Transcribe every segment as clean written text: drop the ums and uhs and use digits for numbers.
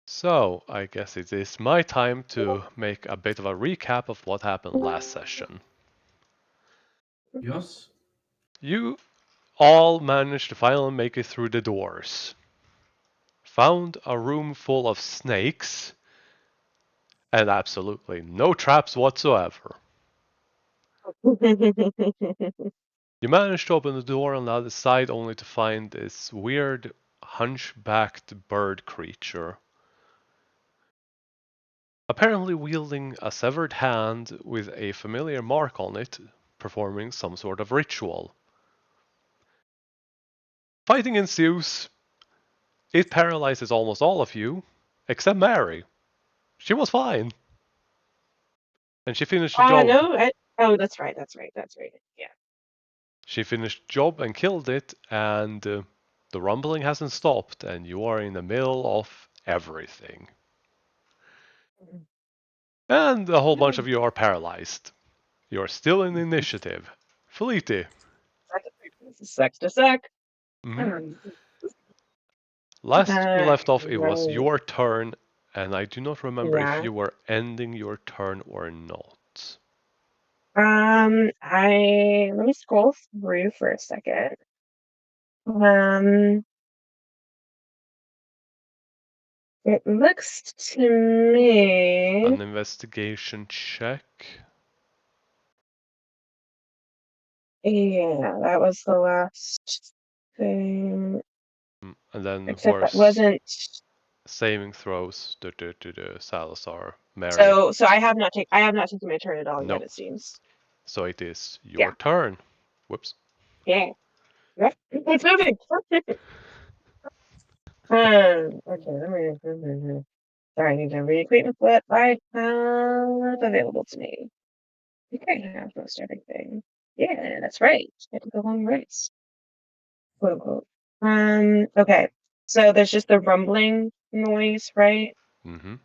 So, I guess it is my time to make a bit of a recap of what happened last session. Yes. You all managed to finally make it through the doors. Found a room full of snakes, and absolutely no traps whatsoever. You managed to open the door on the other side only to find this weird hunchbacked bird creature. Apparently wielding a severed hand with a familiar mark on it, performing some sort of ritual. Fighting ensues. It paralyzes almost all of you, except Mary. She was fine. And she finished the job. No, oh, that's right. Yeah. She finished the job and killed it, and the rumbling hasn't stopped, and you are in the middle of everything. And a whole bunch of you are paralyzed. You are still in initiative. Felipe. Sec to sec. Mhm. Last you left off, it was your turn, and I do not remember if Yeah. you were ending your turn or not. Let me scroll through for a second. It looks to me. An investigation check. Yeah, that was the last thing. And then Except that worse wasn't. saving throws to Salazar, Mary. So I have not taken my turn at all No. yet, it seems. So it is your Yeah. turn. Whoops. Yeah. Yep. It's moving. Okay, sorry, I need to reacquaint with what I have available to me. I think I have most everything. Yeah, that's right. Get to go on race. Quote unquote. Okay. So there's just the rumbling noise, right? Mm-hmm.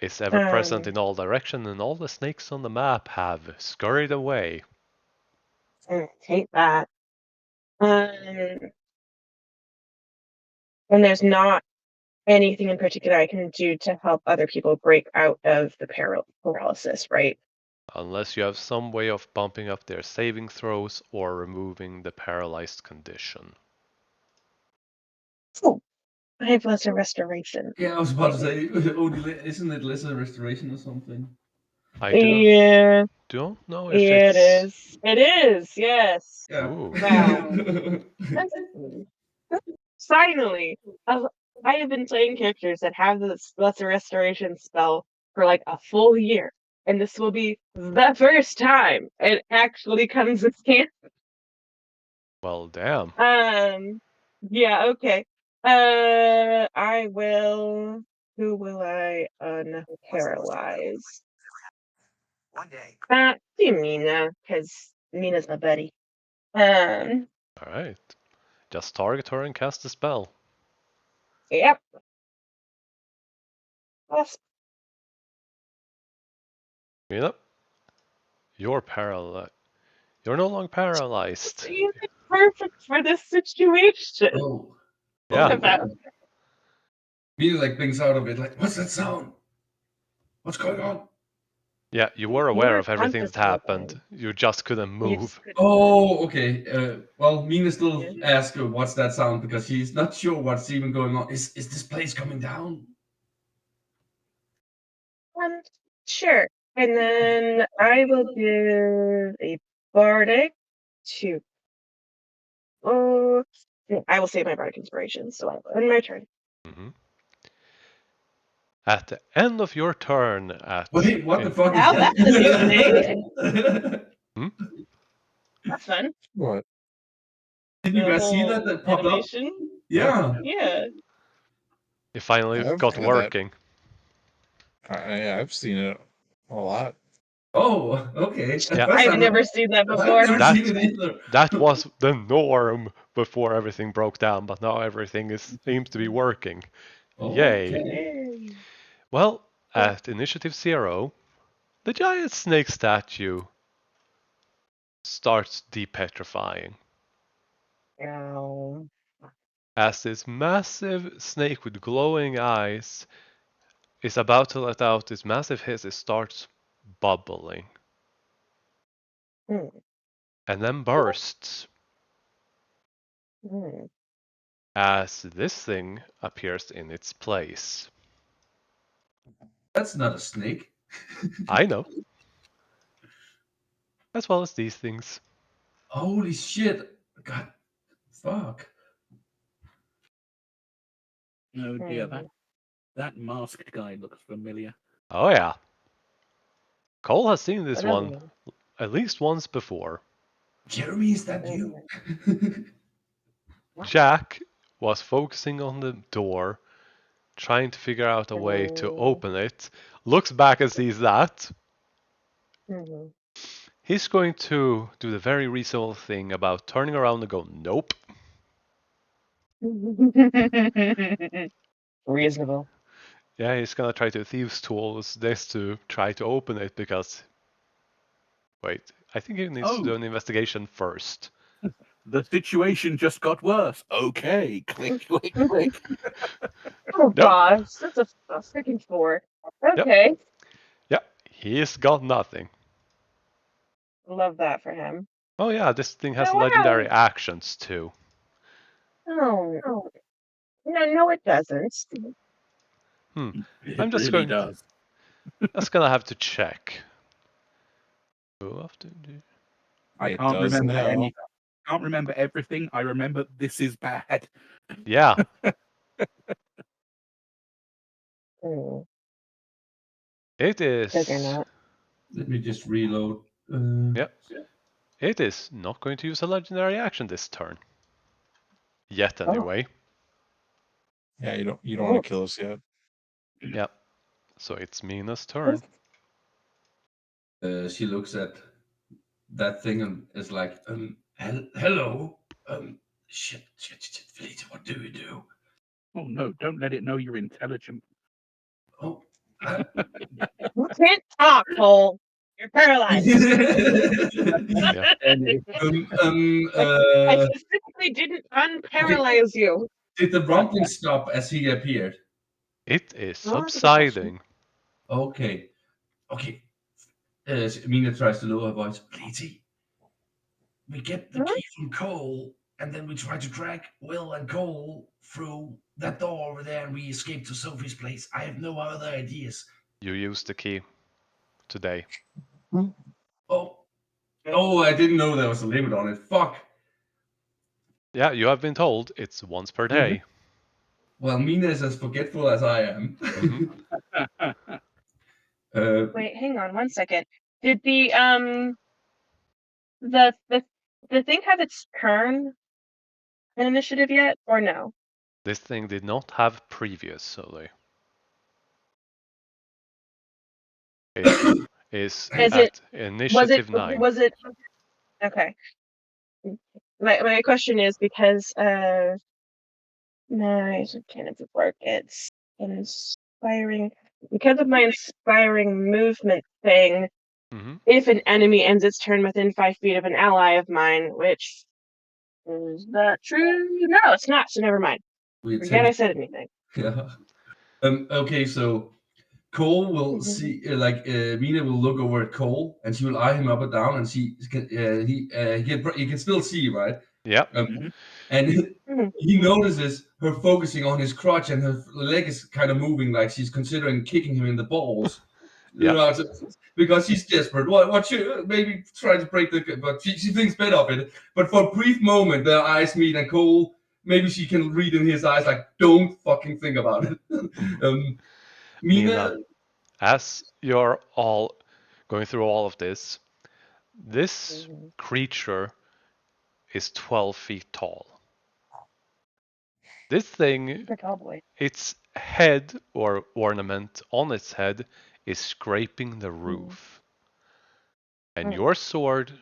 It's ever present in all directions, and all the snakes on the map have scurried away. Take that. And there's not anything in particular I can do to help other people break out of the paralysis, right? Unless you have some way of bumping up their saving throws or removing the paralyzed condition. Oh, I have lesser restoration. Yeah, I was about to say, isn't it lesser restoration or something? I Yeah, don't know if yeah, it it's... is. It is, yes. Yeah. Ooh. Wow. Finally, I have been playing characters that have this lesser restoration spell for like a full year, and this will be the first time it actually comes as canon. Well, damn. Yeah, okay. I will. Who will I unparalyze? Do Mina, because Mina's my buddy. Alright. Just target her and cast the spell. Yep. That's Mina, you're paralyzed. You're no longer paralyzed. perfect for this situation. Oh. Yeah. About Mina like blinks out of it, like, what's that sound? What's going on? Yeah, you were aware of everything that happened. You just couldn't move. Oh, okay. Well, Mina still Yeah. asks her what's that sound because she's not sure what's even going on. Is this place coming down? Sure. And then I will give a bardic to. Oh, I will save my bardic inspiration. So I will end my turn. Mm-hmm. At the end of your turn, Wait, what the fuck is Now that? that's a new thing. Hmm? That's fun. What? Did you guys see that popped up? Animation? Yeah. Yeah. It finally I've got had that. working. I've seen it a lot. Oh, okay. Yeah. I've never seen that I've before. never seen it either. That was the norm before everything broke down, but now everything seems to be working. Yay. Okay. Well, at Initiative 0, the giant snake statue starts depetrifying. Ow. as this massive snake with glowing eyes is about to let out this massive hiss. It starts bubbling Hmm. and then bursts Hmm. as this thing appears in its place. That's not a snake. I know. As well as these things. Holy shit. God, fuck. Oh dear, Hmm. that masked guy looks familiar. Oh yeah. Cole has seen this Another one one. at least once before. Jeremy, is that Another you? one. Jack was focusing on the door, trying to figure out a way to open it, looks back and sees that. Mhm. He's going to do the very reasonable thing about turning around and go, nope. Reasonable. Yeah, he's gonna try to thieves' tools this to try to open it because. Wait, I think he needs to do Oh, an investigation first. the situation just got worse. Okay, click, click, click. Oh Nope. gosh, that's a freaking 4. Yep. Okay. Yep. He's got nothing. Love that for him. Oh yeah, this thing has Now, legendary wow. actions too. Oh, no, it doesn't. Hmm. It I'm just really going. does. Just gonna have to check. I It can't does remember now. can't remember everything. I remember this is bad. Yeah, Mm, it sugar is. nut. Let me just reload. Yep. It is not going to use a legendary action this turn. Yet Oh, anyway. Yeah, you don't want oh. to kill us yet. Yep. So it's Mina's turn. She looks at that thing and is like, hello. Shit, Felicia, what do we do? Oh no, don't let it know you're intelligent. Oh, You can't talk, Cole. You're paralyzed. Yeah. I specifically didn't unparalyze you. Did the rumbling stop as he appeared? It is Well, that's a good question. subsiding. Okay. Mina tries to lower her voice. Lady, we get the key from Cole, and then we try to drag Will and Cole through that door over there, and we escape to Sophie's place. I have no other ideas. You used the key today. Oh, I didn't know there was a limit on it. Fuck. Yeah, you have been told it's once per day. Well, Mina is as forgetful as I am. Wait, hang on 1 second. Did the thing have its turn in initiative yet, or no? This thing did not have previously. It is Is it? at initiative 9. Was it? Okay. My question is because my kind of work. It's inspiring because of my inspiring movement thing. Mm-hmm. If an enemy ends its turn within 5 feet of an ally of mine, which is that true? No, it's not. So never mind. Forget I said anything. Yeah. Okay, so Cole will see, Mina will look over at Cole, and she will eye him up and down, and he can still see, right? Yep. And Mhm. he notices her focusing on his crotch, and her leg is kind of moving, like she's considering kicking him in the balls. You Yep. know, because she's desperate. What should maybe try to break the, but she thinks better of it. But for a brief moment, their eyes meet, and Cole, maybe she can read in his eyes, like, don't fucking think about it. Mina, Mina, as you're all going through all of this Mhm. creature is 12 feet tall. This thing, The cowboy. its head or ornament on its head is scraping the roof. And Mm. your sword,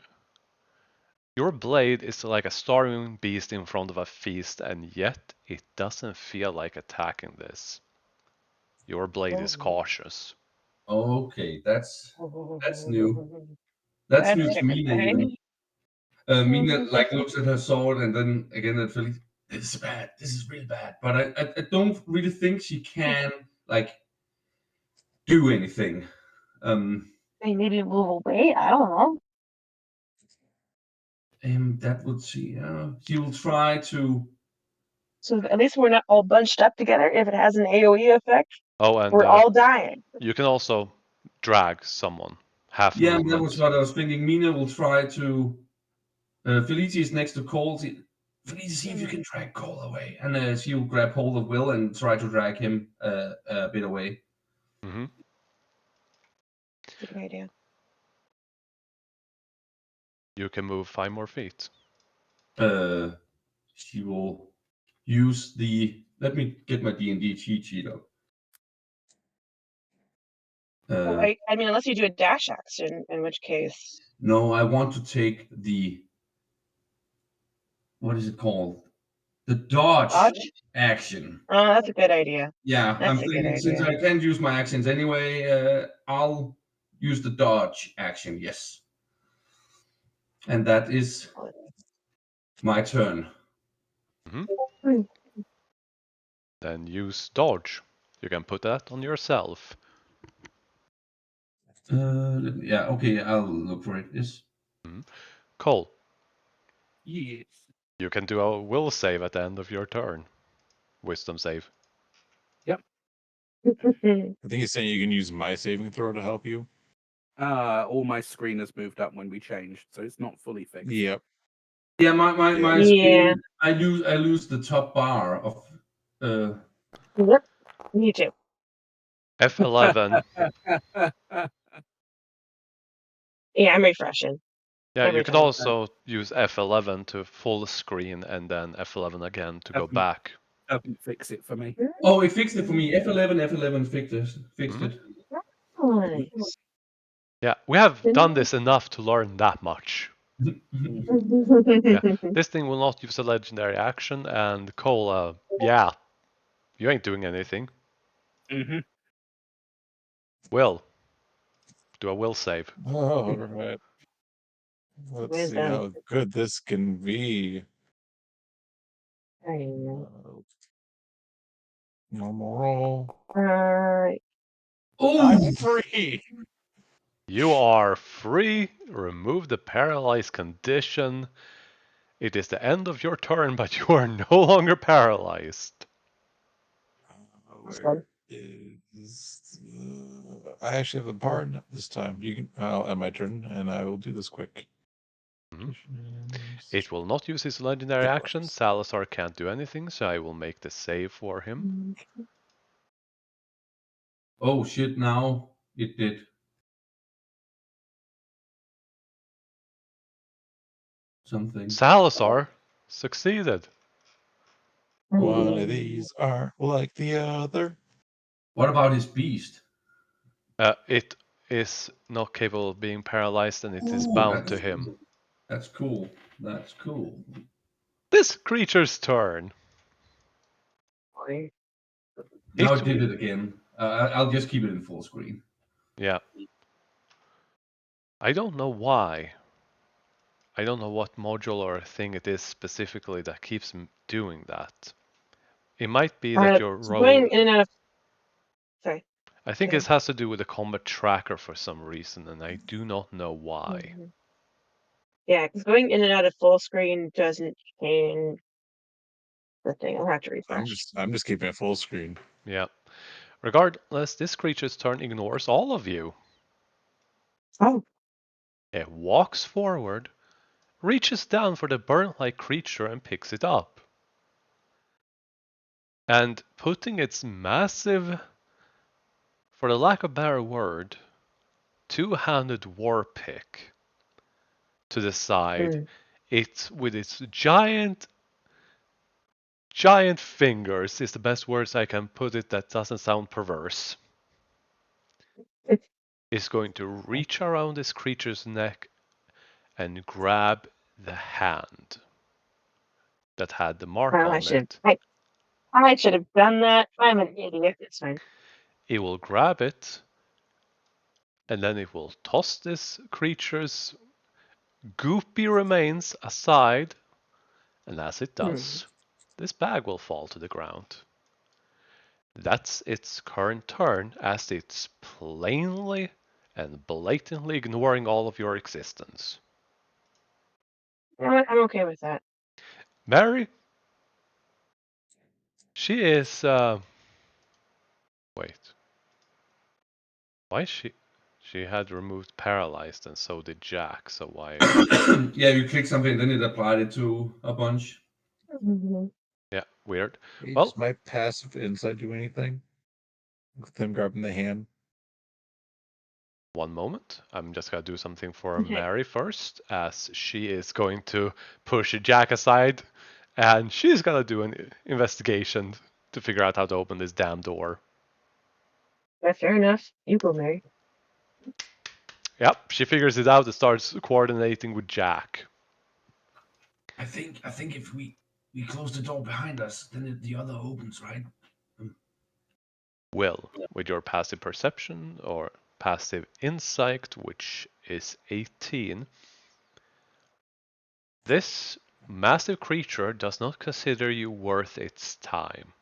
your blade is like a starving beast in front of a feast, and yet it doesn't feel like attacking this. Your blade is cautious. okay, that's new. That's That's new to Mina even. terrifying. Mina like looks at her sword and then again at Felix. this is bad. This is really bad. But I don't really think she can like do anything. Maybe move away. I don't know. That would she. She will try to. So at least we're not all bunched up together. If it has an AOE effect, Oh, and we're all dying. you can also drag someone half Yeah, that movement. was what I was thinking. Mina will try to. Felicia is next to Cole. Felicia, see if you can drag Cole away, and she will grab hold of Will and try to drag him a bit away. Mm-hmm. That's a good idea. You can move 5 more feet. She will use the. Let me get my D&D cheat sheet up. Well, I mean, unless you do a dash action, in which case. No, I want to take the. What is it called? The dodge action. Oh, that's a good idea. Yeah, That's I'm a good thinking since idea. I can't use my actions anyway, I'll use the dodge action. Yes, and that is my turn. Mm-hmm. Then use dodge. You can put that on yourself. Yeah, okay, I'll look for it. Yes. Mm-hmm. Cole, Yes. you can do a will save at the end of your turn. Wisdom save. Yep. I think he's saying you can use my saving throw to help you. All my screen has moved up when we changed, so it's not fully fixed. Yep. Yeah, my Yeah. screen, I lose the top bar of. Yep. Me too. F11. Yeah, I'm refreshing. Yeah, every you can time. also use F11 to full screen and then F11 again to go back. Doesn't fix it for me. Oh, it fixed it for me. F11 fixed it. Mm-hmm. Nice. Yeah, we have done this enough to learn that much. Yeah, this thing will not use a legendary action, and Cole, yeah, you ain't doing anything. Mm-hmm. Will, do a will save. All right. Let's see Wisdom. how good this can be. I know. Normal roll. Oh, I'm free. You are free. Remove the paralyzed condition. It is the end of your turn, but you are no longer paralyzed. Where is I actually have the bard this time. You can. I'll end my turn, and I will do this quick. Mhm. It will not use his legendary It action. works. Salazar can't do anything, so I will make the save for him. oh shit! Now it did something. Salazar succeeded. One of these are like the other. What about his beast? It is not capable of being paralyzed, and it is Ooh, bound to him. that's cool. That's cool. This creature's turn. Now it did it again. I'll just keep it in full screen. Yeah. I don't know why. I don't know what module or thing it is specifically that keeps doing that. It might be that your roll. Going in and out of. Sorry. I think this has to do with the combat tracker for some reason, and I do not know why. Yeah, because going in and out of full screen doesn't change the thing. I'll have to refresh. I'm just keeping it full screen. Yeah. Regardless, this creature's turn ignores all of you. Oh. It walks forward, reaches down for the burnt-like creature and picks it up. And putting its massive, for the lack of a better word, two-handed war pick to the side, it with its giant fingers is the best words I can put it that doesn't sound perverse. Is going to reach around this creature's neck and grab the hand that had the mark on it. I should have done that. I'm an idiot. It's fine. It will grab it, and then it will toss this creature's goopy remains aside, and as it does, this bag will fall to the ground. That's its current turn, as it's plainly and blatantly ignoring all of your existence. You know what? I'm okay with that. Mary, she is. Wait. Why is she? She had removed paralyzed, and so did Jack. So why? Yeah, you click something, then it applied it to a bunch. Mm-hmm. Yeah, weird. Hey, Well, does my passive insight do anything? With them grabbing the hand? one moment. I'm just gonna do something for Okay. Mary first, as she is going to push Jack aside, and she's gonna do an investigation to figure out how to open this damn door. That's fair enough. You go, Mary. Yep, she figures it out and starts coordinating with Jack. I think if we close the door behind us, then the other opens, right? Will, with your passive perception or passive insight, which is 18, this massive creature does not consider you worth its time.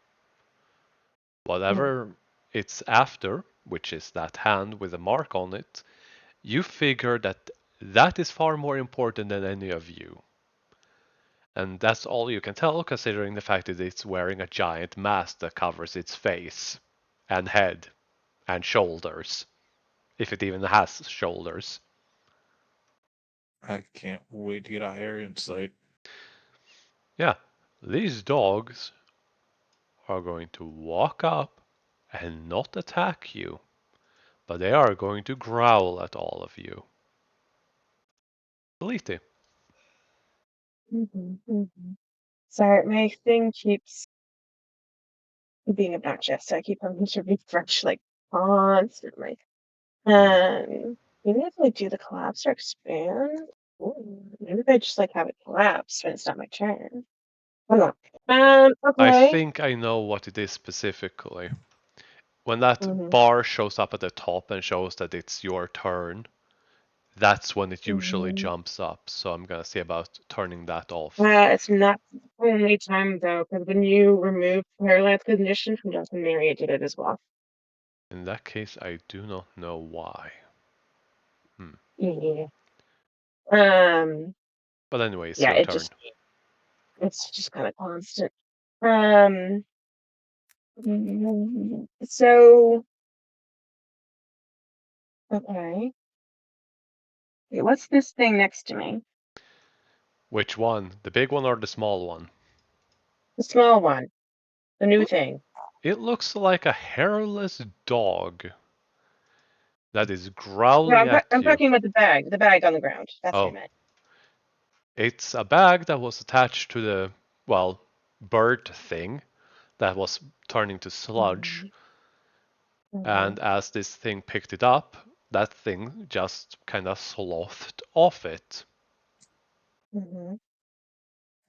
Whatever it's after, which is that hand with a mark on it, you figure that that is far more important than any of you. And that's all you can tell, considering the fact that it's wearing a giant mask that covers its face and head and shoulders, if it even has shoulders. I can't wait to get a higher insight. Yeah, these dogs are going to walk up and not attack you, but they are going to growl at all of you. Delete. Mm-hmm. Sorry, my thing keeps being obnoxious. I keep having to refresh like constantly. Maybe if I do the collapse or expand. Ooh, maybe if I just like have it collapse when it's not my turn. Hold on. I Okay. think I know what it is specifically. When that Mm-hmm. bar shows up at the top and shows that it's your turn, that's when it usually Mm-hmm. jumps up. So I'm gonna see about turning that off. It's not the only time though, because when you remove paralyzed condition from Death and Mary, it did it as well. In that case, I do not know why. Yeah. Um. But anyway, it's Yeah. your turn. It's just kind of constant. Um. So. Okay. Wait, what's this thing next to me? Which one? The big one or the small one? The small one. The new thing. It looks like a hairless dog that is No, growling at I'm you. talking about the bag. The bag on the ground. That's what I Oh, meant. it's a bag that was attached to the, well, bird thing that was turning to sludge. Mm-hmm. And as this thing picked it up, that thing just kind of slothed off it. Mm-hmm.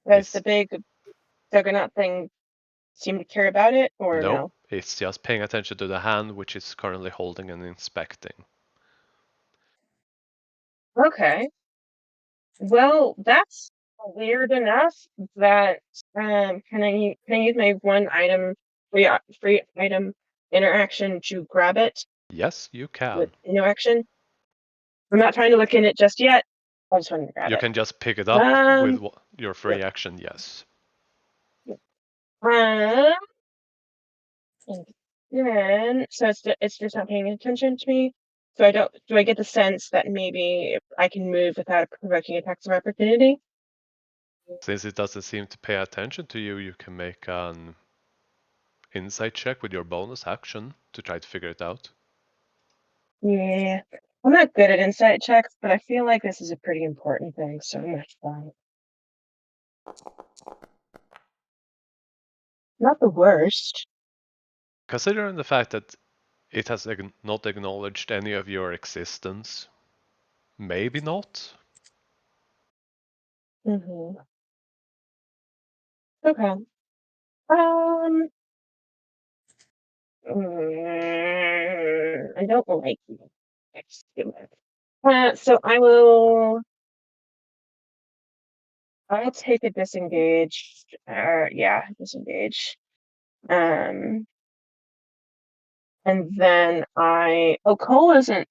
Does the It's big juggernaut thing seem to care about it, or nope, no? it's just paying attention to the hand which it's currently holding and inspecting. Okay. Well, that's weird enough that can I use my one item free item interaction to grab it Yes, you with can. no action? I'm not trying to look in it just yet. I just wanted to grab You it. can just pick it up with Um, your free yep. action, yes. Um, and then so it's just not paying attention to me. So do I get the sense that maybe I can move without provoking attacks of opportunity? Since it doesn't seem to pay attention to you, you can make an insight check with your bonus action to try to figure it out. Yeah. I'm not good at insight checks, but I feel like this is a pretty important thing, so I'm gonna try it. Not the worst. Considering the fact that it has not acknowledged any of your existence, maybe not. Mm-hmm. Okay. Um, I don't like you. Let's do it. So I will I'll take a disengage. Yeah, disengage. And then Cole isn't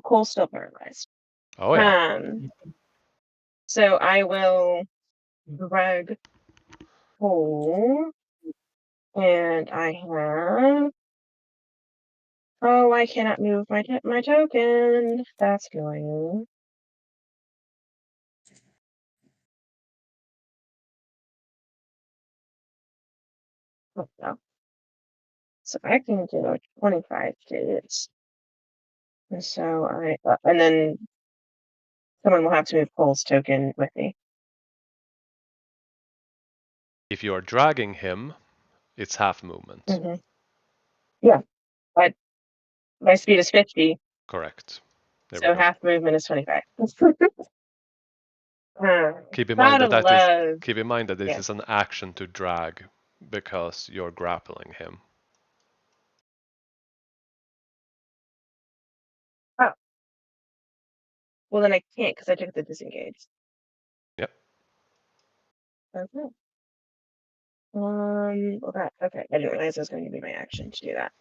Cole's still paralyzed. Oh yeah. So I will drag Cole, and I have. Oh, I cannot move my token. That's annoying. Oh, no. So I can do 25 days. And so and then someone will have to move Cole's token with me. If you are dragging him, it's half movement. Mm-hmm. Yeah, but my speed is 50. Correct. There So we go. half movement is 25. Keep in mind love. keep in mind that this Yeah. is an action to drag because you're grappling him. Oh. Well, then I can't because I took the disengage. Yep. Okay. Okay. I didn't realize it was going to be my action to do that.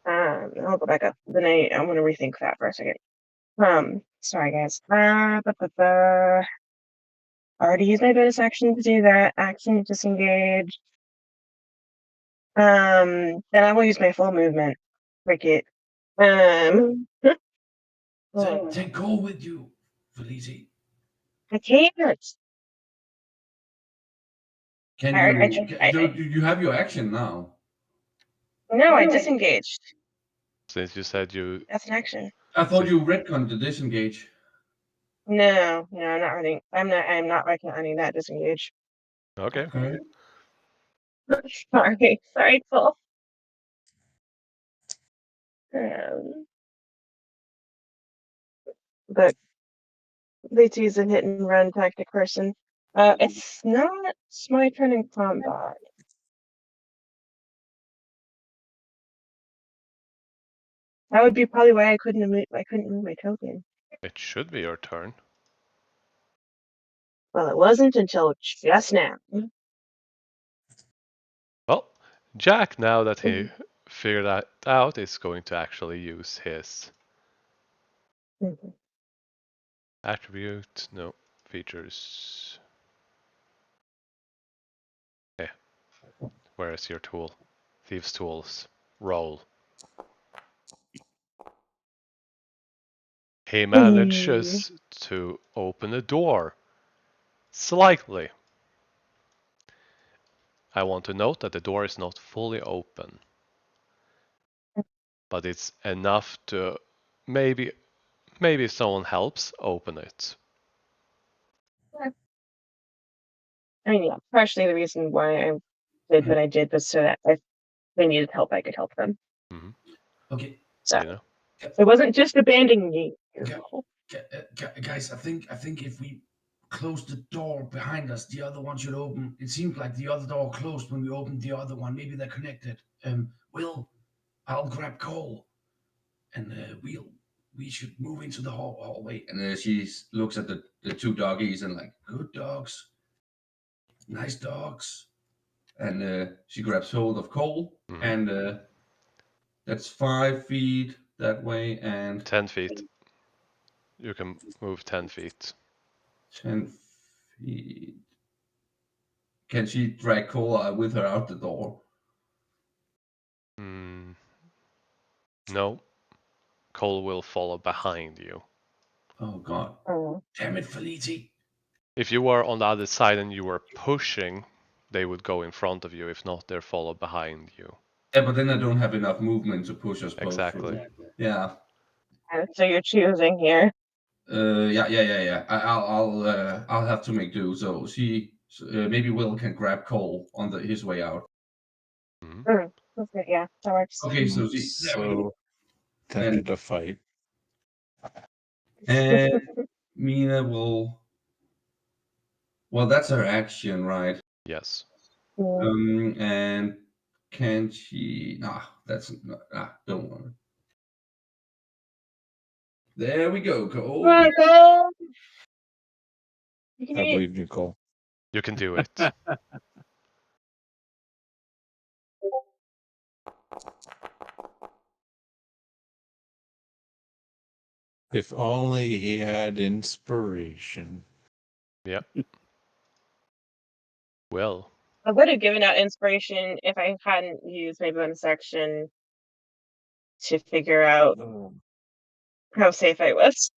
I'll go back up. Then I'm going to rethink that for a second. Sorry guys. I already used my bonus action to do that. Action disengage. Then I will use my full movement. Cricket. Take Cole with you, Felici. I can't. Can you have your action now? No, I disengaged. Since you said you. That's an action. I thought you retconned the disengage. No, I'm not running. I'm not retconning that disengage. Okay. Sorry, Paul. But Liti's a hit and run tactic person. It's not my turn in combat. That would be probably why I couldn't move my token. It should be your turn. Well, it wasn't until just now. Well, Jack, now that he figured that out, is going to actually use his attribute. No, features. Yeah. Where is your tool? Thieves' tools. Roll. He manages to open a door. Slightly. I want to note that the door is not fully open. But it's enough to maybe someone helps open it. I mean, yeah, partially the reason why I did what I did was so that if they needed help, I could help them. Mm-hmm. Okay. So You know? It wasn't just abandoning me. Guys, I think if we close the door behind us, the other one should open. It seemed like the other door closed when we opened the other one. Maybe they're connected. Will, I'll grab Cole, and we should move into the hallway. And she looks at the two doggies and like, good dogs, nice dogs. And she grabs hold of Cole, and that's 5 feet that way and 10 feet. You can move 10 feet. 10 feet. Can she drag Cole with her out the door? No. Cole will follow behind you. Oh god. Damn it, Felici. If you were on the other side and you were pushing, they would go in front of you. If not, they'll follow behind you. Yeah, but then I don't have enough movement to push us both Exactly. through. Yeah. So you're choosing here. Yeah. I'll have to make do. So maybe Will can grab Cole on his way out. Okay, yeah, that works. Okay, so there we go. Tempted to fight. And Mina will. Well, that's her action, right? Yes. And can she? That's not. Don't worry. There we go, Cole. Come on, Cole. You can I do it. believe Nicole. You can do it. If only he had inspiration. Yep. Well, I would have given out inspiration if I hadn't used my bonus action to figure out how safe I was.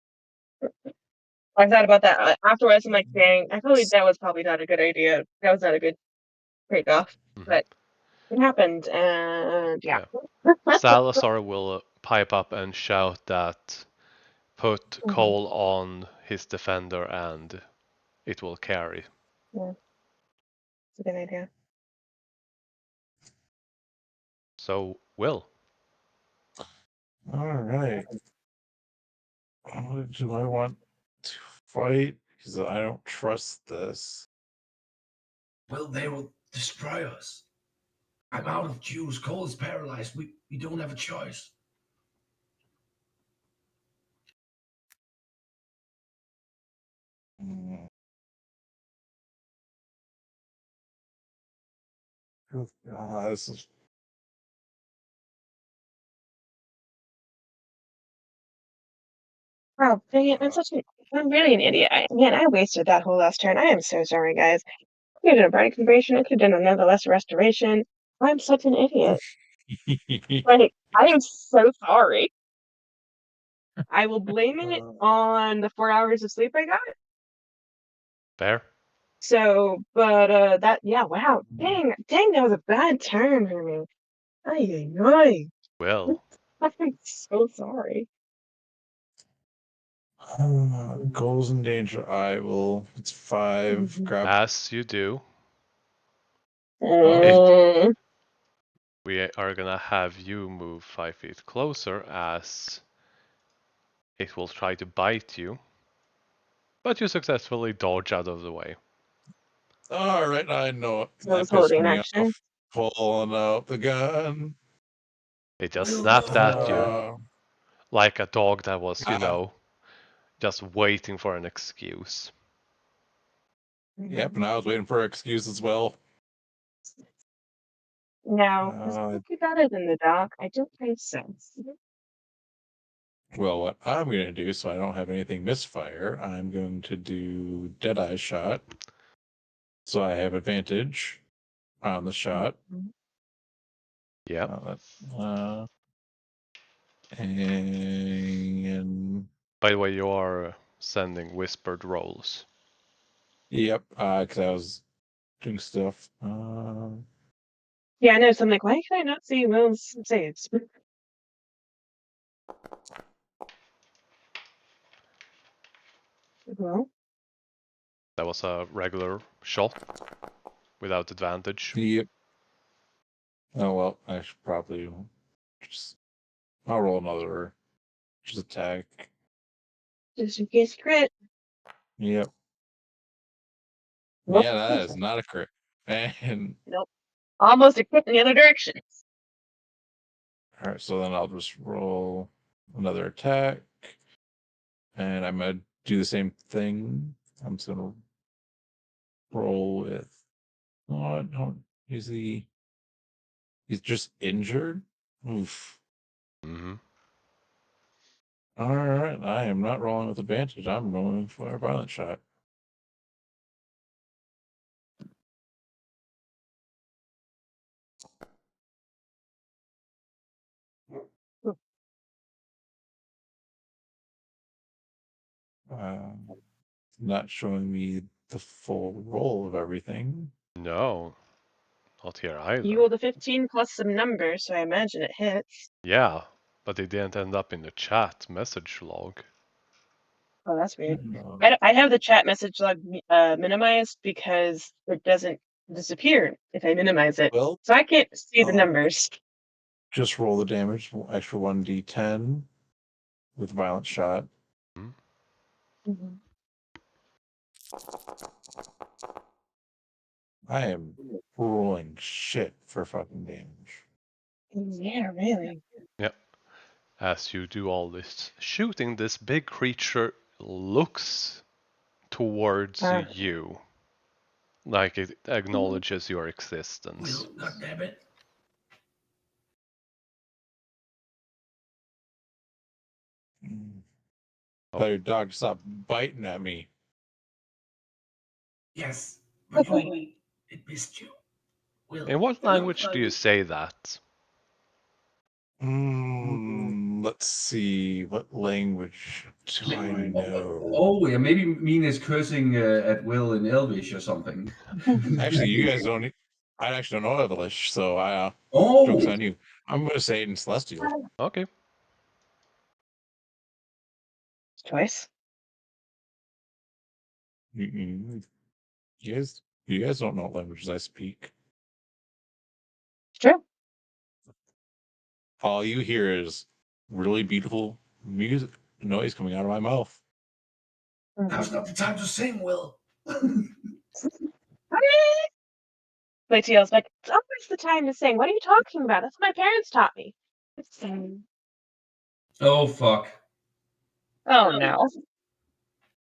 I thought about that afterwards. I'm like, dang, I feel like that was probably not a good idea. That was not a good trade-off. But it happened, and yeah. Salazar will pipe up and shout that put Cole on his defender and it will carry. Yeah, it's a good idea. So, Will. All right. Do I want to fight? Because I don't trust this. Well, they will destroy us. I'm out of juice. Cole is paralyzed. We don't have a choice. This is Oh, dang it! I'm really an idiot. Man, I wasted that whole last turn. I am so sorry, guys. I could have done a burning conversion. I could have done another less restoration. I'm such an idiot. Like, I am so sorry. I will blame it on the 4 hours of sleep I got. Fair? So, but yeah, wow, dang, that was a bad turn for me. Ay, ay, ay. Well, I'm so sorry. goals in danger. I will. It's 5. Grab. as you do, Mm, we are gonna have you move 5 feet closer as it will try to bite you, but you successfully dodge out of the way. All right, I know it. I was That pissed holding me action. off. Pulling out the gun. It just Will snapped at you die. like a dog that was, Ah, just waiting for an excuse. yep, and I was waiting for an excuse as well. No, is Uh, it better than the dog? I don't think so. well, what I'm going to do, so I don't have anything misfire, I'm going to do Deadeye shot. So I have advantage on the shot. Yep. And By the way, you are sending whispered rolls. yep, because I was doing stuff. Yeah, I know. So I'm like, why can I not see Will's saves? Well, That was a regular shot without advantage. Yep. Oh well, I should probably just. I'll roll another just attack. just in case crit. Yep. Nope. Yeah, that is not a crit. And Nope. Almost a crit in the other direction. all right, so then I'll just roll another attack, and I'm gonna do the same thing. I'm just gonna roll with. Oh, no, he's just injured. Oof. Mm-hmm. All right, I am not rolling with advantage. I'm going for a violent shot. Not showing me the full roll of everything. No, not here either. You rolled a 15 plus some numbers, so I imagine it hits. Yeah, but it didn't end up in the chat message log. Oh, that's weird. I have the chat message log minimized because it doesn't disappear if I minimize it. Well, So I can't see the numbers. just roll the damage, extra 1d10 with violent shot. Mm-hmm. I am rolling shit for fucking damage. Yeah, really. Yep. As you do all this shooting, this big creature looks towards you. like it acknowledges your existence. Will, goddammit. Tell your dog to stop biting at me. Yes, but it missed you. Will. In what language do you say that? Let's see. What language do I know? Oh, yeah, maybe Mina is cursing at Will in Elvish or something. Actually, you guys don't. I actually don't know Elvish, so Oh, joke's on you. I'm going to say it in Celestial. Okay. Choice. You guys don't know what languages I speak. True. All you hear is really beautiful music noise coming out of my mouth. Now's not the time to sing, Will. Like Teal's like, it's always the time to sing. What are you talking about? That's what my parents taught me. oh, fuck. Oh no.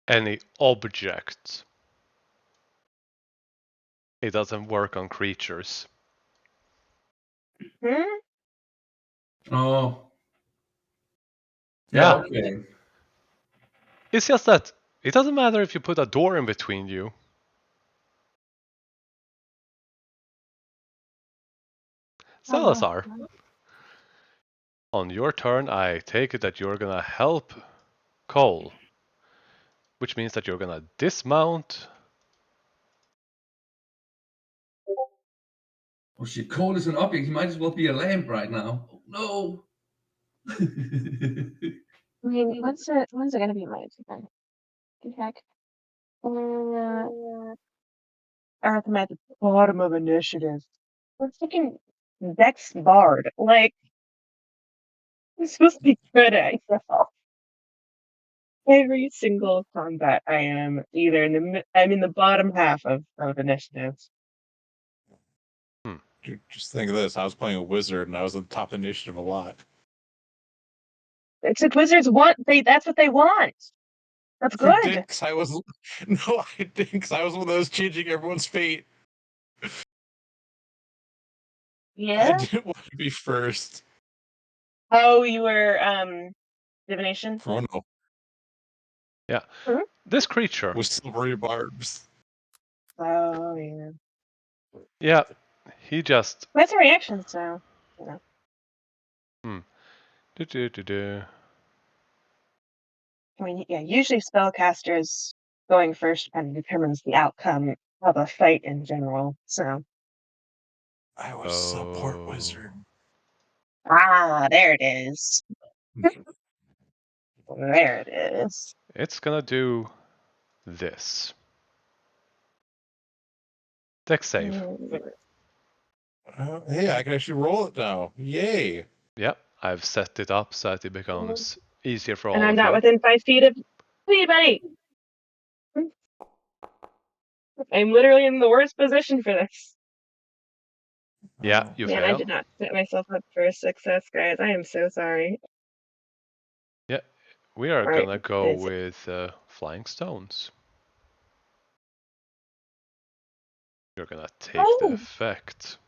Any object. It doesn't work on creatures. Hmm? Oh. Yeah. Okay. It's just that it doesn't matter if you put a door in between you. Salazar, on your turn, I take it that you're gonna help Cole, which means that you're gonna dismount. Oh shit, Cole is an object. He might as well be a lamp right now. Oh no. I mean, when's it gonna be my turn? Heck. Earth, I'm at the bottom of initiative. We're freaking Dex Bard. Like, I'm supposed to be good at yourself. Every single combat, I am either I'm in the bottom half of initiative. Dude, just think of this. I was playing a wizard and I was on top initiative a lot. Except wizards want that's what they want. That's I good. did, 'cause I was no, I didn't, because I was one of those changing everyone's fate. I Yeah. didn't want to be first. Oh, you were divination. Oh no, Yeah. Mhm. This creature. with silvery barbs. Oh yeah. Yeah. He just. That's a reaction, so you know. Do. I mean, yeah. Usually, spellcasters going first kind of determines the outcome of a fight in general. So. I was support wizard. Ah, there it is. There it is. It's gonna do this. Dex save. Hey, I can actually roll it now. Yay! Yep. I've set it up so that it becomes easier for And all I'm of not you. within 5 feet of anybody. I'm literally in the worst position for this. Yeah, you Man, I fail. did not set myself up for a success, guys. I am so sorry. Yeah, we are Right, gonna go is it- with flying stones. You're gonna take the Oh, effect.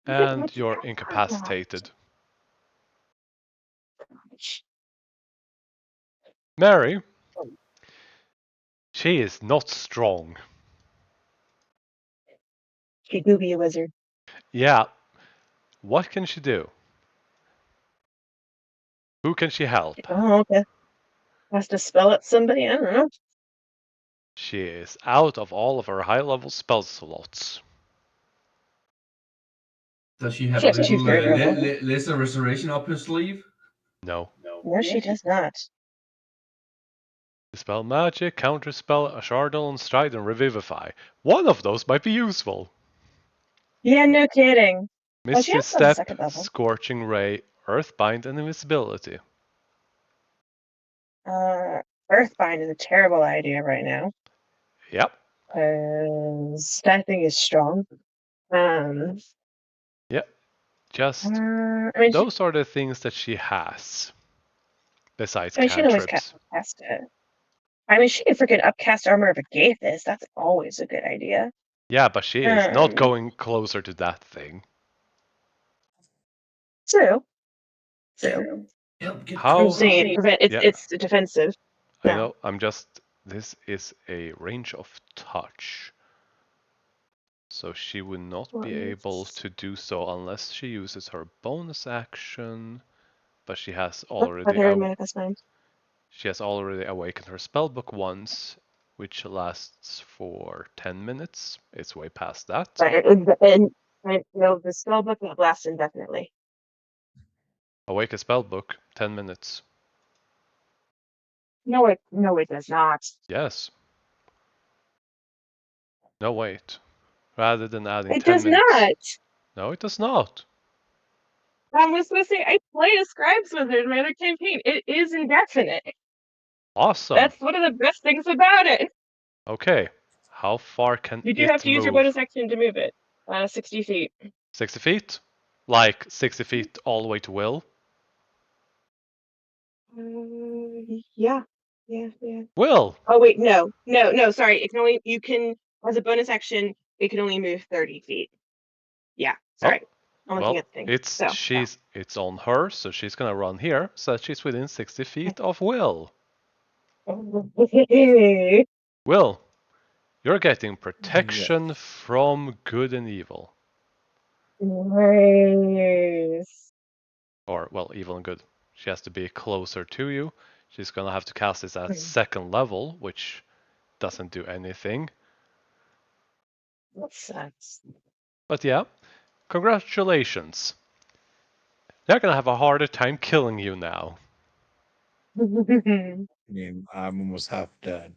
look at And what you you're got. incapacitated. Mary, she is not strong. She do be a wizard. Yeah, what can she do? Who can she help? Oh, okay. Has to spell at somebody? I don't know. She is out of all of her high-level spell slots. Does she have She a has two little third level. lesser restoration up her sleeve? No. No, she does not. Dispel magic, counterspell, Ashardal, and stride, and revivify. One of those might be useful. Yeah, no kidding. Oh, she Misty also has a Step, second level. Scorching Ray, Earthbind, and Invisibility. Earthbind is a terrible idea right now. Yep. Because that thing is strong. Yep. Just I mean, those are the things that she has. Besides she can always cantrips. cast it. I mean, she can freaking upcast armor of Agathis. That's always a good idea. Yeah, but she is not Um, going closer to that thing. True. Help get How- I'm Cole saying out. it's defensive. I No. know, I'm just... This is a range of touch. So she would not be able to do so unless she uses her bonus action. But she has already she has already awakened her spellbook once, which lasts for 10 minutes. It's way past that. And no, the spellbook will last indefinitely. Awake a spellbook, 10 minutes. No, it does not. Yes. No, wait. Rather than adding It 10 does minutes. not. No, it does not. I was supposed to say I play a Scribes Wizard in my other campaign. It is indefinite. Awesome. That's one of the best things about it. Okay. How far can You do it have to use your move? bonus action to move it. 60 feet. 60 feet? Like 60 feet all the way to Will? Yeah. Will! Oh wait, no. Sorry. You can as a bonus action. It can only move 30 feet. Yeah. Sorry. I'm looking at the thing. It's on her, so she's gonna run here, so that she's within 60 feet of Will. Will, you're getting protection from good and evil. Nice. Or, well, evil and good. She has to be closer to you. She's gonna have to cast this at second level, which doesn't do anything. That sucks. But yeah, congratulations. They're gonna have a harder time killing you now. I mean, I'm almost half dead.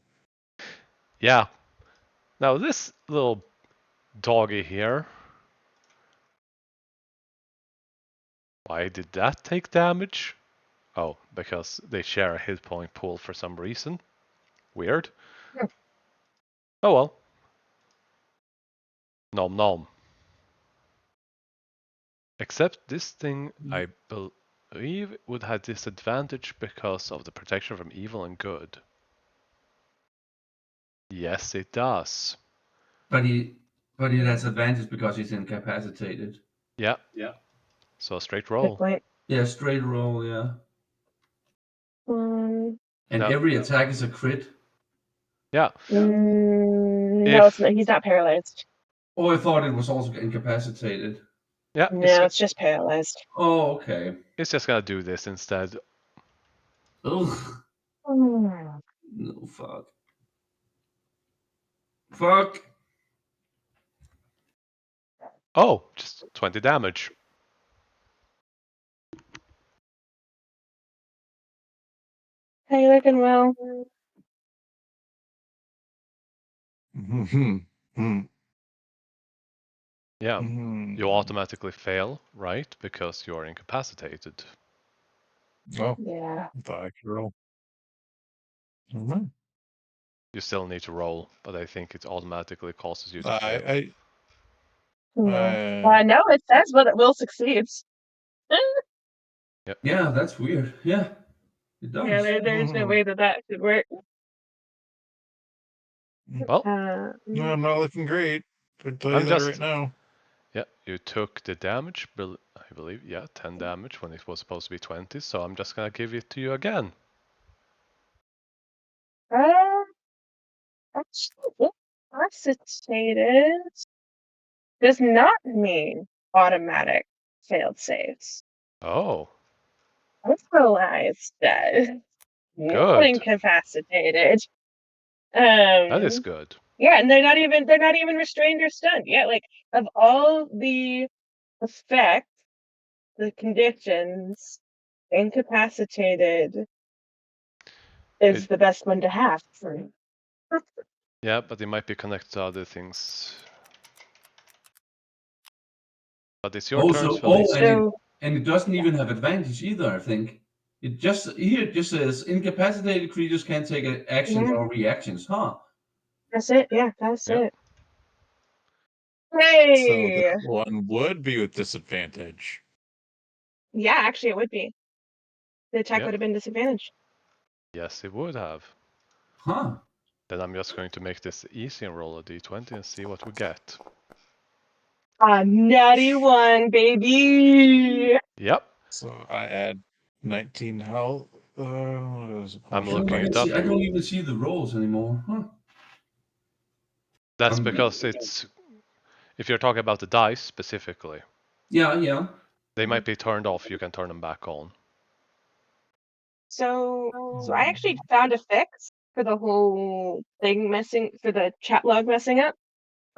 Yeah. Now this little doggy here. Why did that take damage? Oh, because they share a hit point pool for some reason. Weird. Oh well. Nom nom. Except this thing, I believe, would have disadvantage because of the protection from evil and good. Yes, it does. But he has advantage because he's incapacitated. Yeah. So a straight roll. Yeah, straight roll, yeah. And No. every attack is a crit. Yeah. No, it's not, he's not paralyzed. Oh, I thought it was also incapacitated. Yeah. No, it's just paralyzed. Oh, okay. It's just gonna do this instead. Ugh. Oh. No, fuck. Fuck. Oh, just 20 damage. How you looking, Will? Yeah. You automatically fail, right? Because you're incapacitated. Oh, Yeah. I thought I could roll. Never You still need to roll, but I think it automatically causes you to mind. fail. No, it says that Will succeeds. Yep. Yeah, that's weird. Yeah, it does. Yeah, there's no way that should work. Well, no, I'm not looking great. I'll tell you I'm that just... right now. Yeah, you took the damage, I believe, yeah, 10 damage when it was supposed to be 20, so I'm just gonna give it to you again. Actually, incapacitated does not mean automatic failed saves. Oh. Paralyzed does. Not Good. incapacitated. That is good. Yeah, and they're not even restrained or stunned. Yeah, like of all the effects, the conditions, incapacitated is the best one to have. Yeah, but it might be connected to other things. But it's your turn, Felicia. And it doesn't even have advantage either, I think. It just says incapacitated creatures can't take actions or reactions, huh? That's it, yeah, that's it. Hey! So that one would be with disadvantage. Yeah, actually it would be. The attack would have been disadvantaged. Yes, it would have. Huh. Then I'm just going to make this easy and roll a d20 and see what we get. A natty one, baby. Yep. So I add 19 health. I'm I don't looking even it up. see. I don't even see the rolls anymore. Huh. That's because it's, if you're talking about the dice specifically, Yeah. they might be turned off. You can turn them back on. So I actually found a fix for the whole thing for the chat log messing up.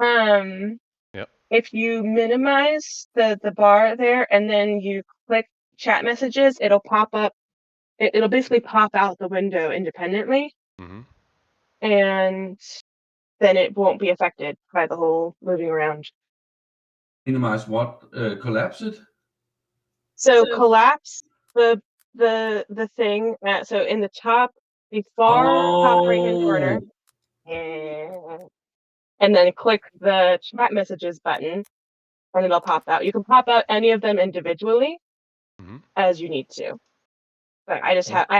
Yep. If you minimize the bar there and then you click chat messages, it'll pop up. It'll basically pop out the window independently, Mm-hmm. and then it won't be affected by the whole moving around. Minimize what? Collapse it? So collapse the thing. So in the top, the far top right hand corner, and then click the chat messages button, and it'll pop out. You can pop out any of them individually Mm-hmm. as you need to. But I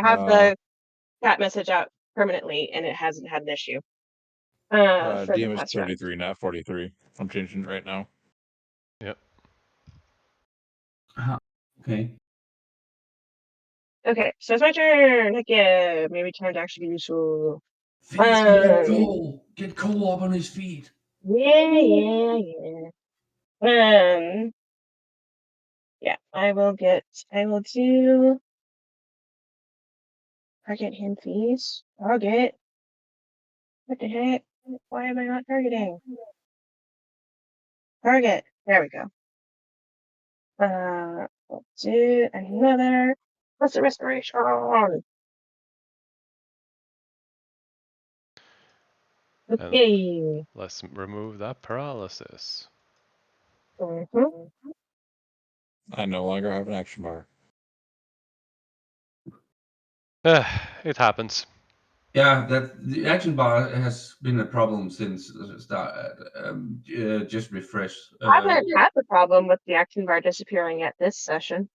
have the chat message out permanently, and it hasn't had an issue. For the DM is past round. 33, not 43. I'm changing it right now. Yep. Okay. Okay, so it's my turn. Heck yeah, maybe time to actually be useful. Get Cole up on his feet. Yeah. Yeah, I will do target him fees. Target. What the heck? Why am I not targeting? Target. There we go. We'll do another. What's the restoration? Okay. Let's remove that paralysis. Mm-hmm. I no longer have an action bar. It happens. Yeah, that the action bar has been a problem since just refresh. I haven't had the problem with the action bar disappearing yet this session.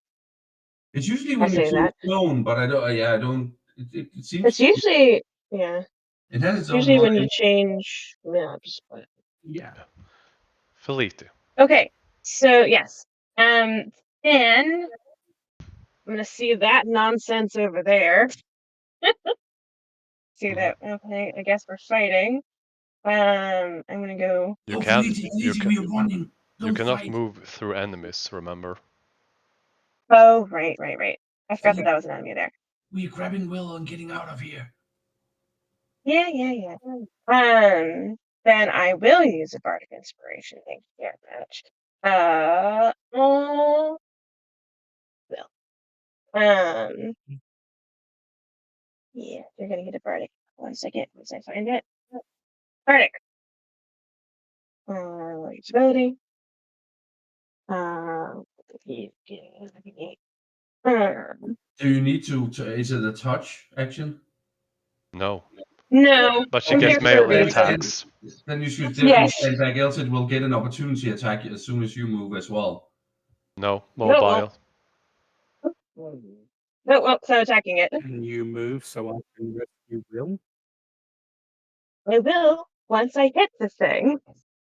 It's usually I when you say change that. tone, but I don't. Yeah, I don't. It seems It's usually, yeah. it has its It's own usually when you mind. change maps. But... Yeah. Felite. Okay, so yes. Then I'm gonna see that nonsense over there. See that? Okay, I guess we're fighting. I'm gonna go. You Oh, can't. Feliti, we are running. You Don't cannot fight. move through enemies. Remember. Oh, right. I forgot that was an enemy there. We are grabbing Will and getting out of here. Yeah. Then I will use a bardic inspiration. Thank you very much. Will. Yeah, you're gonna get a bardic. 1 second, once I find it. Bardic. Ability. Do you need to? Is it a touch action? No. No, But she I'm gets here for a melee reason. attacks. Then you should definitely Yes. stand back, else it will get an opportunity attack as soon as you move as well. No. No, it Mobile. won't. No, well, so attacking it. Can you move so I can rescue Will? I will once I hit the thing.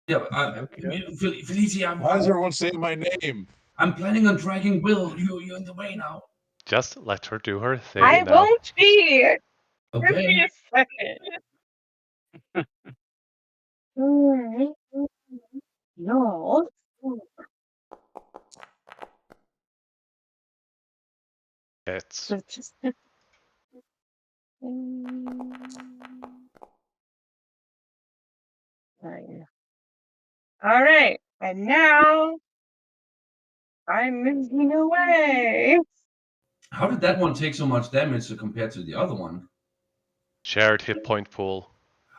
Yeah, Okay. Feliti, Why is everyone saying my name? I'm planning on dragging Will. You're in the way now. Just let her do her thing I now. won't be. Give Okay. me a second. No. It's So just. All right, and now I'm moving away. How did that one take so much damage compared to the other one? shared hit point pool.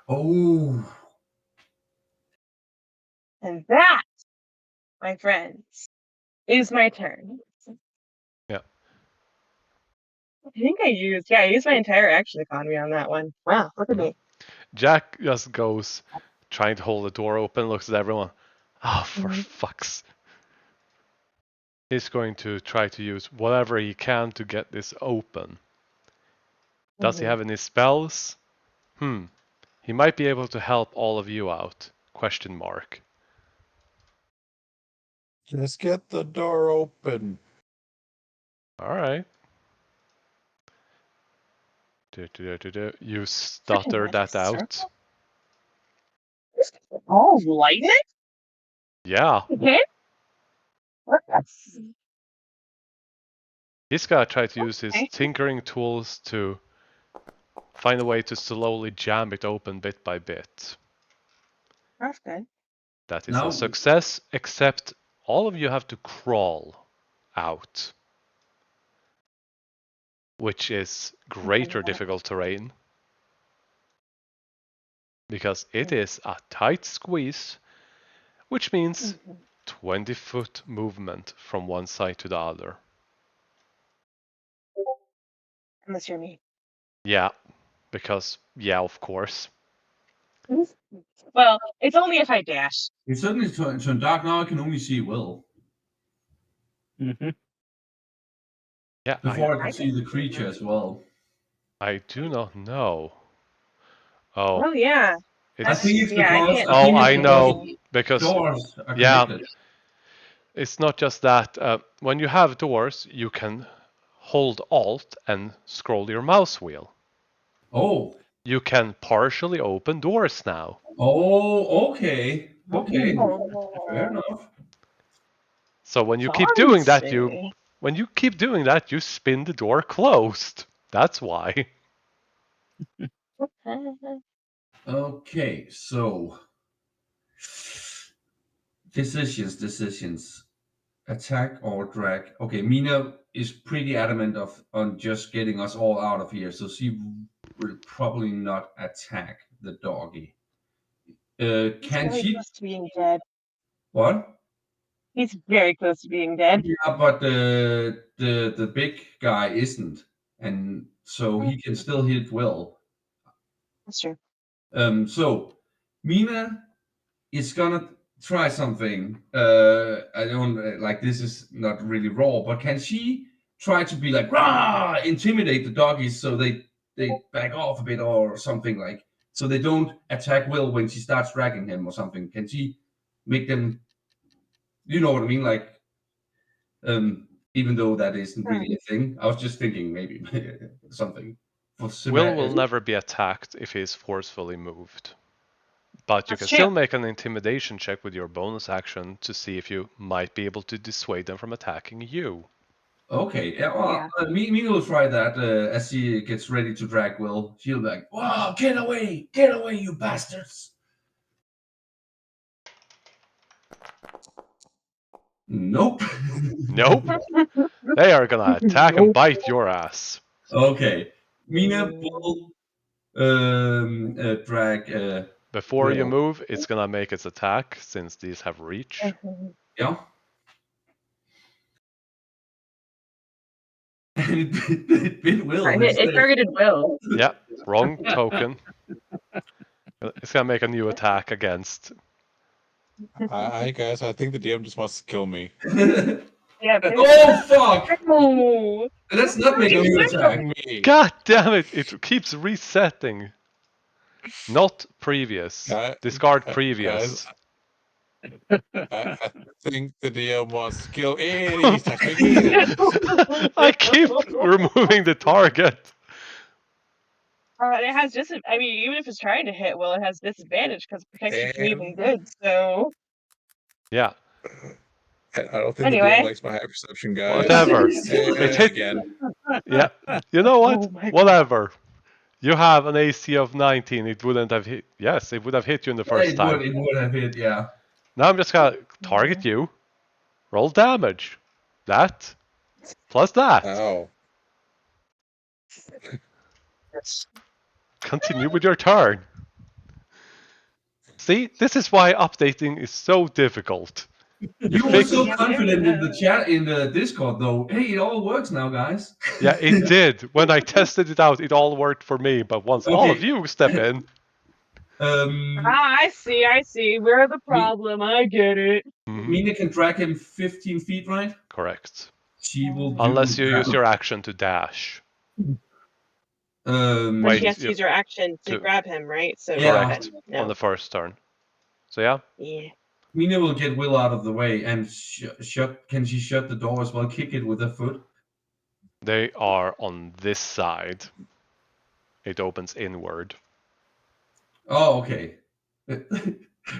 Oh. And that, my friends, is my turn. Yeah. I think I used my entire action economy on that one. Wow, look at me. Jack just goes trying to hold the door open, looks at everyone. Oh, for fuck's. He's going to try to use whatever he can to get this open. Does he have any spells? He might be able to help all of you out. Question mark. Just get the door open. Alright. You stutter that out. Oh, lightning? Yeah. Okay. He's gotta try to use his Okay. tinkering tools to find a way to slowly jam it open bit by bit. That's good. That is Now- a success, except all of you have to crawl out, which is greater difficult terrain because it is a tight squeeze, which means 20-foot movement from one side to the other. Unless you're me. Yeah, because, yeah, of course. Well, it's only if I dash. It's suddenly turned dark now. I can only see Will. Mm-hmm. Yeah, Before I could see the creature as well. I do not know. Oh, Oh yeah. I think it's Yeah, I because can't. Oh, think it's I know, because because, doors are yeah, connected. it's not just that. When you have doors, you can hold Alt and scroll your mouse wheel. Oh. You can partially open doors now. Oh, okay. Okay. Oh, Fair enough. So when you keep doing that, you fancy. spin the door closed. That's why. Okay, so decisions. Attack or drag. Okay, Mina is pretty adamant on just getting us all out of here, so she will probably not attack the doggy. He's Can very she? close to being dead. What? He's very close to being dead. Yeah, but the big guy isn't, and so he can still hit Will. That's true. So Mina is gonna try something. I don't like this is not really raw, but can she try to be like rah, intimidate the doggies so they back off a bit or something like so they don't attack Will when she starts dragging him or something? Can she make them? You know what I mean? Like, even though that isn't really a thing, I was just thinking maybe something for Will never be attacked if he is forcefully moved. But you That's can true. still make an intimidation check with your bonus action to see if you might be able to dissuade them from attacking you. Okay, yeah, well, Yeah. Mina will try that as she gets ready to drag Will. She'll be like, "Wow, get away, you bastards!" Nope. Nope. They are gonna attack and bite your ass. Okay, Mina will drag Before you Will. move, it's gonna make its attack since these have reach. Yeah. And it bit Will It instead. targeted Will. Yeah, wrong token. It's gonna make a new attack against. Hi guys, I think the DM just wants to kill me. Yeah. Oh fuck! Oh. Let's not make a new attack. Me. God damn it! It keeps resetting. Not previous. Discard previous. I think the DM wants to kill any touch me again. I keep removing the target. It has I mean, even if it's trying to hit Will, it has disadvantage because protection can even And good. So Yeah, I don't think the Anyway. DM likes my high perception, guys. whatever. And It hit again. Yeah, you know what? Oh my God. Whatever. You have an AC of 19. It wouldn't have hit. Yes, it would have hit you in the first time. It would have hit, yeah. Now I'm just gonna target you. Roll damage. That plus that. Ow. Continue with your turn. See, this is why updating is so difficult. You were fix- so confident in the chat in the Discord though. Hey, it all works now, guys. Yeah, it did. When I tested it out, it all worked for me. But once all of you step in, I see. We're the problem. I get it. Mina can drag him 15 feet, right? correct. She will do Unless you that. use your action to dash. But Wait, she has to you- use her action to to- grab him, right? So Yeah. Correct. no. On the first turn. So yeah, Yeah. Mina will get Will out of the way and shut. Can she shut the door as well? Kick it with her foot. they are on this side. It opens inward. Oh, okay.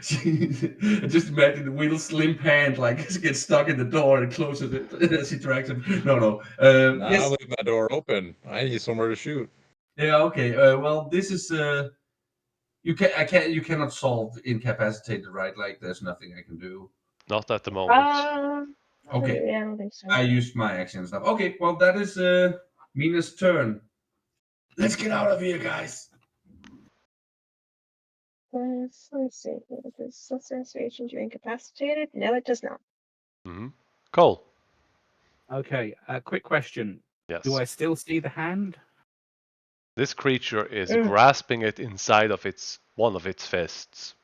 Just imagine Will's limp hand like gets stuck in the door and closes it as he drags him. No. Nah, Yes. leave that door open. I need somewhere to shoot. Yeah. Okay. Well, this is you cannot solve incapacitated, right? Like there's nothing I can do. Not at the moment. Okay. Yeah, I don't think so. I used my action and stuff. Okay. Well, that is Mina's turn. Let's get out of here, guys. Let's see. Does association you incapacitated? No, it does not. Cole. Okay, quick question. Yes. Do I still see the hand? This creature is Mm. grasping it inside of one of its fists.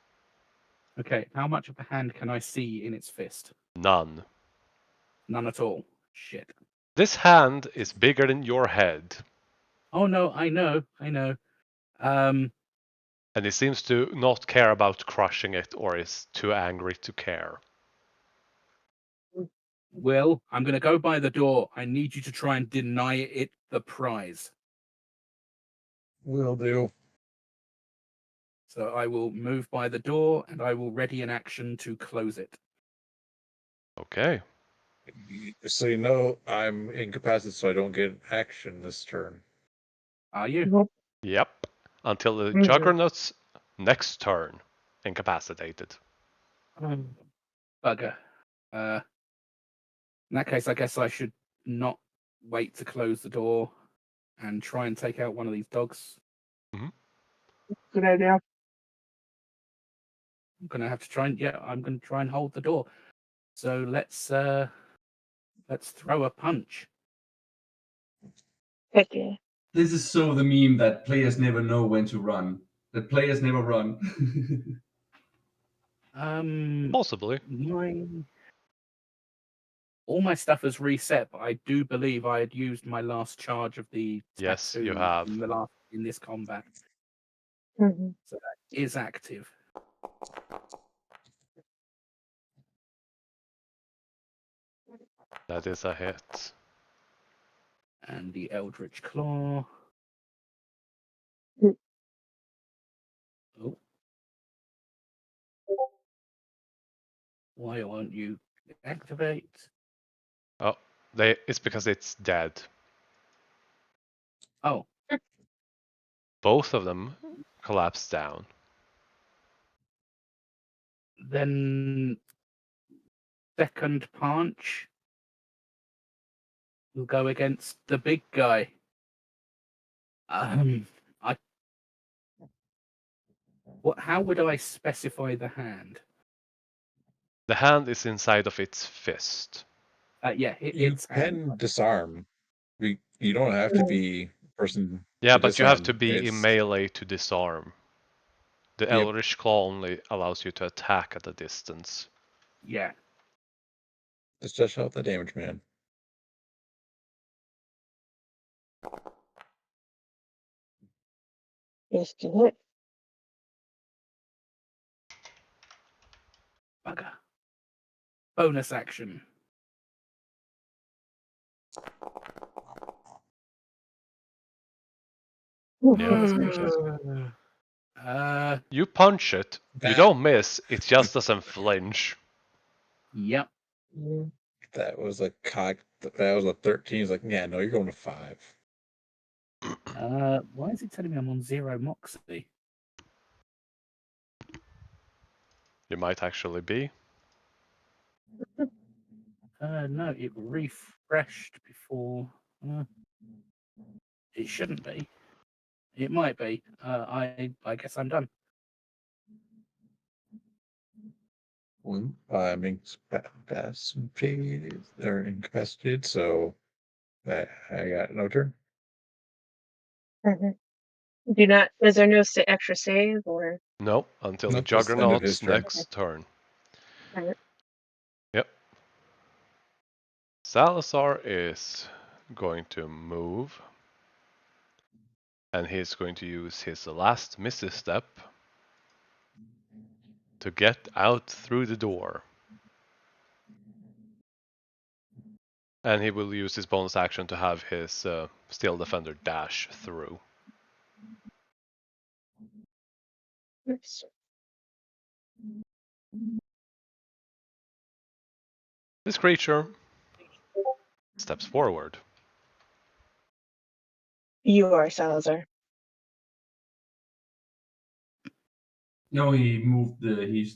Okay, how much of the hand can I see in its fist? None. None at all. Shit. This hand is bigger than your head, Oh no, I know. and it seems to not care about crushing it or is too angry to care. Will, I'm gonna go by the door. I need you to try and deny it the prize. Will do. So I will move by the door and I will ready an action to close it. Okay. So you know I'm incapacitated, so I don't get action this turn. Are you? Nope. Yep. Until the Mhm. Juggernaut's next turn. Incapacitated. Bugger. In that case, I guess I should not wait to close the door and try and take out one of these dogs. Good idea. I'm gonna have to try and I'm gonna try and hold the door. So let's throw a punch. Heck yeah. This is so the meme that players never know when to run. That players never run. Possibly. All my stuff is reset, but I do believe I had used my last charge of the Yes, tattoo you have. in this combat. Mhm. So that is active. That is a hit. And the Eldritch Claw. Mm. Oh. Why won't you activate? Oh, it's because it's dead. Oh, Both of them collapse down. then second punch will go against the big guy. How would I specify the hand? The hand is inside of its fist. Yeah, You it's can disarm. You don't have to be person. Yeah, to but you have disarm. to be in It's melee to disarm. The Yep. Eldritch Claw only allows you to attack at a distance. yeah. Let's just out the damage, man. Just do it. Bugger. Bonus action. Ooh, Yeah. goodness gracious. You punch it, you don't miss, it just doesn't flinch. Yep. Yeah. That was a cock. That was a 13. It's like, yeah, no, you're going to 5. Why is it telling me I'm on 0 moxie? You might actually be. No, it refreshed before. It shouldn't be. It might be. I guess I'm done. I'm incapacitated. They're incapacitated, so I got no turn. Mhm. Do not. Is there no extra save or? No, until the Nope, just end of his Juggernaut's turn. next turn. Alright. Yep. Salazar is going to move And he's going to use his last misstep to get out through the door. And he will use his bonus action to have his Steel Defender dash through. Oops. This creature steps forward. You are Salazar. No, he moved the.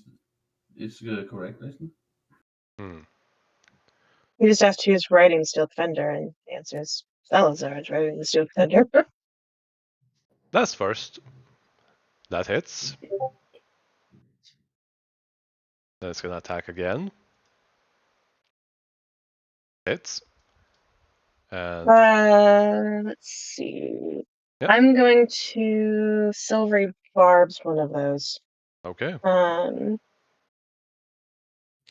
It's correct, isn't it? You just asked who's writing Steel Defender, and the answer is Salazar is writing the Steel Defender. That's first. That hits. Then it's gonna attack again. Hits. And let's see. Yep. I'm going to Silvery Barbs one of those. Okay.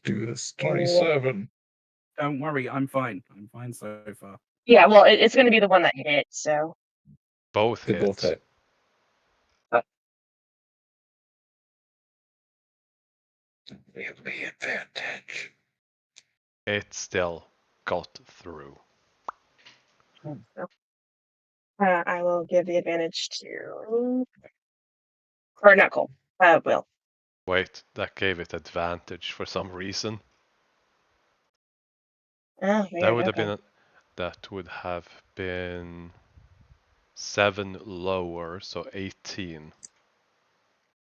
Do this 27. Don't worry, I'm fine. I'm fine so far. Yeah, well, it's going to be the one that hit, so. Both They hit. both hit. We have the advantage. It still got through. I will give the advantage to. Or not Cole. Will. Wait, that gave it advantage for some reason. Oh, That weird. would have been 7 lower, so 18.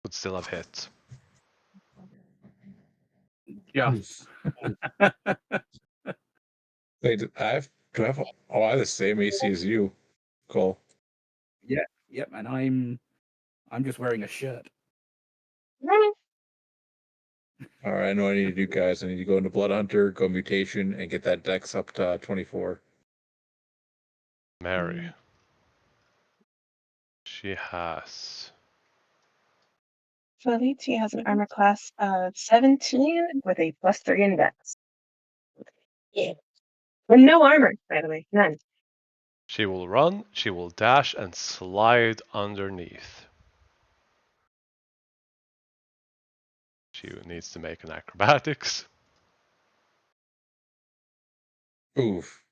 Would still have hit. Yeah. Wait, do I have the same AC as you, Cole? Yep, and I'm just wearing a shirt. All right, I know what I need to do, guys. I need to go into Blood Hunter, go mutation, and get that dex up to 24. Mary. She has. Felicia has an armor class of 17 with a +3 in dex. Yeah. With no armor, by the way. None. She will run, she will dash, and slide underneath. She needs to make an acrobatics. Oof.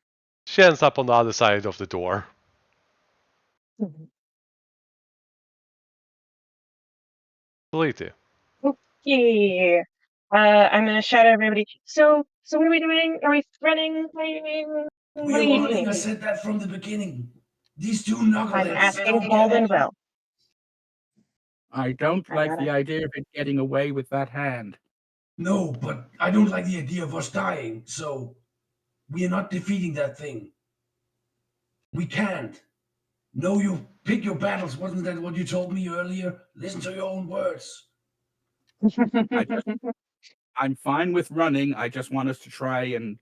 She ends up on the other side of the door. Felicia. Okay. I'm gonna shout at everybody. So what are we doing? Are we running? Fighting? What are you doing? I said that from the beginning. These two I'm knuckleheads. asking Cole and Will. I don't like the idea of it getting away with that hand. No, but I don't like the idea of us dying, so we are not defeating that thing. We can't. No, you pick your battles. Wasn't that what you told me earlier? Listen to your own words. I'm fine with running. I just want us to try and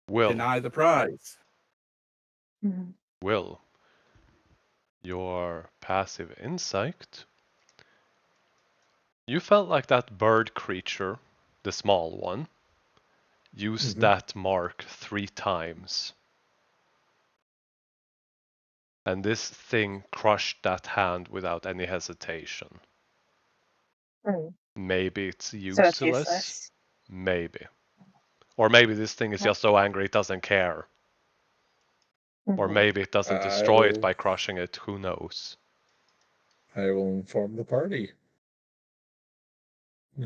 deny the prize. Will, your passive insight. You felt like that bird creature, the small one, used that mark 3 times. And this thing crushed that hand without any hesitation. Maybe it's useless. So it's useless. Maybe. Or maybe this thing is just so angry it doesn't care. Or maybe it doesn't destroy it by crushing it. Who knows? I will inform the party.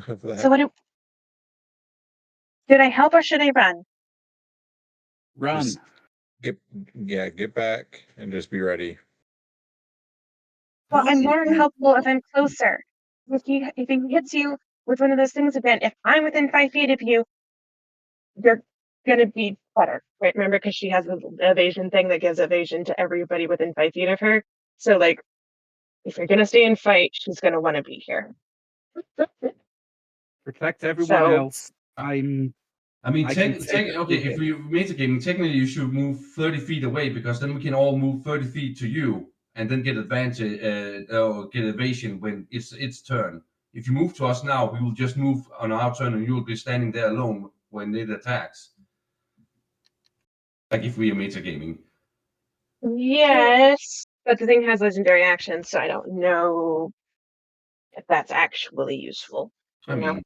So what should I help or should I run? Run. Just get back and just be ready. Well, I'm more helpful if I'm closer. If he hits you with one of those things again, if I'm within 5 feet of you, you're gonna be better, right? Remember, because she has the evasion thing that gives evasion to everybody within 5 feet of her. So, like, if you're gonna stay and fight, she's gonna want to be here. Protect everyone else. I mean, okay, if we metagaming, technically you should move 30 feet away because then we can all move 30 feet to you and then get advantage or get evasion when it's its turn. If you move to us now, we will just move on our turn and you will be standing there alone when it attacks. Like if we are metagaming. Yes, But the thing has legendary actions, so I don't know if that's actually useful. I mean,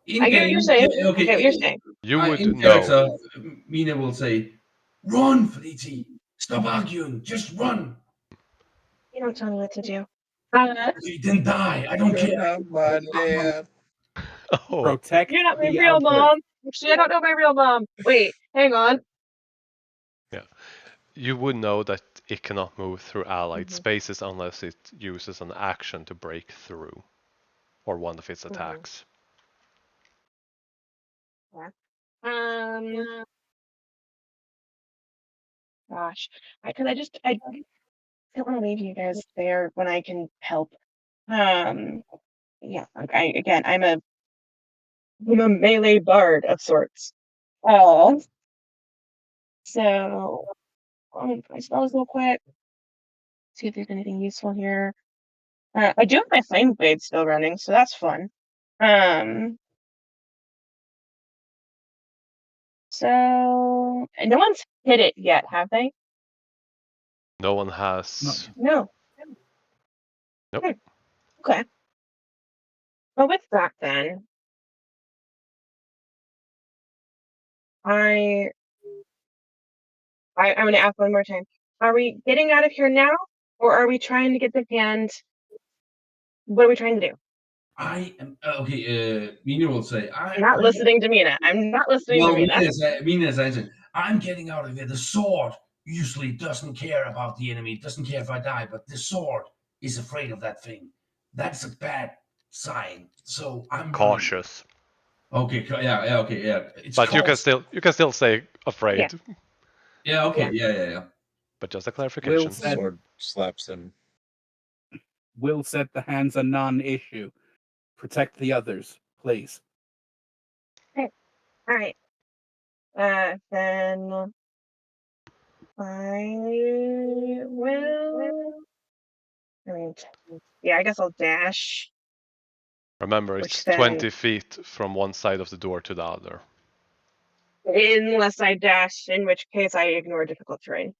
in I get what game, you're saying. okay, I get what you're saying. You would in know. character, Mina will say, "Run, Felici! Stop arguing! Just run! You don't tell me what to do. Then die. I don't care." I'm my dad. Oh, Protect You're not my the real others. mom. Actually, I don't know my real mom. Wait, hang on. you would know that it cannot move through allied Mhm. spaces unless it uses an action to break through, or one of its Mhm. attacks. Gosh, I don't want to leave you guys there when I can help. Yeah. I'm a melee bard of sorts. So I spells real quick. See if there's anything useful here. I do have my flame blade still running, so that's fun. So no one's hit it yet, have they? No one has. No. Nope. Okay. Well, with that then, I'm going to ask one more time. Are we getting out of here now, or are we trying to get the hand? What are we trying to do? I am okay. Mina will say, I'm not listening to Mina. I'm not listening to Well, Mina. Mina's answer. I'm getting out of here. The sword usually doesn't care about the enemy. It doesn't care if I die, but the sword is afraid of that thing. That's a bad sign. So I'm running. Cautious. Okay. Yeah. Okay. Yeah. It's But you can still say afraid. Yeah. Okay. Yeah. But just a clarification. Will said, Sword slaps him. Will said the hands are non-issue. Protect the others, please. All right. Then I will. I mean, yeah, I guess I'll dash. Remember, Which it's then- 20 feet from one side of the door to the other. Unless I dash, in which case I ignore difficult terrain.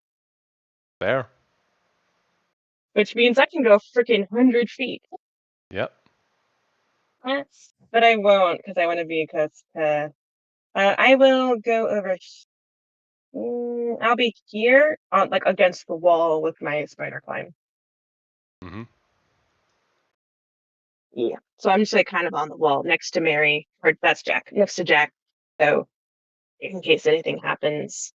There. Which means I can go freaking 100 feet. Yep. But I won't, because I want to be close to... I will go over... I'll be here, on like against the wall with my spider climb. Mm-hmm. Yeah. So I'm just like kind of on the wall next to Mary, or that's Jack, next to Jack. So in case anything happens.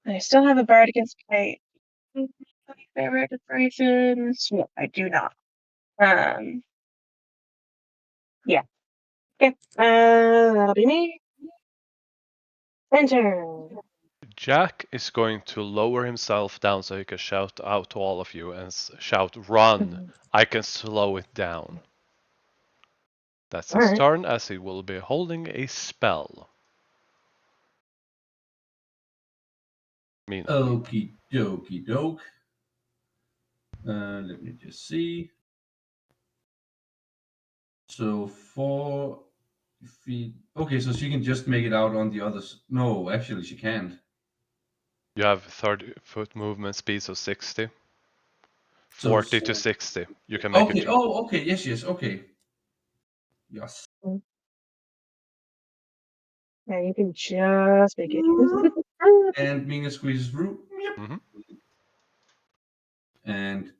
I still have a bard against my favorite decorations. No, I do not. Yeah. Okay. That'll be me. Enter. Jack is going to lower himself down so he can shout out to all of you and shout, "Run! I can slow it down." That's his Alright. turn, as he will be holding a spell. Mina. Okie dokie doke. Let me just see. So 4 feet. Okay, so she can just make it out on the others. No, actually, she can't. You have 30-foot movement speed, so 60. So 40 to 60. You can make okay. it. Oh, okay. Yes. Okay. Yes. Yeah, you can just make it. And Mina squeezes through. Yep. Mm-hmm. And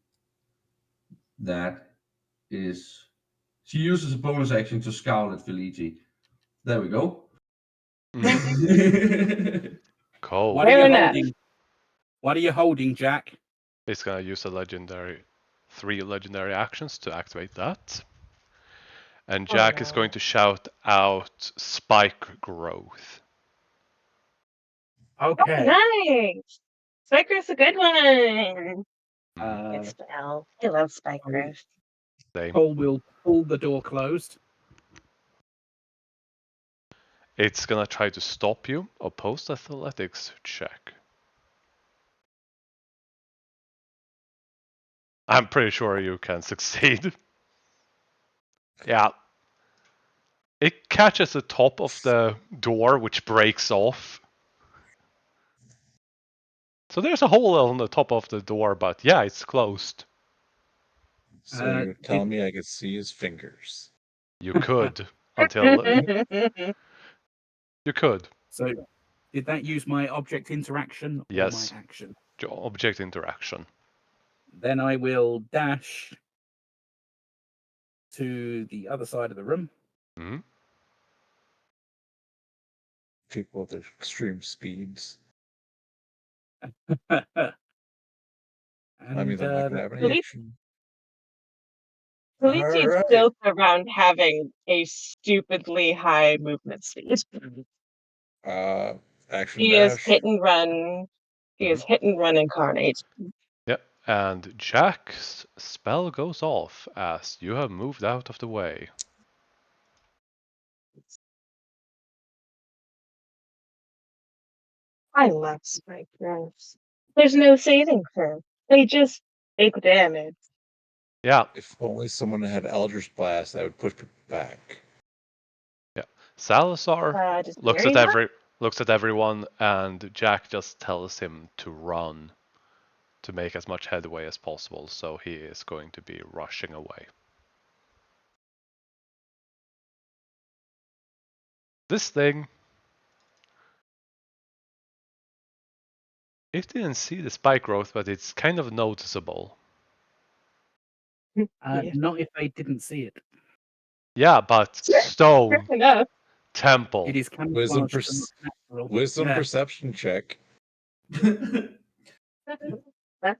that is. She uses a bonus action to scowl at Felici. There we go. Cool. What are Fair you enough. holding? What are you holding, Jack? It's gonna use a 3 legendary actions to activate that. And Jack is going to shout out spike growth. Okay. Nice. Spike Growth's a good one. Uh, Good spell. I love Spike Growth. Same. Cole will pull the door closed. It's gonna try to stop you. Opposed athletics check. I'm pretty sure you can succeed. Yeah. It catches the top of the door, which breaks off. So there's a hole on the top of the door, but yeah, it's closed. So you're telling me I could see his fingers? You could until you could. So, did that use my object interaction or Yes. my action? Object interaction. Then I will dash to the other side of the room. Mm-hmm. People with their extreme speeds. And, I mean, I'm not gonna have any Really? action. Felicia is Alright. built around having a stupidly high movement speed. Action He is dash. hit and run. He is hit and run incarnate. Yep. And Jack's spell goes off as you have moved out of the way. I love spike growths. There's no saving throw. They just take damage. Yeah. If only someone had Eldritch Blast, that would push people back. Yeah. Salazar Does looks Mary at not? looks at everyone, and Jack just tells him to run to make as much headway as possible. So he is going to be rushing away. This thing, it didn't see the spike growth, but it's kind of noticeable. Yeah. Not if they didn't see it. Yeah, but stone, Fair enough. temple. It is Wisdom, camouflaged and natural. wisdom Yeah. perception check. That's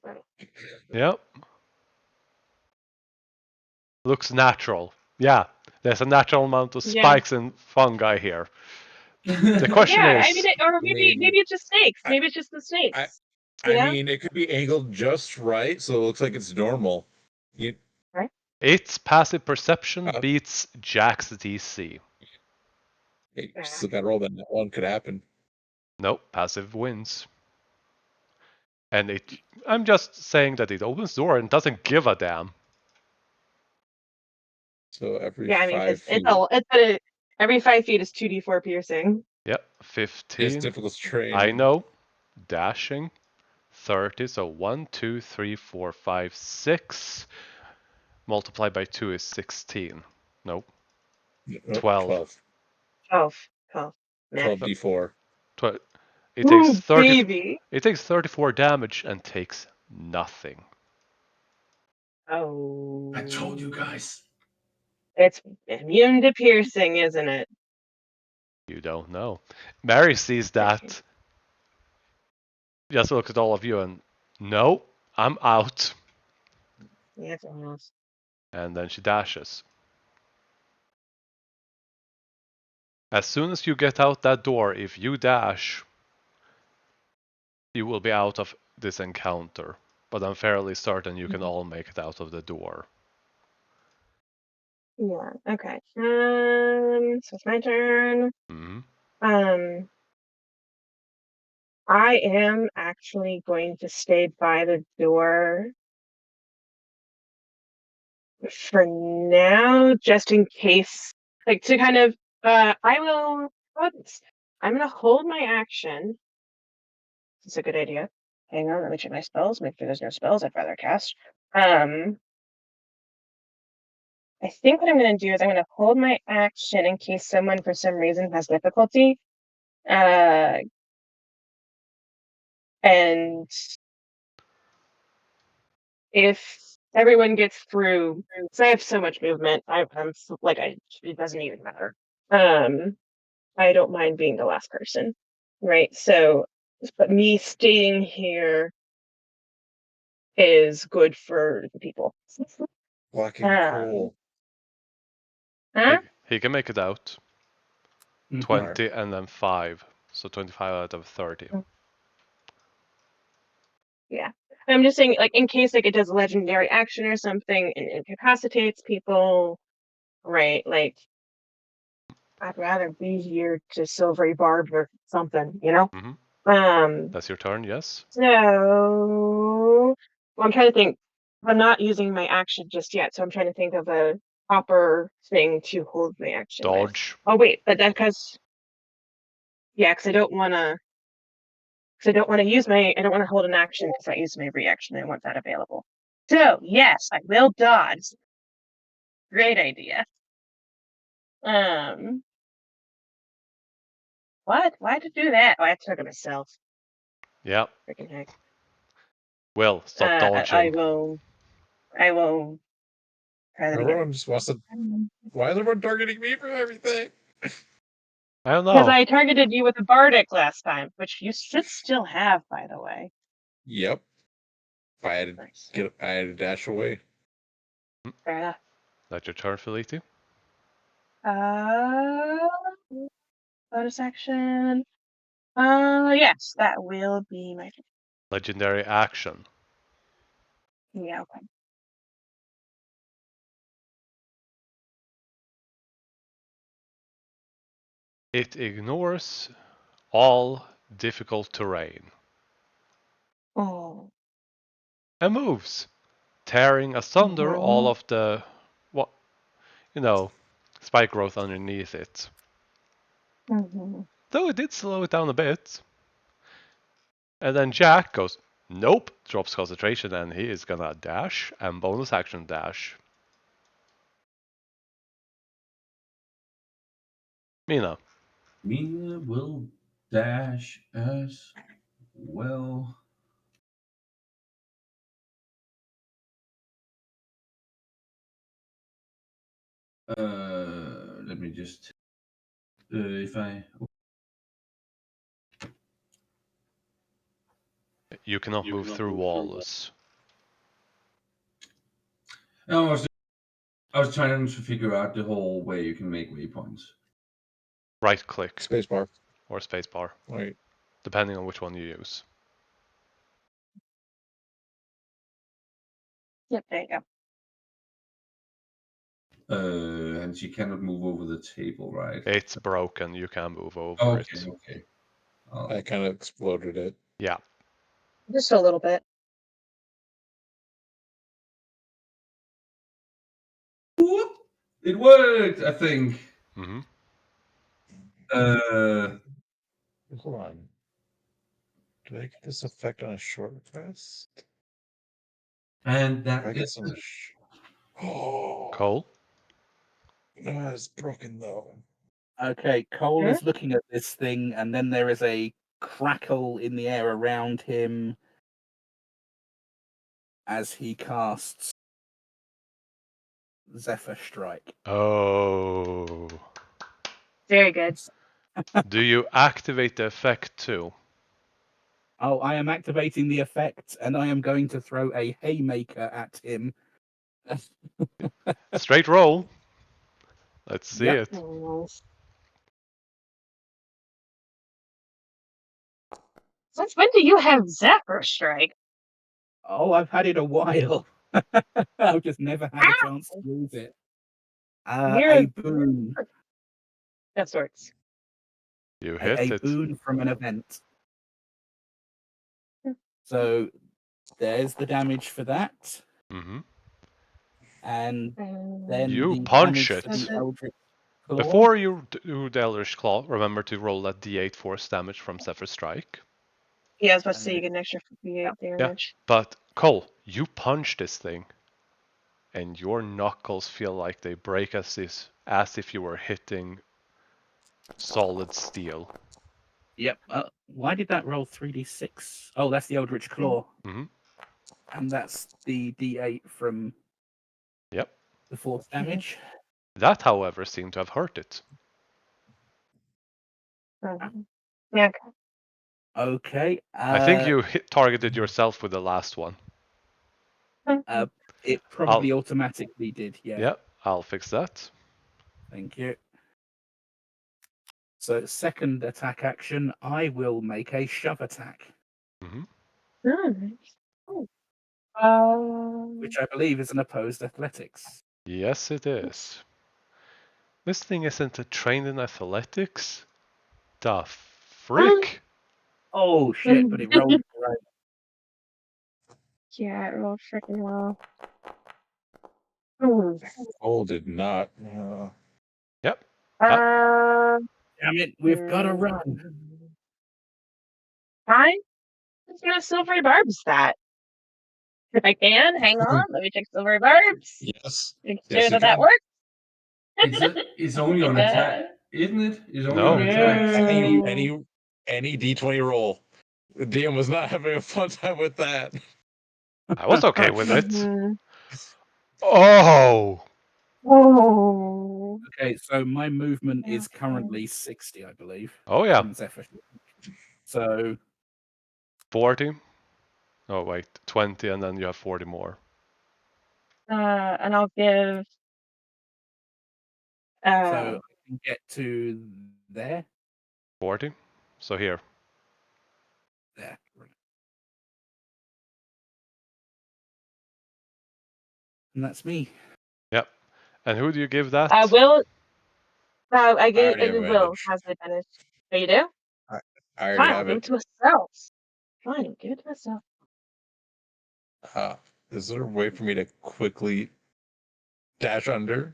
right. Yep. Looks natural. Yeah, there's a natural amount of Yeah. spikes and fungi here. The question Yeah, is, I mean, or maybe it's just snakes. Maybe it's just the snakes. I You know? mean, it could be angled just right, so it looks like it's normal. You, its passive perception Uh, beats Jack's DC. you still got to roll that one. Could happen. Nope, passive wins. And I'm just saying that it opens the door and doesn't give a damn. So every Yeah, I mean, 5 feet. Every 5 feet is 2d4 piercing. Yep, It's 15. difficult terrain. I know. Dashing. 30, so 1, 2, 3, 4, 5, 6. Multiplied by 2 is 16. Nope. 12. 12. 12. Nah. 12d4. It takes Ooh, 30. baby. It takes 34 damage and takes nothing. Oh. I told you guys. It's immune to piercing, isn't it? You don't know. Mary sees that. Just looks at all of you and, no, I'm out. Yeah, it's almost. And then she dashes. As soon as you get out that door, if you dash, you will be out of this encounter. But I'm fairly certain you can all make it out of the door. Yeah, okay. So it's my turn. Mm-hmm. I am actually going to stay by the door for now, just in case, like to kind of, I'm gonna hold my action. It's a good idea. Hang on, let me check my spells, make sure there's no spells I'd rather cast. I think what I'm gonna do is I'm gonna hold my action in case someone for some reason has difficulty. And if everyone gets through, because I have so much movement, it doesn't even matter. I don't mind being the last person, right? So, but me staying here is good for the people. Blocking cool. Huh? He can make it out. Mhm. 20 and then 5. So 25 out of 30. Yeah. I'm just saying, like, in case like it does a legendary action or something and incapacitates people, right? Like, I'd rather be here to silvery barb or something, you know? Mm-hmm. That's your turn, yes? So well, I'm trying to think. I'm not using my action just yet, so I'm trying to think of a proper thing to hold my action with. Dodge. Oh wait, but that because I don't want to. Because I don't want to hold an action because I used my reaction. I want that available. So yes, I will dodge. Great idea. What? Why to do that? Oh, I took it myself. Yeah. Freaking heck. Will, stop dodging. I will try that again. Everyone just wants to. Why is everyone targeting me for everything? I don't Because know. I targeted you with a Bardic last time, which you should still have, by the way. Yep. I had to Nice. I had to dash away. Fair enough. That's your turn, Felitu. Bonus action. Yes, that will be my turn. Legendary action. Yeah, okay. It ignores all difficult terrain Oh. and moves, tearing asunder all of the, spike growth underneath it. Though it did slow it down a bit. And then Jack goes, nope, drops concentration, and he is gonna dash and bonus action dash. Mina. Mina will dash as well. Let me just if I You cannot move through walls. No, I was trying to figure out the whole way you can make waypoints. Right click. Spacebar. Or spacebar. Wait. Depending on which one you use. Yep, there you go. And she cannot move over the table, right? It's broken. You can move over it. Okay. I kind of exploded it. Yeah. Just a little bit. Whoop! It worked, I think. Mm-hmm. Hold on. Do I get this effect on a short rest? And that I is guess on a Oh, Cole? no, it's broken though. Okay, Cole is looking at this thing, and then there is a crackle in the air around him as he casts Zephyr Strike. Oh. Very good. Do you activate the effect too? Oh, I am activating the effect, and I am going to throw a haymaker at him. Straight roll. Let's see Yep. it. Since when do you have Zephyr Strike? Oh, I've had it a while. I've just never had a chance to use it. A boon. Of sorts. You hit A it. boon from an event. So there's the damage for that. Mm-hmm. And then You the punch damage for it. the Eldritch Claw. Before you do the Eldritch Claw, remember to roll that D8 force damage from Zephyr Strike. Yeah, I was about to say you get an extra 58 damage. Yeah, but Cole, you punch this thing, and your knuckles feel like they break as if you were hitting solid steel. Yep. Why did that roll 3d6? Oh, that's the Eldritch Claw. Mm-hmm. And that's the d8 from the force damage. That, however, seemed to have hurt it. Yeah. Okay. I think you targeted yourself with the last one. It probably automatically did, yeah. Yeah, I'll fix that. Thank you. So second attack action, I will make a shove attack. Mm-hmm. Which I believe is an opposed athletics. Yes, it is. This thing isn't trained in athletics? The frick? Oh shit, but it rolled right. Yeah, it rolled freaking well. Oh, did not. Yep. Damn it, we've got to run. Fine. just gonna silvery barbs that. If I can, hang on. Let me check silvery barbs. Yes. Make Yes, sure you that can. works. It's only on attack, isn't it? It's only No. on attack. Any D20 roll. The DM was not having a fun time with that. I was okay with it. Mhm. Oh! Oh. Okay, so my movement is currently 60, I believe. Oh, yeah. from Zephyr. So 40. Oh, wait. 20, and then you have 40 more. And I'll give. so I can get to there. 40. So here. There. And that's me. Yep. And who do you give that? Will. I already gave have Will advantage. has the advantage. Oh, you do? I already Fine, I'll have give it it. to myself. Fine, give it to myself. Is there a way for me to quickly dash under?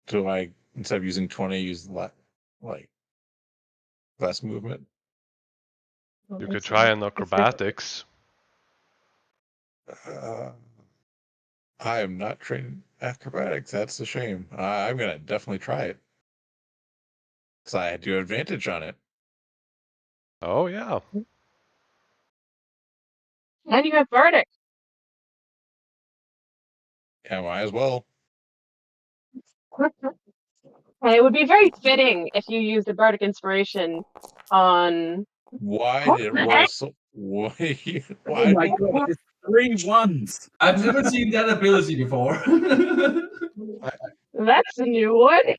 Do I, instead of using 20, use less movement? You could try an acrobatics. I am not trained in acrobatics. That's a shame. I'm gonna definitely try it. Because I do advantage on it. Oh, yeah. And you have Bardic. Yeah, might as well. And it would be very fitting if you used a Bardic Inspiration on. Why did it roll so? Why? Oh my god, it's 3 1s. I've never seen that ability before. That's a new one.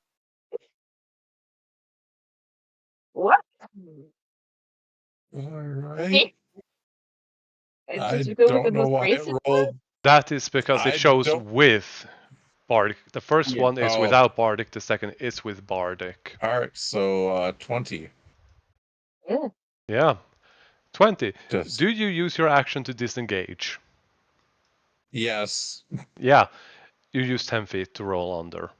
What? All right. I Did you go with don't the know most why it basic one? rolled. That is because it I shows don't- with Bardic. The first Yeah. one is Oh. without Bardic, the second is with Bardic. All right, so 20. Yeah. Yeah. 20. Just Do you use your action to disengage? yes. Yeah. You use 10 feet to roll under.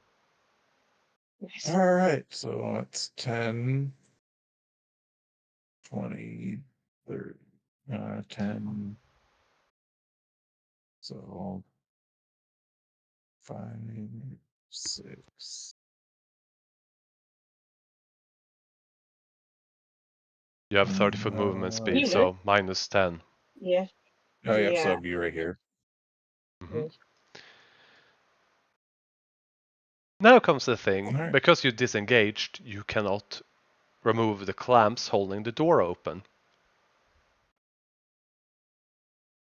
Nice. All right, so it's 10, 20, 30, 10. So 5, 6. You have 30-foot movement speed, You so minus 10. Yeah. Oh, yeah, Yeah. so I'll be right here. Mhm. Now comes the thing. Alright. Because you disengaged, you cannot remove the clamps holding the door open.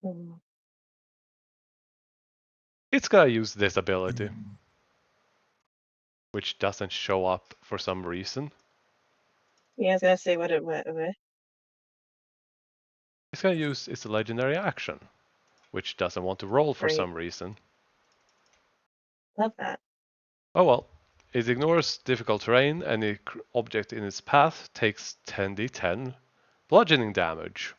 Mm. It's gonna use this ability, which doesn't show up for some reason. Yeah, I was gonna say what it was. It's gonna use its legendary action, which doesn't want to roll for Great. some reason. Love that. Oh well. It ignores difficult terrain. Any object in its path takes 10d10 bludgeoning damage.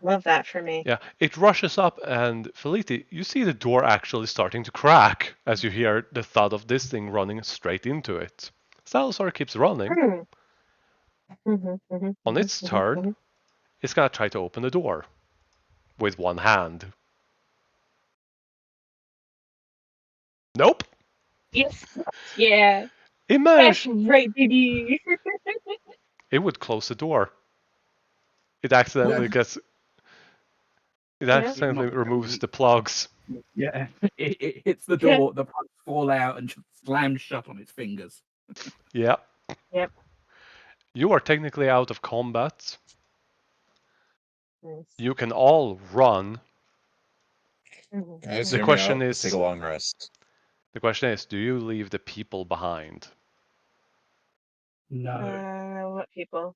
Love that for me. Yeah, it rushes up, and Feliti, you see the door actually starting to crack as you hear the thud of this thing running straight into it. Salazar keeps running. On its turn, it's gonna try to open the door with one hand. Nope. Yes. Yeah. It That's managed. right, baby. It would close the door. It accidentally Yeah. gets. It accidentally removes the plugs. Yeah, it hits the door, the plugs fall out and just slams shut on its fingers. Yeah. Yep. You are technically out of combat. Nice. You can all run. Guys, The hear question me out. Let's is- take a long rest. The question is, do you leave the people behind? No. What people?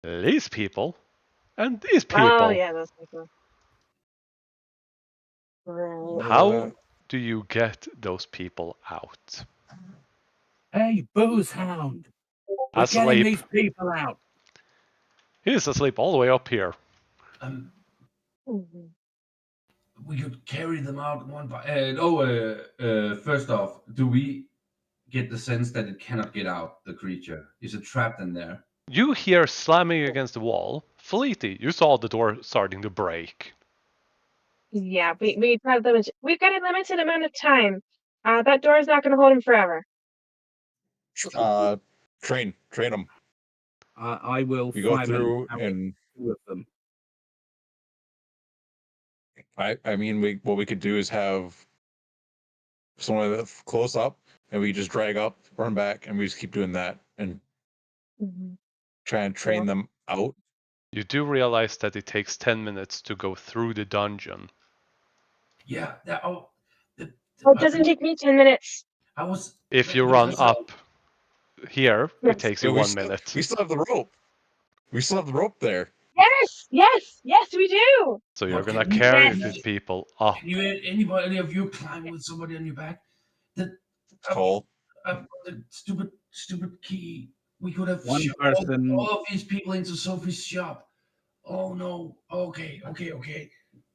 These people and these people. Oh yeah, those people. Right. How do you get those people out? Hey, booze hound! We're getting Asleep. these people out. He's asleep all the way up here. We could carry them out one by. First off, do we get the sense that it cannot get out? The creature is it trapped in there? You hear slamming against the wall. Fleety, you saw the door starting to break. Yeah, we've got a limited amount of time. That door is not going to hold him forever. Train them. I will We go fireman through carry and 2 of them. I mean, what we could do is have someone that's close up, and we just drag up, run back, and we just keep doing that and try and train them out. You do realize that it takes 10 minutes to go through the dungeon. Yeah. Oh, it doesn't take me 10 minutes. I was. If you run up here, Yes. it takes you 1 minute. We still have the rope. We still have the rope there. Yes, we do. So you're What gonna can you- carry Yes. these people up. Can you, anybody of you climb with somebody on your back? The Cole. the stupid key. We could have One shoved person. all of these people into Sophie's shop. Oh no. Okay.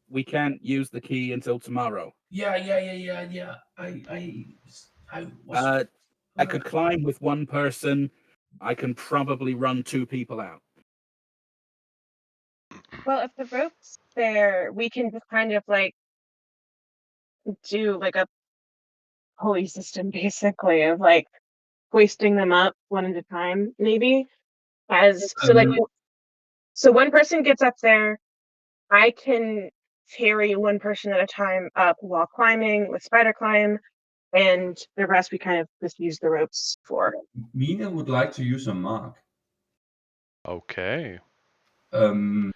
We can't use the key until tomorrow. Yeah. I was. I could climb with one person. I can probably run 2 people out. Well, if the rope's there, we can just kind of like do like a pulley system, basically, of like hoisting them up one at a time, maybe. So one person gets up there. I can carry one person at a time up while climbing with spider climb, and the rest we kind of just use the ropes for. Mina would like to use a mark. Okay. And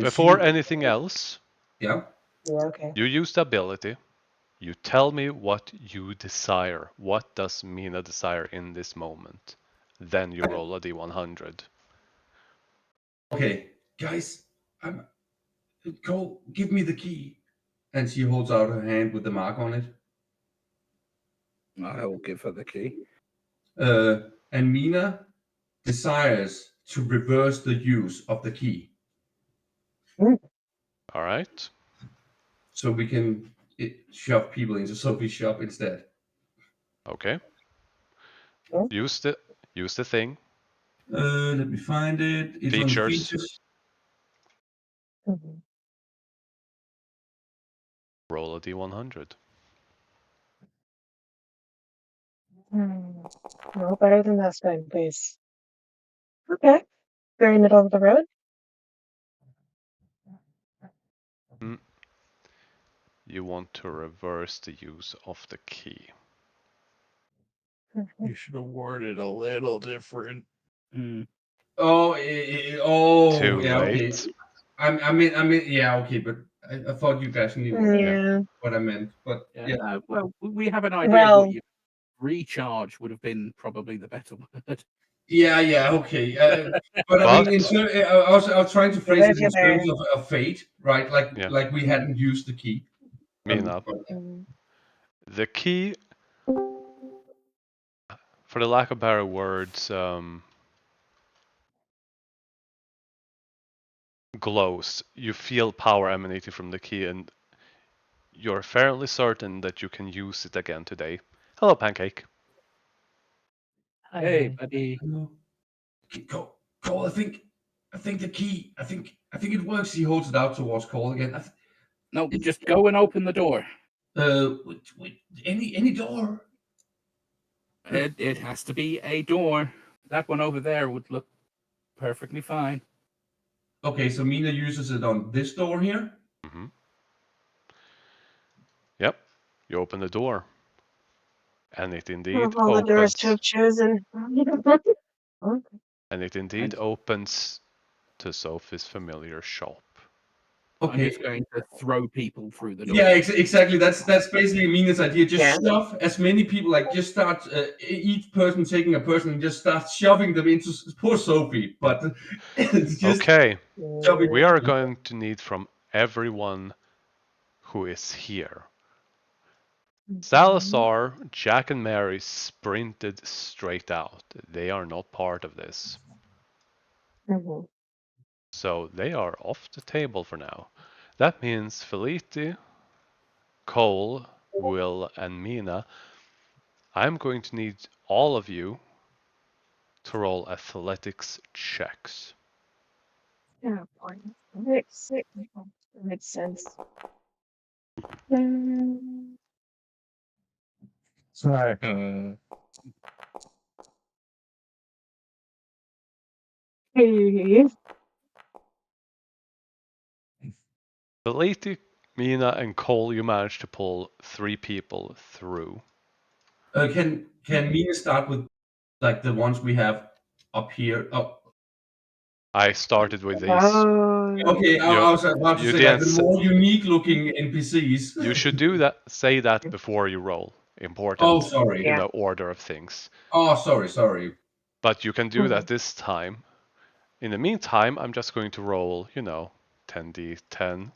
Before anything else, yeah. Yeah, okay. you use the ability. You tell me what you desire. What does Mina desire in this moment? Then you roll a d100. Okay, guys, Cole, give me the key. And she holds out her hand with the mark on it. I will give her the key. And Mina desires to reverse the use of the key. All right. So we can shove people into Sophie's shop instead. Okay. Oh. Use the thing. Let me find it. It's on the Features. features. Roll a d100. No better than this time, please. Okay. Very middle of the road. You want to reverse the use of the key. You should have worded a little different. Oh, Too yeah, okay. late. I mean, yeah, okay, but I thought you guys knew Yeah. what I meant. But yeah. Well, we have an idea of Well, what you recharge would have been probably the better word. Yeah, okay. But I mean, I was trying to phrase it in terms of fate, right? Like we hadn't used the key. Mina. The key, for the lack of better words, glows. You feel power emanating from the key, and you're fairly certain that you can use it again today. Hello, Pancake. Hey, buddy. Cole, I think the key. I think it works. He holds it out towards Cole again. No, just go and open the door. With any door. It has to be a door. That one over there would look perfectly fine. Okay, so Mina uses it on this door here. Mm-hmm. Yep. You open the door, and it indeed all the doors to opens. have chosen. And it indeed opens to Sophie's familiar shop. Okay. I'm just going to throw people through the door. Yeah, exactly. That's basically Mina's idea. Just shove as many people. Like just start each person taking a person and just start shoving them into poor Sophie. But just okay, shoving. we are going to need from everyone who is here. Salazar, Jack, and Mary sprinted straight out. They are not part of this. So they are off the table for now. That means Felitti, Cole, Will, and Mina. I'm going to need all of you to roll athletics checks. Oh boy. That makes sense. Sorry. Hey. Lady, Mina, and Cole, you managed to pull 3 people through. Can Mina start with like the ones we have up here? Oh, I started with these. Oh. okay. I was about to you say like the didn't more unique looking NPCs. You should do that. Say that before you roll. Important Oh, sorry. in the order of things. Oh, sorry. But you can do that this time. In the meantime, I'm just going to roll, 10d10.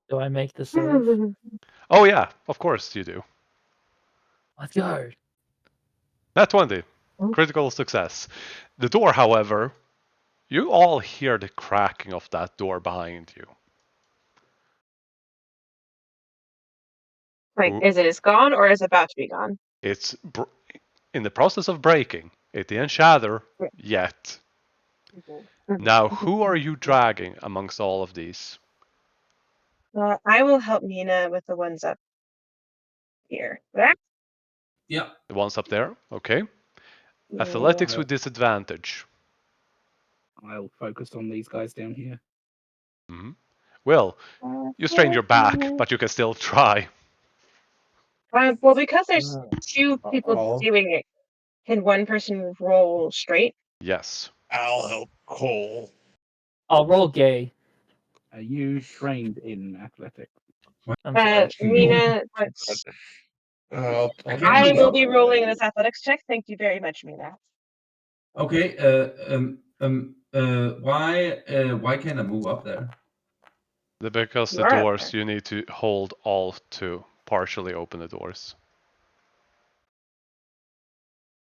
Do I make the save? Oh yeah, of course you do. Let's go. Nat 20. Critical success. The door, however, you all hear the cracking of that door behind you. Wait, is it gone or is it about to be gone? It's in the process of breaking. It didn't shatter yet. Now, who are you dragging amongst all of these? I will help Mina with the ones up here. Yeah. The ones up there? Okay. Yeah. Athletics with disadvantage. I'll focus on these guys down here. Mm-hmm. Will, you strained your back, but you can still try. Well, because there's 2 people I'll doing it, can one person roll straight? Yes. help Cole. I'll roll gay. Are you trained in athletics? I'm sorry. Mina, I'll I do can't I move will up. be rolling this athletics check. Thank you very much, Mina. Okay. Why can't I move up there? Because the You are up doors, you need to hold Alt to partially open the doors.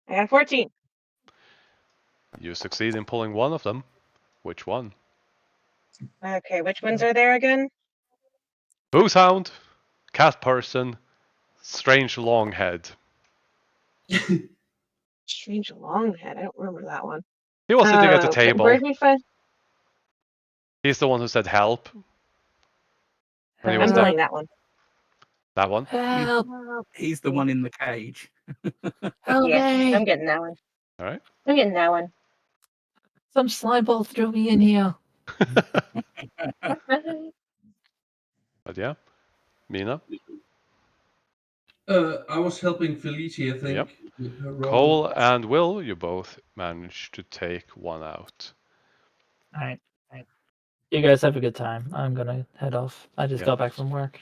I got 14. You succeed in pulling one of them. Which one? Okay, which ones are there again? Booze Hound, Cat Person, Strange Longhead. Strange Longhead. I don't remember that one. He was sitting at the table. Where did we find? He's the one who said help. When he was I'm there. playing that one. That one? Help! He's the one in the cage. Help Yeah, me! I'm getting that one. All right. I'm getting that one. Some slime ball threw me in here. But yeah, Mina. I was helping Felicia, I think. Yep. With her roll. Cole and Will, you both managed to take one out. Alright. You guys have a good time. I'm gonna head off. I just got back from work.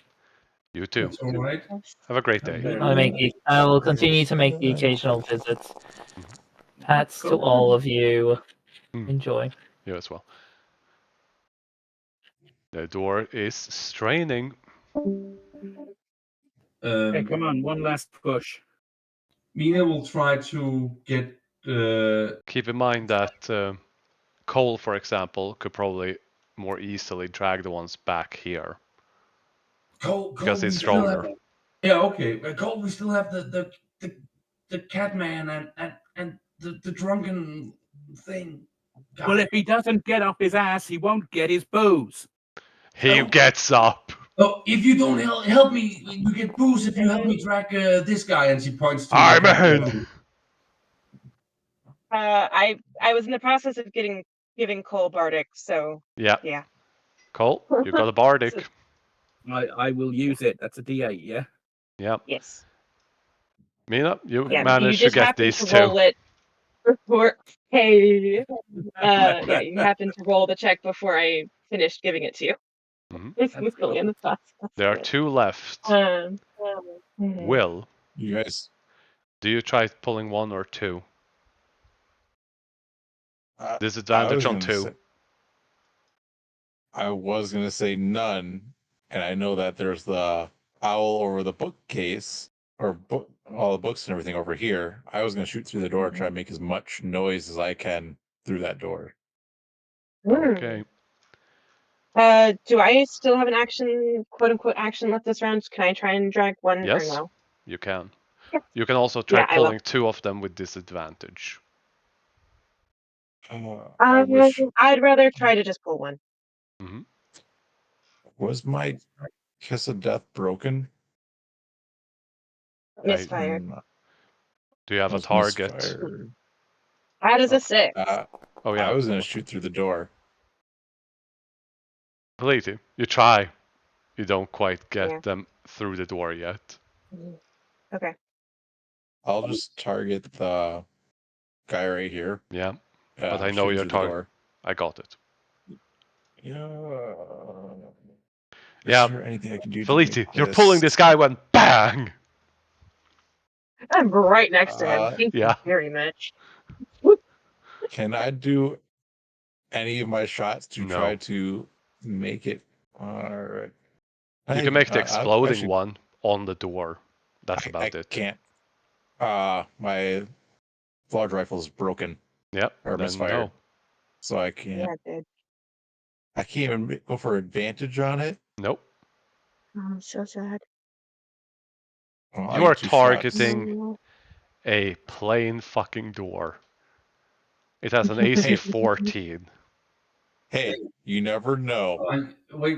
You too. That's all right. Have a great day. I will continue to make the occasional visits. Hats to all of you. Enjoy. You as well. The door is straining. Hey, come on, one last push. Mina will try to get. Keep in mind that Cole, for example, could probably more easily drag the ones back here. Cole, because he's we still stronger. have- yeah, okay. Cole, we still have the cat man and the drunken thing. guy. Well, if he doesn't get off his ass, he won't get his booze. He gets up. Oh, if you don't help me, you get booze if you help me drag this guy. And she points to. I'm the ahead. I was in the process of giving Cole Bardic, so Yeah. yeah. Cole, you got a Bardic. I will use it. That's a D8, yeah? Yeah. Yes. Mina, you Yeah, you managed to just get happen these to two. roll it before. Hey, yeah, you happened to roll the check before I finished giving it to you. Mhm. It's fully in the process. There are two left. Mhm. Will, You guys. do you try pulling one or two? I Disadvantage was on gonna two. say- I was gonna say none, and I know that there's the owl over the bookcase or book, all the books and everything over here. I was gonna shoot through the door, try to make as much noise as I can through that door. Okay. Do I still have an action, quote unquote, action left this round? Can I try and drag one or Yes, no? you can. You can also try Yeah, I will. pulling 2 of them with disadvantage. I wish. I'd rather try to just pull one. Hmm. Was my Kiss of Death broken? Misfire. Do you have a Was target? misfired. That is a 6. Oh yeah. I was gonna shoot through the door. Completely. You try. You don't quite get Yeah. them through the door yet. Okay. I'll just target the guy right here. Yeah. But I know shooting your through the target. door. I got it. Yeah. Yeah. Is there anything I can do to Feliti, make you're pulling this guy when bang! I'm right next to him. Thank yeah. you very much. Can I do any of my shots to No. try to make it? All right. You can make the exploding actually, one on the door. That's about I it. can't. My large rifle is broken Yep. or Then misfired, no. so I can't. Yeah, dude. I can't even go for advantage on it. Nope. Oh, I'm so sad. Well, I You are get 2 shots. targeting a plain fucking door. It has an AC 14. Hey, you never know. Wait.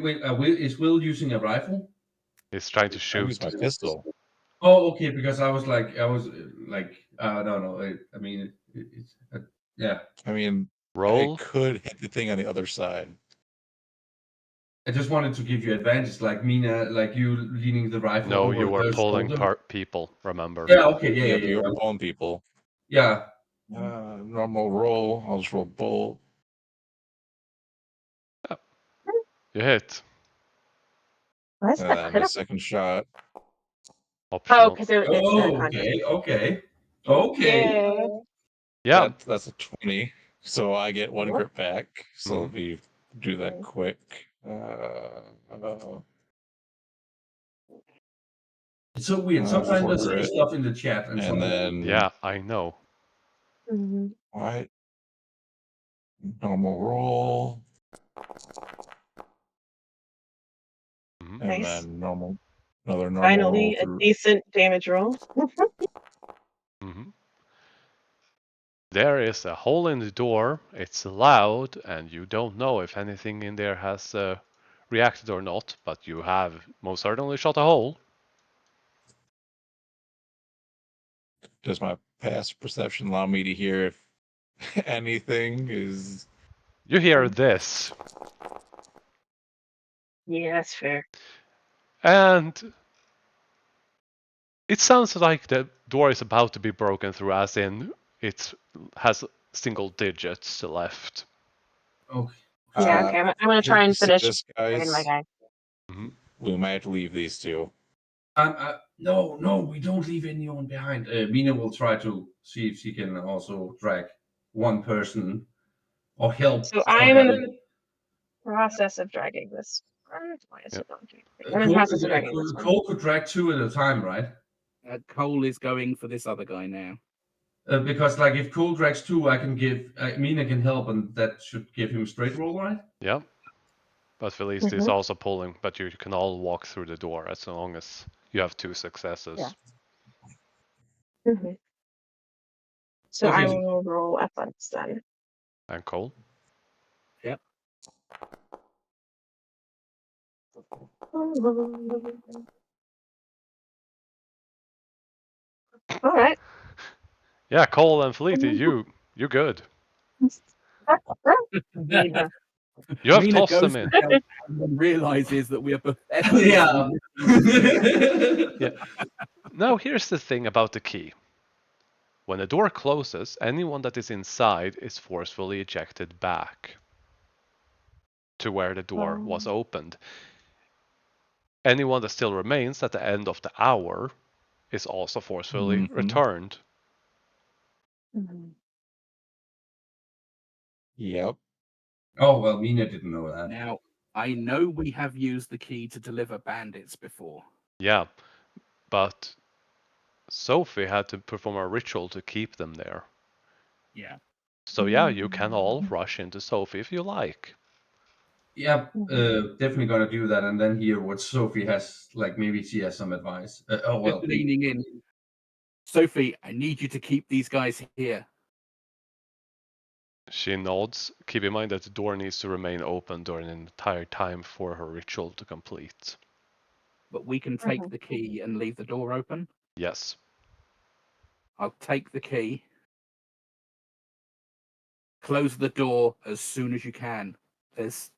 Is Will using a rifle? He's trying to I use shoot. my pistol. Oh, okay. Because I was like, no. I mean, it's yeah. I mean, Roll. I could hit the thing on the other side. I just wanted to give you advantage, like Mina, like you leaning the rifle No, over you were her pulling shoulder. people, remember? Yeah. Okay. Yeah, but Yeah. you're pulling people. Yeah. Normal roll. I'll just roll bolt. You hit. Why is And that then my critical? second shot. Oh, Optional. because it's Oh, conjured. okay. Yeah. Yeah. That's a 20. So I get 1 grip back. So Mhm. let me do that quick. It's so weird. Sometimes 4 I see grit. stuff in the chat, and And sometimes then Yeah, I know. what? Normal roll. Mhm. And Nice. then another normal roll Finally, a through. decent damage roll. Mhm. There is a hole in the door. It's loud, and you don't know if anything in there has reacted or not, but you have most certainly shot a hole. Does my past perception allow me to hear if anything is? You hear this, Yeah, that's fair. and it sounds like the door is about to be broken through, as in it has single digits left. okay. Yeah, okay. I'm gonna try and finish This, dragging my guys. guy. Mhm. We might have to leave these 2. No, we don't leave anyone behind. Mina will try to see if she can also drag one person or help So I'm in the process of dragging this. Why is it not doing it? I'm in the process of dragging this one. Cole could drag 2 at a time, right? Cole is going for this other guy now. Because like if Cole drags 2, I can give Mina can help, and that should give him straight roll, right? Yeah. But Felice is also pulling, but you can all walk through the door as long as you have 2 successes. Yeah. So Okay. I will roll athletics then. And Cole? Yep. All right. Yeah, Cole and Felice, you good. Mina. You have Mina tossed goes them in. to help and then realizes that we are both Yeah. Yeah. Now here's the thing about the key. When the door closes, anyone that is inside is forcefully ejected back to where the door was opened. Anyone that still remains at the end of the hour is also forcefully returned. Yep. Oh well, Mina didn't know that. Now, I know we have used the key to deliver bandits before. Yeah, but Sophie had to perform a ritual to keep them there. Yeah. So yeah, you can all rush into Sophie if you like. Yeah, definitely gonna do that, and then hear what Sophie has. Like maybe she has some advice. Oh well, Just leaning in. Sophie, I need you to keep these guys here. She nods. Keep in mind that the door needs to remain open during the entire time for her ritual to complete. But we can take the key and leave the door open. Yes. I'll take the key. Close the door as soon as you can. There's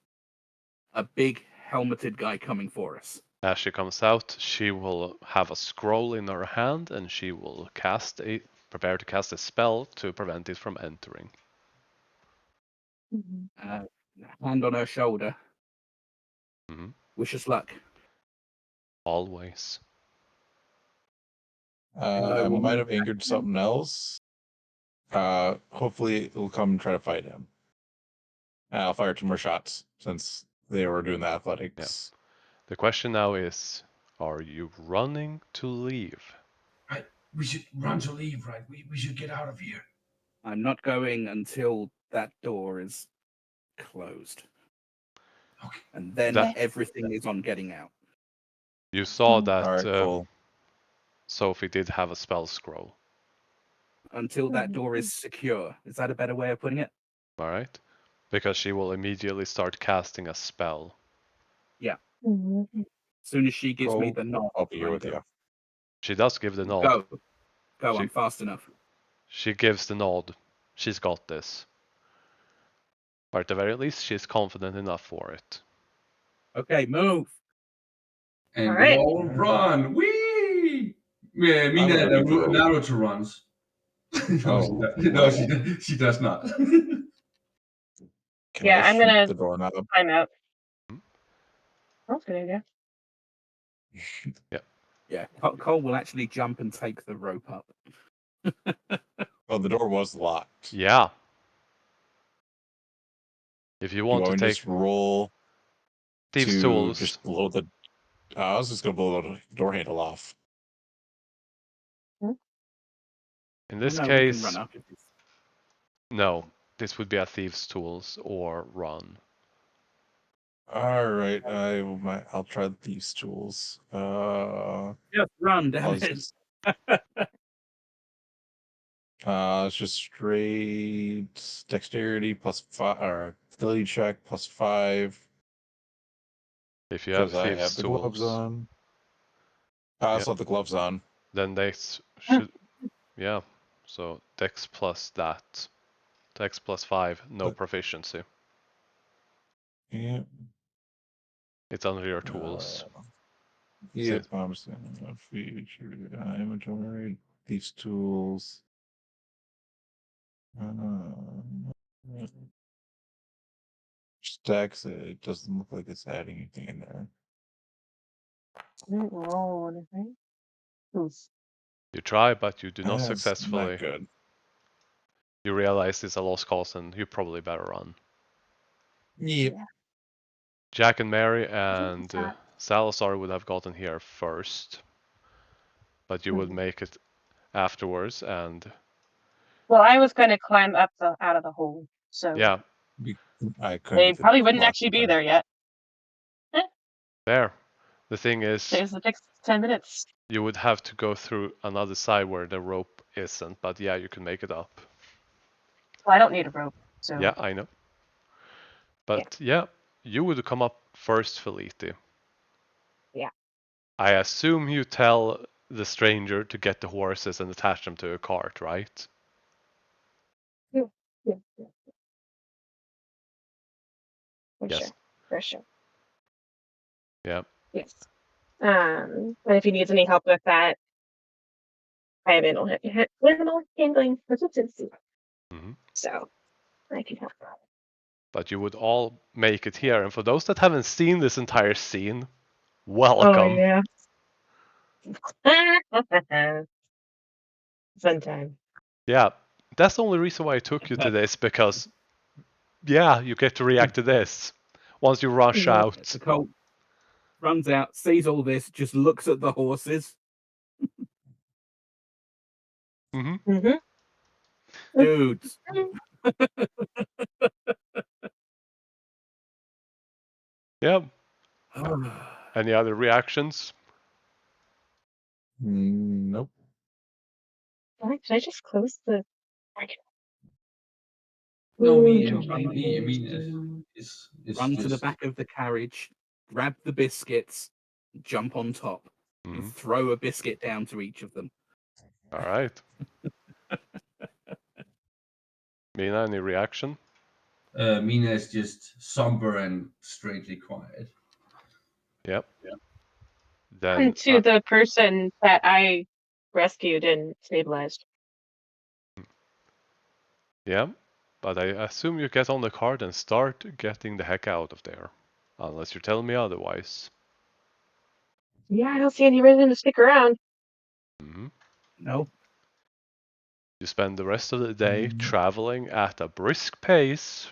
a big helmeted guy coming for us. As she comes out, she will have a scroll in her hand and she will prepare to cast a spell to prevent it from entering. Hand on her shoulder. Mhm. Wish us luck. Always. I might have angered something else. Hopefully it'll come and try to fight him. I'll fire 2 more shots since they were doing the athletics. The question now is, are you running to leave? We should run to leave, right? We should get out of here. I'm not going until that door is closed. Okay. And then everything is on getting out. You saw that All right, cool. Sophie did have a spell scroll. Until that door is secure. Is that a better way of putting it? All right? Because she will immediately start casting a spell. Yeah. As soon as she gives me the nod, I'll be here with you. She does give the nod. Go, I'm fast enough. She gives the nod. She's got this. Or at the very least, she's confident enough for it. Okay, move. And All we right. all run. Whee! Yeah, I'm Mina ready for Naruto runs. No, she does not. Can Yeah, I I'm shoot gonna the doorknob? climb out. That's a good idea. Yeah, Cole will actually jump and take the rope up. Oh, the door was locked. Yeah. If you want Do to I take just roll Thieves' to Tools, just blow the... I was just going to blow the door handle off. in this No, we can case, run up. no. This would be a Thieves' Tools or run. All right, I'll try these tools. Just run, damn it. It's just straight dexterity +5 or ability check +5 If you have because I have Thieves' the gloves Tools, on. I also have the gloves on. then they should, yeah. So Dex plus that. Dex +5, no proficiency. Yeah. It's under your tools. Yep, I'm saying feature inventory. These tools. Stacks. It doesn't look like it's adding anything in there. Didn't roll anything. Oof. You try, but you do not That's successfully. not good. You realize it's a lost cause and you probably better run. Yep. Jack and Mary and Salazar would have gotten here first, but you would make it afterwards, and Well, I was going to climb up out of the hole, so yeah, I couldn't. they Get the probably wouldn't lock actually be open. there yet. there. The thing is, Saves the next 10 minutes. you would have to go through another side where the rope isn't, but yeah, you can make it up. Well, I don't need a rope, so Yeah, I know. But yeah, you would come up first, Feliti. Yeah. I assume you tell the stranger to get the horses and attach them to a cart, right? Yeah. For Yes. sure. For sure. Yeah. Yes. And if he needs any help with that, I have animal handling proficiency. So I can help. But you would all make it here, and for those that haven't seen this entire scene, Oh welcome. yeah. Fun time. Yeah, that's the only reason why I took you to this, because yeah, you get to react to this once you rush out. The Colt runs out, sees all this, just looks at the horses. Dudes. Yeah. Any other reactions? Nope. Should I just close the? No, me is Run to the just back of the carriage, grab the biscuits, jump on top, Mhm. and throw a biscuit down to each of them. All right. Mina, any reaction? Mina is just somber and strangely quiet. Yep. Then To the person that I rescued and stabilized. yeah, but I assume you get on the cart and start getting the heck out of there, unless you're telling me otherwise. Yeah, I don't see any reason to stick around. Mhm. No. You spend the rest of the day traveling at a brisk pace,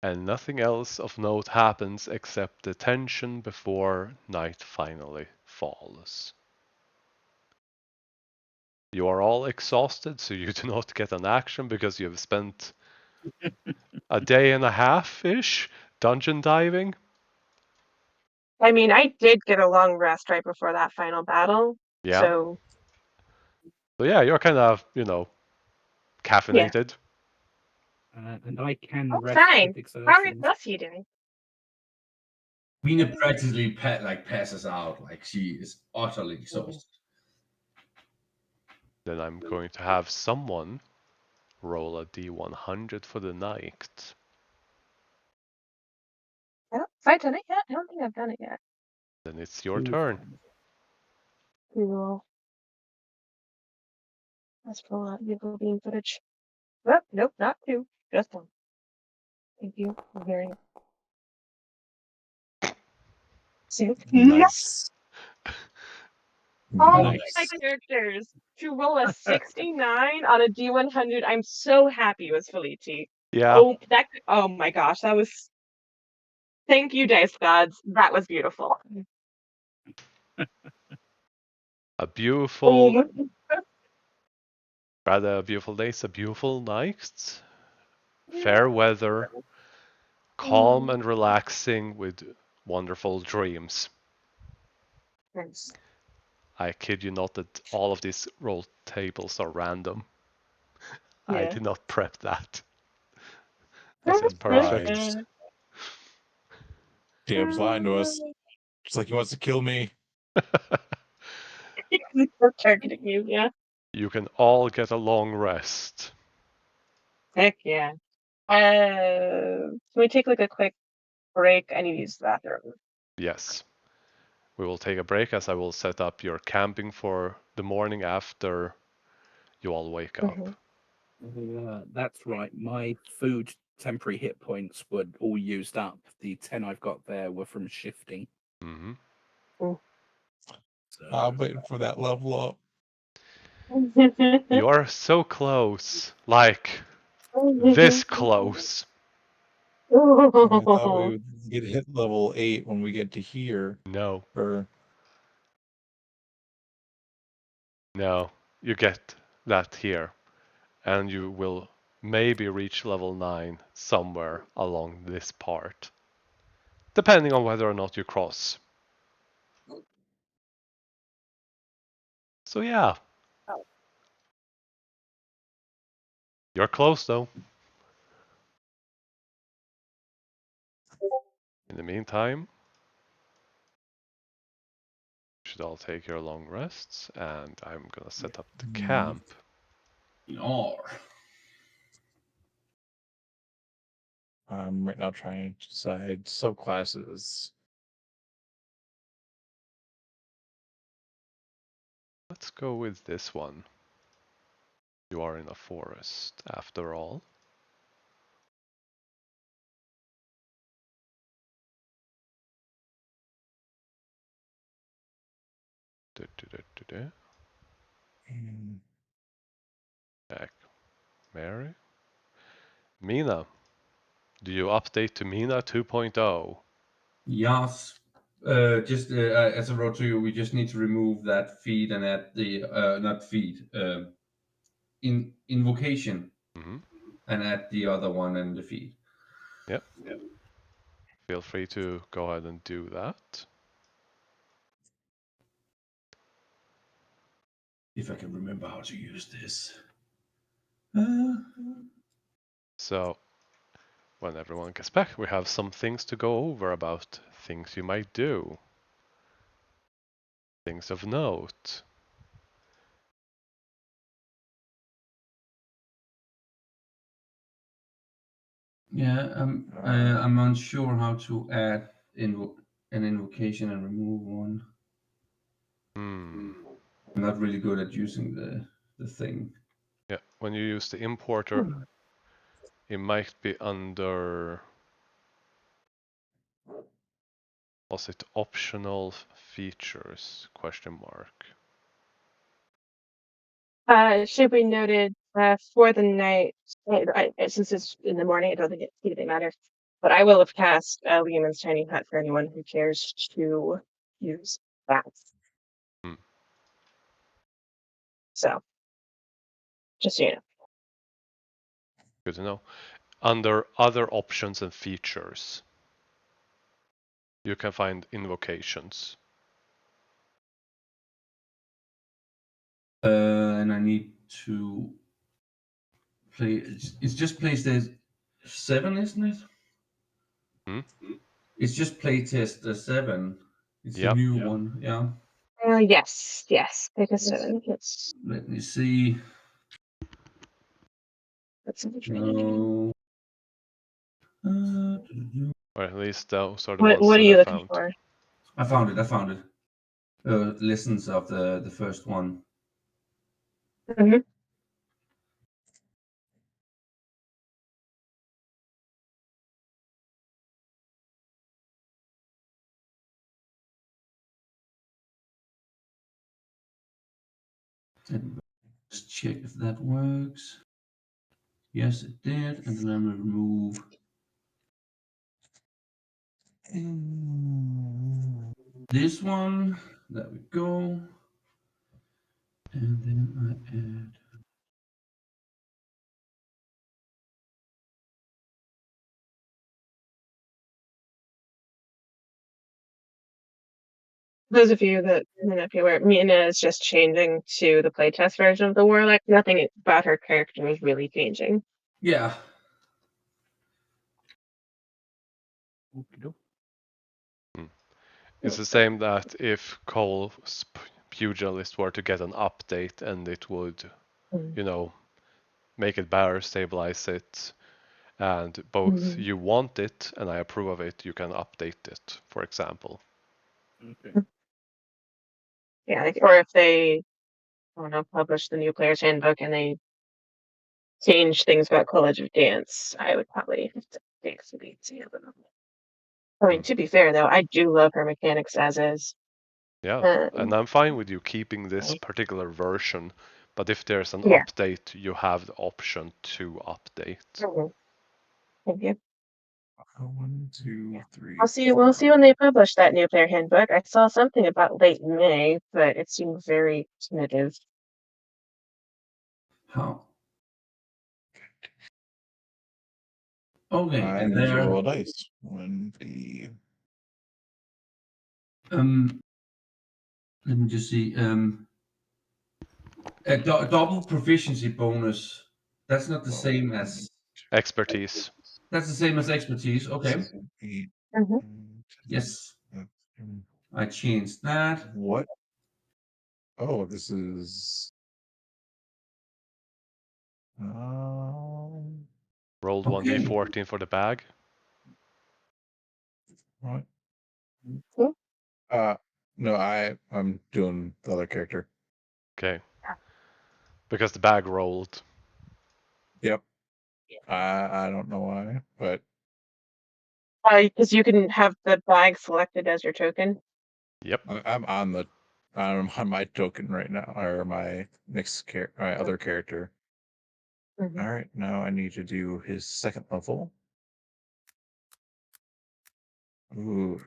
and nothing else of note happens except the tension before night finally falls. You are all exhausted, so you do not get an action because you have spent a day and a half-ish dungeon diving. I mean, I did get a long rest right before that final battle. Yeah. So yeah, you're kind of, caffeinated. And I can oh, rest fine. with How are exertion. both you doing? Mina practically passes out, like she is utterly exhausted. Then I'm going to have someone roll a d100 for the night. Have I done it yet? I don't think I've done it yet. Then it's your turn. Cool. Let's pull out vehicle beam footage. Oh, nope, not two. Just one. Thank you. Very See? Nice. All Nice. my characters to roll a 69 on a D100. I'm so happy with Felici. Yeah. Oh my gosh, that was. Thank you, dice gods. That was beautiful. A beautiful, Oh, rather a beautiful day. It's a beautiful night. Fair weather, calm and relaxing with wonderful dreams. nice. I kid you not that all of these roll tables are random. I Yeah. did not prep that. This is perfect. Surprise. James lying to us. It's like he wants to kill me. We're targeting you, yeah. You can all get a long rest. Heck yeah. Can we take like a quick break? I need to use the bathroom. Yes. We will take a break as I will set up your camping for the morning after you all wake up. That's right. My food temporary hit points were all used up. The 10 I've got there were from shifting. Mm-hmm. Oh. So, I'm waiting for that level up. You are so close. Like, this close. I thought we would get hit level 8 when we get to here. No. Or No. You get that here. And you will maybe reach level 9 somewhere along this part. Depending on whether or not you cross. So yeah. You're close though. In the meantime, you should all take your long rests, and I'm gonna set up the camp. I'm right now trying to decide subclasses. Let's go with this one. You are in a forest, after all. Heck, Mary? Mina. Do you update to Mina 2.0? Yes. Just as I wrote to you, we just need to remove that feed and add the not feed in invocation Mm-hmm. and add the other one and the feed. Yep. Feel free to go ahead and do that. If I can remember how to use this. So, when everyone gets back, we have some things to go over about things you might do. Things of note. Yeah, I'm unsure how to add an invocation and remove one. I'm not really good at using the thing. Yeah, when you use the importer, it might be under. Was it optional features? Question mark. Should be noted for the night. Since it's in the morning, I don't think it really matters. But I will have cast Lehman's Tiny Hut for anyone who cares to use that. So, just so you know. Good to know. Under other options and features, you can find invocations. And I need to play. It's just PlayStation 7, isn't it? It's just playtest 7. It's the new one. Yeah. Yes. Pick a 7. Yes. Let me see. That's No. Or at least those are the What ones are that you I looking found. for? I found it. Lessons of the first one. Mm-hmm. Let's check if that works. Yes, it did. And then I'm going to remove this one. There we go. And then I add. Those of you that may not be aware, Mina is just changing to the playtest version of the Warlock. Nothing about her character is really changing. Yeah. It's the same that if Cole's Pugilist were to get an update and it would, make it better, stabilize it, and both you want it and I approve of it, you can update it, for example. Okay. Yeah, or if they, publish the new player's handbook and they change things about College of Dance, I would probably have to fix it. I mean, to be fair though, I do love her mechanics as is. Yeah, and I'm fine with you keeping this particular version, but if there's an update, you have the option to update. Thank you. 1, 2, 3. We'll see when they publish that new player handbook. I saw something about late May, but it seemed very tentative. How? Okay, I and need to there. roll a dice. 1D. Let me just see. A double proficiency bonus. That's not the same as expertise. That's the same as expertise. Okay. 8. Yes. I changed that. What? Oh, this is. Rolled 1d14 for the bag. What? No, I'm doing the other character. Okay. Because the bag rolled. Yep. I don't know why, but. Because you can have the bag selected as your token. Yep. I'm on my token right now, or my my other character. All right, now I need to do his second level. Ooh,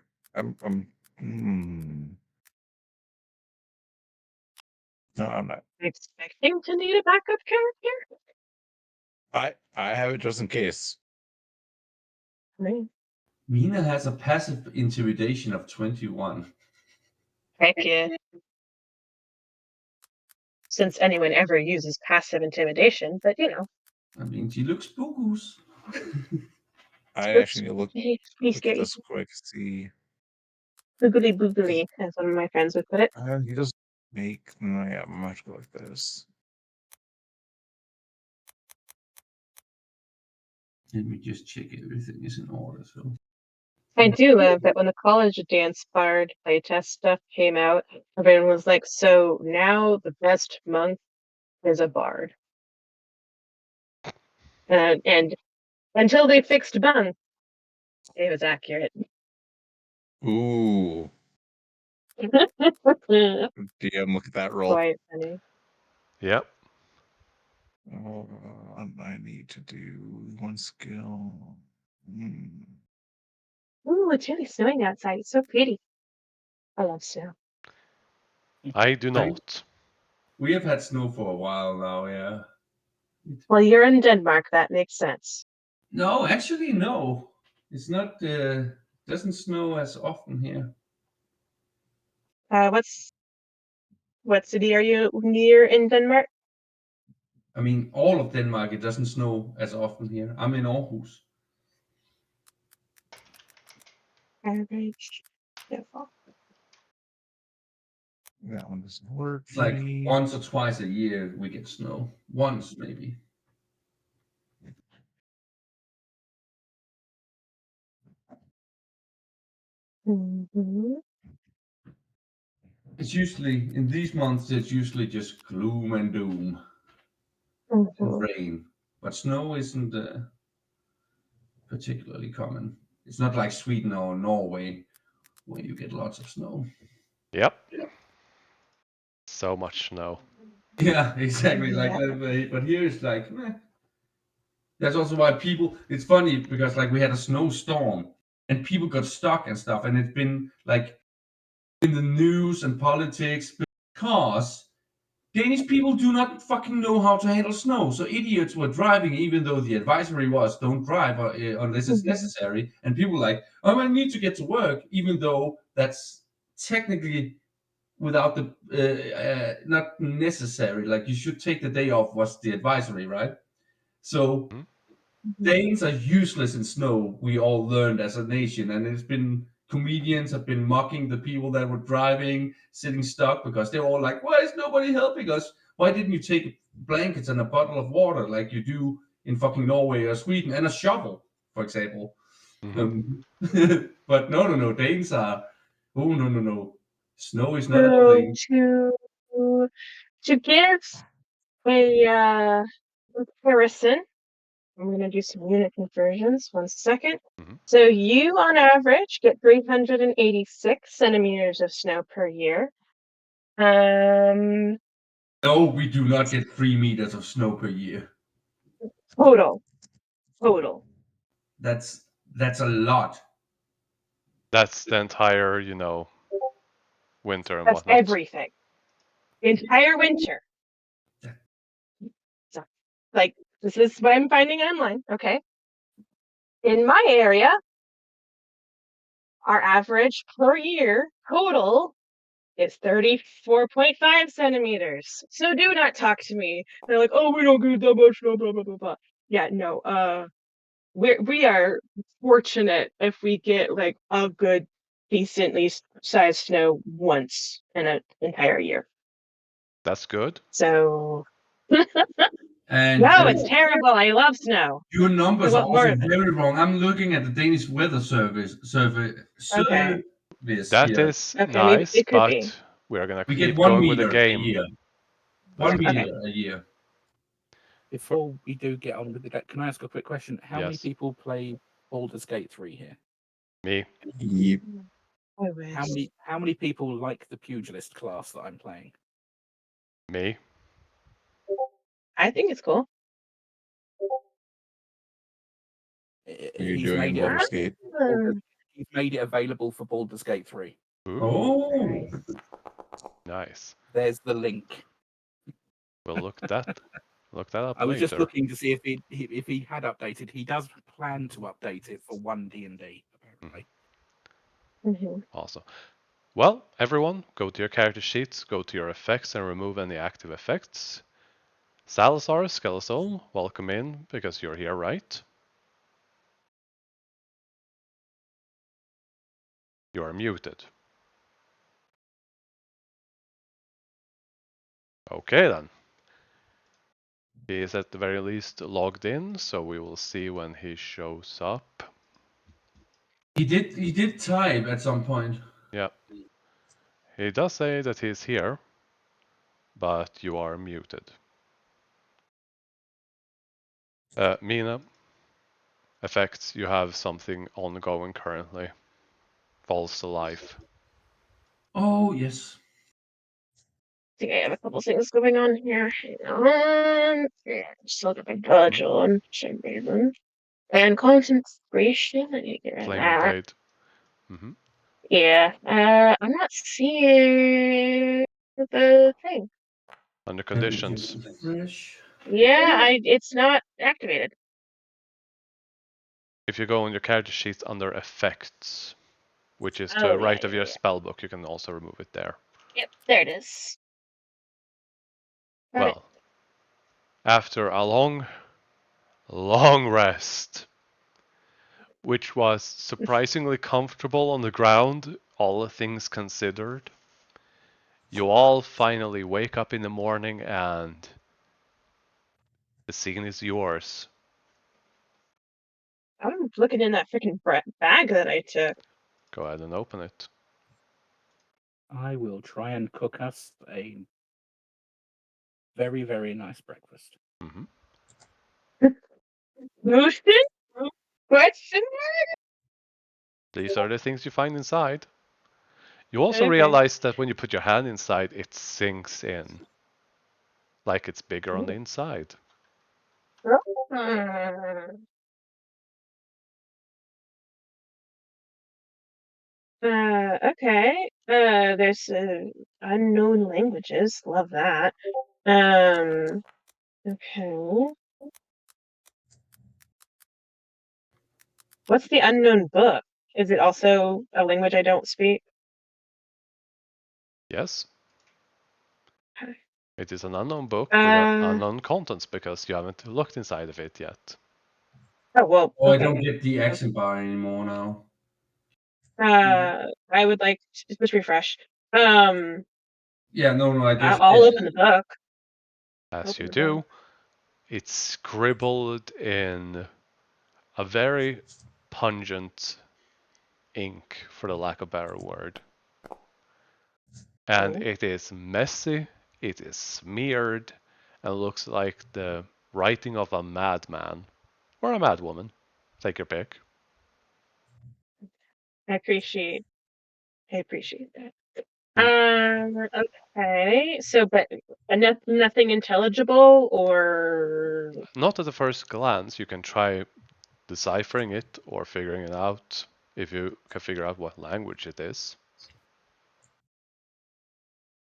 No, I'm not. Expecting to need a backup character? I have it just in case. Mina has a passive intimidation of 21. Heck yeah. since anyone ever uses passive intimidation, but you know. I mean, she looks spookus. I actually need to look Be at scary. this quick. See, Boogly boogly, as one of my friends would put it. he doesn't make. No, yeah, I'm gonna have to go like this. Let me just check everything is in order. So I do love that when the college dance bard playtest stuff came out, everyone was like, so now the best monk is a bard. And until they fixed monk, it was accurate. Ooh, DM, look at that roll. Quite funny. Yep. I need to do one skill. Ooh, it's really snowing outside. It's so pretty. I love snow. I do not. we have had snow for a while now. Yeah. Well, you're in Denmark. That makes sense. No, actually, no. It's not. Doesn't snow as often here. What city are you near in Denmark? I mean, all of Denmark, it doesn't snow as often here. I'm in Aarhus. Average. Beautiful. That one doesn't work. It's like once or twice a year we get snow. Once, maybe. Mm-hmm. It's usually, in these months, it's usually just gloom and doom and rain. But snow isn't particularly common. It's not like Sweden or Norway where you get lots of snow. Yep. So much snow. Yeah, exactly. Like, but here it's like, meh. That's also why people. It's funny because like we had a snowstorm and people got stuck and stuff, and it's been like in the news and politics because Danish people do not fucking know how to handle snow. So idiots were driving even though the advisory was don't drive unless it's necessary, and people were like, oh, I need to get to work, even though that's technically without the not necessary. Like you should take the day off was the advisory, right? So Danes are useless in snow. We all learned as a nation, and it's been comedians have been mocking the people that were driving, sitting stuck because they're all like, "Why is nobody helping us? Why didn't you take blankets and a bottle of water like you do in fucking Norway or Sweden and a shovel, for example?" But no, Danes are. Oh no. Snow is not a thing. To give a comparison, I'm going to do some unit conversions. 1 second. So you, on average, get 386 centimeters of snow per year. No, we do not get 3 meters of snow per year. Total. That's a lot. That's the entire, winter and That's whatnot. everything. The entire winter. So, like, this is what I'm finding online, okay? In my area, our average per year total is 34.5 centimeters. So do not talk to me. They're like, oh, we don't get that much, blah, blah, blah, blah, blah. Yeah, no, we are fortunate if we get like a good, decently sized snow once in an entire year. That's good. So And no, it's terrible. I love snow. Your numbers are more also of it. very wrong. I'm looking at the Danish weather service Okay. That here. is Okay, maybe nice, it could be. but we're gonna We get keep 1 going with the meter a game. year. That's 1 good. meter a year. Before we do get on with the can I ask a quick question? How many Yes. people play Baldur's Gate 3 here? Me. Yep. I wish. How many people like the pugilist class that I'm playing? Me. I think it's cool. You're doing Baldur's Gate. He's made it available for Baldur's Gate 3. Ooh, Oh, nice. There's the link. We'll look that up I was later. just looking to see if he had updated. He does plan to update it for 1 D&D, apparently. Awesome. Well, everyone, go to your character sheets, go to your effects, and remove any active effects. Salazar, Skeletal, welcome in because you're here, right? You are muted. Okay then. He is at the very least logged in, so we will see when he shows up. He did type at some point. Yeah. He does say that he's here, but you are muted. Mina, effects, you have something ongoing currently. Falls to life. Oh yes. I think I have a couple things going on here. Hang on. Yeah, still got my budge on for some reason. And concentration. I need to get rid of Flaming that. Blade. Mm-hmm. Yeah. I'm not seeing the thing. Under Let me conditions. just refresh. Yeah, it's not activated. If you go on your character sheet under effects, which is to Oh, the right yeah, of your yeah. spellbook, you can also remove it there. Yep, there it is. Got it. Well, after a long, long rest, which was surprisingly comfortable on the ground, all things considered, you all finally wake up in the morning and the scene is yours. I'm looking in that freaking bag that I took. Go ahead and open it. I will try and cook us a very, very nice breakfast. Mm-hmm. Motion? Question? These are the things you find inside. You also Okay. realize that when you put your hand inside, it sinks in. Like it's bigger on the inside. Okay. There's unknown languages. Love that. Okay. What's the unknown book? Is it also a language I don't speak? Yes? Okay. It is an unknown book with Uh, unknown contents because you haven't looked inside of it yet. oh, well, Oh, I okay. don't get the action bar anymore now. I would like to just refresh. Yeah, no, I just I'll did. open the book. As Open you the do, book. it's scribbled in a very pungent ink, for the lack of a better word. And Okay. it is messy, it is smeared, and looks like the writing of a madman or a madwoman. Take your pick. I appreciate that. Mm. Okay. So, but nothing intelligible or Not at the first glance. You can try deciphering it or figuring it out if you can figure out what language it is.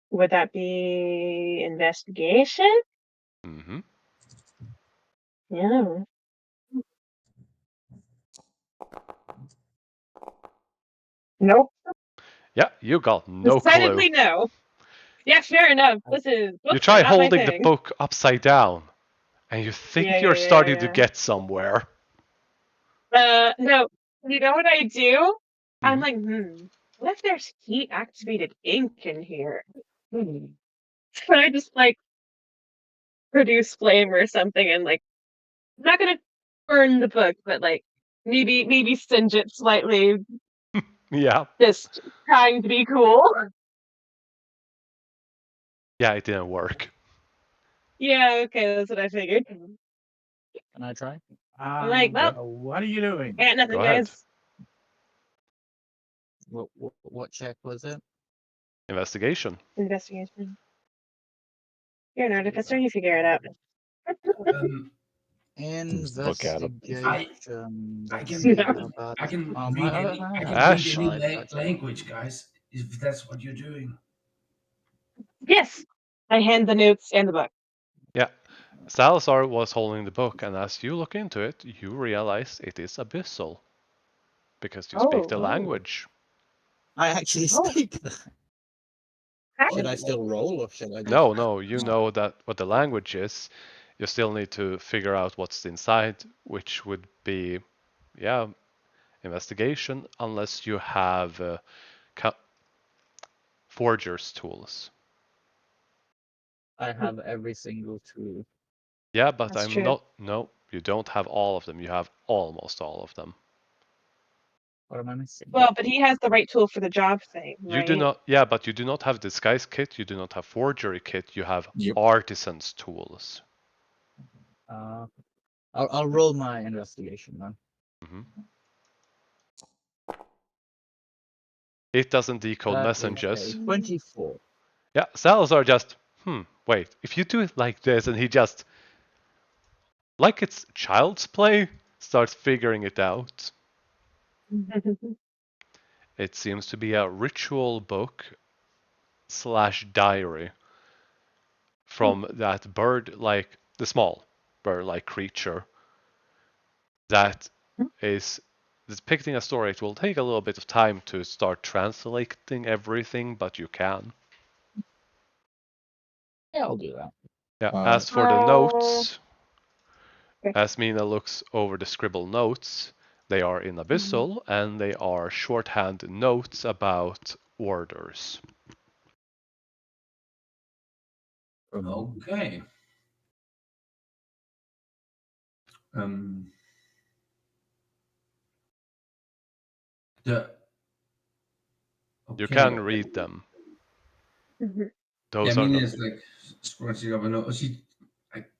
would that be investigation? Mm-hmm. Yeah. Nope. Yeah, you got no clue. Decidedly no. Yeah, fair enough. Books You are try not my holding the thing. book upside down, and you think you're starting to get somewhere. No. You know what I do? I'm Mhm. like, what if there's heat activated ink in here? So I just like produce flame or something and like I'm not gonna burn the book, but like maybe singe it slightly, Yeah. just trying to be cool. Yeah, it didn't work. Yeah, okay, that's what I figured. Can I try? I'm like, well, What are you doing? I got nothing, Go ahead. guys. What check was it? Investigation. Investigation. You're an artificer, you figure it out. Um, Look at 'em. Investigation. I Let's can see. Yeah. How about I can oh, read my, any I I can have read Ash. any applied that check. language, guys. If that's what you're doing. Yes. I hand the notes and the book. Yeah. Salazar was holding the book, and as you look into it, you realize it is abyssal because you speak the Oh. language. I actually Oh. speak that. Should I still roll or should I just... No, you know that what the language is. You still need to figure out what's inside, which would be, yeah, investigation, unless you have forger's tools. I have every single tool. Yeah, but That's I'm true. not. No, you don't have all of them. You have almost all of them. What am I missing? Well, but he has the right tool for the job thing, right? You do not. Yeah, but you do not have disguise kit. You do not have forgery kit. You have Yep. artisan's tools. I'll roll my investigation then. It doesn't decode That messages. is a 24. Yeah, Salazar just, wait, if you do it like this, and he just, like it's child's play, starts figuring it out. It seems to be a ritual book / diary from that bird-like, the small bird-like creature that is depicting a story. It will take a little bit of time to start translating everything, but you can. Yeah, I'll do that. Yeah, as for the notes, as Mina looks over the scribbled notes, they are in Abyssal and they are shorthand notes about orders. Okay. The You okay. can read them. Those I are mean, not. it's like scratching up a note.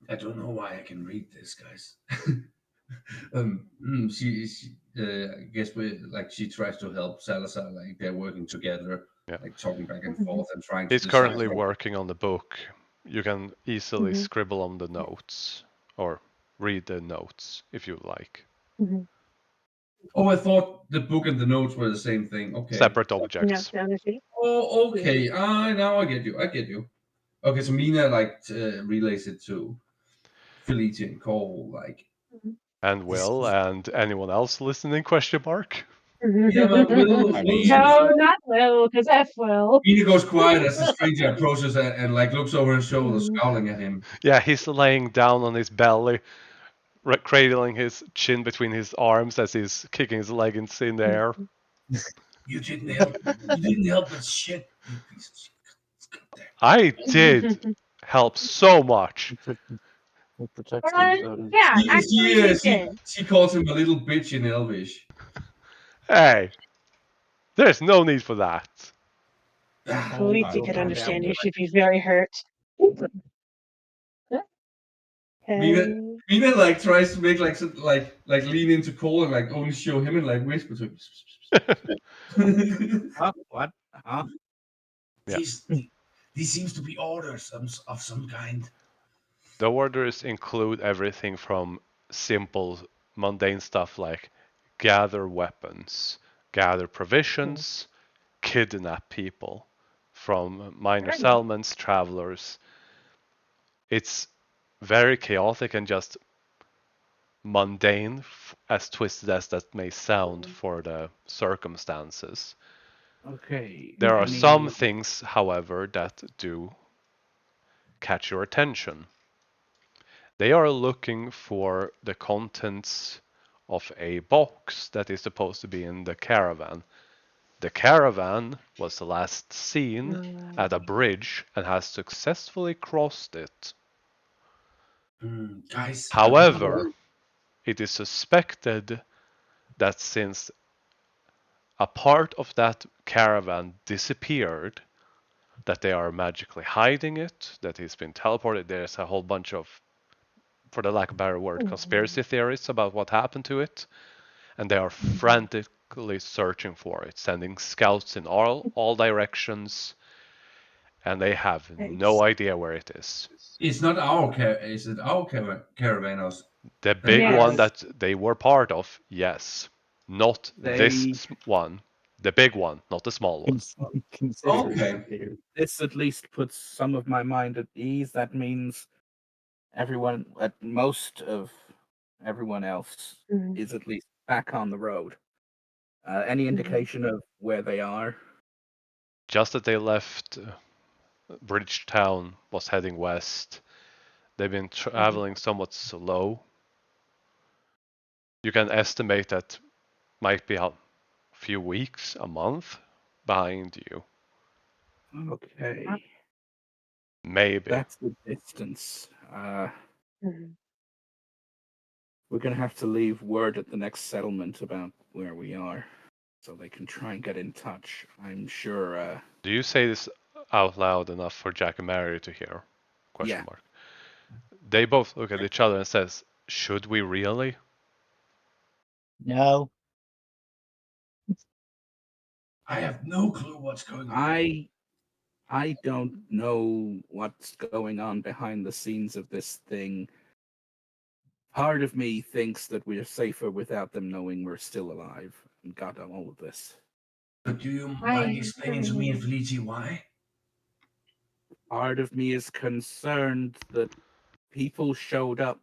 I don't know why I can read this, guys. She I guess she tries to help Salazar, like they're working together, Yeah. like talking back and forth and trying to He's decide. currently working on the book. You can easily scribble on the notes or read the notes if you like. Oh, I thought the book and the notes were the same thing. Okay. Separate objects. Oh, okay. Now I get you. I get you. Okay, so Mina relays it to Felicia and Cole, like. And Will and anyone else listening? Question mark. Yeah, but Will. I mean- No, not Will, because F Will. Mina goes quiet as the stranger approaches and like looks over his shoulder, scowling at him. Yeah, he's laying down on his belly, cradling his chin between his arms as he's kicking his leggings in the air. You didn't help. You didn't help with shit, you piece of shit. I did help so much. Who protects these voters? Yeah, actually, he did. She calls him a little bitch in Elvish. Hey, there's no need for that. Felicia could understand. You should be very hurt. Mina like tries to make like lean into Cole and like only show him and like whisper to him. What? Huh? Yeah. These seems to be orders of some kind. The orders include everything from simple, mundane stuff like gather weapons, gather provisions, kidnap people, from minor settlements, travelers. It's very chaotic and just mundane, as twisted as that may sound for the circumstances. Okay. There are some things, however, that do catch your attention. They are looking for the contents of a box that is supposed to be in the caravan. The caravan was last seen at a bridge and has successfully crossed it. Guys. However, it is suspected that since a part of that caravan disappeared, that they are magically hiding it, that he's been teleported. There's a whole bunch of, for the lack of a better word, conspiracy theories about what happened to it, and they are frantically searching for it, sending scouts in all directions, and they have no idea where it is. It's not our is it our caravan or The big one that they were part of, yes. Not this one. The big one, not the small one. Okay. This at least puts some of my mind at ease. That means most of everyone else is at least back on the road. Any indication of where they are? Just that they left Bridgetown, was heading west. They've been traveling somewhat slow. You can estimate that might be a few weeks, a month behind you. Okay. Maybe. That's the distance. Mhm. We're gonna have to leave word at the next settlement about where we are, so they can try and get in touch. I'm sure. Do you say this out loud enough for Jack and Mary to hear? Question Yeah. mark. They both look at each other and says, "Should we really?" No. I have no clue what's going on. I don't know what's going on behind the scenes of this thing. Part of me thinks that we're safer without them knowing we're still alive and got all of this. But do you Why? mind explaining to me and Felici why? Part of me is concerned that people showed up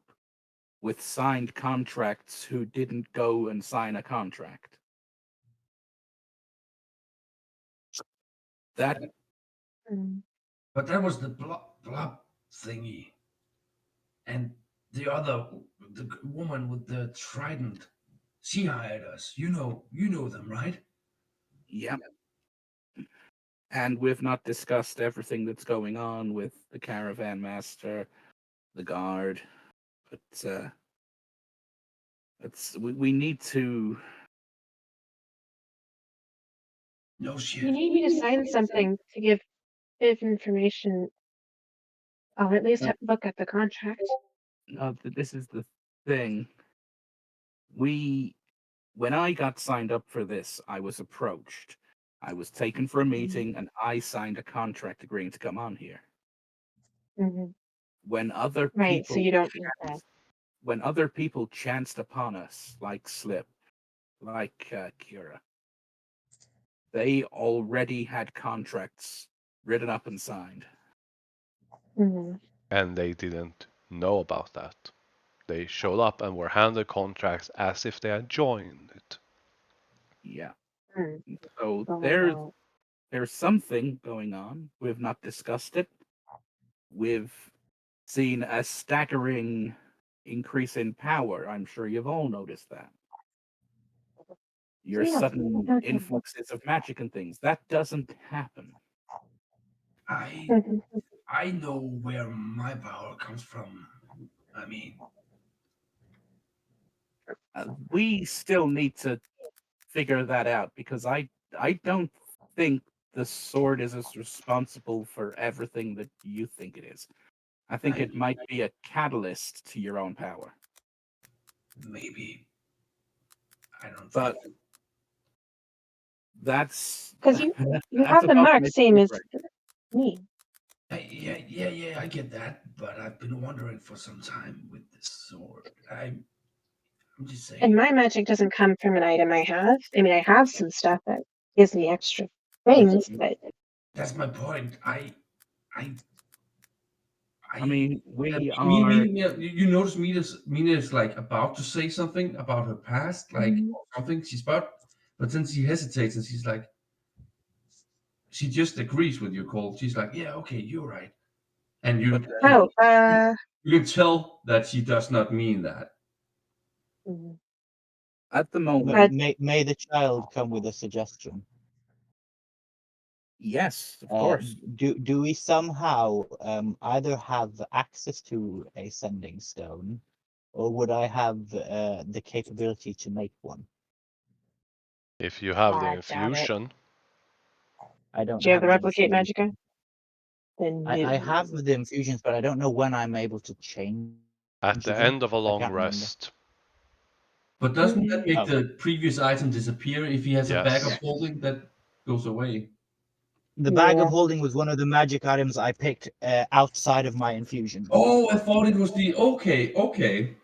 with signed contracts who didn't go and sign a contract. That Mm. But that was the blob thingy. And the woman with the trident, she hired us. You know them, right? yeah. And we've not discussed everything that's going on with the caravan master, the guard. But we need to. No shit. You need me to sign something to give bit of information. I'll at least look at the contract. This is the thing. When I got signed up for this, I was approached. I was taken for a meeting, and I signed a contract agreeing to come on here. Mhm. When other Right, so people you don't need that. when other people chanced upon us, like Slip, like Kira, they already had contracts written up and signed. Mhm. And they didn't know about that. They showed up and were handed contracts as if they had joined it. Yeah. Mm. So Oh, there's something going on. We've not discussed it. We've seen a staggering increase in power. I'm sure you've all noticed that. Your yeah. sudden Okay. influxes of magic and things. That doesn't happen. I Mhm. I know where my power comes from. I mean, We still need to figure that out because I don't think the sword is as responsible for everything that you think it is. I think I it might be a catalyst to your own power. maybe I don't But think. that's Because you that's have the above mark my same pay as grade. me. Yeah, I get that, but I've been wondering for some time with this sword. I'm just And saying. my magic doesn't come from an item I have. I mean, I have some stuff that gives me extra things, but That's my point. I, I mean, uh, we are. You notice Mina is like about to say something about her past, like Mhm. or something she's about, but then she hesitates and she's like, she just agrees with your call. She's like, yeah, okay, you're right, and But Oh, you can tell that she does not mean that. mhm. at the But moment, may the child come with a suggestion? yes, of course. Do we somehow either have access to a sending stone, or would I have the capability to make one? If you have the I doubt it. infusion, I don't Do you have have the the replicate infusion. magicka? Then I have no. the infusions, but I don't know when I'm able to change at the them. end of a I long can't remember. rest, But doesn't that make Oh. the previous item disappear if he has a bag of yes. holding that goes away? The bag Yeah. of holding was one of the magic items I picked outside of my infusion. Oh, I thought it was the okay.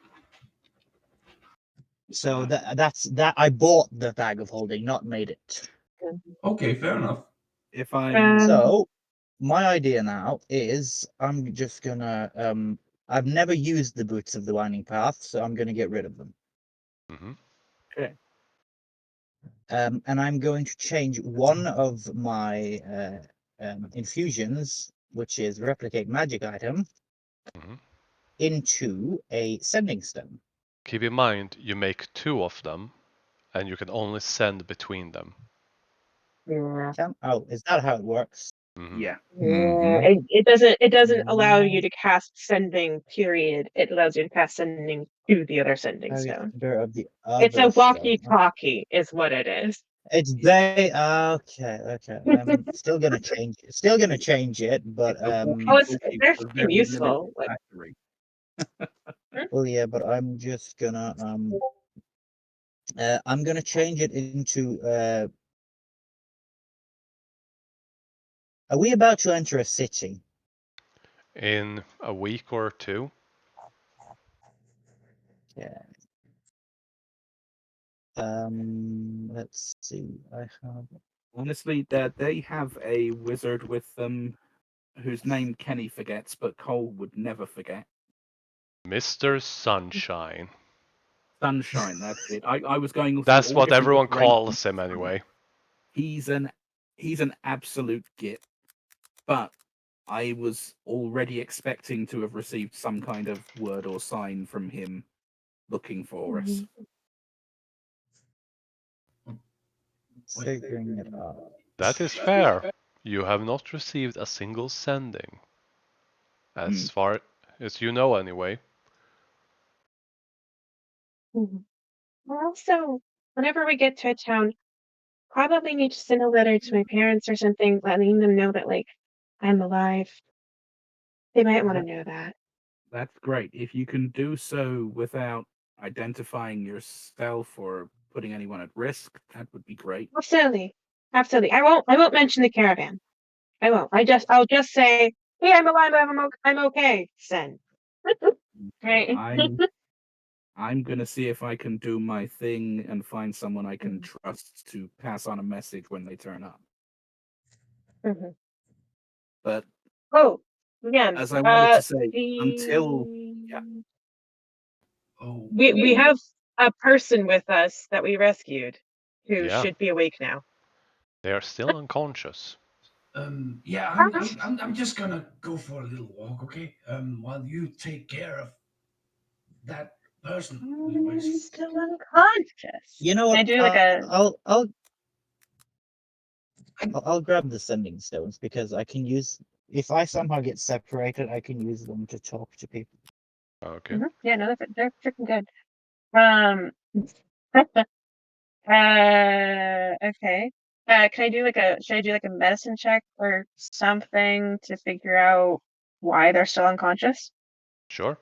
So that's that. I bought the bag of holding, not made it. Okay, fair enough. If I'm So my idea now is I'm just gonna I've never used the boots of the winding path, so I'm gonna get rid of them. Hmm. okay, And I'm going to change one of my infusions, which is replicate magic item, Mhm. into a sending stone. Keep in mind, you make 2 of them, and you can only send between them. Yeah. Oh, is that how it works? Mhm. Yeah. Yeah. It doesn't allow you to cast sending, period. It allows you to cast sending to the other sending stone. Of the It's a other stone. walkie-talkie, is what it is. It's they okay. I'm still gonna change it. Still gonna change it, but Oh, they're fucking useful. Like, Factory. well, yeah, but I'm just gonna I'm gonna change it into are we about to enter a city? In a week or 2. Yeah. Let's see. I have Honestly, they have a wizard with them whose name Kenny forgets, but Cole would never forget. Mr. Sunshine. Sunshine, that's it. I was going through That's all what different everyone iterations calls him of anyway. He's an absolute git, but I was already expecting to have received some kind of word or sign from him looking for us. figuring it out. That is fair. You have not received a single sending. As far as you know anyway. Also, whenever we get to a town, probably need to send a letter to my parents or something, letting them know that, like, I'm alive. They might want to know that. That's great. If you can do so without identifying yourself or putting anyone at risk, that would be great. Absolutely. Absolutely. I won't mention the caravan. I won't. I'll just say, hey, I'm alive, I'm okay. Send. Right. I'm gonna see if I can do my thing and find someone I can trust to pass on a message when they turn up. But Oh, again, as I wanted to say, we have a person with us that we rescued who Yeah. should be awake now. They are still unconscious. Yeah, I'm just gonna go for a little walk, okay? While you take care of that person we I'm rescued. still unconscious. You know Can what? I do like I'll grab the sending stones because I can use if I somehow get separated, I can use them to talk to people. Okay. Yeah, no, they're freaking good. Okay. Can I do should I do like a medicine check or something to figure out why they're still unconscious Sure.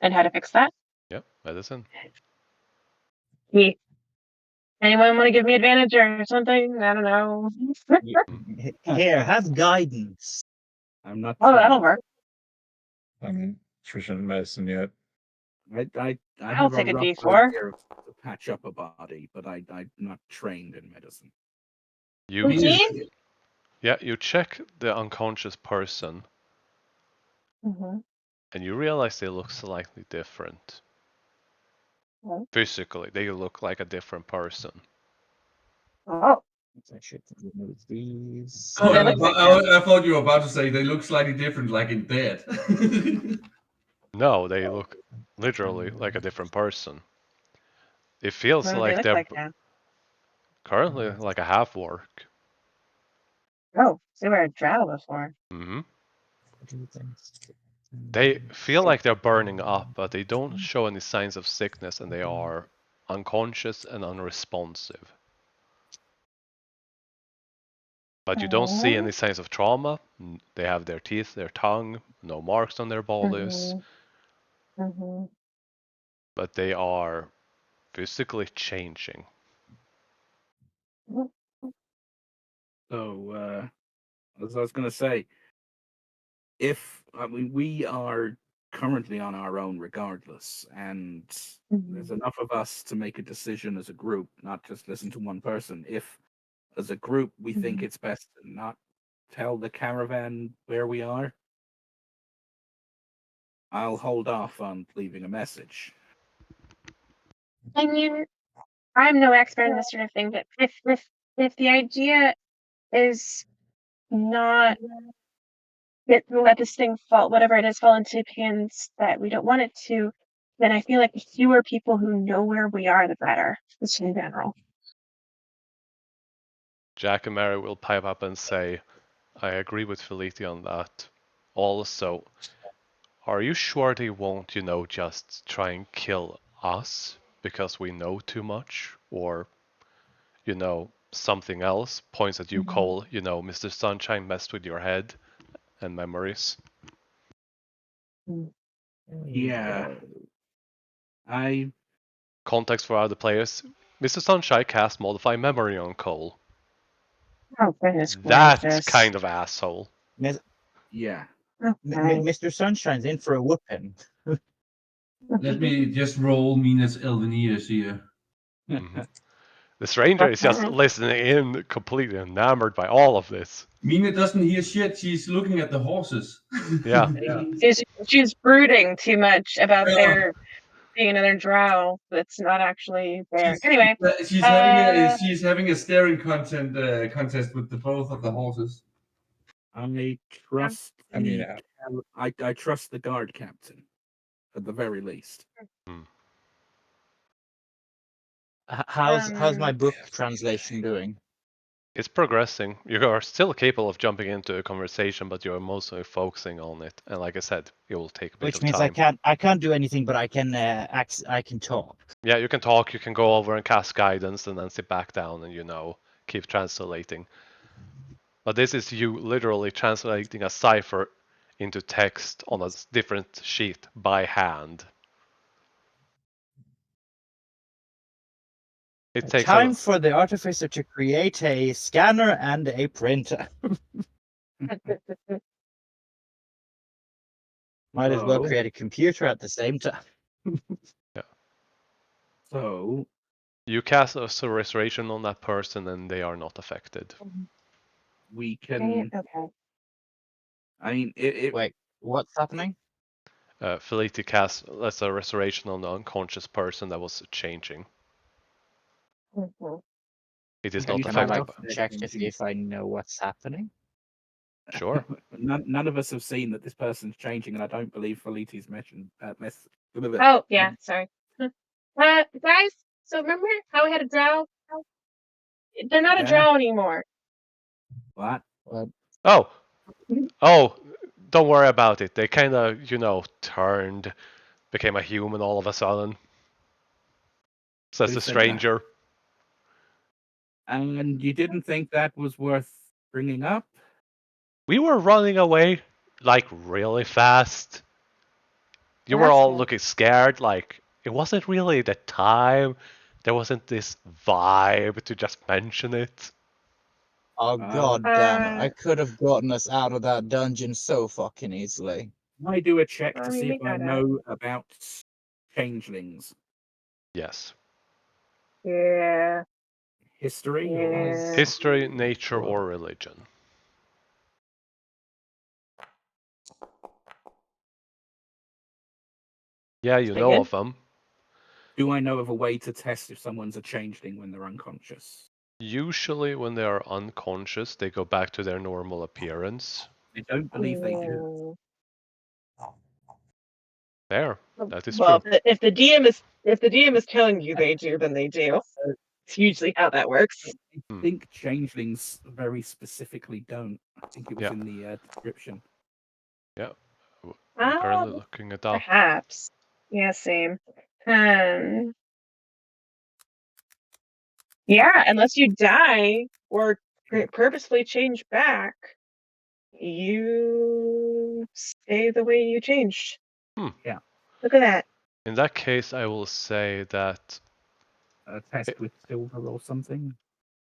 and how to fix that? Yep, medicine. Yeah. Anyone want to give me advantage or something? I don't know. Here, have guidance. I'm not. Oh, that'll work. I'm proficient in medicine yet. I I'll have take a rough D4. idea of how to patch up a body, but I'm not trained in medicine. You, 14? yeah, you check the unconscious person, and you realize they look slightly different. Physically, they look like a different person. Oh. I should remove these. Oh, They look like I thought you were about to say they look slightly different, like in bed. No, they look literally like a different person. It feels What do they like look they're like now? currently like a half orc. Oh, they were a drow before. Mm-hmm. They feel like they're burning up, but they don't show any signs of sickness, and they are unconscious and unresponsive. But you don't see any signs of trauma. They have their teeth, their tongue, no marks on their bodies. But they are physically changing. So, as I was going to say, we are currently on our own regardless, and there's enough of us to make a decision as a group, not just listen to one person. If, as a group, we think it's best to not tell the caravan where we are, I'll hold off on leaving a message. I mean, I'm no expert in this sort of thing, but if the idea is not let this thing fall, whatever it is, fall into hands that we don't want it to, then I feel like the fewer people who know where we are, the better, just in general. Jack and Mary will pipe up and say, I agree with Felicia on that. Also, are you sure they won't, just try and kill us because we know too much? Or, something else points at you, Cole, Mr. Sunshine messed with your head and memories. Yeah. Context for other players. Mr. Sunshine cast Modify Memory on Cole. Oh, goodness That's gracious. kind of asshole. Yeah. Okay. Mr. Sunshine's in for a whooping. Let me just roll Mina's Elven ears here. Mhm. The stranger is just listening in, completely enamored by all of this. Mina doesn't hear shit. She's looking at the horses. Yeah. She's brooding too much about there being another drow that's not actually there. Anyway, she's having a staring contest with the both of the horses. I trust. I mean, I trust the guard captain, at the very least. How's my book translation doing? It's progressing. You are still capable of jumping into a conversation, but you're mostly focusing on it. And like I said, it will take a bit Which of means time. I can't do anything, but I can talk. Yeah, you can talk, you can go over and cast guidance, and then sit back down and, keep translating. But this is you literally translating a cipher into text on a different sheet by hand. It takes Time for the artificer to create a scanner and a printer. Might as well create a computer at the same time. Yeah. So You cast a restoration on that person, and they are not affected. we can. Okay. I mean, Wait, what's happening? Felicia casts a restoration on the unconscious person that was changing. It is not Can I affected by. check to see if I know what's happening? Sure. None of us have seen that this person's changing, and I don't believe Felicity's mentioned. Oh, yeah, sorry. Guys, so remember how we had a drow? They're not a drow anymore. What? Oh, don't worry about it. They kind of, turned, became a human all of a sudden. Says the stranger. And you didn't think that was worth bringing up? We were running away, like, really fast. You were all looking scared, like, it wasn't really the time. There wasn't this vibe to just mention it. Oh god damn it. I could have gotten us out of that dungeon so fucking easily. Can I do a check to see if I know about changelings? Yes. Yeah. History? Yeah. History, nature, or religion. Yeah, you know of them. Do I know of a way to test if someone's a changeling when they're unconscious? Usually when they are unconscious, they go back to their normal appearance. I don't believe they do. There, that is well, true. If the DM is telling you they do, then they do. It's usually how that works. I think changelings very specifically don't. I think it was Yeah. in the description. Yeah. I'm currently looking it up. Perhaps. Yeah, same. Yeah, unless you die or purposefully change back, you stay the way you changed. Yeah. Look at that. In that case, I will say that A test with silver or something,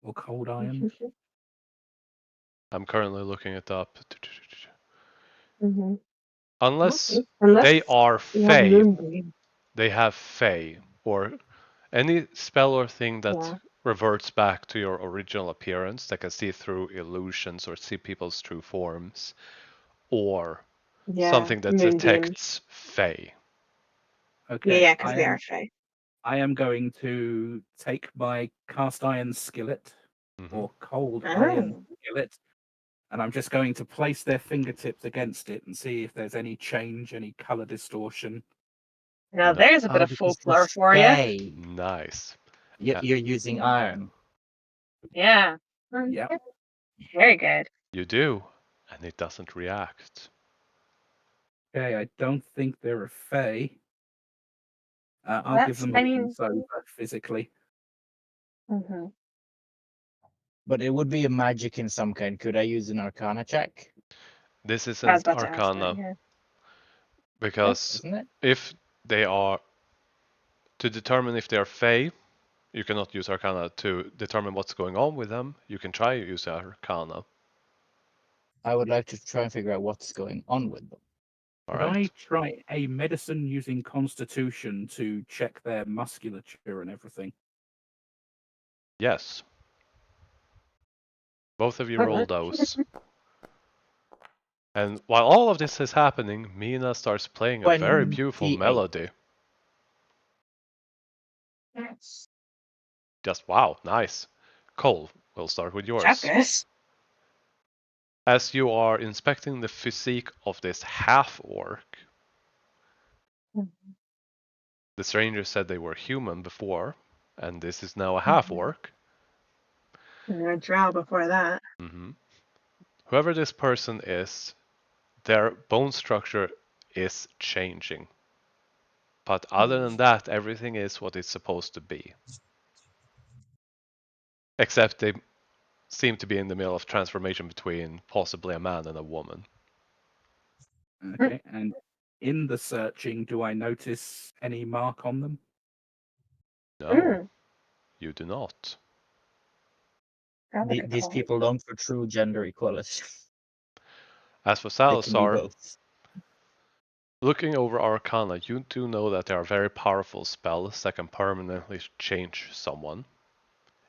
or cold iron. I'm currently looking it up. Mm-hmm. Unless Unless they are you have Fey, moonbeam. they have Fey, or any spell or thing that reverts back to your original appearance that can see through illusions or see people's true forms, or something that moonbeam. detects Fey. Okay. Yeah, because they are Fey. I am going to take my cast iron skillet or cold iron skillet, and I'm just going to place their fingertips against it and see if there's any change, any color distortion. Now there's a bit of folklore for you. Hey, Nice. you're using iron. Yeah. Yeah. Very good. You do, and it doesn't react. Okay, I don't think they're a fae. I'll give them a once over physically. Mm-hmm. But it would be a magic in some kind. Could I use an Arcana check? This I was isn't about to ask that, Arcana yeah. because Isn't it? if they are to determine if they are Fae, you cannot use Arcana to determine what's going on with them. You can try to use Arcana. I would like to try and figure out what's going on with them. All Could I right. try a medicine using Constitution to check their musculature and everything? Yes. Both of you roll those. And while all of this is happening, Mina starts playing a very beautiful 28. melody. Yes. Just wow, nice. Cole, we'll start with yours. Chakras. As you are inspecting the physique of this half-orc, the stranger said they were human before, and this is now a half-orc. And a drow before that. Whoever this person is, their bone structure is changing. But other than that, everything is what it's supposed to be. Except they seem to be in the middle of transformation between possibly a man and a woman. Okay, and in the searching, do I notice any mark on them? No, you do not. These people long for true gender equality. As for They can be Salazar, both. looking over Arcana, you do know that there are very powerful spells that can permanently change someone.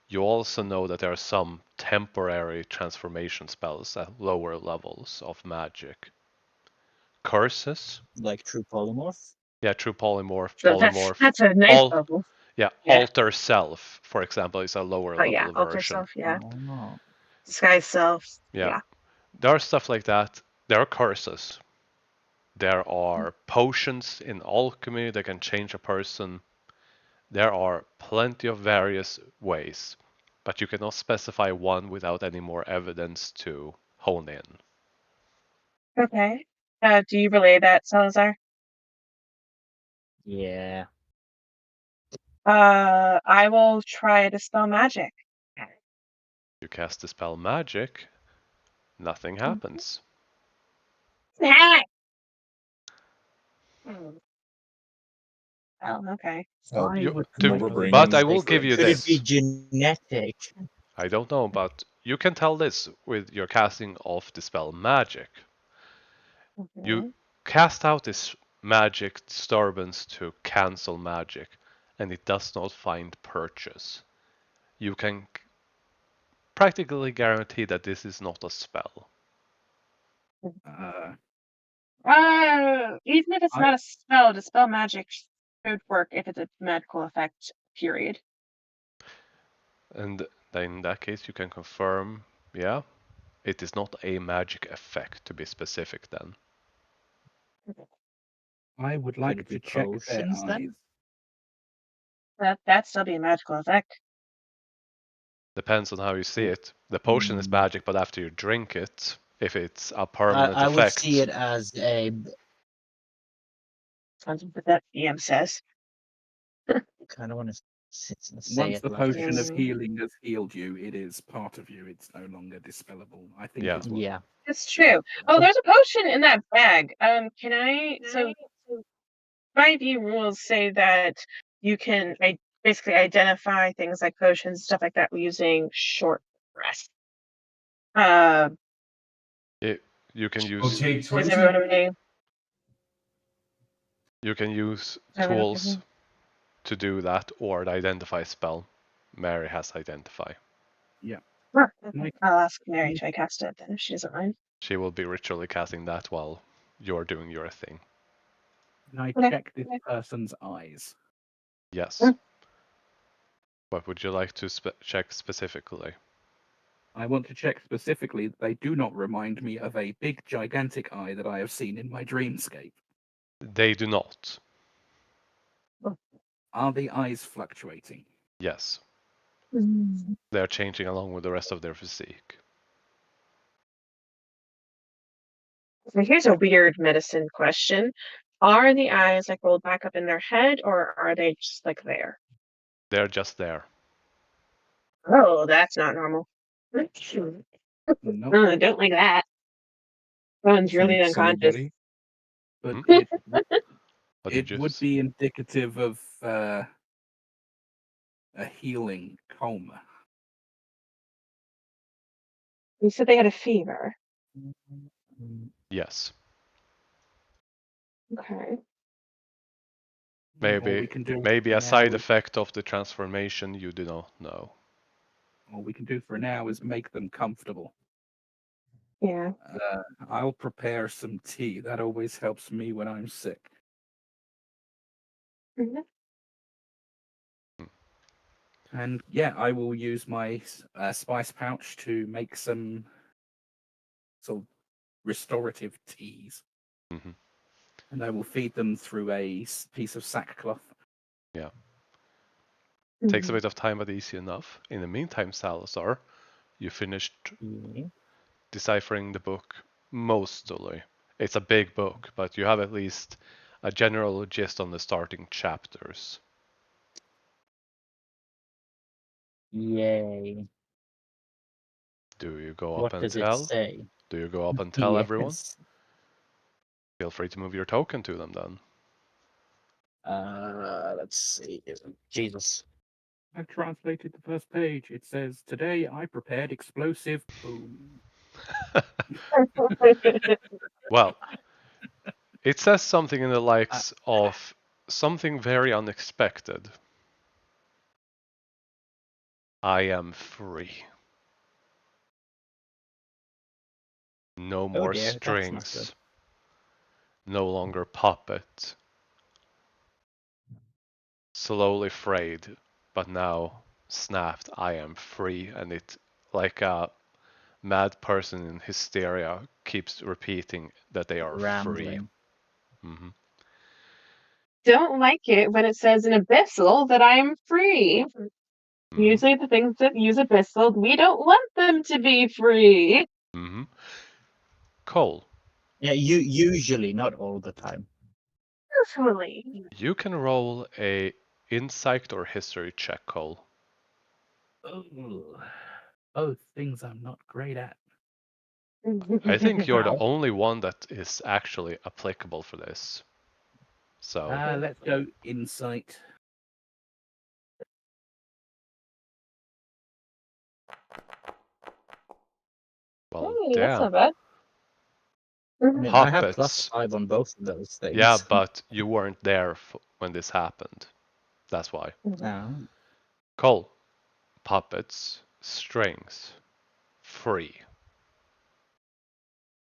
You also know that there are some temporary transformation spells at lower levels of magic. Curses? Like true polymorph? Yeah, true polymorph, So polymorph. that's a nice level. Yeah, alter self, for example, is a lower level alter version. self, yeah. Oh. Disguise self. Yeah. There are stuff like that. There are curses. There are potions in alchemy that can change a person. There are plenty of various ways, but you cannot specify one without any more evidence to hone in. Okay. Do you relay that, Salazar? Yeah. I will try to spell magic. You cast the spell magic, nothing happens. Oh, okay. Oh, But I will give you could this. it be genetic? I don't know, but you can tell this with your casting of the spell magic. You cast out this magic disturbance to cancel magic, and it does not find purchase. You can practically guarantee that this is not a spell. Even if it's not a spell, dispel magic should work if it's a magical effect, period. And in that case, you can confirm, yeah, it is not a magic effect, to be specific then. I would like to check their eyes. Then? That'd still be a magical effect. Depends on how you see it. The potion is magic, but after you drink it, if it's a permanent I would effect. see it as a. That's what that DM says. Kind of want to say Once it the like potion this. of healing has healed you, it is part of you. It's no longer dispellable. I think. Yeah. Is what Yeah. It's true. Oh, there's a potion in that bag. Can I? So, 5e rules say that you can basically identify things like potions, stuff like that, using short rest. You can use. Take Is 20. everyone okay? You can use tools to do that or identify spell. Mary has identify. Yeah. Sure. I'll ask Mary to cast it then if she doesn't mind. She will be ritually casting that while you're doing your thing. Can I check this person's eyes? Yes. What would you like to check specifically? I want to check specifically that they do not remind me of a big, gigantic eye that I have seen in my dreamscape. They do not. Are the eyes fluctuating? Yes. Mm. They're changing along with the rest of their physique. So here's a weird medicine question. Are the eyes like rolled back up in their head or are they just like there? They're just there. Oh, that's not normal. Nope. I don't like that. Someone's really Freaks unconscious. anybody? But Hmm? it What did you would be indicative of a healing coma. You said they had a fever. Yes. Okay. All we can do Maybe for a side now effect of the transformation you do not know. all we can do for now is make them comfortable. Yeah. I'll prepare some tea. That always helps me when I'm sick. Mhm. And yeah, I will use my spice pouch to make some sort of restorative teas. Hmm. And I will feed them through a piece of sackcloth. Yeah. Takes a Mhm. bit of time, but easy enough. In the meantime, Salazar, you finished Yeah. deciphering the book mostly. It's a big book, but you have at least a general gist on the starting chapters. Yay. Do you go up What and does it tell? say? Do you go up and tell everyone? Yes. Feel free to move your token to them then. Let's see. Jesus. I've translated the first page. It says, "Today I prepared explosive boom." Well, it says something in the likes of something very unexpected. I am free. No Oh more dear, that's not good. strings. No longer puppet. Slowly frayed, but now snapped. I am free, and it, like a mad person in hysteria, keeps repeating that they are free. Rambling. Hmm. Don't like it when it says in Abyssal that I'm free. Hmm. Usually the things that use Abyssal, we don't want them to be free. Hmm. Cole, Yeah, you usually, not all the time. Usually. you can roll a insight or history check, Cole. Oh, both things I'm not great at. I think you're the only one that is actually applicable for this. So, Let's go insight. well, Hey, that's damn. not bad. I mean, I have Puppets. +5 on both of those things. Yeah, but you weren't there when this happened. That's why. No. Cole, puppets, strings, free.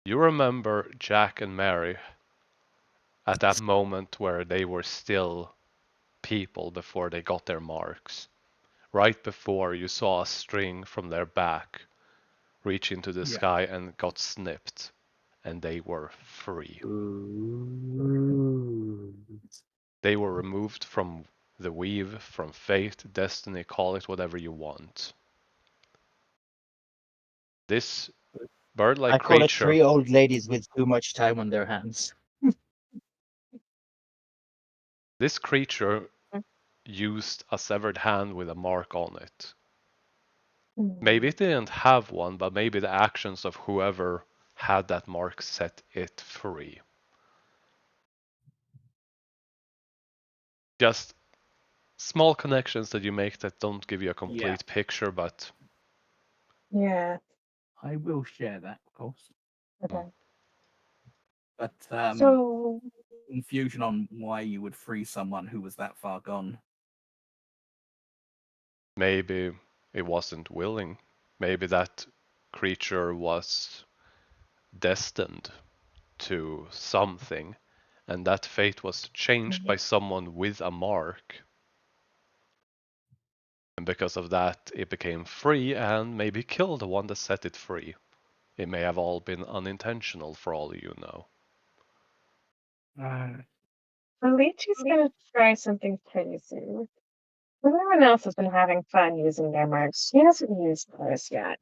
You remember Jack and Mary at that moment where they were still people before they got their marks. Right before you saw a string from their back reach into the Yeah. sky and got snipped, and they were free. Ooh. They were removed from the weave, from fate, destiny, call it whatever you want. This bird-like I call it creature, 3 old ladies with too much time on their hands. this creature used a severed hand with a mark on it. Maybe it didn't have one, but maybe the actions of whoever had that mark set it free. Just small connections that you make that don't give you a complete picture, but Yeah. I will share that, of course. Okay. But So confusion on why you would free someone who was that far gone. maybe it wasn't willing. Maybe that creature was destined to something, and that fate was changed by someone with a mark. And because of that, it became free and maybe killed the one that set it free. It may have all been unintentional for all you know. Luigi's gonna try something crazy. Everyone else has been having fun using their marks. She hasn't used hers yet.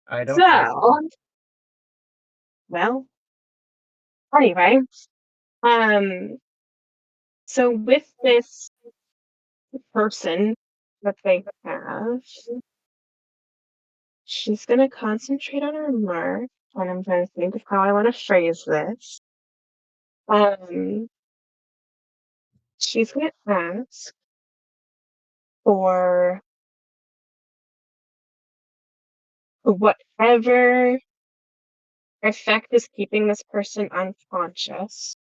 I don't. So, well, anyway, so with this person that they have, she's gonna concentrate on her mark, and I'm trying to think of how I want to phrase this. She's gonna ask for whatever effect is keeping this person unconscious.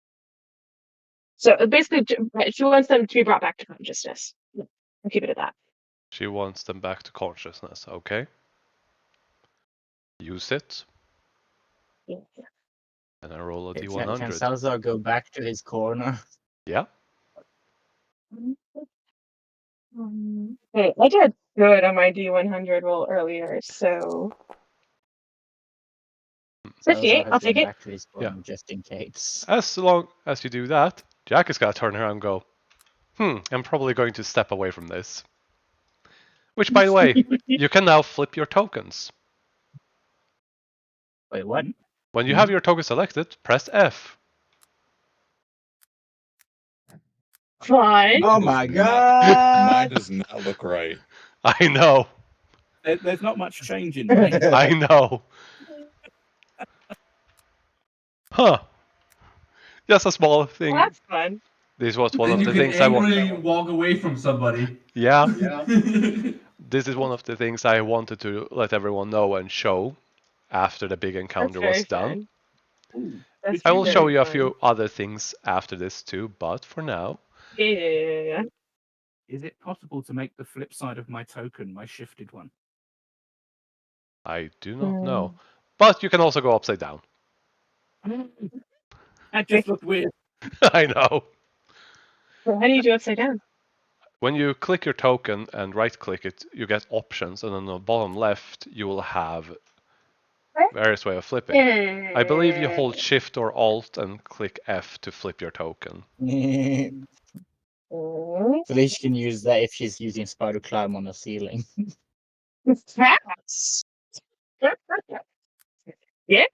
So basically, she wants them to be brought back to consciousness. I'll keep it at that. She wants them back to consciousness, okay? Use it. Yeah. And I roll a Can D100. Salazar go back to his corner? Yeah. Okay, I did good on my D100 roll earlier, so Salazar 58. has I'll gone take it. back to his corner just in case. As long as you do that, Jack is gonna turn around and go, I'm probably going to step away from this. Which, by the way, you can now flip your tokens. Wait, what? When you have your token selected, press F. Fine. Oh my Mine god! does not look right. I know. There's not much change in mine. I know. Huh. Just a small thing. Well, that's fun. This was one Then of you the can things I want. angrily walk away from somebody. Yeah, Yeah. this is one of the things I wanted to let everyone know and show after the big That's encounter very was done. fun. Ooh, That's I will very show you a fun. few other things after this too, but for now, Yeah. is it possible to make the flip side of my token my shifted one? I do not know. But you can also go upside down. That just looked weird. I know. Well, how do you do upside down? When you click your token and right click it, you get options, and on the bottom left, you will have various ways of flipping. I believe you hold Shift or Alt and click F to flip your token. Felicia can use that if she's using Spider Climb on the ceiling. Fast. Yeah,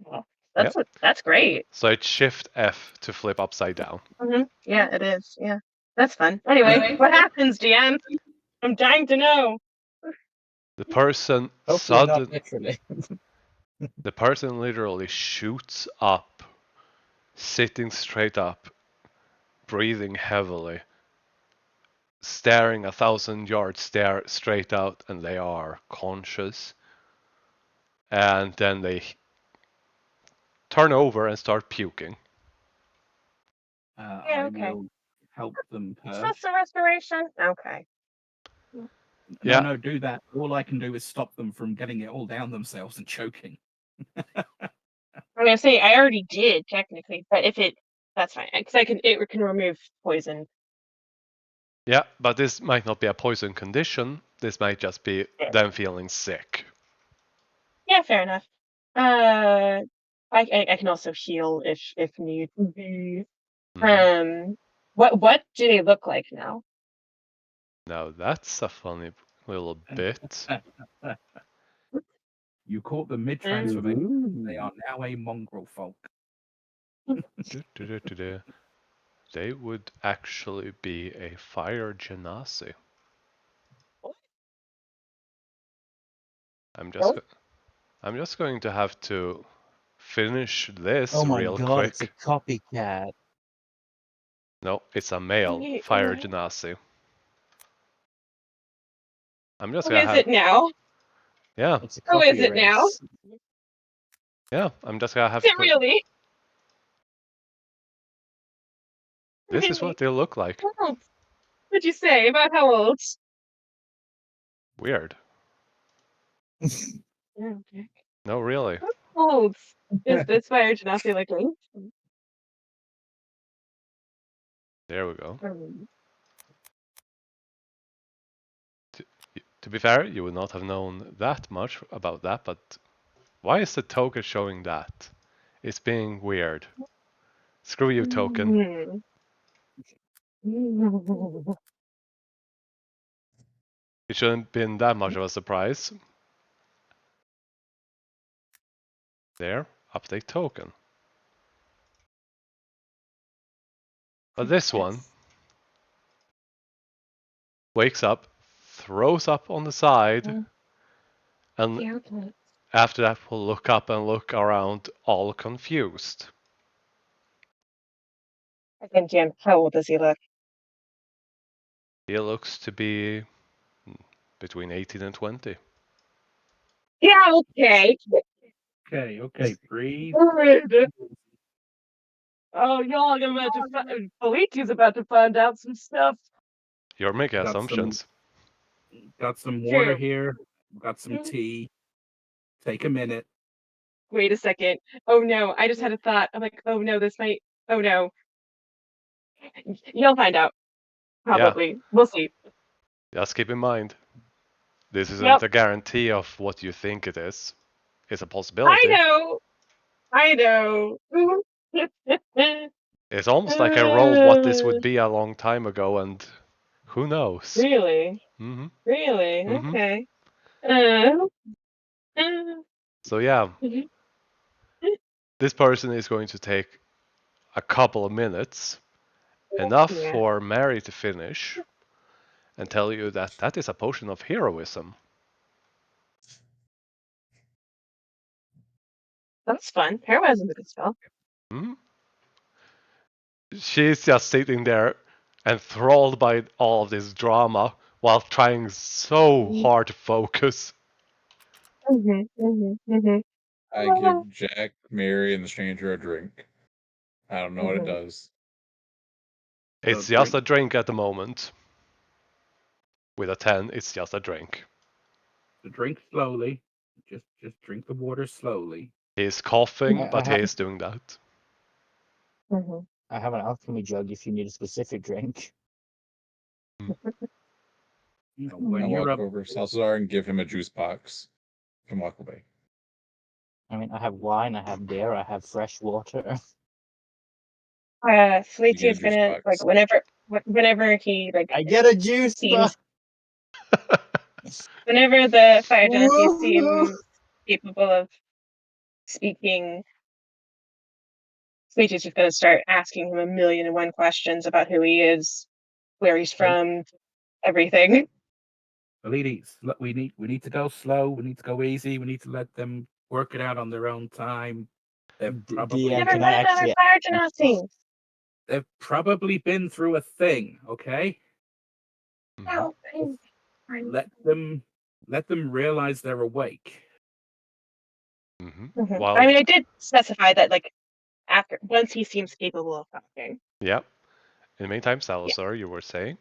that's great. So it's Shift F to flip upside down. Yeah, it is. Yeah, that's fun. Anyway, what happens, DM? I'm dying to know. The person Hopefully not literally. the person literally shoots up, sitting straight up, breathing heavily, staring 1,000 yards straight out, and they are conscious. And then they turn over and start puking. Yeah, okay. I will help them Is purge. that the restoration? Okay. Yeah. No, do that. All I can do is stop them from getting it all down themselves and choking. I'm gonna say I already did technically, but that's fine because it can remove poison. Yeah, but this might not be a poison condition. This might just be them feeling sick. Yeah, fair enough. I can also heal if need be. What do they look like now? Now that's a funny little bit. You caught them mid-transformation. They are now a mongrel folk. They would actually be a fire genasi. I'm just going to have to finish this Oh my real god, quick. it's a copycat. No, it's a male fire genasi. I'm just gonna Who is it now? Yeah. It's a Who copy is it now? race. Yeah, I'm just gonna have Is it to. really? This is what they look like. How old? What'd you say about how old? Weird. Okay. No, really. How old is this fire genasi looking? There we go. To be fair, you would not have known that much about that, but why is the token showing that? It's being weird. Screw you, token. It shouldn't have been that much of a surprise. There, update token. But this one wakes up, throws up on the side, and after that will look up and look around all confused. Again, Jim, how old does he look? He looks to be between 18 and 20. Yeah, okay. Okay, breathe. Oh, y'all are about to find. Felicity's about to find out some stuff. You're making Got assumptions. Got some water True. here. Got some tea. Take a minute. Wait a second. Oh no, I just had a thought. I'm like, oh no, this might. Oh no. You'll find out. Probably. We'll see. Just keep in mind, this isn't Yep. a guarantee of what you think it is. It's a I possibility. know. I know. It's almost like I rolled what this would be a long time ago, and who knows? Really? Mm-hmm. Really? Mhm. Okay. So yeah, this person is going to take a couple of minutes, enough Yeah. for Mary to finish, and tell you that that is a potion of heroism. That's fun. Heroism's a good spell. Hmm? She's just sitting there enthralled by all of this drama while trying so hard to focus. I give Jack, Mary, and the stranger a drink. I don't know what it does. It's So just a drink at the moment. With a 10, it's just a drink. drink slowly. Just drink the water slowly. He's coughing, but he is doing that. I have an alchemy jug if you need a specific drink. When I you're walk up, over to Salazar and give him a juice box and walk away. I mean, I have wine, I have beer, I have fresh water. Felicia is juice gonna box. like whenever he like I get a juice seems box. whenever the fire genasi seems capable of speaking, Felicia's just gonna start asking him a million and one questions about who he is, where he's from, everything. ladies, we need to go slow. We need to go easy. We need to let them work it out on their own time. They've probably DM, Never can I met another actually? fire genasi. they've probably been through a thing. Okay, No. let them realize they're awake. Well, I mean, I did specify that like once he seems capable of talking. yeah. In the meantime, Salazar, you were saying?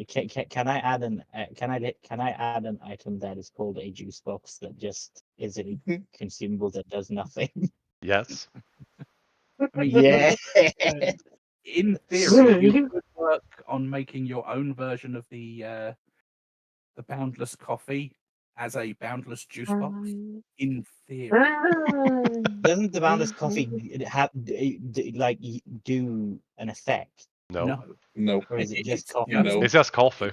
Can I add an can I add an item that is called a juice box that just is a consumable that does nothing? Yes. I mean, Yeah. in theory, you could work on making your own version of the boundless coffee as a boundless juice box. In theory, Doesn't the boundless coffee have like do an effect, No. Nope. or is it just It's coffee? No. It's just coffee.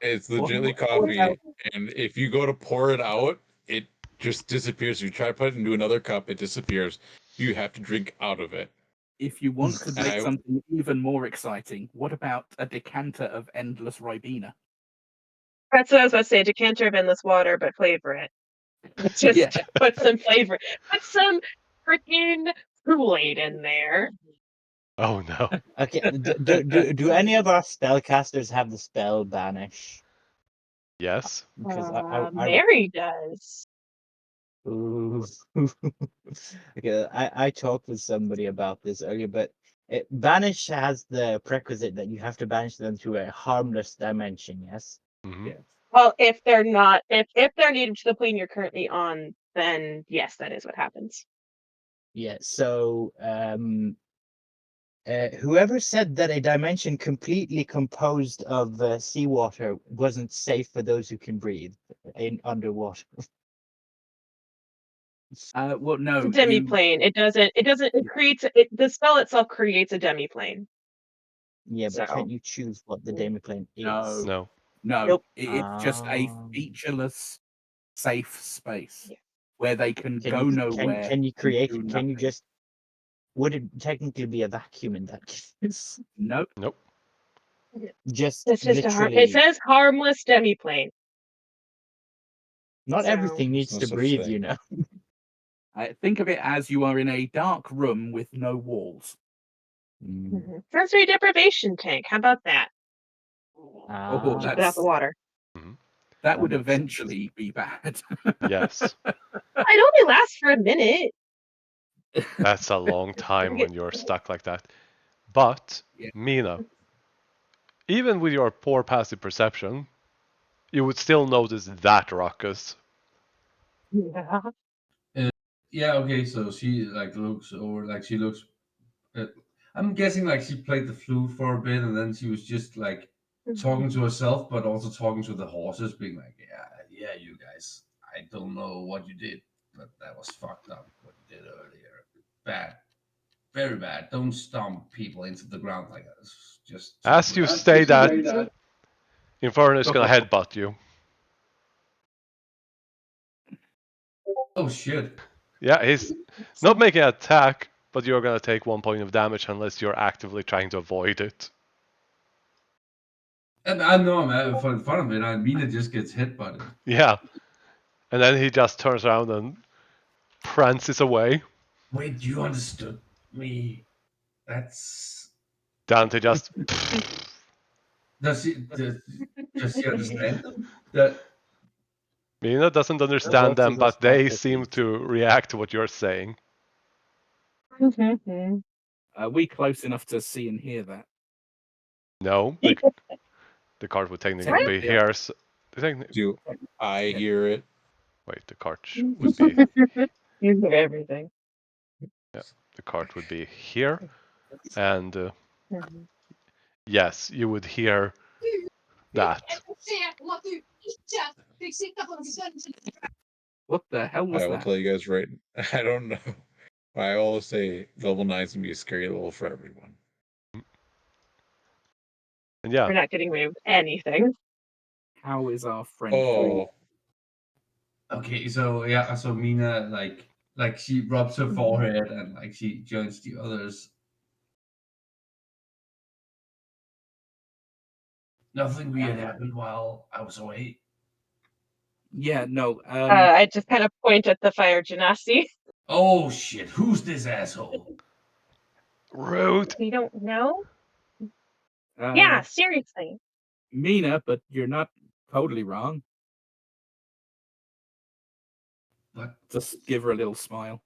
It's What- legitimately what coffee, about- and if you go to pour it out, it just disappears. You try to put it into another cup, it disappears. You have to drink out of it. If you want to make I- something even more exciting, what about a decanter of endless Ribena? That's what I was about to say. Decanter of endless water, but flavor it. Just Yeah. put some flavor. Put some freaking Kool-Aid in there. Oh no. Okay. Do any of our spellcasters have the spell banish? Yes. Because Mary does. Ooh. Okay, I talked with somebody about this earlier, but banish has the prerequisite that you have to banish them to a harmless dimension. Yes. Mm-hmm. Well, if they're not, if they're native to the plane you're currently on, then yes, that is what happens. Yeah. So Whoever said that a dimension completely composed of seawater wasn't safe for those who can breathe in underwater? Well, no, It's a demiplane. It doesn't. It creates. The spell itself creates a demiplane. Yeah, but So- can't you choose what the demiplane is? No. No. Nope. It's just a Ah. featureless, safe space Yeah. where they can Can go you nowhere. can you and create? do Can you nothing. just? Would it technically be a vacuum in that case? Nope. Nope. Just It's just literally. it says harmless demiplane. Not so- everything needs no to such breathe, thing. you know. Think of it as you are in a dark room with no walls. Mhm. Sensory deprivation tank. How about that? Oh, Ah. Spit out the water. Mhm. that would That makes sense. eventually be bad. Yes. It only lasts for a minute. That's a long time Okay. when you're stuck like that. But, Yeah. Mina, even with your poor passive perception, you would still notice that ruckus. Yeah. Yeah, okay, so she like looks over, like she looks. I'm guessing like she played the flute for a bit, and then she was just like talking to herself, but also talking to the horses, being like, "Yeah, you guys. I don't know what you did, but that was fucked up. What you did earlier, bad, very bad. Don't stomp people into the ground like that. It's just too As you much." say that, Inferno is gonna headbutt you. Oh shit! Yeah, he's not making an attack, but you're gonna take 1 point of damage unless you're actively trying to avoid it. And I know I'm having fun of it. I mean, it just gets hit, but Yeah. And then he just turns around and prances away. Wait, you understood me? That's Dante just. does she understand them? That Mina doesn't understand them, but they seem to react to what you're saying. Are we close enough to see and hear that? No, the card would technically be here. So, Do I hear it? wait, the card would be. You hear everything. Yeah, the card would be here, and Mhm. yes, you would hear that. What the hell was I will that? tell you guys right. I don't know. I always say level 9's gonna be a scary level for everyone. And yeah, We're not getting away with anything. How is our friend doing? Oh, okay, so yeah, so Mina like she rubs her forehead and like she joins the others. nothing weird happened while I was away. Yeah, no. I just kind of point at the fire genasi. Oh shit! Who's this asshole? rude. You don't know? Yeah, seriously. Mina, but you're not totally wrong. But Just give her a little smile.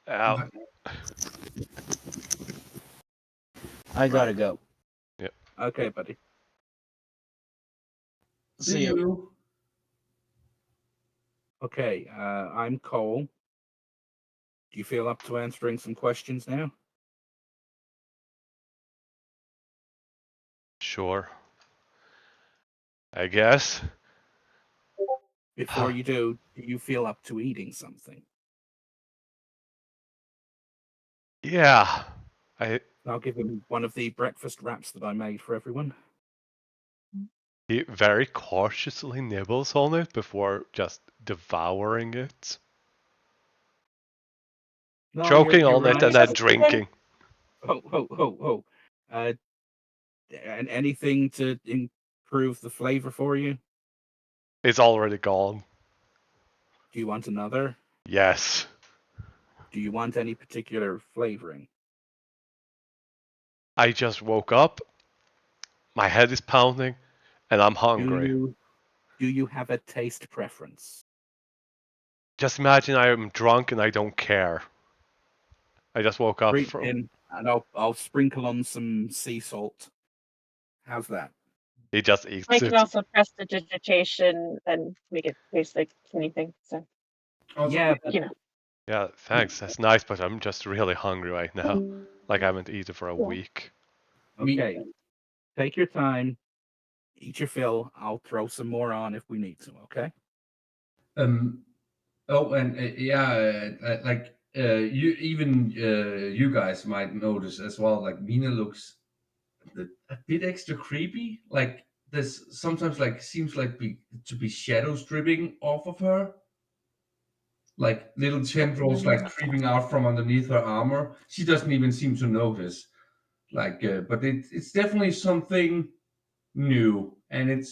Ow. I gotta go. Okay, buddy. see you. Okay, I'm Cole. Do you feel up to answering some questions now? Sure. I guess. Before you do you feel up to eating something? Yeah. I'll give him one of the breakfast wraps that I made for everyone. He very cautiously nibbles on it before just devouring it. No, Choking you're on it right. and then drinking. Ho. And anything to improve the flavor for you? It's already gone. Do you want another? Yes. Do you want any particular flavoring? I just woke up. My head is pounding and I'm hungry. Do you have a taste preference? Just imagine I am drunk and I don't care. I just woke up Breathe from. in, and I'll sprinkle on some sea salt. How's that? He just eats I it. can also press the digitation and make it taste like anything. So Also, Yeah, you know. Yeah, thanks. That's nice, but I'm just really hungry right now. Like I haven't eaten for a week. Okay. Take your time. Eat your fill. I'll throw some more on if we need some, okay? Oh, and you guys might notice as well. Like Mina looks a bit extra creepy. Like there's sometimes like seems like to be shadows dripping off of her, like little tendrils like creeping out from underneath her armor. She doesn't even seem to notice. Like, but it's definitely something new, and it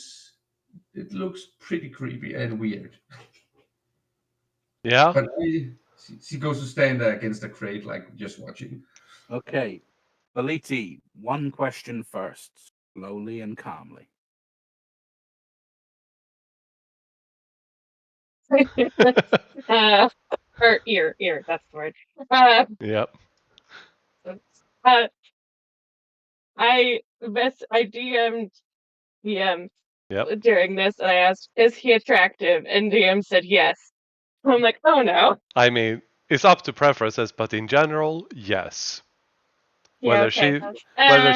looks pretty creepy and weird. Yeah? But she goes to stand there against the crate, like just watching. Okay. Beliti, one question first, slowly and calmly. Or ear, that's the word. Yep. I DM'd DM Yep. during this, and I asked, "Is he attractive?" And DM said yes. I'm like, "Oh no." I mean, it's up to preferences, but in general, yes. Yeah. Whether Okay.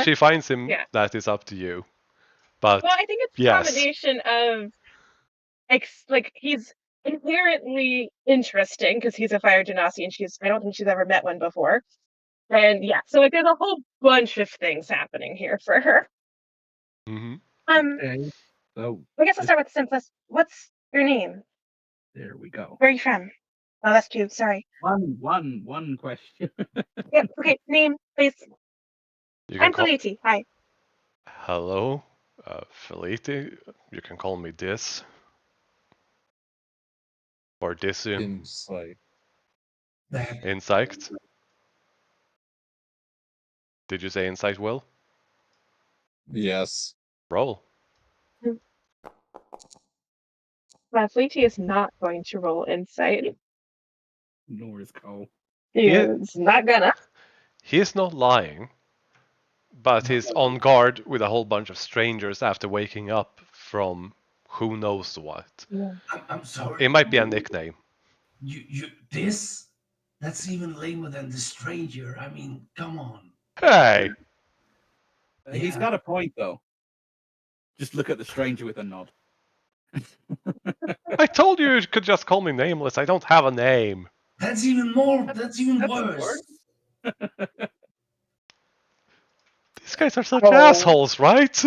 she finds him, Yeah. that is up to you. But Well, I think it's a yes. combination of like he's inherently interesting because he's a fire genasi, and I don't think she's ever met one before. And yeah, so like there's a whole bunch of things happening here for her. Mm-hmm. Okay. So I guess I'll start with the simplest. What's your name? there we go. Where are you from? Oh, that's two. Sorry. One question. Yep. Okay. Name, please. You can I'm call. Feliti. Hi. Hello, Feliti. You can call me this. Or Dissu. Insight. Insight. Did you say insight, Will? Yes. Roll. Feliti is not going to roll insight. Nor is Cole. He is not gonna. He is not lying, but he's on guard with a whole bunch of strangers after waking up from who knows what. Yeah. I'm sorry. It might be a nickname. That's even lamer than the stranger. I mean, come on. Hey! He's Yeah. got a point, though. Just look at the stranger with a nod. I told you you could just call me nameless. I don't have a name. That's even more. That's even That's worse. These guys are such assholes, right?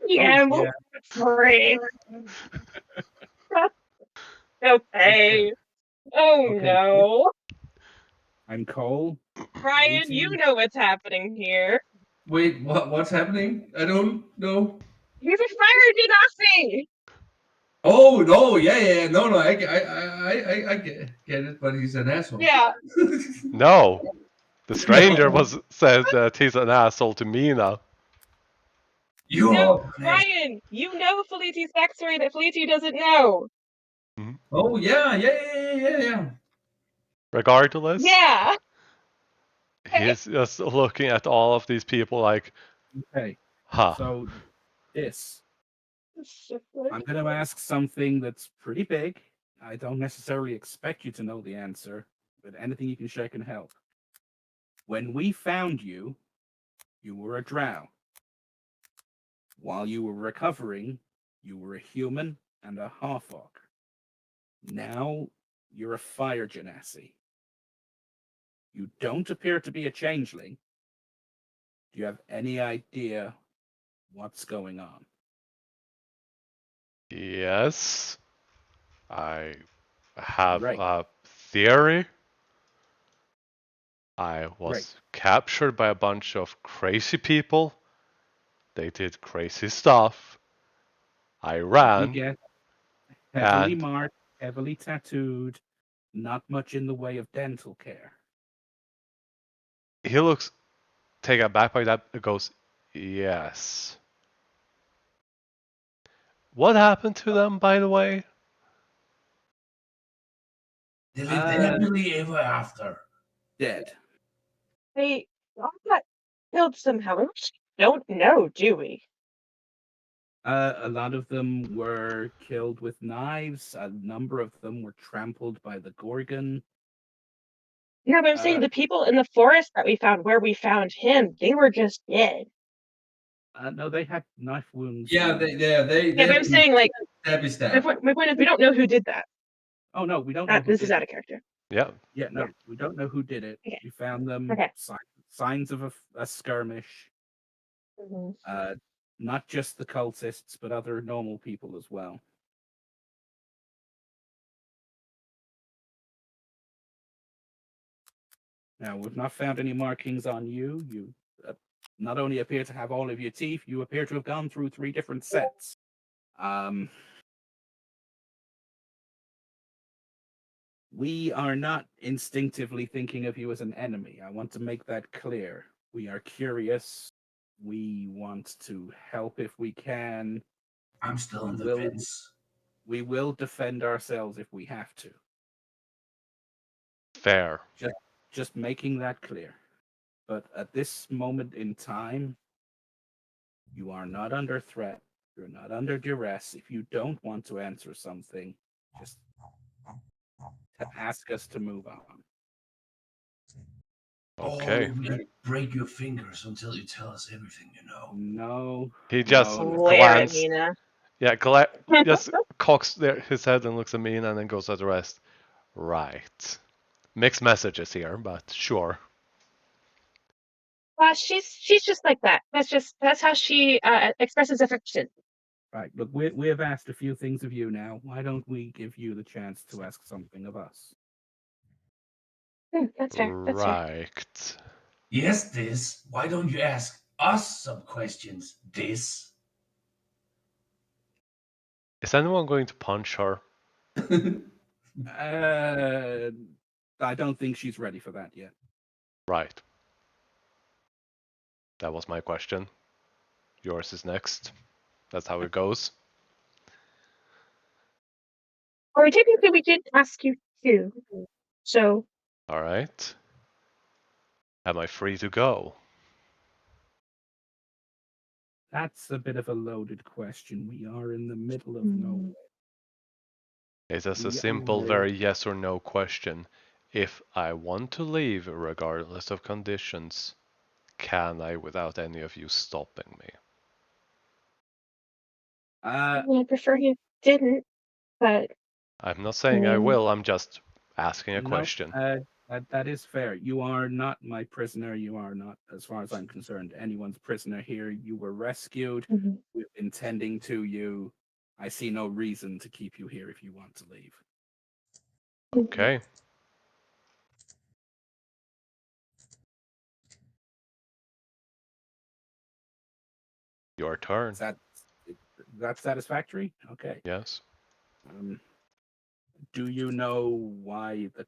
Yeah, yeah. sorry. Okay. Oh Okay. no. I'm Cole. Brian, you know what's happening here. Wait, what's happening? I don't know. He's a fire genasi. Oh no, yeah, no, I get it, but he's an asshole. Yeah. No. The stranger No. said that he's an asshole to Mina. You No, are Brian, you know Feliti's backstory that Feliti doesn't know. Oh yeah. Regardless, Yeah. he's just looking at all of these people like, Okay. huh. So this. I'm going to ask something that's pretty big. I don't necessarily expect you to know the answer, but anything you can share can help. When we found you, you were a drow. While you were recovering, you were a human and a half-orc. Now you're a fire genasi. You don't appear to be a changeling. Do you have any idea what's going on? Yes. I have Right. a theory. I was Right. captured by a bunch of crazy people. They did crazy stuff. I You ran. get heavily And marked, heavily tattooed, not much in the way of dental care. he looks taken aback by that and goes, yes. What happened to them, by the way? They lived happily ever after. Dead. They all got killed somehow. We don't know, do we? A lot of them were killed with knives. A number of them were trampled by the Gorgon. Yeah, but I'm saying the people in the forest that we found, where we found him, they were just dead. No, they had knife wounds. Yeah, Yeah, but I'm saying, like, stabby my stab. point is, we don't know who did that. Oh no, we don't know. This is out of character. Yeah. Yeah, no, Yeah. we don't know who did it. Okay. We found them. Okay. Signs of a skirmish. Mhm. Not just the cultists, but other normal people as well. Now, we've not found any markings on you. You not only appear to have all of your teeth, you appear to have gone through 3 different sets. We are not instinctively thinking of you as an enemy. I want to make that clear. We are curious. We want to help if we can. I'm still on the fence. We will defend ourselves if we have to. Fair. Just making that clear. But at this moment in time, you are not under threat. You're not under duress. If you don't want to answer something, just ask us to move on. Okay. Oh, we could break your fingers until you tell us everything you know. No. He just Glare at glance. Mina. Yeah, just cocks his head and looks at me and then goes at the rest. Right. Mixed messages here, but sure. She's just like that. That's how she expresses affection. Right. Look, we have asked a few things of you now. Why don't we give you the chance to ask something of us? That's fair. That's fair. Right. Yes, Dis. Why don't you ask us some questions, Dis? Is anyone going to punch her? I don't think she's ready for that yet. Right. That was my question. Yours is next. That's how it goes. Or technically, we did ask you too. So. All right. Am I free to go? That's a bit of a loaded question. We are in the middle of nowhere. It is a simple, very yes or no question. If I want to leave, regardless of conditions, can I without any of you stopping me? I prefer you didn't, but. I'm not saying I will, I'm just asking a question. That is fair. You are not my prisoner. You are not, as far as I'm concerned, anyone's prisoner here. You were rescued. We've been tending to you. I see no reason to keep you here if you want to leave. Okay. Your turn. That's satisfactory? Okay. Yes. Do you know why the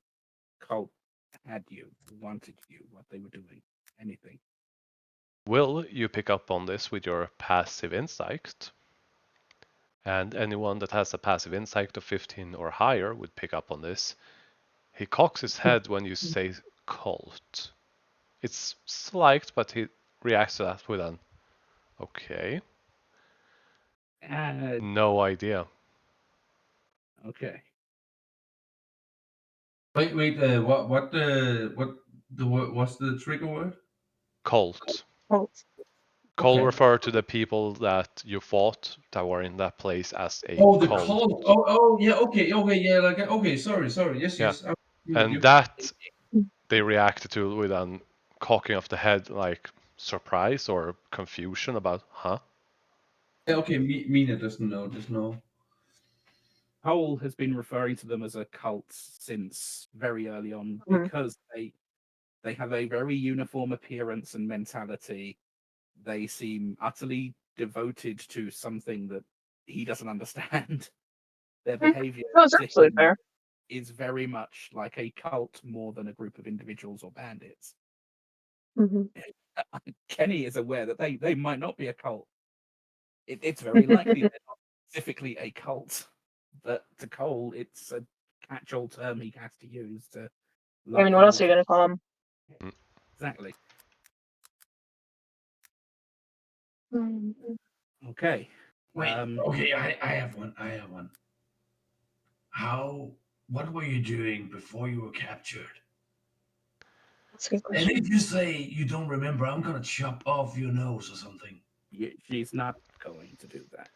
cult had you, wanted you, what they were doing? Anything? Will you pick up on this with your passive insight? And anyone that has a passive insight of 15 or higher would pick up on this. He cocks his head when you say cult. It's slight, but he reacts to that with an okay. No idea. Okay. Wait, what's the trigger word? Cult. Cult. Cult Okay. refer to the people that you fought that were in that place as a the cult. cult. Oh, yeah. Okay, yeah. Like, okay. Sorry. Yes, Yeah. yes. And that they reacted to with an cocking of the head, like surprise or confusion about, huh? Yeah, okay, Mina doesn't know. Just know. Cole has been referring to them as a cult since very early on because they have a very uniform appearance and mentality. They seem utterly devoted to something that he doesn't understand. Their behavior absolutely fair. is very much like a cult more than a group of individuals or bandits. Kenny is aware that they might not be a cult. It's very likely they're not specifically a cult, but to Cole, it's a catch-all term he has to use to. I mean, what else are you gonna call him? Exactly. Okay. Wait. Okay, I have one. What were you doing before you were captured? That's a good And question. if you say you don't remember, I'm gonna chop off your nose or something. She's not going to do that.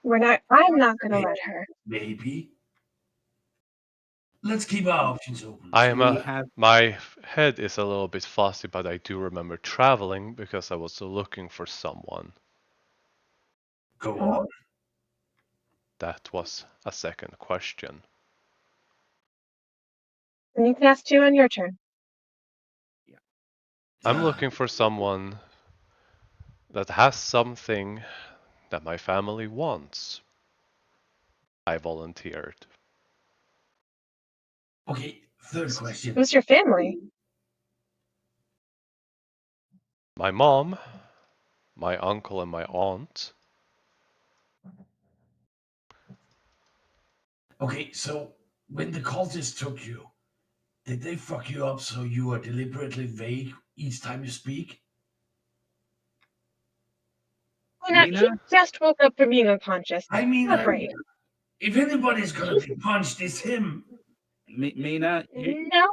We're not. I'm not gonna let her. Maybe. Let's keep our options open. I am We have my head is a little bit fuzzy, but I do remember traveling because I was looking for someone. Go on. That was a second question. And you can ask 2 on your turn. I'm looking for someone that has something that my family wants. I volunteered. Okay, third question. Who's your family? My mom, my uncle, and my aunt. Okay, so when the cultists took you, did they fuck you up so you are deliberately vague each time you speak? Mina, he Mina. just woke up from being unconscious. I mean, Not right. if anybody's gonna be punched, it's him. Mina, No.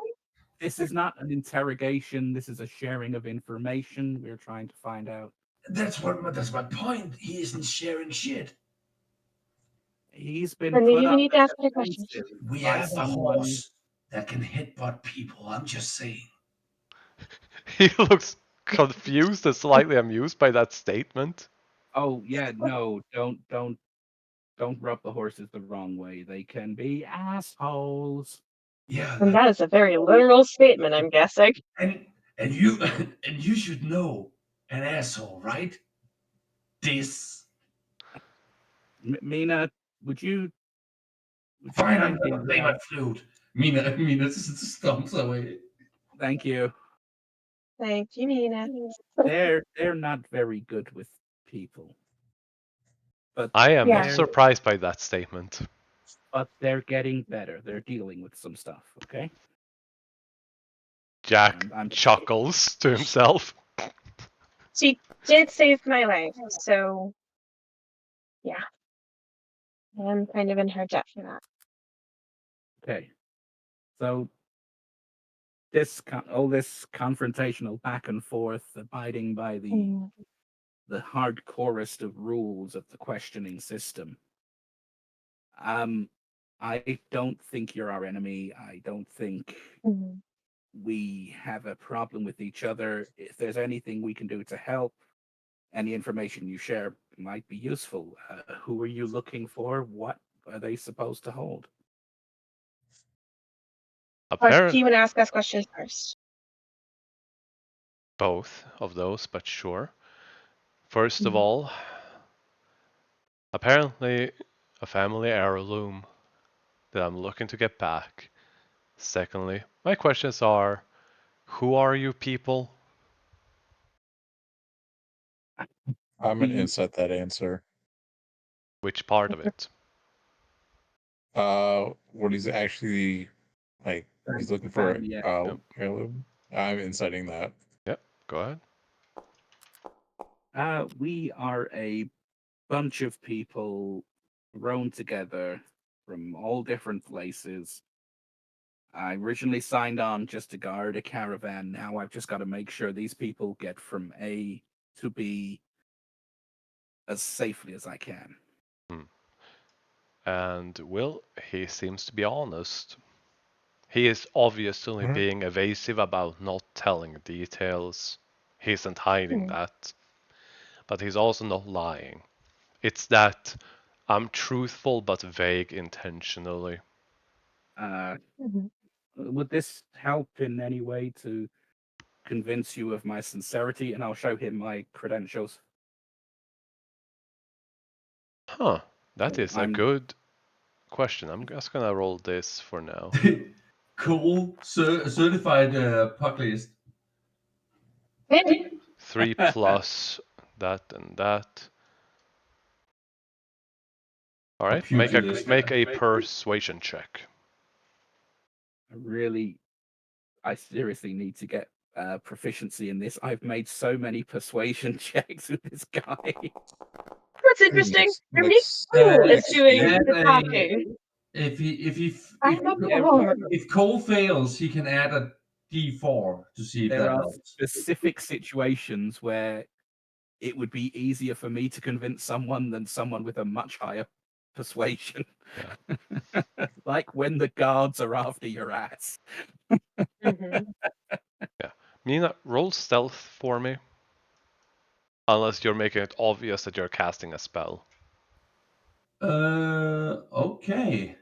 this is not an interrogation. This is a sharing of information. We're trying to find out. That's my point. He isn't sharing shit. He's been Then maybe put we on need to the ask her questions. defensive We by have a someone. horse that can headbutt people. I'm just saying. He looks confused and slightly amused by that statement. Oh yeah, no, don't rub the horses the wrong way. They can be assholes. Yeah, And that is a very literal statement, I'm guessing. and you and you should know an asshole, right? This. Mina, would you Fine, I'm kindly gonna play my flute. Mina just stomps away. Thank you. Thank you, Mina. They're not very good with people. But I am Yeah. surprised by that statement. but they're getting better. They're dealing with some stuff, okay? Jack I'm chuckles to himself. She did save my life, so yeah. I'm kind of in her debt for that. okay. So this all this confrontational back and forth, abiding by the hardcorest of rules of the questioning system. I don't think you're our enemy. I don't think Mhm. we have a problem with each other. If there's anything we can do to help, any information you share might be useful. Who are you looking for? What are they supposed to hold? Or do Apparently, you want to ask us questions first? both of those, but sure. First of Mhm. all, apparently a family heirloom that I'm looking to get back. Secondly, my questions are, who are you people? I'm gonna inset that answer. Which part of it? What he's actually like, he's looking for Family, yeah. Yep. heirloom. I'm inciting that. Yep, go ahead. We are a bunch of people thrown together from all different places. I originally signed on just to guard a caravan. Now I've just got to make sure these people get from A to B as safely as I can. And Will, he seems to be honest. He is obviously Mhm. being evasive about not telling details. He isn't hiding that. But he's also not lying. It's that I'm truthful but vague intentionally. Would this help in any way to convince you of my sincerity? And I'll show him my credentials. Huh, that is a I'm good question. I'm just gonna roll this for now. Cool. Certified pucklist. 3 plus that and that. Alright, make a persuasion check. I seriously need to get proficiency in this. I've made so many persuasion checks with this guy. That's interesting. Like Nick Cole is doing Add the talking. if I'm a performer. Cole fails, he can add D4 to see if There that are helps. specific situations where it would be easier for me to convince someone than someone with a much higher persuasion. Yeah. Like when the guards are after your ass. Mhm. Yeah. Mina, roll stealth for me. Unless you're making it obvious that you're casting a spell. Okay.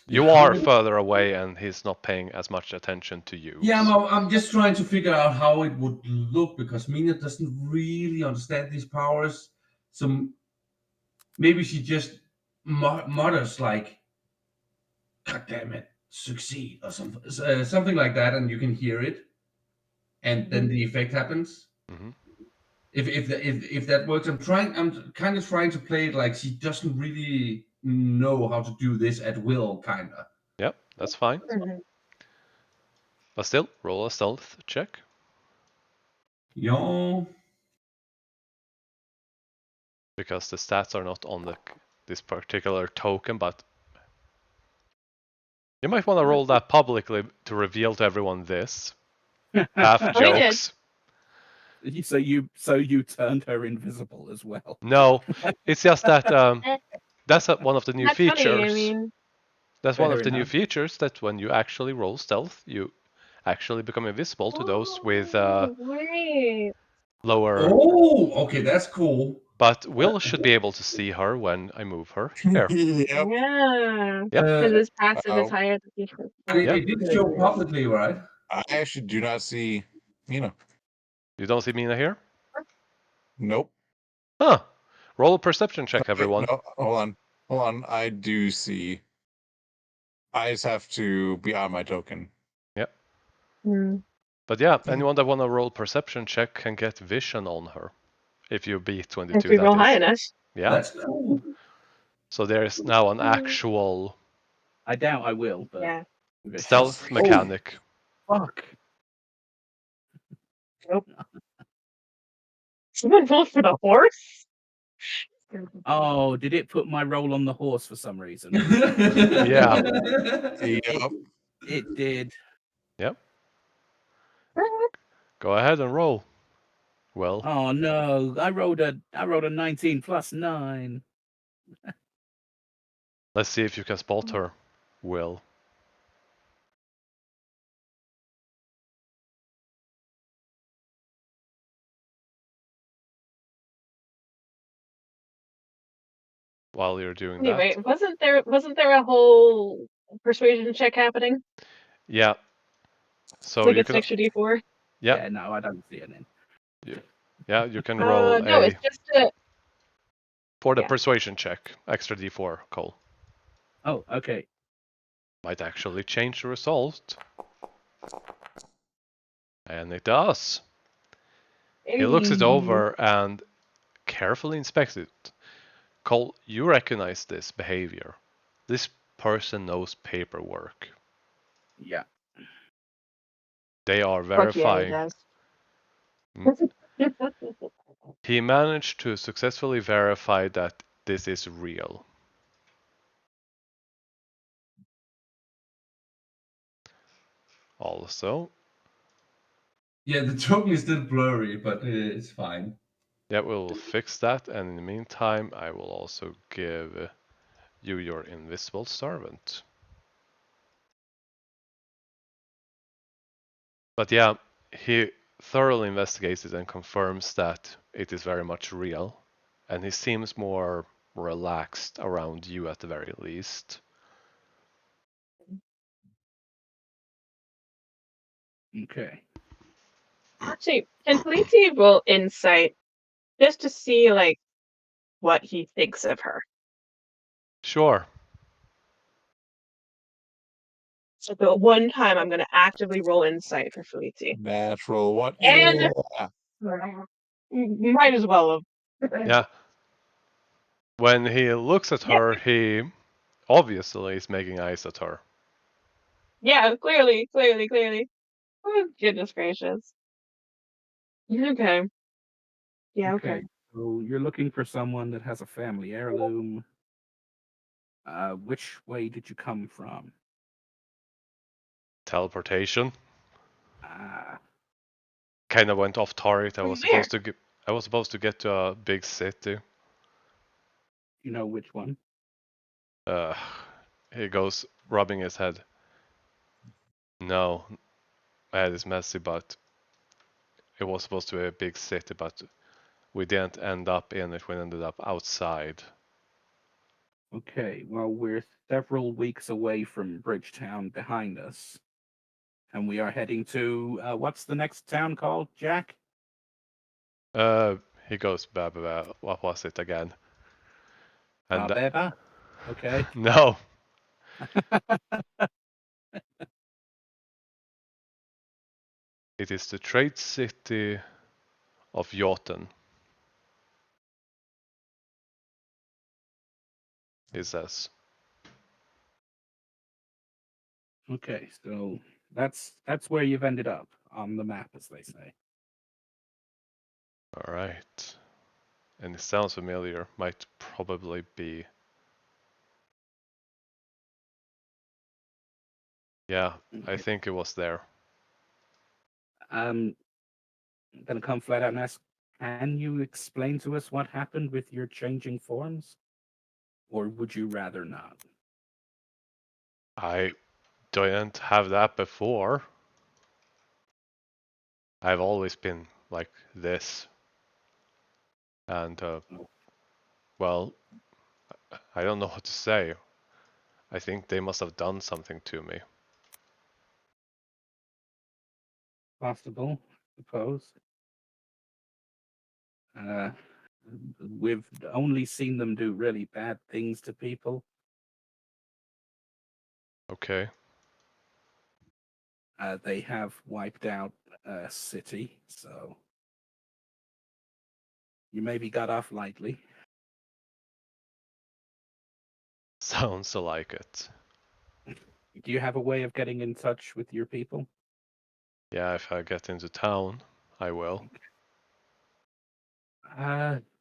You are further away and he's not paying as much attention to you. Yeah, I'm just trying to figure out how it would look because Mina doesn't really understand these powers. So maybe she just mutters like, "God damn it, succeed," or something like that, and you can hear it, and then the effect happens. Mm-hmm. If that works, I'm kind of trying to play it like she doesn't really know how to do this at will, kinda. Yep, that's fine. Mhm. But still, roll a stealth check. Yeah. Because the stats are not on this particular token, but you might want to roll that publicly to reveal to everyone this. Half Oh, he did. jokes. So you turned her invisible as well. No, it's just that that's one of the new That's features. funny. I mean, That's one Fair of the new enough. features that when you actually roll stealth, you actually become invisible to those with wait. lower. Oh, okay, that's cool. But Will should be able to see her when I move her. Here. Yep. Yeah. Yep. Because his passive is Oh, higher than defense. And it, Yeah. it did show publicly, right? I actually do not see Mina. You don't see Mina here? Nope. Huh. Roll a perception check, Wait, everyone. no, hold on. I do see. I just have to be on my token. Yep. Hmm. But yeah, anyone that want to roll perception check can get vision on her. If you beat If 22, we that roll is. high enough. Yeah. That's cool. So there is now an actual I doubt I will, but Yeah. give it a stealth shot. mechanic. Oh, fuck. Nope. Someone rolled for the horse? Oh, did it put my roll on the horse for some reason? Yeah. Yep. It did. Yep. Go ahead and roll. Well, Oh no, I rolled a 19 plus 9. let's see if you can spot her. Will. While you're doing Anyway, that. wasn't there a whole persuasion check happening? Yeah. So So it you gets can. an extra D4? Yeah. Yeah, no, I don't see it in. Yeah, you can roll No, a it's just a for the yeah. persuasion check. Extra D4, Cole. Oh, okay. Might actually change the result. And it does. He looks it over and carefully inspects it. Cole, you recognize this behavior. This person knows paperwork. Yeah. They are Fuck yeah, he verifying. does. He managed to successfully verify that this is real. Also, Yeah, the token is still blurry, but it's fine. yeah, we'll fix that. And in the meantime, I will also give you your invisible servant. But yeah, he thoroughly investigates it and confirms that it is very much real. And he seems more relaxed around you at the very least. Okay. Actually, can Felici roll insight just to see like what he thinks of her? Sure. So the one time I'm gonna actively roll insight for Felici. Natural what? And Yeah. might as well have. Yeah. When he looks at her, he obviously is making eyes at her. Yeah, clearly. Oh, goodness gracious. Okay. Yeah, okay. So you're looking for someone that has a family heirloom. Which way did you come from? Teleportation. Ah, Kind of went off target. I From was where? supposed to get to a big city. you know which one? Uh, he goes rubbing his head. No, my head is messy, but it was supposed to be a big city, but we didn't end up in it. We ended up outside. Okay, well, we're several weeks away from Bridgetown behind us. And we are heading to, what's the next town called, Jack? He goes, bah, bah, bah. What was it again? And Barbeba? Okay. no, it is the trade city of Jotun, he says. Okay, so that's where you've ended up on the map, as they say. All right. And it sounds familiar. Might probably be. Yeah, I Okay. think it was there. I'm gonna come flat out and ask, can you explain to us what happened with your changing forms? Or would you rather not? I didn't have that before. I've always been like this. And, well, I don't know what to say. I think they must have done something to me. Possible, I suppose. Uh, we've only seen them do really bad things to people. Okay. They have wiped out a city, so you maybe got off lightly. Sounds like it. Do you have a way of getting in touch with your people? Yeah, if I get into town, I will.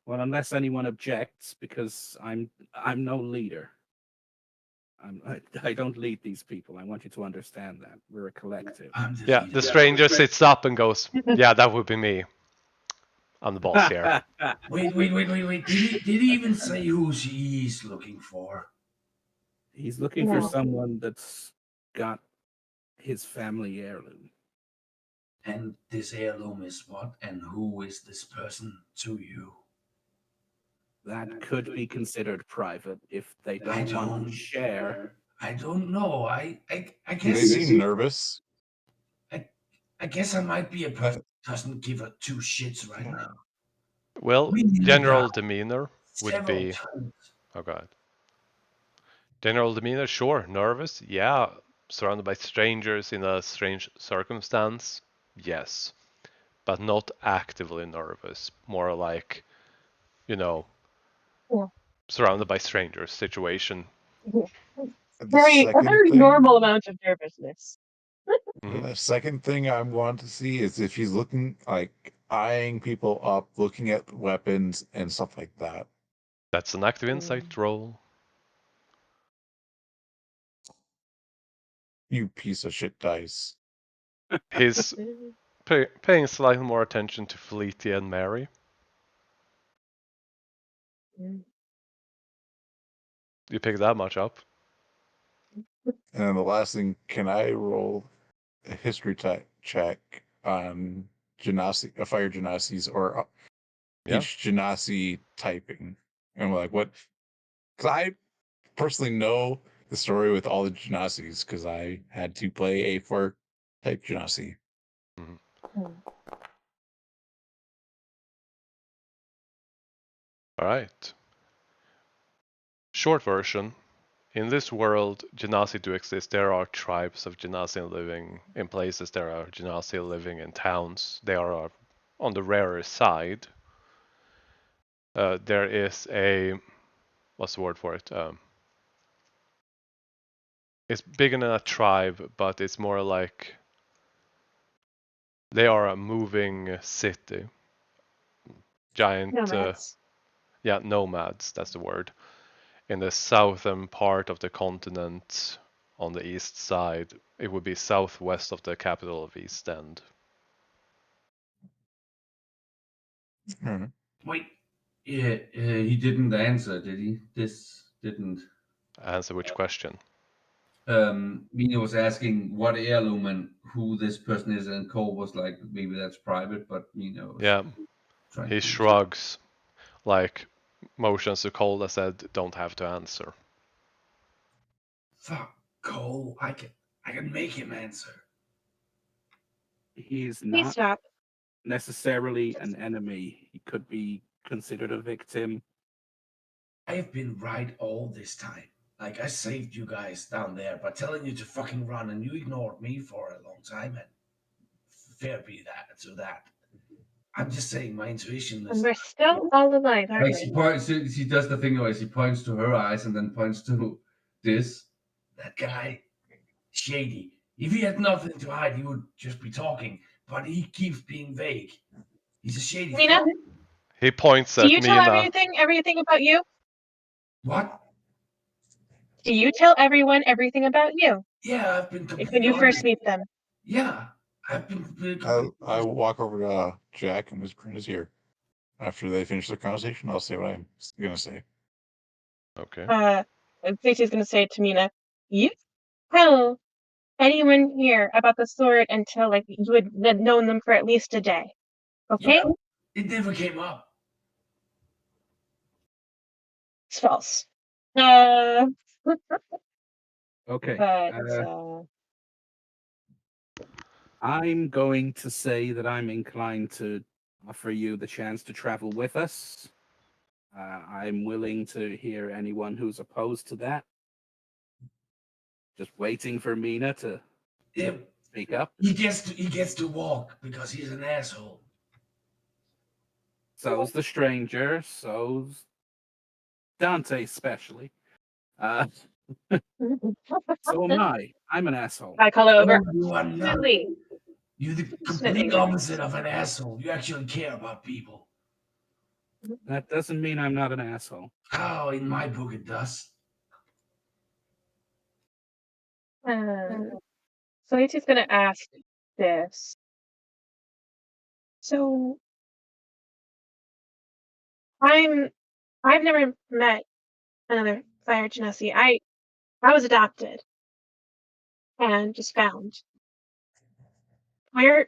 Well, unless anyone objects, because I'm no leader. I don't lead these people. I want you to understand that we're a collective. I'm the Yeah, leader. the stranger sits up and goes, yeah, that would be me. I'm the boss here. Wait. Did he even say who he's looking for? He's looking for No. someone that's got his family heirloom. And this heirloom is what? And who is this person to you? That could be considered private if they I don't want to don't share. I don't know. I Do guess they seem nervous? I guess I might be a person who doesn't give a two shits right now. Well, We nearly general died demeanor would several be. times. Oh, God. General demeanor, sure. Nervous? Yeah. Surrounded by strangers in a strange circumstance? Yes. But not actively nervous. More like, you know, Yeah. surrounded by strangers situation. Yeah. The A second very thing, normal amount of nervousness. Mhm. the second thing I want to see is if he's looking like eyeing people up, looking at weapons and stuff like that. That's an active insight roll. You piece of shit dice. He's paying slightly more attention to Fleety and Mary. You pick that much up. And then the last thing, can I roll a history check on Genasi, a fire Genasi's or Yeah. each Genasi typing? And I'm like, what? Because I personally know the story with all the Genasis because I had to play a 4 type Genasi. Mhm. All right. Short version. In this world, Genasi do exist. There are tribes of Genasi living in places. There are Genasi living in towns. They are on the rarer side. There is a, what's the word for it? It's bigger than a tribe, but it's more like they are a moving city. Giant, Nomads. yeah, nomads. That's the word. In the southern part of the continent, on the east side. It would be southwest of the capital of East End. Hmm. Wait, yeah, he didn't answer, did he? This didn't. Answer which question? Mina was asking what heirloom and who this person is, and Cole was like, maybe that's private, but Mina was Yeah, trying he to. shrugs, like motions to Cole that said, "Don't have to answer." Fuck, Cole. I can make him answer. He's Please not stop. necessarily an enemy. He could be considered a victim. I have been right all this time. Like, I saved you guys down there by telling you to fucking run, and you ignored me for a long time, and fair be that to that. I'm just saying my intuition And is. we're still all alive, aren't Like she we? points, she does the thing where she points to her eyes and then points to this. That guy, shady. If he had nothing to hide, he would just be talking, but he keeps being vague. He's a shady Mina, fuck. He points do at you tell Mina. everything about you? What? Do you tell everyone everything about you Yeah, I've been when completely you first honest. meet them? Yeah, I've been completely I will walk over to Jack and whisper in his ear. After they finish their conversation, I'll say what I'm gonna say. Okay. Stacey's gonna say to Mina, you tell anyone here about the sword until like you had known them for at least a day. Okay? Yeah, it never came up. It's false. Uh, Okay. but I'm going to say that I'm inclined to offer you the chance to travel with us. I'm willing to hear anyone who's opposed to that. Just waiting for Mina to Yeah, speak up. he gets to walk because he's an asshole. So's the stranger. So's Dante, especially. So am I. I'm an asshole. I call it over. No, you are not. Absolutely. You're the Absolutely complete not. opposite of an asshole. You actually care about people. That doesn't mean I'm not an asshole. Oh, in my book it does. So Stacey's gonna ask this. So I've never met another fire genasi. I was adopted and just found. Where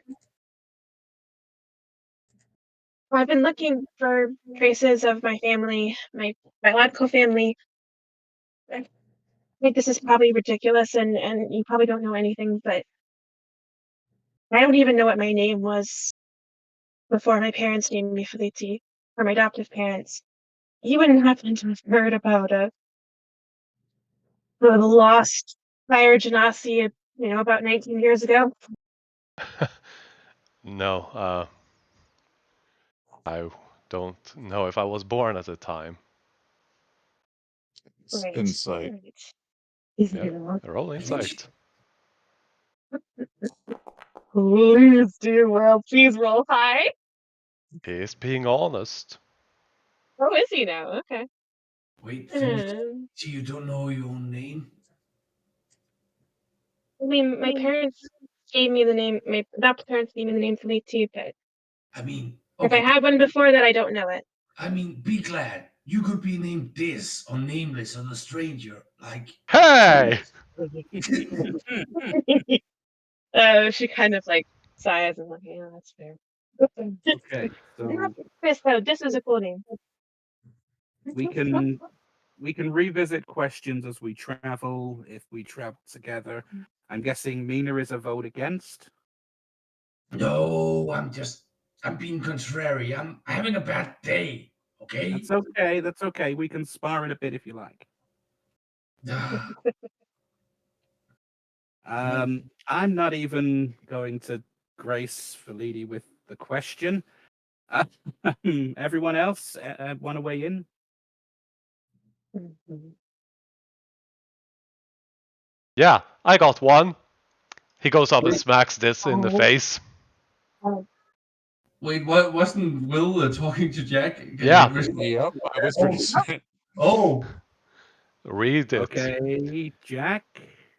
I've been looking for traces of my family, my biological family. I think this is probably ridiculous and you probably don't know anything, but I don't even know what my name was before my parents named me Felici, or my adoptive parents. You wouldn't happen to have heard about the lost fire genasi, about 19 years ago? No, I don't know if I was born at the time. It's Right. insight. Right. Yeah, roll insight. Please do well. Please roll high. He's being honest. Oh, is he now? Okay. Wait, Um, so you don't know your own name? I mean, my parents gave me the name. My adopted parents gave me the name Felici, but I mean, if I okay. had one before that, I don't know it. I mean, be glad. You could be named this or nameless or the stranger. Like, Hey! She kind of like sighs and like, yeah, that's fair. Okay, so Chris, though, this is a cool name. we can revisit questions as we travel, if we travel together. I'm guessing Mina is a vote against. no, I'm being contrary. I'm having a bad day. Okay? That's okay. That's okay. We can spar it a bit if you like. Ah, I'm not even going to grace Felidi with the question. Everyone else want to weigh in? Yeah, I got one. He goes up and smacks this in the face. Wait, what? Wasn't Will talking to Jack? Yeah. Yep, I whispered. Oh, Read it. Okay, Jack.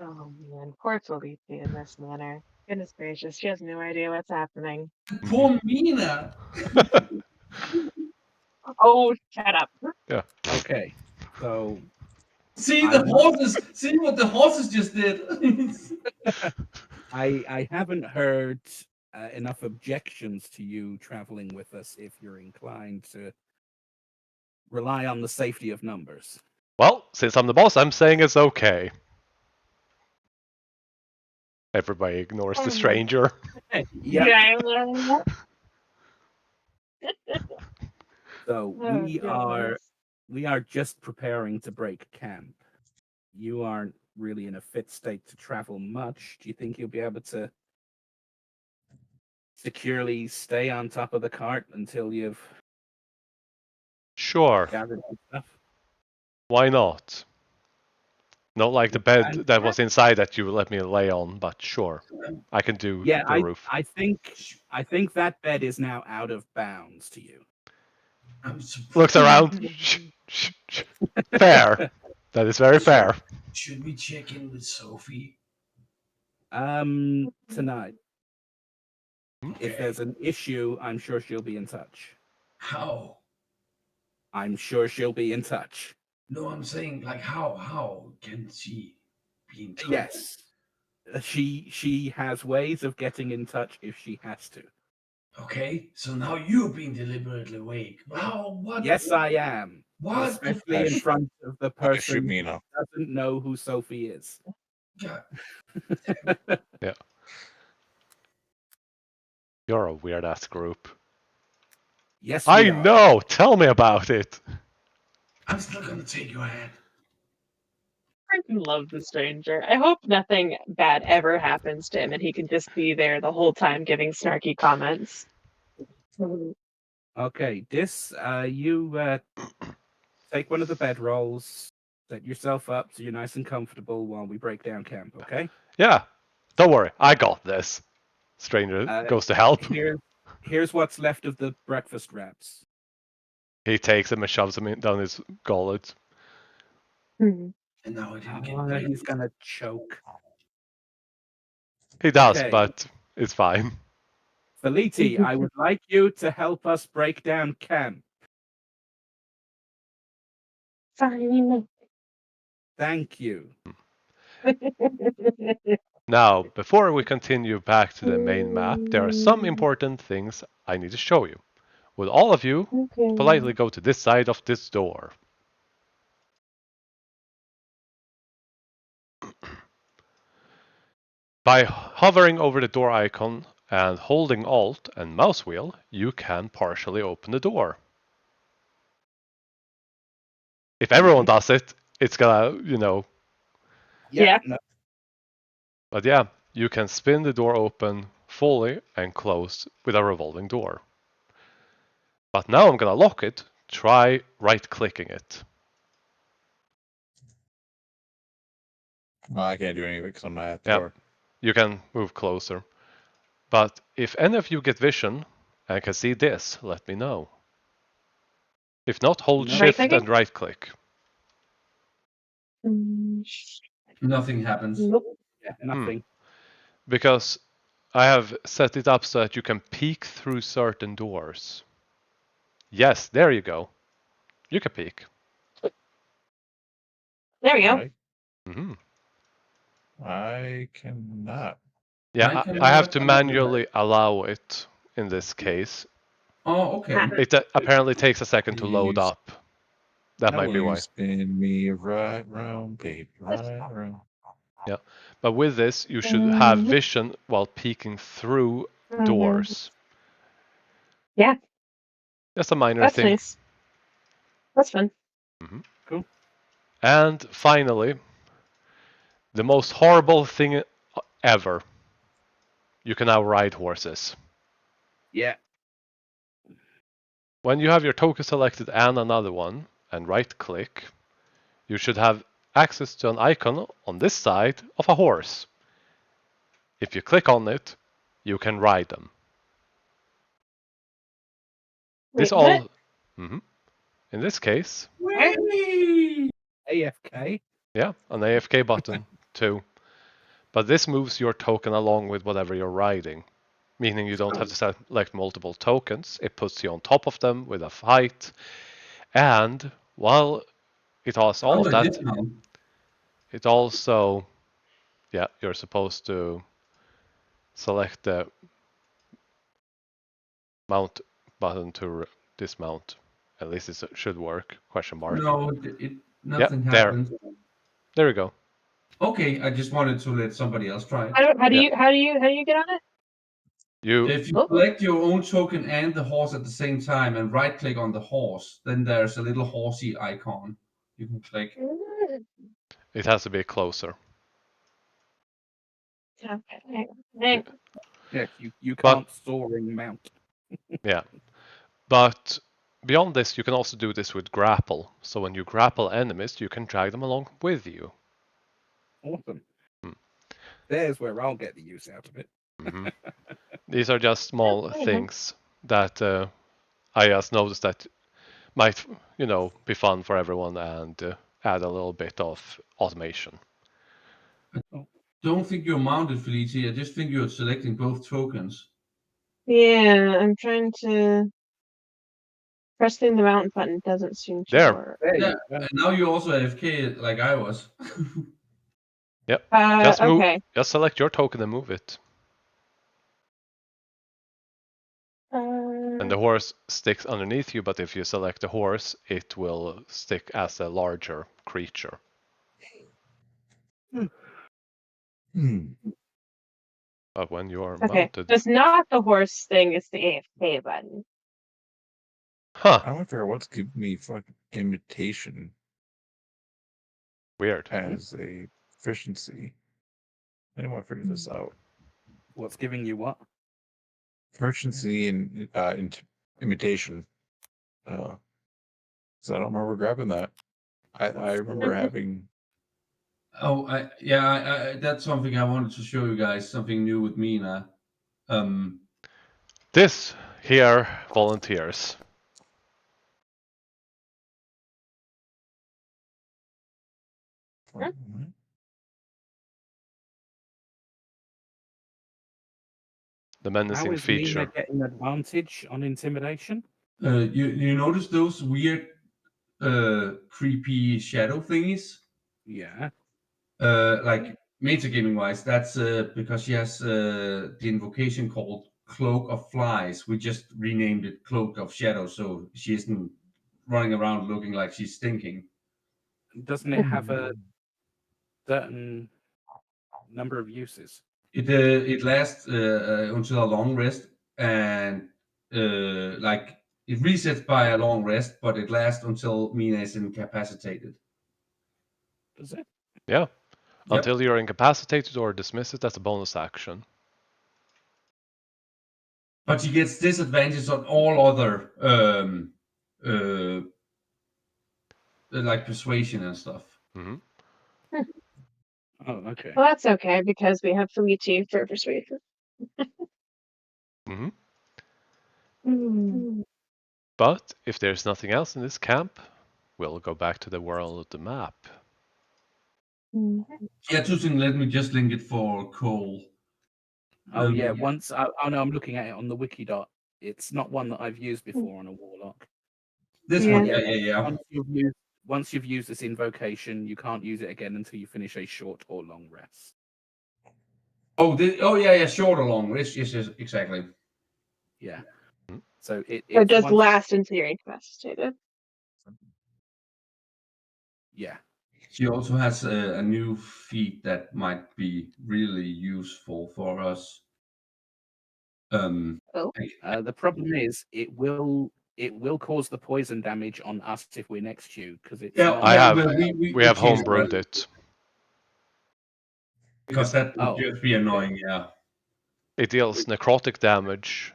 Oh man, poor Felipe in this manner. Goodness gracious, she has no idea what's happening. Poor Mina. Oh, shut up. Yeah. Okay, so See I the horses. See what the horses just did. I haven't heard enough objections to you traveling with us if you're inclined to rely on the safety of numbers. Well, since I'm the boss, I'm saying it's okay. Everybody ignores the stranger. Yep. Yeah. So Oh, goodness. we are just preparing to break camp. You aren't really in a fit state to travel much. Do you think you'll be able to securely stay on top of the cart until you've Sure, gathered your stuff? why not? Not like the bed And that was inside that you let me lay on, but sure. I can do yeah, the roof. I think that bed is now out of bounds to you. I'm surprised. Looks around. Shh. Fair. That is very fair. Should we check in with Sophie? Tonight. If Okay. there's an issue, I'm sure she'll be in touch. How? I'm sure she'll be in touch. No, I'm saying like how can she be in touch? Yes. She has ways of getting in touch if she has to. Okay, so now you're being deliberately vague. How? What? Yes, I am. What? Especially in front of the I shoot person who Mina. doesn't know who Sophie is. God. Yeah. You're a weird ass group. Yes, I we are. know! Tell me about it! I'm still gonna take your hand. I love the stranger. I hope nothing bad ever happens to him and he can just be there the whole time giving snarky comments. Okay, you take one of the bedrolls, set yourself up so you're nice and comfortable while we break down camp, okay? Yeah. Don't worry, I got this. Stranger goes to help. Here's what's left of the breakfast wraps. He takes them and shoves them down his gullet. And now I didn't get break. He's gonna choke. He does, Okay. but it's fine. Feliti, I would like you to help us break down camp. Fine. Thank you. Now, before we continue back to the main map, there are some important things I need to show you. Will all of you politely go to this side of this door? By hovering over the door icon and holding Alt and mouse wheel, you can partially open the door. If everyone does it, it's gonna, Yeah. No, But yeah, you can spin the door open fully and close with a revolving door. But now I'm gonna lock it. Try right-clicking it. Well, I can't do anything because I'm not at the Yeah. door. You can move closer. But if any of you get vision and can see this, let me know. If not, hold No. shift Right-clicking? and right-click. Nothing happens. Nope. Yeah, nothing. Because I have set it up so that you can peek through certain doors. Yes, there you go. You can peek. There we go. Mm-hmm. I cannot. Yeah, I have to manually allow it in this case. Oh, okay. It apparently takes a second to load up. That might be why. Spin me right round, baby, right round. Yeah, but with this, you should have vision while peeking through doors. Yeah. Just a minor That's thing. nice. That's fun. Mm-hmm. Cool. And finally, the most horrible thing ever. You can now ride horses. Yeah. When you have your token selected and another one, and right-click, you should have access to an icon on this side of a horse. If you click on it, you can ride them. Wait, what? In this case, AFK. yeah, an AFK button too. But this moves your token along with whatever you're riding, meaning you don't have to select multiple tokens. It puts you on top of them with a fight, and while it has all of that, it also, yeah, you're supposed to select the mount button to dismount. At least it should work. Question mark. No, nothing happened. There we go. Okay, I just wanted to let somebody else try it. How do you get on it? If you select your own token and the horse at the same time and right click on the horse, then there's a little horsey icon you can click. It has to be closer. Okay. Yeah, you can't soaring mount. Yeah. But beyond this, you can also do this with grapple. So when you grapple enemies, you can drag them along with you. Awesome. There's where I'll get the use out of it. Mm-hmm. These are just small things that I just noticed that might, be fun for everyone and add a little bit of automation. I don't think you're mounted, Felicia. I just think you're selecting both tokens. Yeah, I'm trying to pressing the mountain button doesn't seem to work. Yeah, and now you're also AFK like I was. Yep. Okay. Just select your token and move it. And the horse sticks underneath you, but if you select the horse, it will stick as a larger creature. But when you are mounted... It's not the horse thing, it's the AFK button. Huh. I wonder what's giving me fucking imitation. Weird. As a efficiency. I didn't want to figure this out. What's giving you what? Proficiency in imitation. So I don't remember grabbing that. I remember having. Oh, that's something I wanted to show you guys. Something new with Mina. This here volunteers. The menacing feature. Mina getting advantage on intimidation? You notice those weird, creepy shadow thingies? Yeah. Like metagaming wise, that's because she has the invocation called Cloak of Flies. We just renamed it Cloak of Shadows, so she isn't running around looking like she's stinking. Doesn't it have a certain number of uses? It lasts until a long rest, and like it resets by a long rest, but it lasts until Mina is incapacitated. Does it? Yeah. Yep. Until you're incapacitated or dismiss it as a bonus action. But she gets disadvantage on all other like persuasion and stuff. Mm-hmm. Oh, okay. Well, that's okay because we have Felici for persuasion. Mm-hmm. Mm. But if there's nothing else in this camp, we'll go back to the world of the map. Yeah, Tusin, let me just link it for Cole. Oh yeah, once oh no, I'm looking at it on the wiki dot. It's not one that I've used before on a warlock. This one, yeah. Once you've used this invocation, you can't use it again until you finish a short or long rest. Oh, yeah, short or long rest. Yes, exactly. Yeah. So it does last until you're incapacitated. Yeah. She also has a new feat that might be really useful for us. The problem is it will cause the poison damage on us if we're next to you because it's we have homebrewed it. Because that would just be annoying, yeah. It deals necrotic damage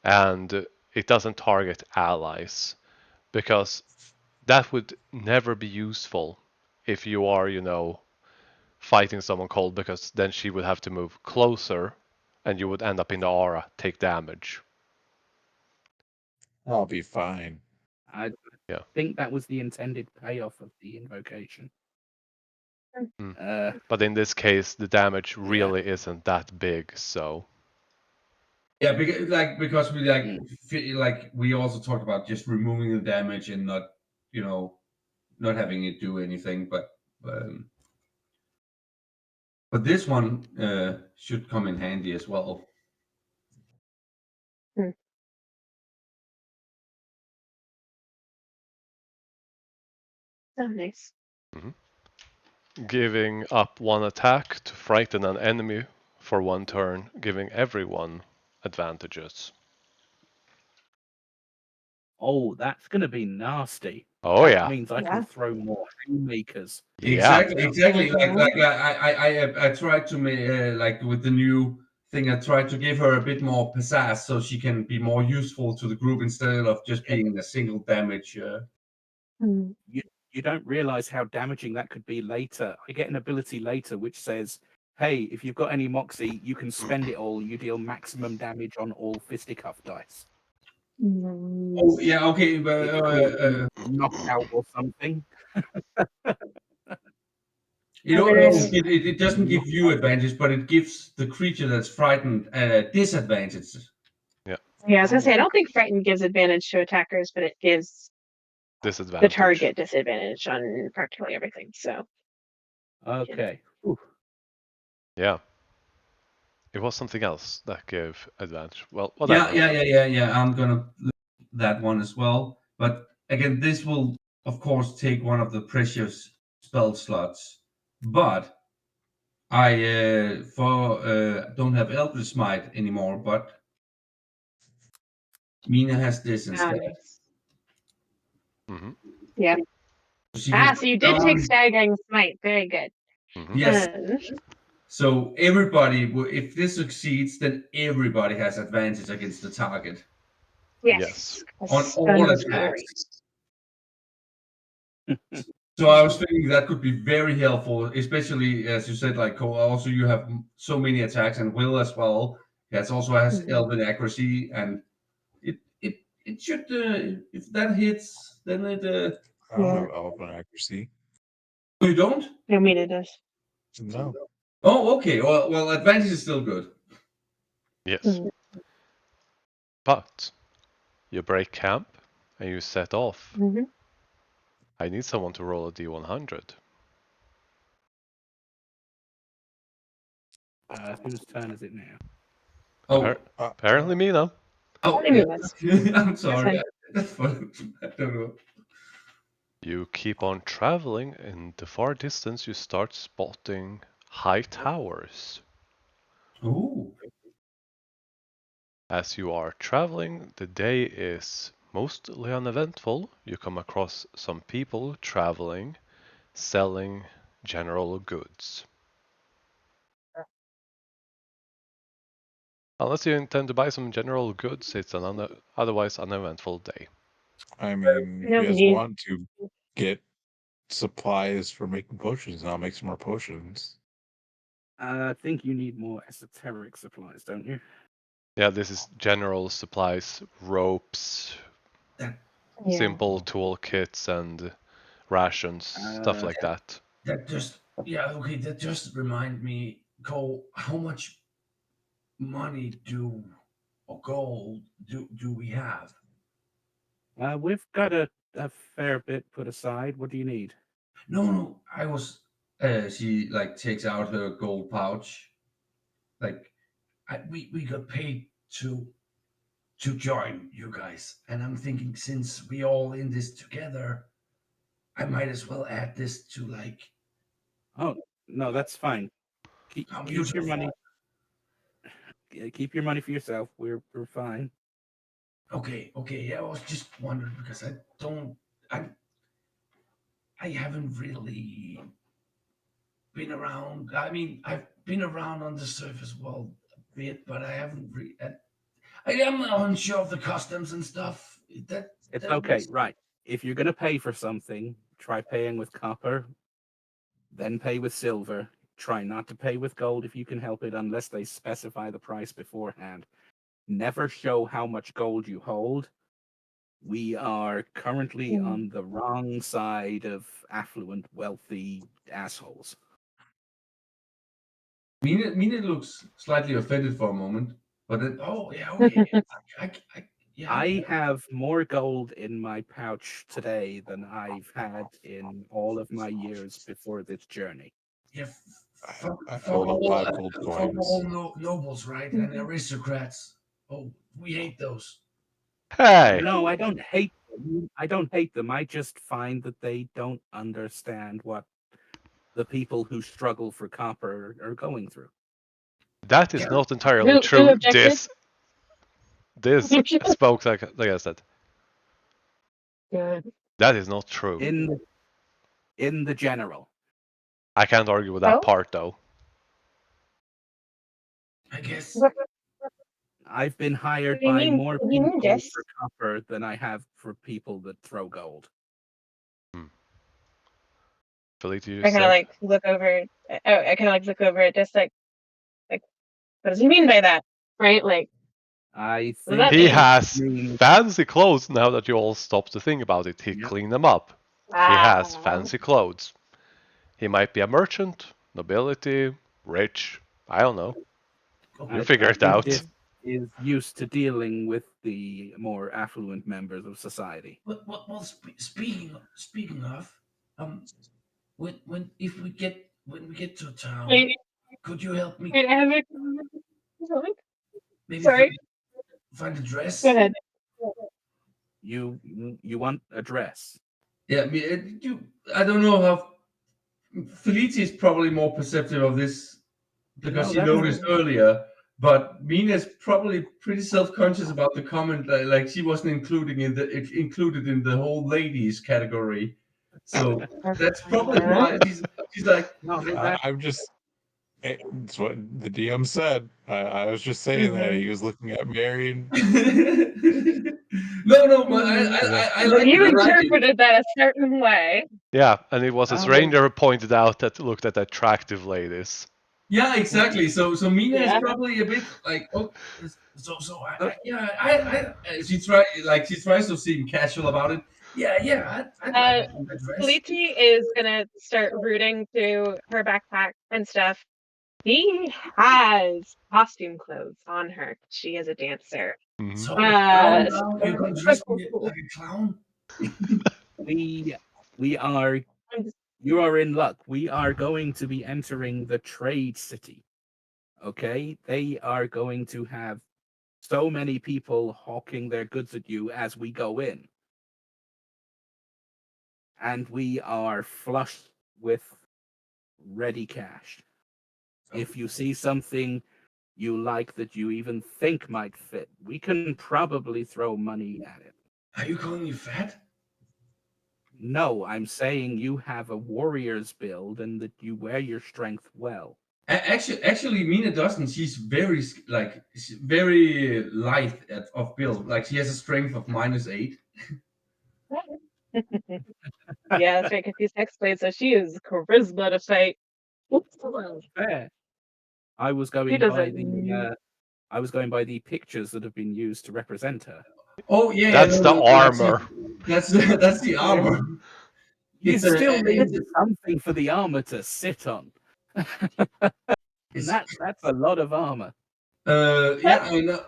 and it doesn't target allies because that would never be useful if you are, fighting someone cold, because then she would have to move closer and you would end up in the aura, take damage. I'll be fine. I think that was the intended payoff of the invocation. But in this case, the damage really isn't that big, so. Yeah, because we like we also talked about just removing the damage and not, not having it do anything. But this one should come in handy as well. Oh, nice. Giving up one attack to frighten an enemy for one turn, giving everyone advantages. Oh, that's going to be nasty. Oh that yeah. means I can throw more haymakers. Yeah. Exactly. Like I tried to make like with the new thing. I tried to give her a bit more pizzazz so she can be more useful to the group instead of just being a single damage. You don't realize how damaging that could be later. I get an ability later which says, hey, if you've got any moxie, you can spend it all. You deal maximum damage on all fisticuff dice. Oh yeah, okay, but knocked out or something. It doesn't give you advantage, but it gives the creature that's frightened disadvantage. Yeah. Yeah, I was gonna say I don't think frightened gives advantage to attackers, but it gives Disadvantage. the target disadvantage on practically everything. So. Okay. Yeah. It was something else that gave advantage. Well, whatever. Yeah. I'm gonna look at that one as well. But again, this will of course take one of the precious spell slots. But I don't have Eldritch Smite anymore. But Mina has this instead. Nice. Mm-hmm. Yeah. So you did take Staggering Smite. Very good. Mm-hmm. Yes. So everybody, if this succeeds, then everybody has advantage against the target. Yes. On all attacks. So I was thinking that could be very helpful, especially as you said, like also you have so many attacks and Will as well. Yes, also has Elven accuracy, and it should if that hits, then it. I don't have Elven accuracy. You don't? No, Mina does. No. Oh, okay. Well, advantage is still good. Yes. But you break camp and you set off. I need someone to roll a D100. Whose turn is it now? Apparently Mina. Oh, yeah. I'm sorry. I don't know. You keep on traveling. In the far distance, you start spotting high towers. Ooh. As you are traveling, the day is mostly uneventful. You come across some people traveling, selling general goods. Unless you intend to buy some general goods, it's an otherwise uneventful day. I mean, if you guys want to get supplies for making potions, and I'll make some more potions. I think you need more esoteric supplies, don't you? Yeah, this is general supplies, ropes, simple toolkits, and rations, stuff like that. That just remind me, Cole, how much money or gold do we have? We've got a fair bit put aside. What do you need? No, I was. She like takes out her gold pouch. Like, we got paid to join you guys, and I'm thinking since we all in this together, I might as well add this to like. Oh no, that's fine. Keep your money. Keep your money for yourself. We're fine. Okay. Yeah, I was just wondering because I haven't really been around. I mean, I've been around on the surface world a bit, but I haven't really. I am unsure of the customs and stuff. It's okay, right? If you're gonna pay for something, try paying with copper, then pay with silver. Try not to pay with gold if you can help it, unless they specify the price beforehand. Never show how much gold you hold. We are currently on the wrong side of affluent, wealthy assholes. Mina looks slightly offended for a moment, but then, Oh yeah, okay. Yeah. I have more gold in my pouch today than I've had in all of my years before this journey. Yeah, I for hold up all 5 gold for all coins. nobles, right, and aristocrats. Oh, we hate those. Hey, No, I don't hate them. I don't hate them. I just find that they don't understand what the people who struggle for copper are going through. that is Yeah. not entirely Who true. objected? This spoke like I said. Good. That is not true. In the general. I can't argue with that Oh, part though. I guess. what I've been hired do you by mean? more What do you mean, people Jess? for copper than I have for people that throw gold. Felicia, you I kind of said. like look over. Oh, I kind of like look over at just like, what does he mean by that? Right? Like, I what does that think He mean? has means fancy clothes now that you all stop to think about it. He Yep. cleaned them up. He has Ah, fancy clothes. He might be a merchant, nobility, rich. I don't know. You I figure it think out. this is used to dealing with the more affluent members of society. Well, speaking of, when we get to a town, wait, could you help me wait, I have a. maybe Sorry, find a go dress? ahead. You want a dress? Yeah, I don't know how Felicia is probably more perceptive of this because No, she that's noticed earlier. But Mina's probably pretty self-conscious about the comment that like she wasn't included in the whole ladies category. So that's probably why she's like, no, I'm just. It's what the DM said. I was just saying that he was looking at Marion. no, I Well, like it. you I like it. interpreted that a certain way. Yeah, and it was a I like stranger who pointed out that looked at attractive ladies. Yeah, exactly. So Mina is Yeah. probably a bit like, oh, So Uh, I she tries to seem casual about it. yeah, I'd like a dress. Felici is gonna start rooting through her backpack and stuff. He has costume clothes on her. She is a dancer. Mhm. So a clown now? You're gonna dress me So- like a clown? we are. You are in luck. We are going to be entering the trade city. Okay, they are going to have so many people hawking their goods at you as we go in. And we are flush with ready cash. If you see something you like that you even think might fit, we can probably throw money at it. Are you calling me fat? No, I'm saying you have a warrior's build and that you wear your strength well. Actually, Mina doesn't. She's very light of build. Like she has a strength of -8. yeah, that's right, because she's hexblade, so she is charisma to fight. Fair. I was She going by doesn't. the pictures that have been used to represent her. Oh yeah, That's the armor. That's the armor. You It's still need it's, something for the armor to sit on. And that's a lot of armor. yeah, I know.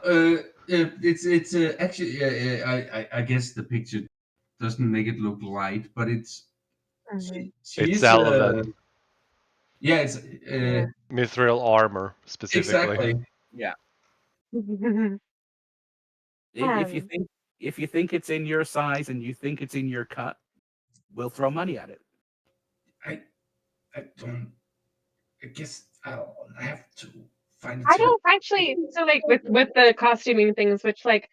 It's actually I guess the picture doesn't make it look light, but she It's is Elven yeah, it's mithril armor specifically. exactly. Yeah. If you think it's in your size and you think it's in your cut, we'll throw money at it. I don't. I guess I have to find I it. don't actually. So, like with the costuming things, which like,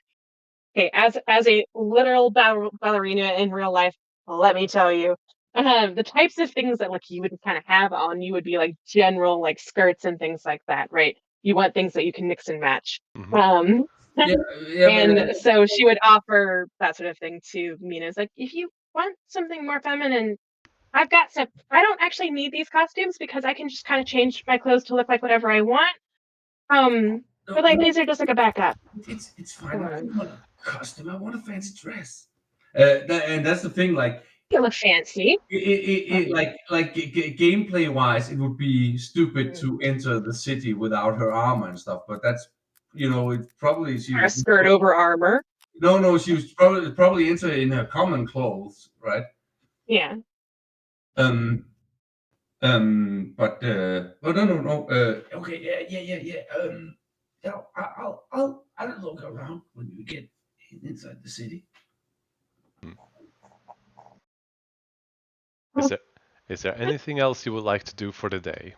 okay, as a literal ballerina in real life, let me tell you, the types of things that like you would kind of have on you would be like general like skirts and things like that, right? You want things that you can mix and match. Mhm. Yeah, yeah, And so she would offer that sort of thing to Mina. It's like, if you want something more feminine, I've got some. I don't actually need these costumes because I can just kind of change my clothes to look like whatever I want. But like these are just like a backup. It's fine. I don't want a costume. I want a fancy dress. and that's the thing. Like You look fancy. Gameplay wise, it would be stupid to enter the city without her armor and stuff. But that's it probably she Wear a was skirt over armor. no she was probably enter in her common clothes, right? Yeah. But oh no. Okay, yeah. I'll look around when we get inside the city. Is there anything else you would like to do for the day?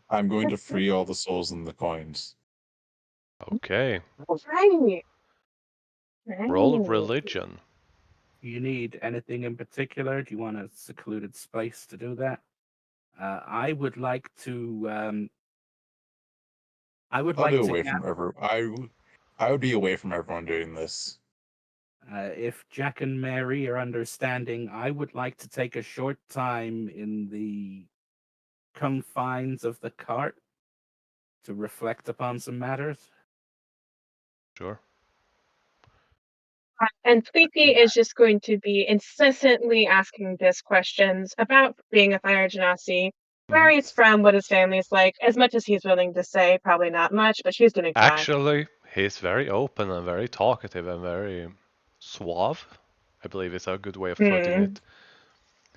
I'm going to free all the souls and the coins. Okay. Right. Roll Right. religion. Do you need anything in particular? Do you want a secluded space to do that? I would like to. I would I'll like do to. away from I would be away from everyone doing this. If Jack and Mary are understanding, I would like to take a short time in the confines of the cart to reflect upon some matters. Sure. And Tweety is just going to be incessantly asking this questions about being a fire genasi, where he's from, what his family's like, as much as he's willing to say, probably not much, but she's going to try. Actually, he's very open and very talkative and very suave, I believe is a good way of putting it.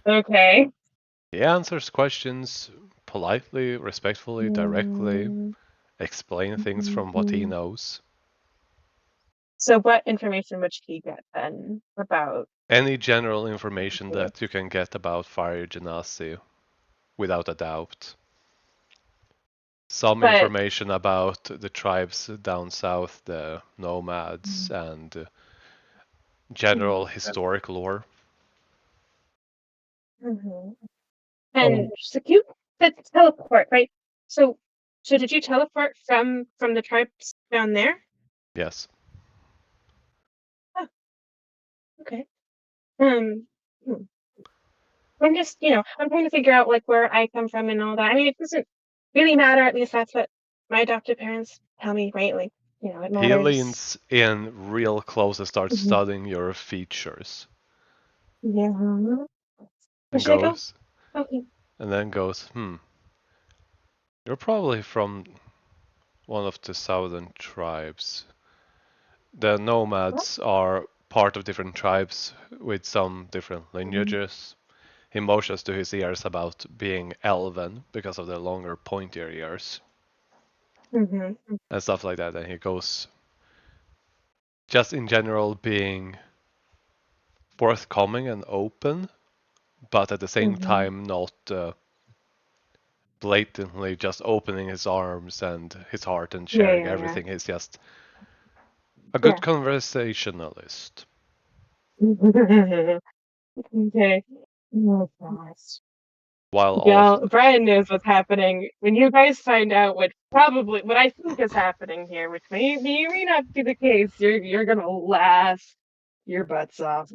Okay. He answers questions politely, respectfully, directly, explain things from what he knows. So what information would he get then about? Any general information that you can get about Fire Genasi, without a doubt. Some information about the tribes down south, the nomads, and general historic lore. And so you said teleport, right? So did you teleport from the tribes down there? Yes. Oh, okay. I'm just, I'm trying to figure out like where I come from and all that. I mean, it doesn't really matter. At least that's what my adopted parents tell me, right? Like, it matters. He leans in real close and starts studying your features. Yeah. And goes, and then goes, you're probably from one of the southern tribes. The nomads are part of different tribes with some different lineages. He motions to his ears about being elven because of their longer, pointier ears. And stuff like that. And he goes, just in general, being forthcoming and open, but at the same time not blatantly just opening his arms and his heart and sharing everything. He's just a good conversationalist. Okay. Oh gosh. While Yeah, Brian knows what's happening. When you guys find out what I think is happening here, which may or may not be the case, you're gonna laugh your butts off.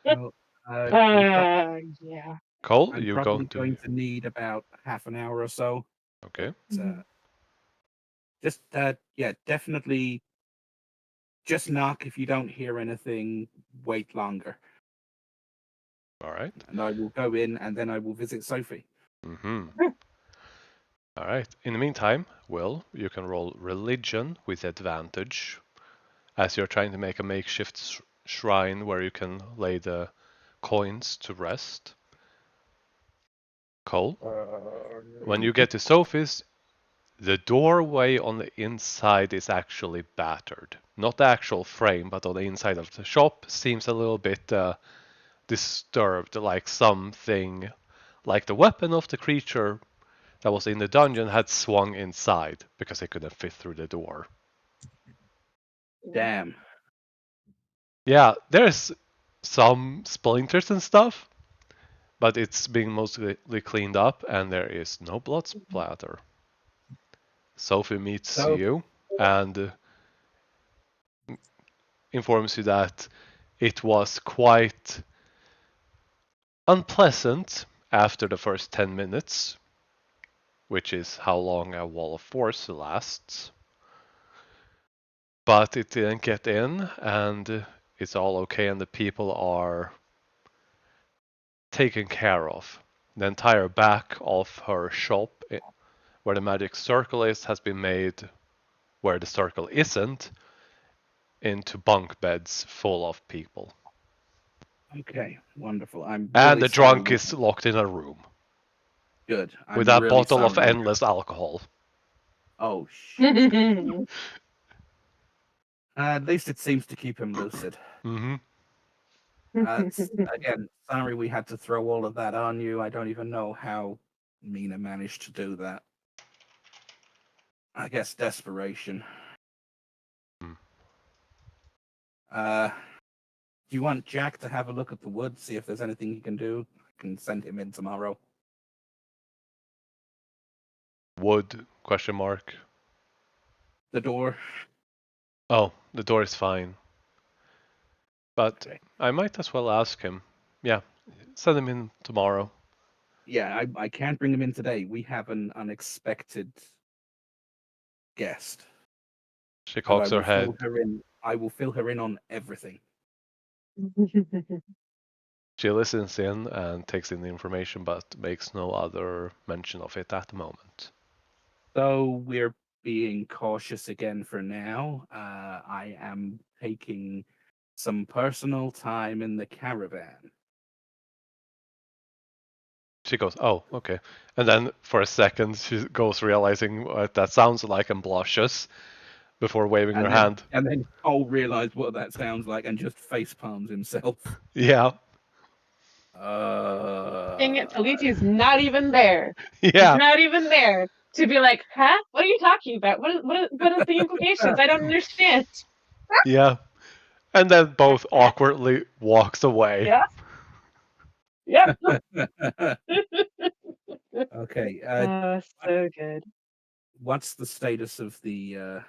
Well, Yeah. Cole, I'm you probably going to need about half an hour or so. Okay. Just definitely. Just knock if you don't hear anything. Wait longer. All right. And I will go in, and then I will visit Sophie. All right. In the meantime, Will, you can roll religion with advantage, as you're trying to make a makeshift shrine where you can lay the coins to rest. Cole, when you get to Sophie's, the doorway on the inside is actually battered. Not the actual frame, but on the inside of the shop seems a little bit disturbed, like something, like the weapon of the creature that was in the dungeon had swung inside because it couldn't fit through the door. Damn. Yeah, there's some splinters and stuff, but it's being mostly cleaned up and there is no blood splatter. Sophie meets you and informs you that it was quite unpleasant after the first 10 minutes, which is how long a wall of force lasts. But it didn't get in, and it's all okay, and the people are taken care of. The entire back of her shop, where the magic circle is, has been made where the circle isn't, into bunk beds full of people. Okay, wonderful. I'm And really the sorry. drunk is locked in a room Good. with I'm a really bottle of sorry. endless alcohol. Oh, shit. At least it seems to keep him lucid. Mm-hmm. Again, sorry we had to throw all of that on you. I don't even know how Mina managed to do that. I guess desperation. Hmm. Do you want Jack to have a look at the wood, see if there's anything he can do? I can send him in tomorrow. Wood? Question mark. The door. Oh, the door is fine. But Okay. I might as well ask him. Yeah, send him in tomorrow. Yeah, I can't bring him in today. We have an unexpected guest. She But I cocks her will fill head. her in. I will fill her in on everything. She listens in and takes in the information, but makes no other mention of it at the moment. So we're being cautious again for now. I am taking some personal time in the caravan. She goes, oh, okay. And then for a second, she goes realizing what that sounds like and blushes before waving her hand. And then Cole realized what that sounds like and just face palms himself. Yeah, Dang it, Felici's not even there. He's yeah, not even there to be like, huh? What are you talking about? What is the implications? I don't understand. yeah. And then both awkwardly walks away. Yeah. Okay. So good. What's the status of the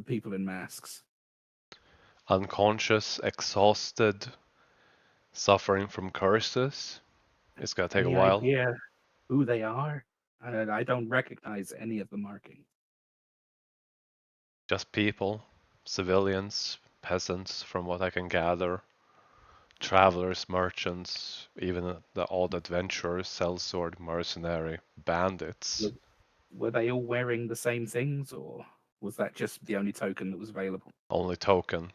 people in masks? Unconscious, exhausted, suffering from curses. It's gonna take a Any while. idea who they are? I don't recognize any of the markings. Just people, civilians, peasants, from what I can gather. Travelers, merchants, even the odd adventurers, sellsword, mercenary, bandits. Were they all wearing the same things, or was that just the only token that was available? Only token.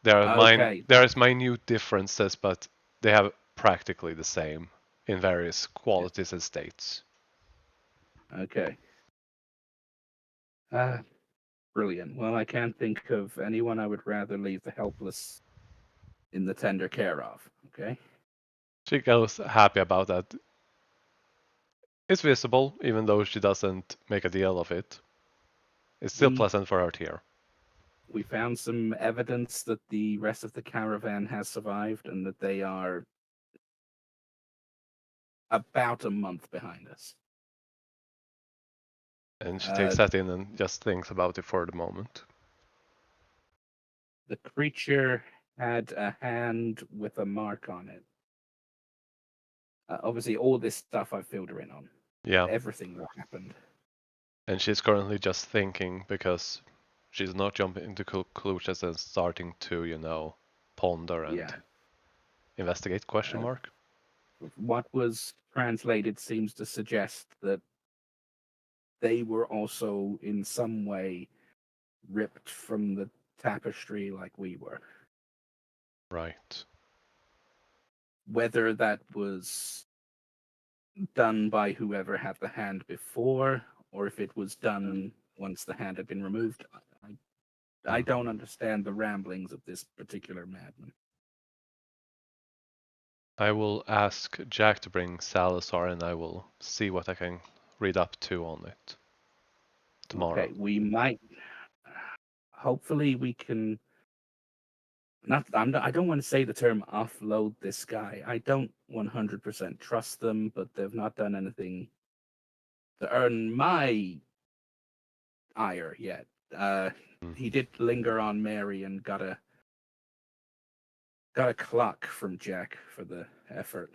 There are Okay. there is minute differences, but they have practically the same in various qualities and states. Okay. Brilliant. Well, I can't think of anyone I would rather leave the helpless in the tender care of. Okay. She goes happy about that. It's visible, even though she doesn't make a deal of it. It's still pleasant for her to hear. We found some evidence that the rest of the caravan has survived and that they are about a month behind us. And she takes that in and just thinks about it for the moment. The creature had a hand with a mark on it. Obviously, all this stuff I filled her in on. Yeah. Everything that happened. And she's currently just thinking because she's not jumping into conclusions and starting to, ponder and investigate, question mark. What was translated seems to suggest that they were also in some way ripped from the tapestry like we were. Right. Whether that was done by whoever had the hand before, or if it was done once the hand had been removed, I don't understand the ramblings of this particular madman. I will ask Jack to bring Salazar and I will see what I can read up to on it tomorrow. Okay, we might. Hopefully, we can. I don't want to say the term offload this guy. I don't 100% trust them, but they've not done anything to earn my ire yet. He did linger on Mary and got a clock from Jack for the effort.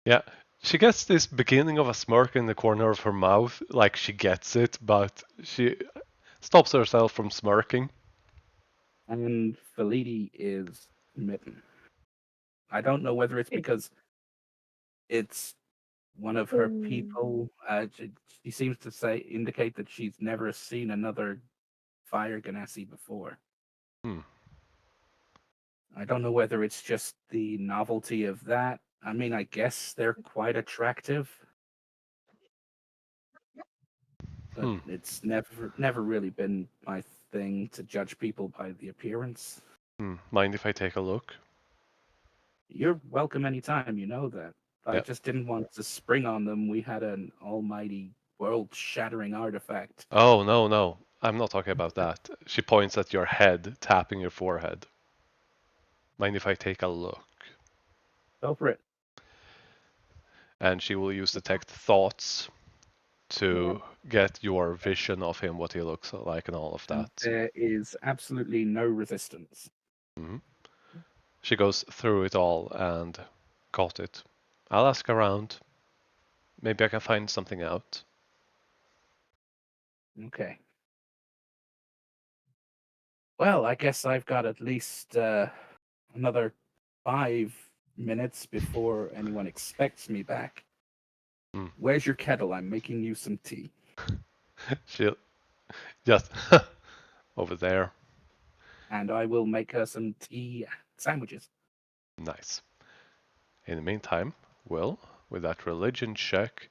Yeah, she gets this beginning of a smirk in the corner of her mouth, like she gets it, but she stops herself from smirking. And Felidi is smitten. I don't know whether it's because It's one of her people. She seems to indicate that she's never seen another fire ganassi before. Hmm. I don't know whether it's just the novelty of that. I mean, I guess they're quite attractive, but it's never really been my thing to judge people by the appearance. Mind if I take a look? You're welcome anytime, you know that. I Yep. just didn't want to spring on them. We had an almighty world-shattering artifact. Oh, no. I'm not talking about that. She points at your head, tapping your forehead. Mind if I take a look? Go for it. And she will use detect thoughts to get your vision of him, what he looks like, and all of And that. there is absolutely no resistance. She goes through it all and got it. I'll ask around. Maybe I can find something out. Okay. Well, I guess I've got at least another 5 minutes before anyone expects me back. Where's your kettle? I'm making you some tea. She'll just over there. And I will make her some tea sandwiches. Nice. In the meantime, Will, with that religion check,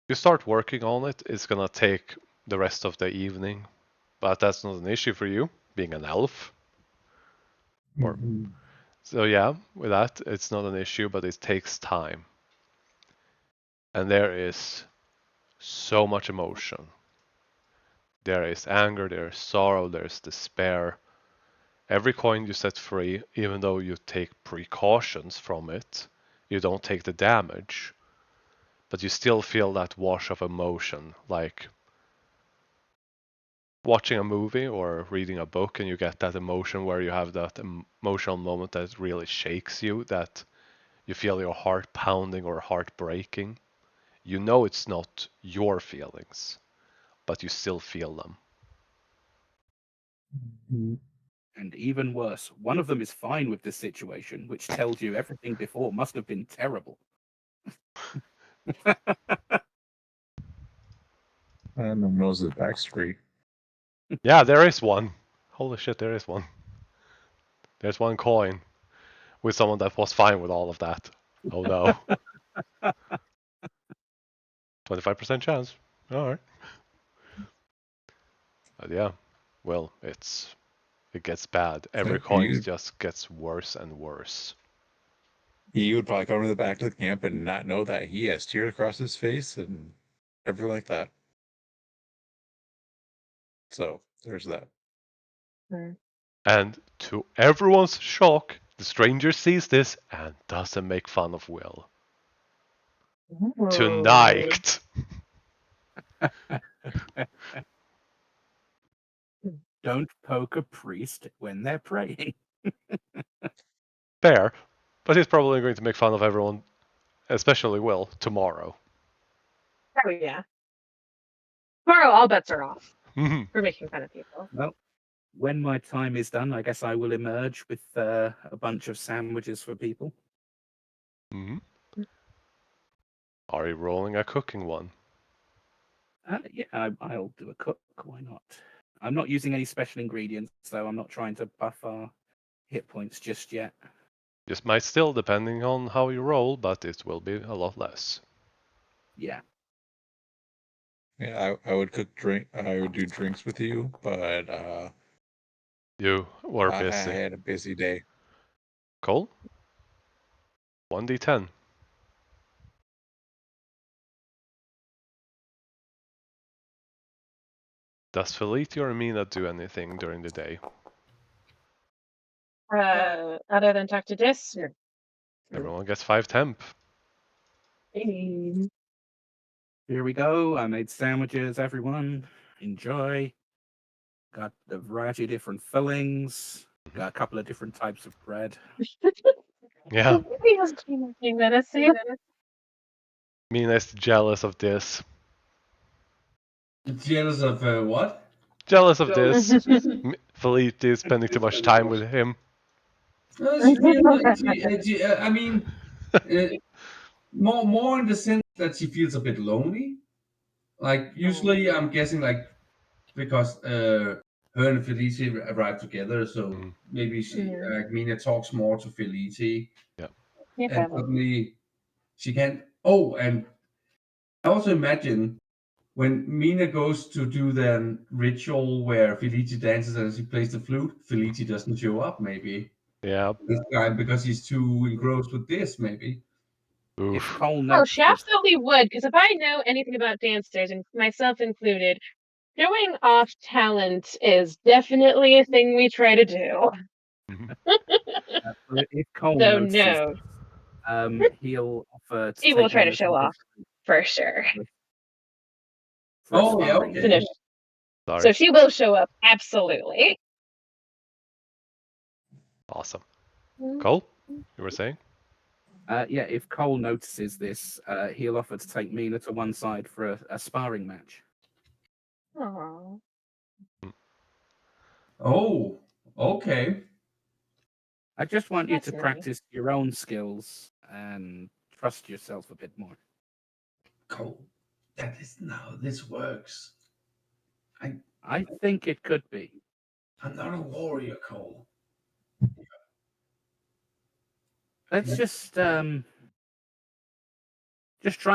you start working on it. It's gonna take the rest of the evening, but that's not an issue for you, being an elf. So yeah, with that, it's not an issue, but it takes time. And there is so much emotion. There is anger, there is sorrow, there is despair. Every coin you set free, even though you take precautions from it, you don't take the damage, but you still feel that wash of emotion, like watching a movie or reading a book and you get that emotion where you have that emotional moment that really shakes you, that you feel your heart pounding or heart breaking. You know it's not your feelings, but you still feel them. And even worse, one of them is fine with this situation, which tells you everything before must have been terrible. And no one knows his backstory. Yeah, there is one. Holy shit, there is one. There's one coin with someone that was fine with all of that. Oh no. 25% chance. Alright. But yeah, well, it gets bad. Every coin just gets worse and worse. He would probably come to the back of the camp and not know that he has tears across his face and everything like that. So there's that. And to everyone's shock, the stranger sees this and doesn't make fun of Will. Tonight. Don't poke a priest when they're praying. Fair, but he's probably going to make fun of everyone, especially Will, tomorrow. Oh yeah. Tomorrow, all bets are off Mhm. for making fun of people. Well, when my time is done, I guess I will emerge with a bunch of sandwiches for people. Mhm. Are you rolling a cooking one? Yeah, I'll do a cook. Why not? I'm not using any special ingredients, so I'm not trying to buff our hit points just yet. This might still, depending on how you roll, but it will be a lot less. Yeah. Yeah, I would cook drink. I would do drinks with you, but You were I busy. had a busy day. Cole? 1d10. Does Felicia or Mina do anything during the day? Other than talk to Dis? Everyone gets 5 temp. Hey. Here we go. I made sandwiches, everyone. Enjoy. Got a variety of different fillings. Got a couple of different types of bread. Yeah. He has looking at us. Mina is jealous of this. Jealous of what? Jealous of this. Felicia is spending too much time with him. I mean, More in the sense that she feels a bit lonely. Like usually, I'm guessing like because her and Felice arrived together, so maybe she Mina talks more to Felice, Yeah. and suddenly she can't. Oh, and I also imagine when Mina goes to do the ritual where Felice dances and she plays the flute, Felice doesn't show up. Maybe Yeah. this time because he's too engrossed with this. Maybe. If Oof. Cole Oh, she notices, absolutely would, because if I know anything about dancers, and myself included, showing off talent is definitely a thing we try to do. if Cole So notices, no, he'll offer to she will take try to Mina to show one off for sure. for a Oh yeah, sparring. okay. So Sorry. she will show up, absolutely. Awesome. Cole, you were saying? Yeah, if Cole notices this, he'll offer to take Mina to one side for a sparring match. Aww. Oh, okay. I just want you That's to nice. practice your own skills and trust yourself a bit more. Cole, that is how this works. I think it could be. I'm not a warrior, Cole. Let's just try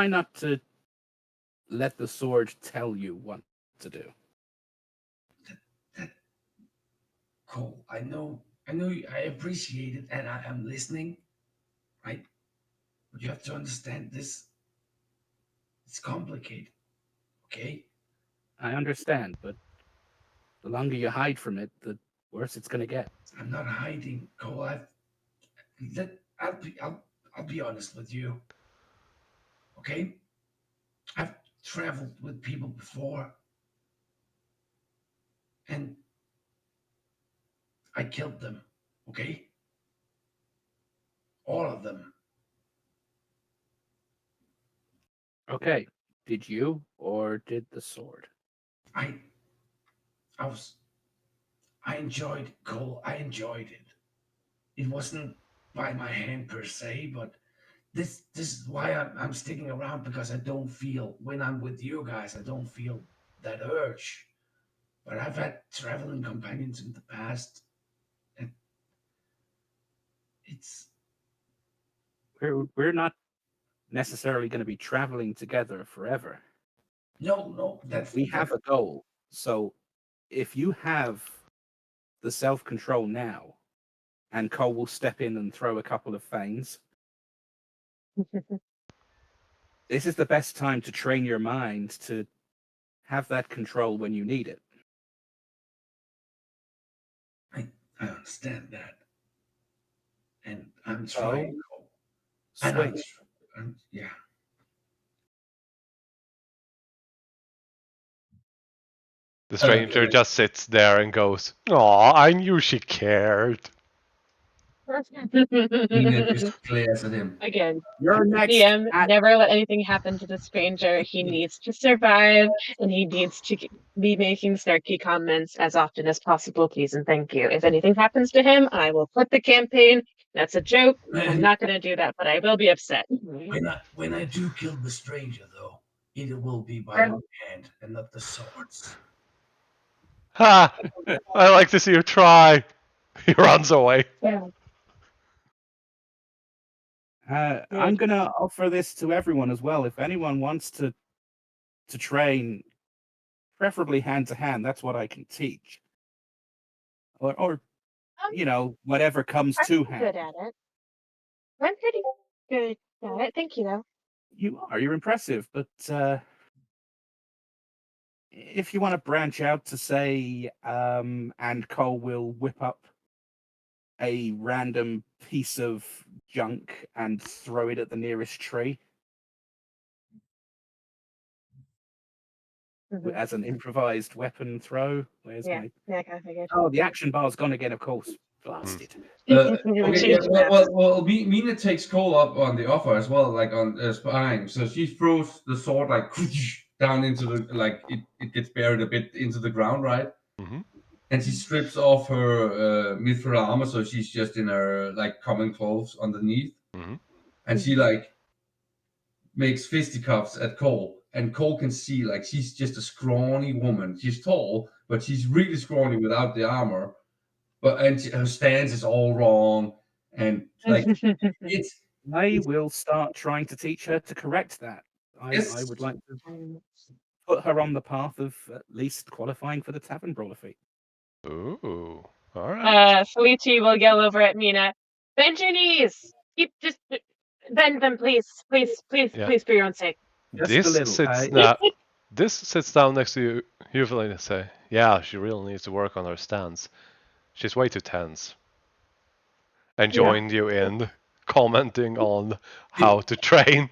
not to let the sword tell you what to do. Cole, I know, I appreciate it, and I am listening, right? But you have to understand this. It's complicated, okay? I understand, but the longer you hide from it, the worse it's going to get. I'm not hiding, Cole. I'll be honest with you, okay? I've traveled with people before, and I killed them, okay? All of them. Okay, did you or did the sword? I, I was, I enjoyed Cole. I enjoyed it. It wasn't by my hand per se, but this is why I'm sticking around, because I don't feel, when I'm with you guys, I don't feel that urge. But I've had traveling companions in the past, and it's We're not necessarily going to be traveling together forever. no, We have a goal. So if you have the self-control now, and Cole will step in and throw a couple of feigns, this is the best time to train your mind to have that control when you need it. I understand that, and I'm So trying, and swing. yeah. The stranger just sits there and goes, "Aw, I knew she cared." Mina just glares at him. Again, You're next. DM, never let anything happen to the stranger. He needs to survive, and he needs to be making snarky comments as often as possible, please and thank you. If anything happens to him, I will quit the campaign. That's a joke. I'm not going to do that, but I will be upset. When I do kill the stranger, though, it will be by my hand and not the swords. Ha! I like to see you try. He runs away. Yeah. I'm gonna offer this to everyone as well. If anyone wants to train, preferably hand to hand, that's what I can teach. Or you know, whatever comes I'm to good hand. at it. I'm pretty good at it. Thank you, though. You're impressive, but if you want to branch out to say, and Cole will whip up a random piece of junk and throw it at the nearest tree as an improvised weapon throw. Where's my? Yeah, I kind of figured. Oh, the action bar's gone again, of course. Blasted. Okay, yeah, well, Mina takes Cole up on the offer as well, like on sparring. So she throws the sword like down into the, like it gets buried a bit into the ground, right? Mm-hmm. And she strips off her mithril armor, so she's just in her like common clothes underneath. Mm-hmm. and she like makes fisticuffs at Cole, and Cole can see like she's just a scrawny woman. She's tall, but she's really scrawny without the armor. But her stance is all wrong, and like it's I will start trying to teach her to correct that. I would like to put her on the path of at least qualifying for the Tavern Brawler feat. Ooh. All right. Felici will yell over at Mina. Bend your knees. Just bend them, please, please, please, Yeah. please, for your own sake. Just a little. This sits down next to you, Evelyn, and say, "Yeah, she really needs to work on her stance. She's way too tense." And joined you in commenting on how to train.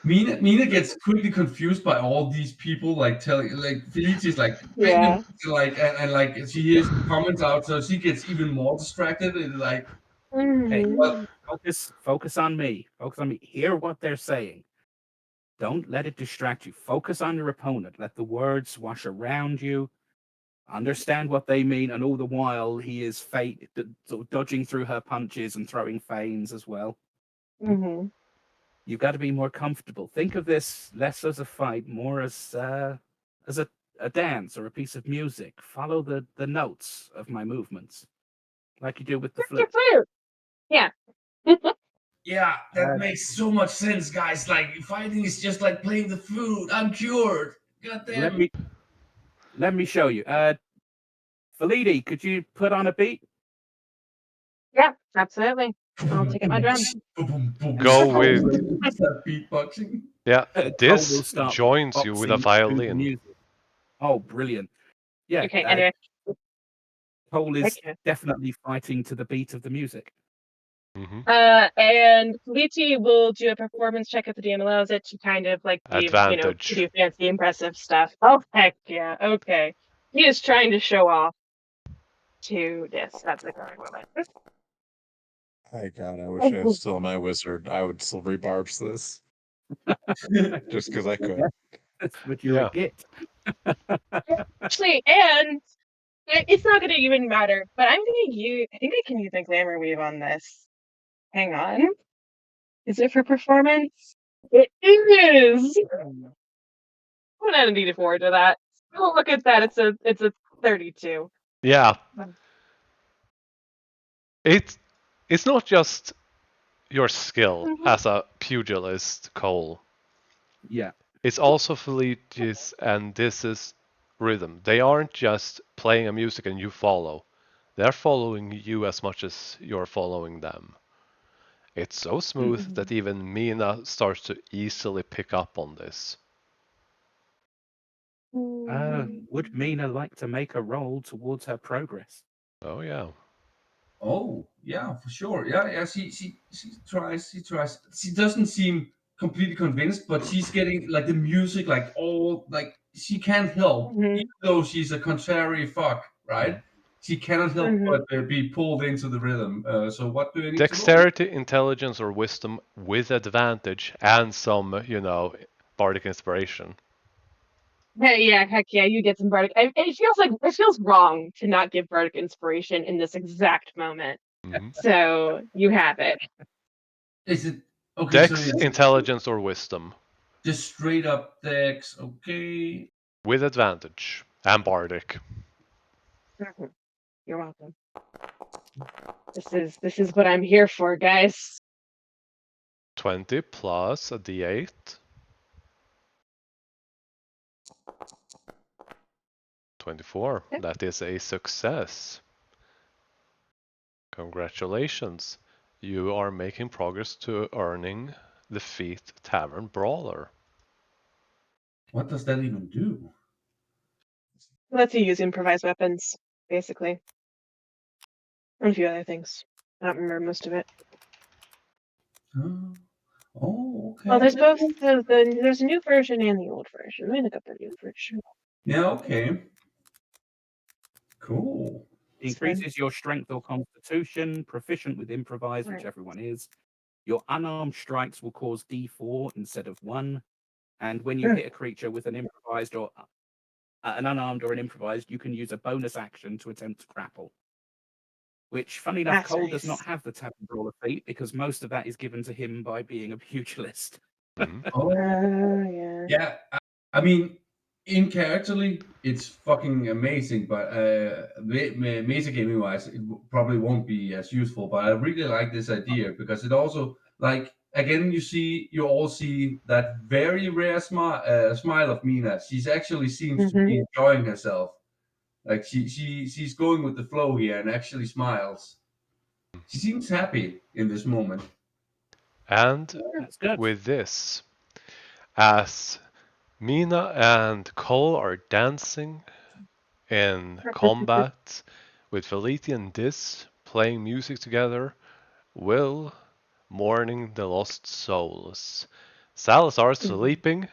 Mina gets quickly confused by all these people like telling like Felicity's like Yeah. like and like she hears comments out, so she gets even more distracted and like Hey, well, focus on me. Focus on me. Hear what they're saying. Don't let it distract you. Focus on your opponent. Let the words wash around you. Understand what they mean, and all the while he is dodging through her punches and throwing feigns as well. Mm-hmm. You've got to be more comfortable. Think of this less as a fight, more as a dance or a piece of music. Follow the notes of my movements, like you do with the flute. Yeah. Yeah, that makes so much sense, guys. Like fighting is just like playing the flute. I'm cured. God damn. Let me show you. Felidi, could you put on a beat? Yeah, absolutely. I'll take out my drum. Go with beatboxing. Yeah, Cole will this start joins you with a boxing to the violin. music. Oh, brilliant. Yeah. Okay, anyway. Cole is definitely fighting to the beat of the music. Mm-hmm. And Felici will do a performance check if the DM allows it to kind of like be, Advantage. to do fancy, impressive stuff. Oh, heck yeah. Okay. He is trying to show off to this. That's the correct moment. My God, I wish I was still my wizard. I would still rebarbs this. Just because I could. That's what you would get. Actually, and it's not going to even matter, but I'm going to use, I think I can use a glamour weave on this. Hang on. Is it for performance? It is! I'm going to need to forward to that. Oh, look at that. It's a 32. Yeah. It's not just your skill as a pugilist, Cole. Yeah. It's also Felicity's and this is rhythm. They aren't just playing a music and you follow. They're following you as much as you're following them. It's so smooth that even Mina starts to easily pick up on this. Would Mina like to make a roll towards her progress? Oh yeah. Oh yeah, for sure. Yeah. She tries. She doesn't seem completely convinced, but she's getting like the music, like all like she can't help, even though she's a contrary fuck, right? She cannot help but be pulled into the rhythm. So what do I need Dexterity, intelligence, or wisdom with advantage and some, bardic inspiration. Yeah, heck yeah, you get some bardic. It feels wrong to not give bardic inspiration in this exact moment. Mm-hmm. So you have it. Is it okay? Dex, intelligence, or wisdom. Just straight up Dex, okay. With advantage and bardic. You're welcome. This is what I'm here for, guys. 20 plus a d8. 24. Okay. That is a success. Congratulations. You are making progress to earning the feat Tavern Brawler. What does that even do? It lets you use improvised weapons, basically. And a few other things. I don't remember most of it. Oh, okay. Well, there's both there's a new version and the old version. Let me look up the new version. Yeah, okay. Cool. Increases your strength or constitution, proficient with improvise, which everyone is. Your unarmed strikes will cause D4 instead of 1. And when you hit a creature with an improvised or an unarmed or an improvised, you can use a bonus action to attempt to grapple. Which, funny enough, That's Cole does not nice. have the tavern brawler feat because most of that is given to him by being a pugilist. Mhm. Oh, Yeah. yeah. I mean, in characterly, it's fucking amazing, but metagaming wise, it probably won't be as useful. But I really like this idea because it also, like, again, you all see that very rare smile of Mina. She's actually seems to be enjoying herself. Like she's going with the flow here and actually smiles. She seems happy in this moment. And That's good. with this, as Mina and Cole are dancing in combat, with Felicia and Dis playing music together, Will mourning the lost souls, Salazar sleeping,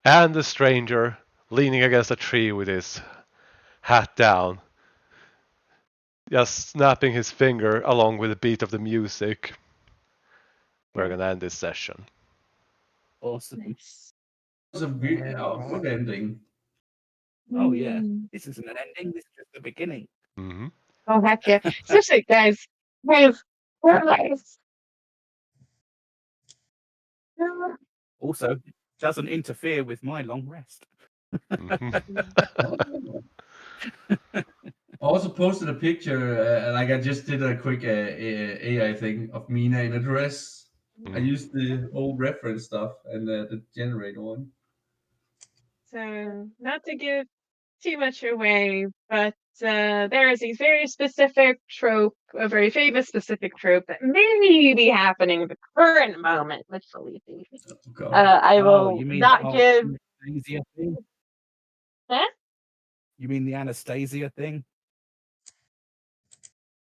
and the stranger leaning against a tree with his hat down, just snapping his finger along with the beat of the music. We're gonna end this session. Awesome. Nice. It's a good ending. Oh, yeah. Mm. This isn't an ending, this is just the beginning. Mm-hmm. Oh, heck yeah. Seriously, guys. Guys. Guys. Also, doesn't interfere with my long rest. I also posted a picture, like I just did a quick AI thing of Mina in a dress. I used the old reference stuff and the generator one. So, not to give too much away, but there is a very specific trope, a very famous specific trope that may be happening at the current moment with Felipe. Oh, God. I Oh, will you mean not the whole give. Anastasia thing? Huh? You mean the Anastasia thing?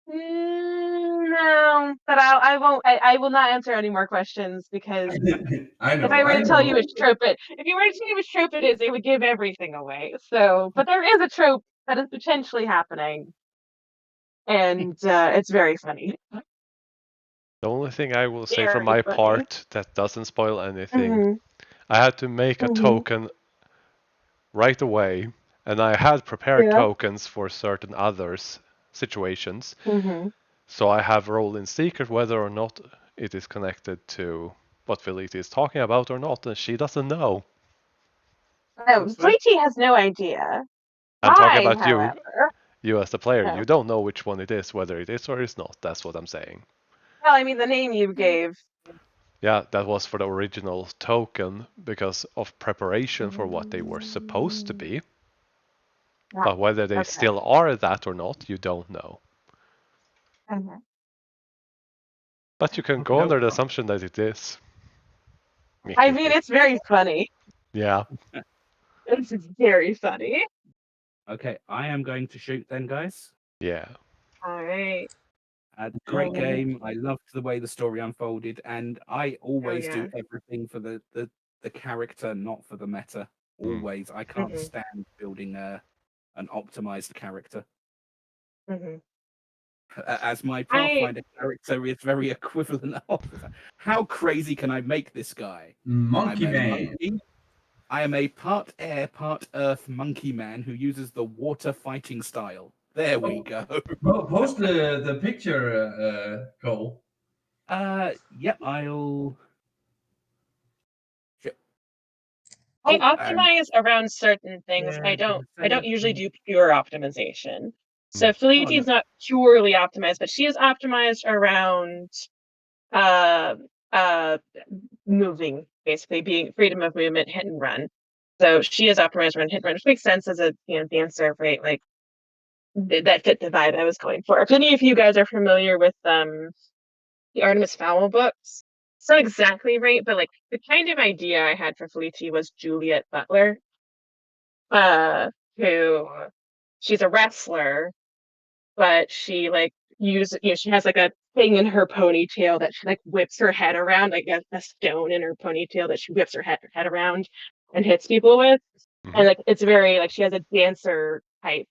No, but I won't. I will not answer any more questions because I if I know, were I to tell you know. which trope if you were to tell me which trope it is, it would give everything away. So, but there is a trope that is potentially happening, and it's very funny. The only thing I will say from Very my funny. part that doesn't spoil anything, Mm-hmm. I had to make a Mm-hmm. token right away, and I had prepared Yeah. tokens for certain others situations. Mm-hmm. So I have rolled in secret whether or not it is connected to what Felicia is talking about or not, and she doesn't know. Fleety has no idea. I'm talking I, about however, you as the player. oh, You don't know which one it is, whether it is or is not. That's what I'm saying. well, I mean, the name you gave. Yeah, that was for the original token because of preparation for what they were supposed to be. But whether they Okay. still are that or not, you don't know. Okay. But you can go under the assumption that it is. I mean, it's very funny. Yeah. It's very funny. Okay, I am going to shoot then, guys. Yeah. All right. Great game. I loved the way the story unfolded, and I always do everything for the character, not for the meta. Always. I can't stand building an optimized character. As my Pathfinder character is very equivalent of. How crazy can I make this guy? Monkey Man. Monkey. I am a part air, part earth monkey man who uses the water fighting style. There we go. Post the picture, Cole. Yep, I'll. I optimize around certain things. Yeah, I don't usually do pure optimization. So Mm. Felicia is not purely optimized, but she is optimized around moving, basically being freedom of movement, hit and run. So she is optimized around hit and run, which makes sense as a dancer, right? Like that fit the vibe I was going for. If any of you guys are familiar with the Artemis Fowl books, it's not exactly right, but like the kind of idea I had for Felicia was Juliet Butler, who she's a wrestler, but she like she has like a thing in her ponytail that she like whips her head around, like a stone in her ponytail that she whips her head around and hits people with. And like it's very like she has a dancer type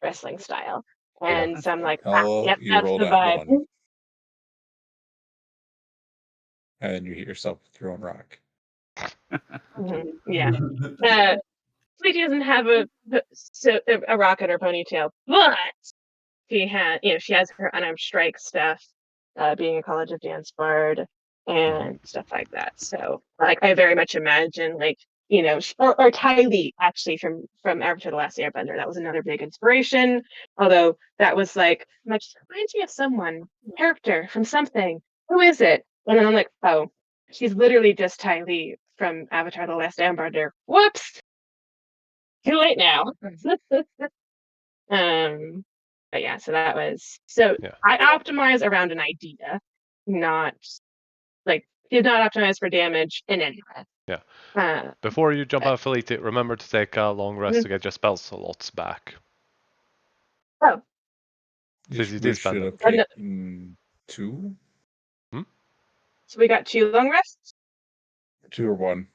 wrestling style. And so I'm like, yep, You that's rolled the at vibe. 1, and you hit yourself with your own rock. Yeah. She doesn't have a rock in her ponytail, but she has her unarmed strike stuff, being a College of Dance bard and stuff like that. So like I very much imagine like or Ty Lee actually from Avatar: The Last Airbender. That was another big inspiration. Although that was like much reminds me of someone character from something. Who is it? And then I'm like, oh, she's literally just Ty Lee from Avatar: The Last Airbender. Whoops. Too late now. But yeah, so that was Yeah. I optimize around an idea, not did not optimize for damage in any way. Yeah. Before you jump out, Felicia, remember to take a long rest to get your spell slots back. Oh. Since you We did spend should have them. taken 2. So we got 2 long rests? 2 or 1.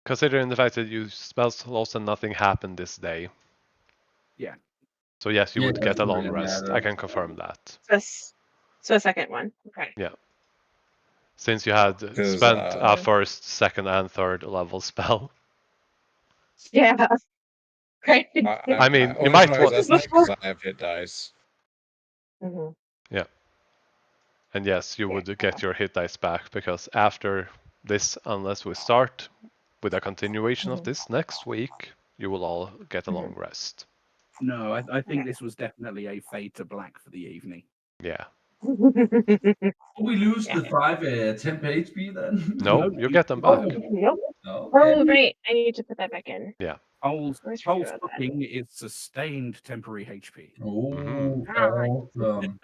Considering the fact that you spell slots and nothing happened this day. Yeah. So yes, you would get a doesn't long really rest. matter. I can confirm that. So a second one. Okay. Yeah. Since you had spent a first, second, and third level spell. Yeah. Right. I mean, you might want. Because I have hit dice. Mm-hmm. Yeah. And yes, you would get your hit dice back because after this, unless we start with a continuation of this next week, you will all get a long rest. No, I think this was definitely a fade to black for the evening. Yeah. We lose the 5 temp HP then? No, you get them back. Nope. No. Oh, right. I need to put that back in. Yeah. Cole's Always forget about that. cooking is sustained temporary HP. Oh, awesome.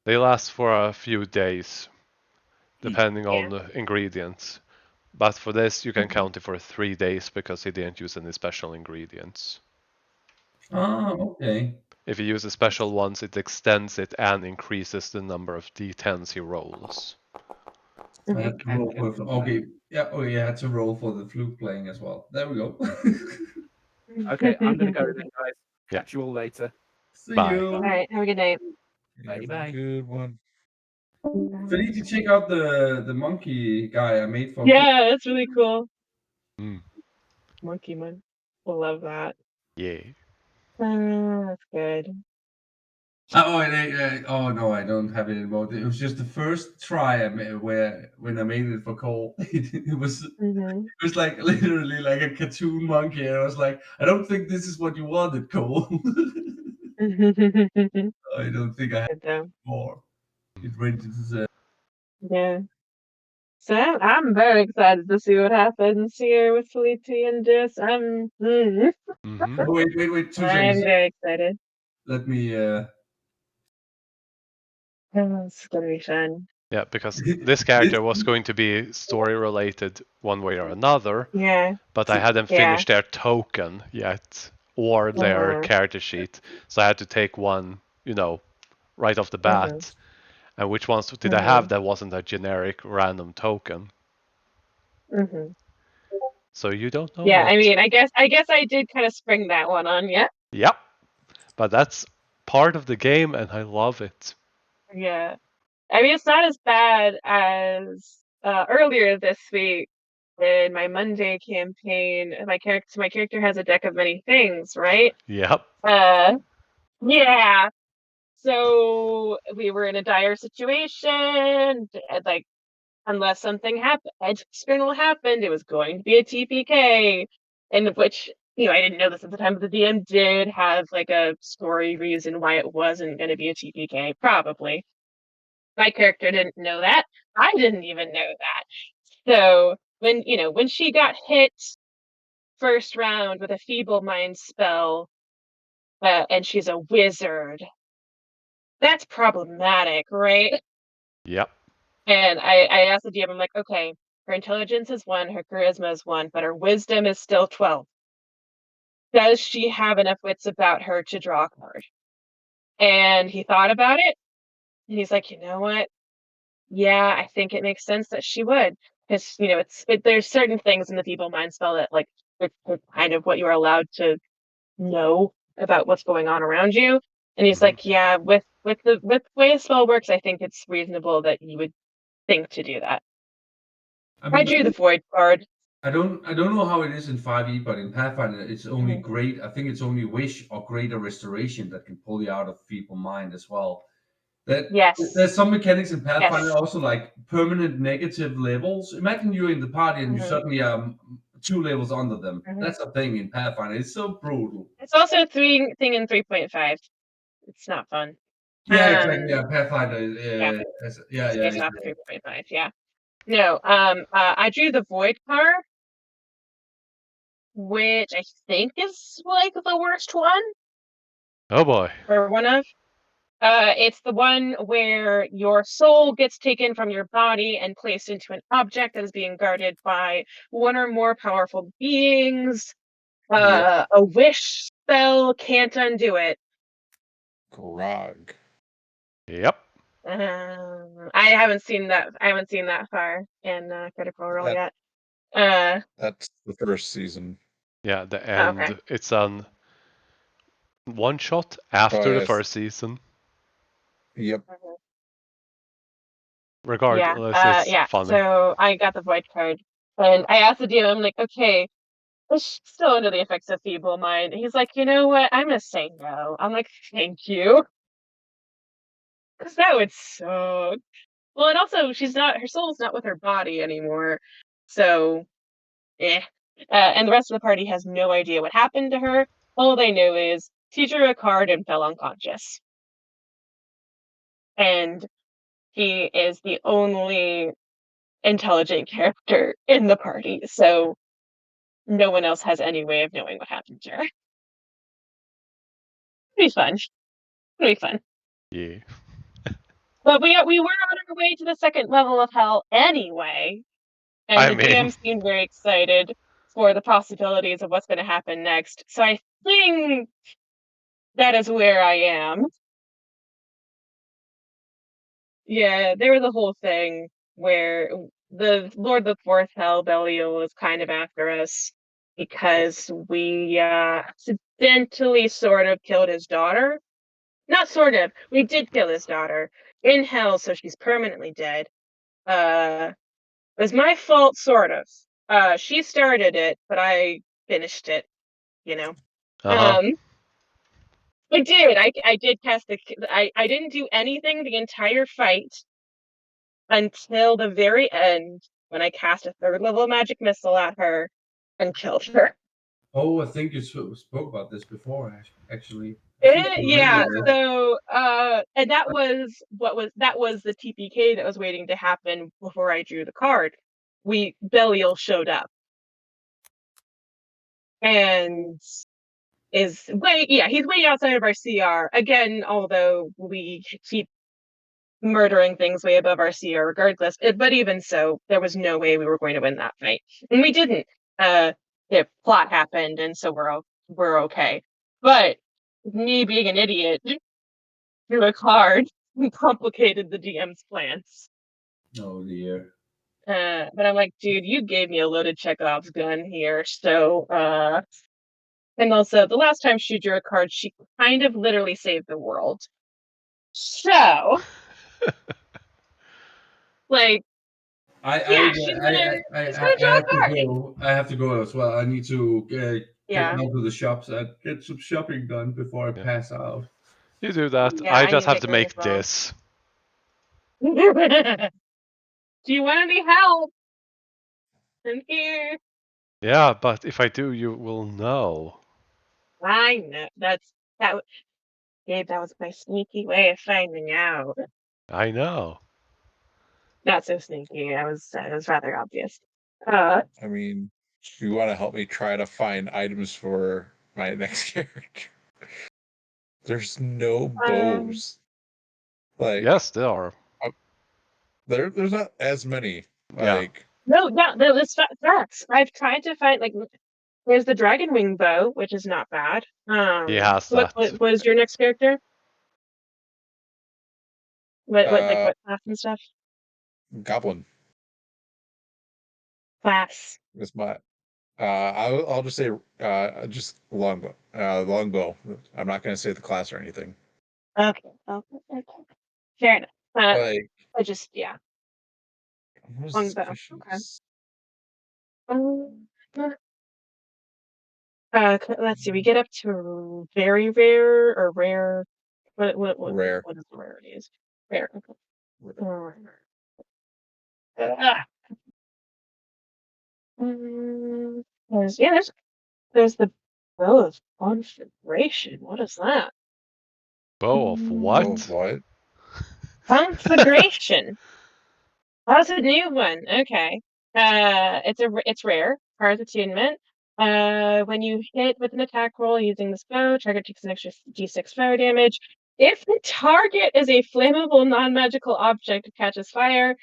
They last for a few days, depending on the ingredients. But for this, you can count it for 3 days because he didn't use any special ingredients. Okay. If he uses special ones, it extends it and increases the number of d10s he rolls. I have to roll for, okay. Yeah, oh yeah, I had to roll for the flute playing as well. There we go. Okay, I'm gonna go then, guys. Catch you all later. See Bye. you. All right. Have a good night. Bye bye. Good one. Felicia, check out the monkey guy I made for. Yeah, that's really cool. Mm. Monkey man. We'll love that. Yeah. That's good. Oh no, I don't have it anymore. It was just the first try I made when I made it for Cole. It was like literally like a cartoon monkey. And I was like, I don't think this is what you wanted, Cole. I don't think I have more. It ranges. Yeah. So I'm very excited to see what happens here with Felicia and Jess. Wait, 2 seconds. I'm very excited. Let me. It's gonna be fun. Yeah, because this character was going to be story related one way or another. Yeah. But I hadn't finished their token yet or their character sheet. So I had to take one, right off the bat. And which ones did I have that wasn't a generic random token? So you don't know Yeah, yet. I mean, I guess I did kind of spring that one on you. Yep. But that's part of the game and I love it. Yeah. I mean, it's not as bad as earlier this week in my Monday campaign. My character has a deck of many things, right? Yep. Yeah. So we were in a dire situation. Like, unless something external happened, it was going to be a TPK, in which I didn't know this at the time, but the DM did have like a story reason why it wasn't going to be a TPK, probably. My character didn't know that. I didn't even know that. So when she got hit first round with a feeble mind spell, and she's a wizard, that's problematic, right? Yep. And I asked the DM, I'm like, okay, her intelligence is 1, her charisma is 1, but her wisdom is still 12. Does she have enough wits about her to draw a card? And he thought about it, and he's like, you know what? Yeah, I think it makes sense that she would, because there's certain things in the feeble mind spell that like it's kind of what you're allowed to know about what's going on around you. And he's like, yeah, with the way a spell works, I think it's reasonable that you would think to do that. I drew the void card. I don't know how it is in 5e, but in Pathfinder it's only Mhm. great. I think it's only Wish or Greater Restoration that can pull you out of feeble mind as well. There's Yes. some mechanics in Pathfinder Yes. also like permanent negative levels. Imagine you're in the party and you Mhm. suddenly are 2 levels under them. Mhm. That's a thing in Pathfinder. It's so brutal. It's also a thing in 3.5. It's not fun. Yeah, exactly. Yeah, Pathfinder. Yeah. Yeah, It's yeah, based yeah. off of 3.5. Yeah. No. I drew the Void card, which I think is like the worst one, Oh boy. or one of. It's the one where your soul gets taken from your body and placed into an object that is being guarded by one or more powerful beings. Yep. A wish spell can't undo it. Grog. Yep. I haven't seen that. I haven't seen that far in Critical Role That- yet. That's the first season. Yeah, the Okay. end. It's on one shot after the yes. first season. Yep. Regardless, Yeah. it's Yeah. funny. So I got the Void card, and I asked the DM. I'm like, okay, is she still under the effects of feeble mind? He's like, you know what? I'm gonna say no. I'm like, thank you, because that would suck. Well, and also she's not. Her soul's not with her body anymore, so eh. And the rest of the party has no idea what happened to her. All they know is she drew a card and fell unconscious. And he is the only intelligent character in the party, so no one else has any way of knowing what happened to her. It'll be fun. It'll be fun. Yeah. But we were on our way to the second level of hell anyway, and I the mean, DM seemed very excited for the possibilities of what's going to happen next. So I think that is where I am. Yeah, there was a whole thing where the Lord of the Fourth Hell, Belial, was kind of after us because we accidentally sort of killed his daughter. Not sort of, we did kill his daughter in hell, so she's permanently dead. It was my fault, sort of. She started it, but I finished it, you know. uh-huh. I did. I did cast the. I didn't do anything the entire fight until the very end when I cast a third level magic missile at her and killed her. Oh, I think you spoke about this before, actually. I think I Yeah. remember this. So, and that was the TPK that was waiting to happen before I drew the card. Belial showed up and he's way outside of our CR again. Although we keep murdering things way above our CR regardless. But even so, there was no way we were going to win that fight, and we didn't. The plot happened, and so we're okay. But me being an idiot drew a card and complicated the DM's plans. Oh dear. But I'm like, dude, you gave me a loaded Chekhov's gun here, so and also the last time she drew a card, she kind of literally saved the world. So, like, yeah, she's gonna draw have a to card. go. I have to go as well. I need to get Yeah, down to the shops and get some shopping done before I Yeah. pass out. You do that. yeah, I I need just to have get to going as make well. this. Do you want any help? I'm here. Yeah, but if I do, you will know. I know that. Gabe, that was my sneaky way of finding out. I know. Not so sneaky. It was rather obvious. Uh, I mean, you want to help me try to find items for my next character? There's no bows. Like, Yes, there are. there's not as many. Yeah. Like, no, that's facts. I've tried to find like there's the dragon wing bow, which is not bad. He has What that. was your next character? uh, What class and stuff? goblin Class. is my. I'll just say just longbow. Longbow. I'm not gonna say the class or anything. Okay. Okay. Fair enough. Like, I just what is this longbow. Okay. fishes? Let's see. We get up to very rare or rare. What Rare. What is the rarities? Rare. Okay. Rare. There's the bow of conflagration. What is that? Bow of Oh, what? what? Conflagration. That's a new one. Okay. It's rare. Hard attunement. When you hit with an attack roll using this bow, target takes an extra d6 fire damage. If the target is a flammable non-magical object, it catches fire,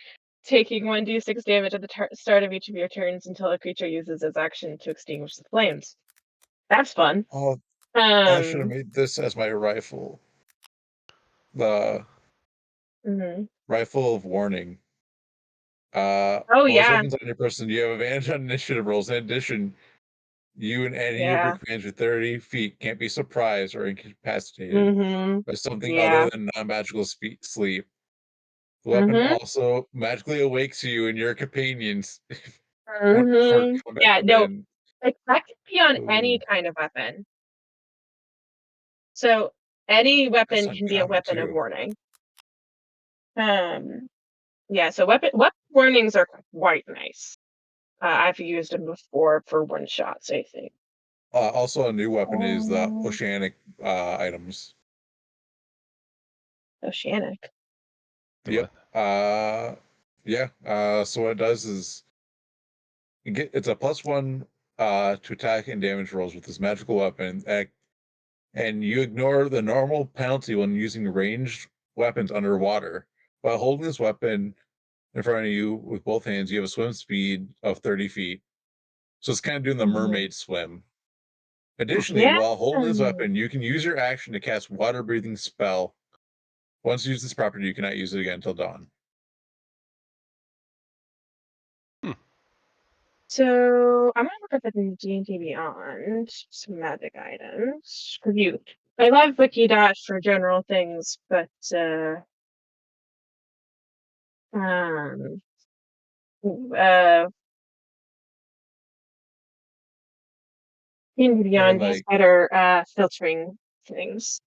taking 1d6 damage at the start of each of your turns until a creature uses its action to extinguish the flames. That's fun. Oh, I should have made this as my rifle. The rifle of warning. Oh Most yeah. weapons on your person, you have advantage on initiative rolls. In addition, you and any of your commanders 30 feet can't be surprised or incapacitated by something other than non-magical sleep. The weapon also magically awakes you and your companions for combat Yeah, no, command. like that could be on any kind of weapon. So any weapon That's can be a uncommon, weapon of too. warning. Yeah, so weapon warnings are quite nice. I've used them before for one shots, I think. Also, a new weapon is the oceanic items. Oceanic. Yep. Yeah. So what it does is it's a +1 to attack and damage rolls with this magical weapon, and you ignore the normal penalty when using ranged weapons underwater. While holding this weapon in front of you with both hands, you have a swim speed of 30 feet. So it's kind of doing the mermaid swim. Additionally, while holding this weapon, you can use your action to cast water breathing spell. Once you use this property, you cannot use it again until dawn. So I'm gonna look up at the D&D Beyond some magic items because I love Wikidot for general things, but D&D Beyond has better filtering things.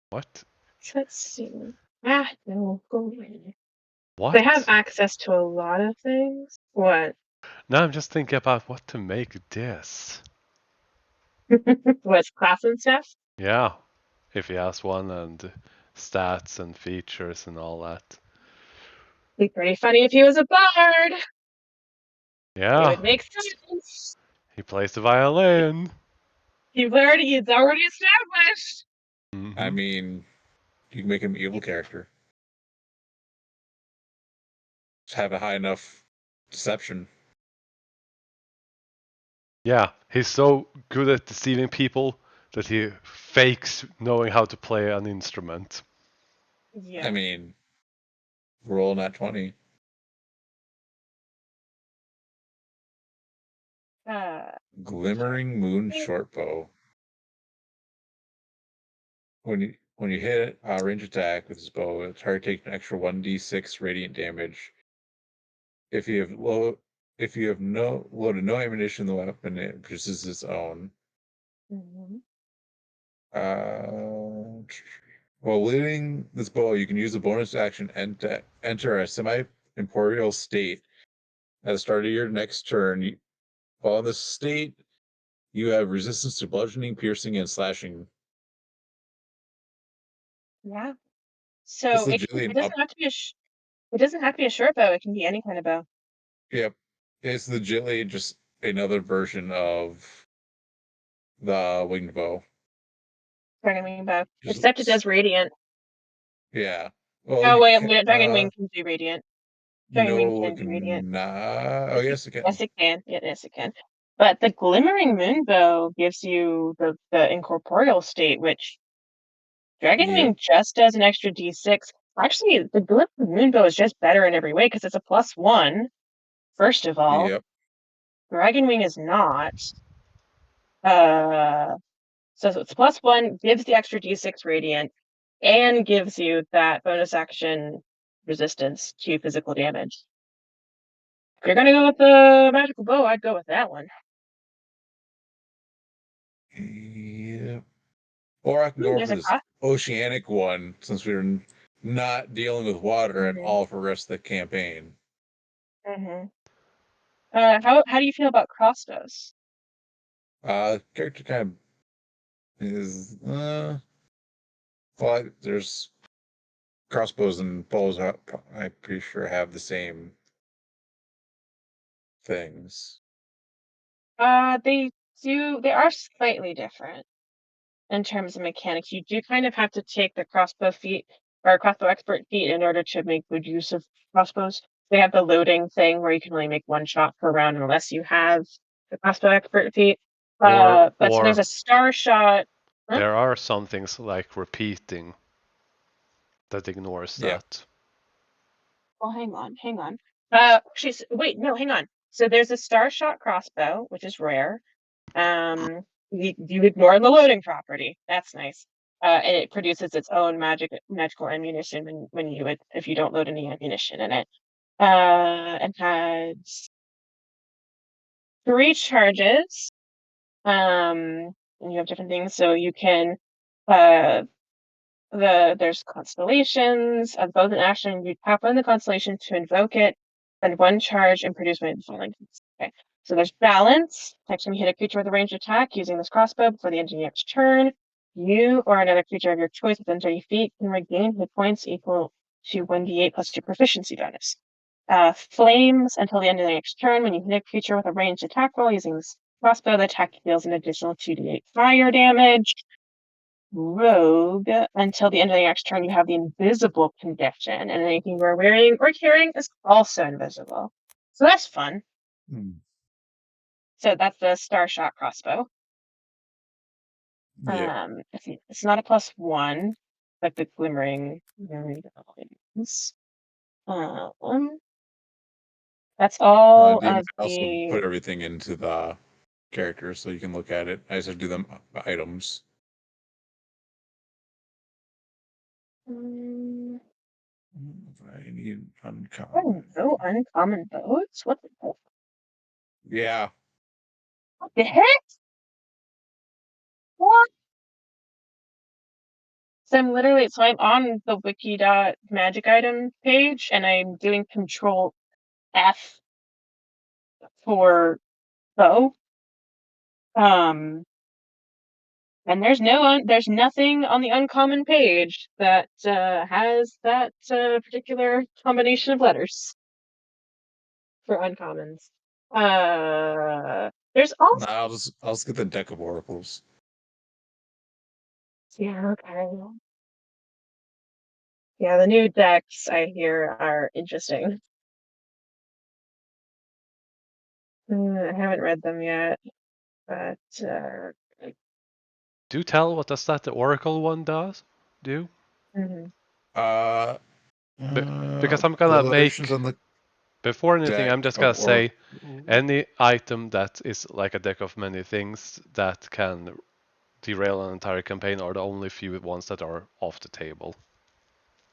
What? Let's see. No, go away. What? They have access to a lot of things. What? Now I'm just thinking about what to make this. What's class and stuff? Yeah, if he has one, and stats and features and all that. It'd be pretty funny if he was a bard. Yeah. It would make sense. He plays the violin. It's already established. I mean, you can make him an evil character. Just have a high enough deception. Yeah, he's so good at deceiving people that he fakes knowing how to play an instrument. Yeah. I mean, roll nat 20. Glimmering Moon Shortbow. When you hit a range attack with his bow, the target takes an extra 1d6 radiant damage. If you have loaded no ammunition in the weapon, it produces its own. While wielding this bow, you can use a bonus action and to enter a semi-incorporeal state at the start of your next turn. While in this state, you have resistance to bludgeoning, piercing, and slashing. Yeah. So it doesn't have to be it doesn't have to be a short bow. It can be any kind of bow. Yep, it's legitimately just another version of the winged bow. Dragon wing bow, except it does radiant. Yeah. Well, oh wait, dragon wing can do radiant. Dragon wing no, can it do radiant. cannot. Oh, yes, it can. Yes, it can. Yes, it can. But the glimmering moonbow gives you the incorporeal state, which Dragonwing just does an extra d6. Actually, the glimmering moonbow is just better in every way because it's a +1. First of all, Dragonwing is not. So it's +1, gives the extra d6 radiant, and gives you that bonus action resistance to physical damage. If you're gonna go with the magical bow, I'd go with that one. Yeah. Or I can go There's for a this oceanic one, since we're not dealing with water at all for the rest of the campaign. How do you feel about crossbows? Character kind of is well, there's crossbows and bows. I'm pretty sure have the same things. They do. They are slightly different in terms of mechanics. You do kind of have to take the crossbow feat or crossbow expert feat in order to make good use of crossbows. They have the loading thing where you can only make one shot per round unless you have the crossbow expert feat. But so there's a star shot. Huh? There are some things like repeating that ignores that. Well, hang on. Wait, no, hang on. So there's a star shot crossbow, which is rare. You ignore the loading property. That's nice. And it produces its own magical ammunition if you don't load any ammunition in it. And has 3 charges. And you have different things, so you can there's constellations of both an action. You tap on the constellation to invoke it, and 1 charge and produce one of the following. Okay. So there's balance. Next time you hit a creature with a ranged attack using this crossbow before the end of the next turn, you or another creature of your choice within 30 feet can regain hit points equal to 1d8 plus your proficiency bonus. Flames until the end of the next turn. When you hit a creature with a ranged attack roll using this crossbow, the attack deals an additional 2d8 fire damage. Rogue until the end of the next turn. You have the invisible condition, and anything you're wearing or carrying is also invisible. So that's fun. So that's the star shot crossbow. Yeah. It's not a +1 like the glimmering is. That's all I of also the. put everything into the character so you can look at it. I just have to do them items. I need uncommon. Oh, no uncommon boats? What the heck? Yeah. What the heck? What? So I'm on the wiki.magic item page and I'm doing Control F for bow. And there's nothing on the uncommon page that has that particular combination of letters for uncommons. There's also I'll just get the deck of oracles. yeah, okay. Yeah, the new decks I hear are interesting. I haven't read them yet, but Do tell what does that the Oracle one do? Because I'm gonna make before anything, I'm just gonna say any item that is like a deck of many things that can derail an entire campaign are the only few ones that are off the table.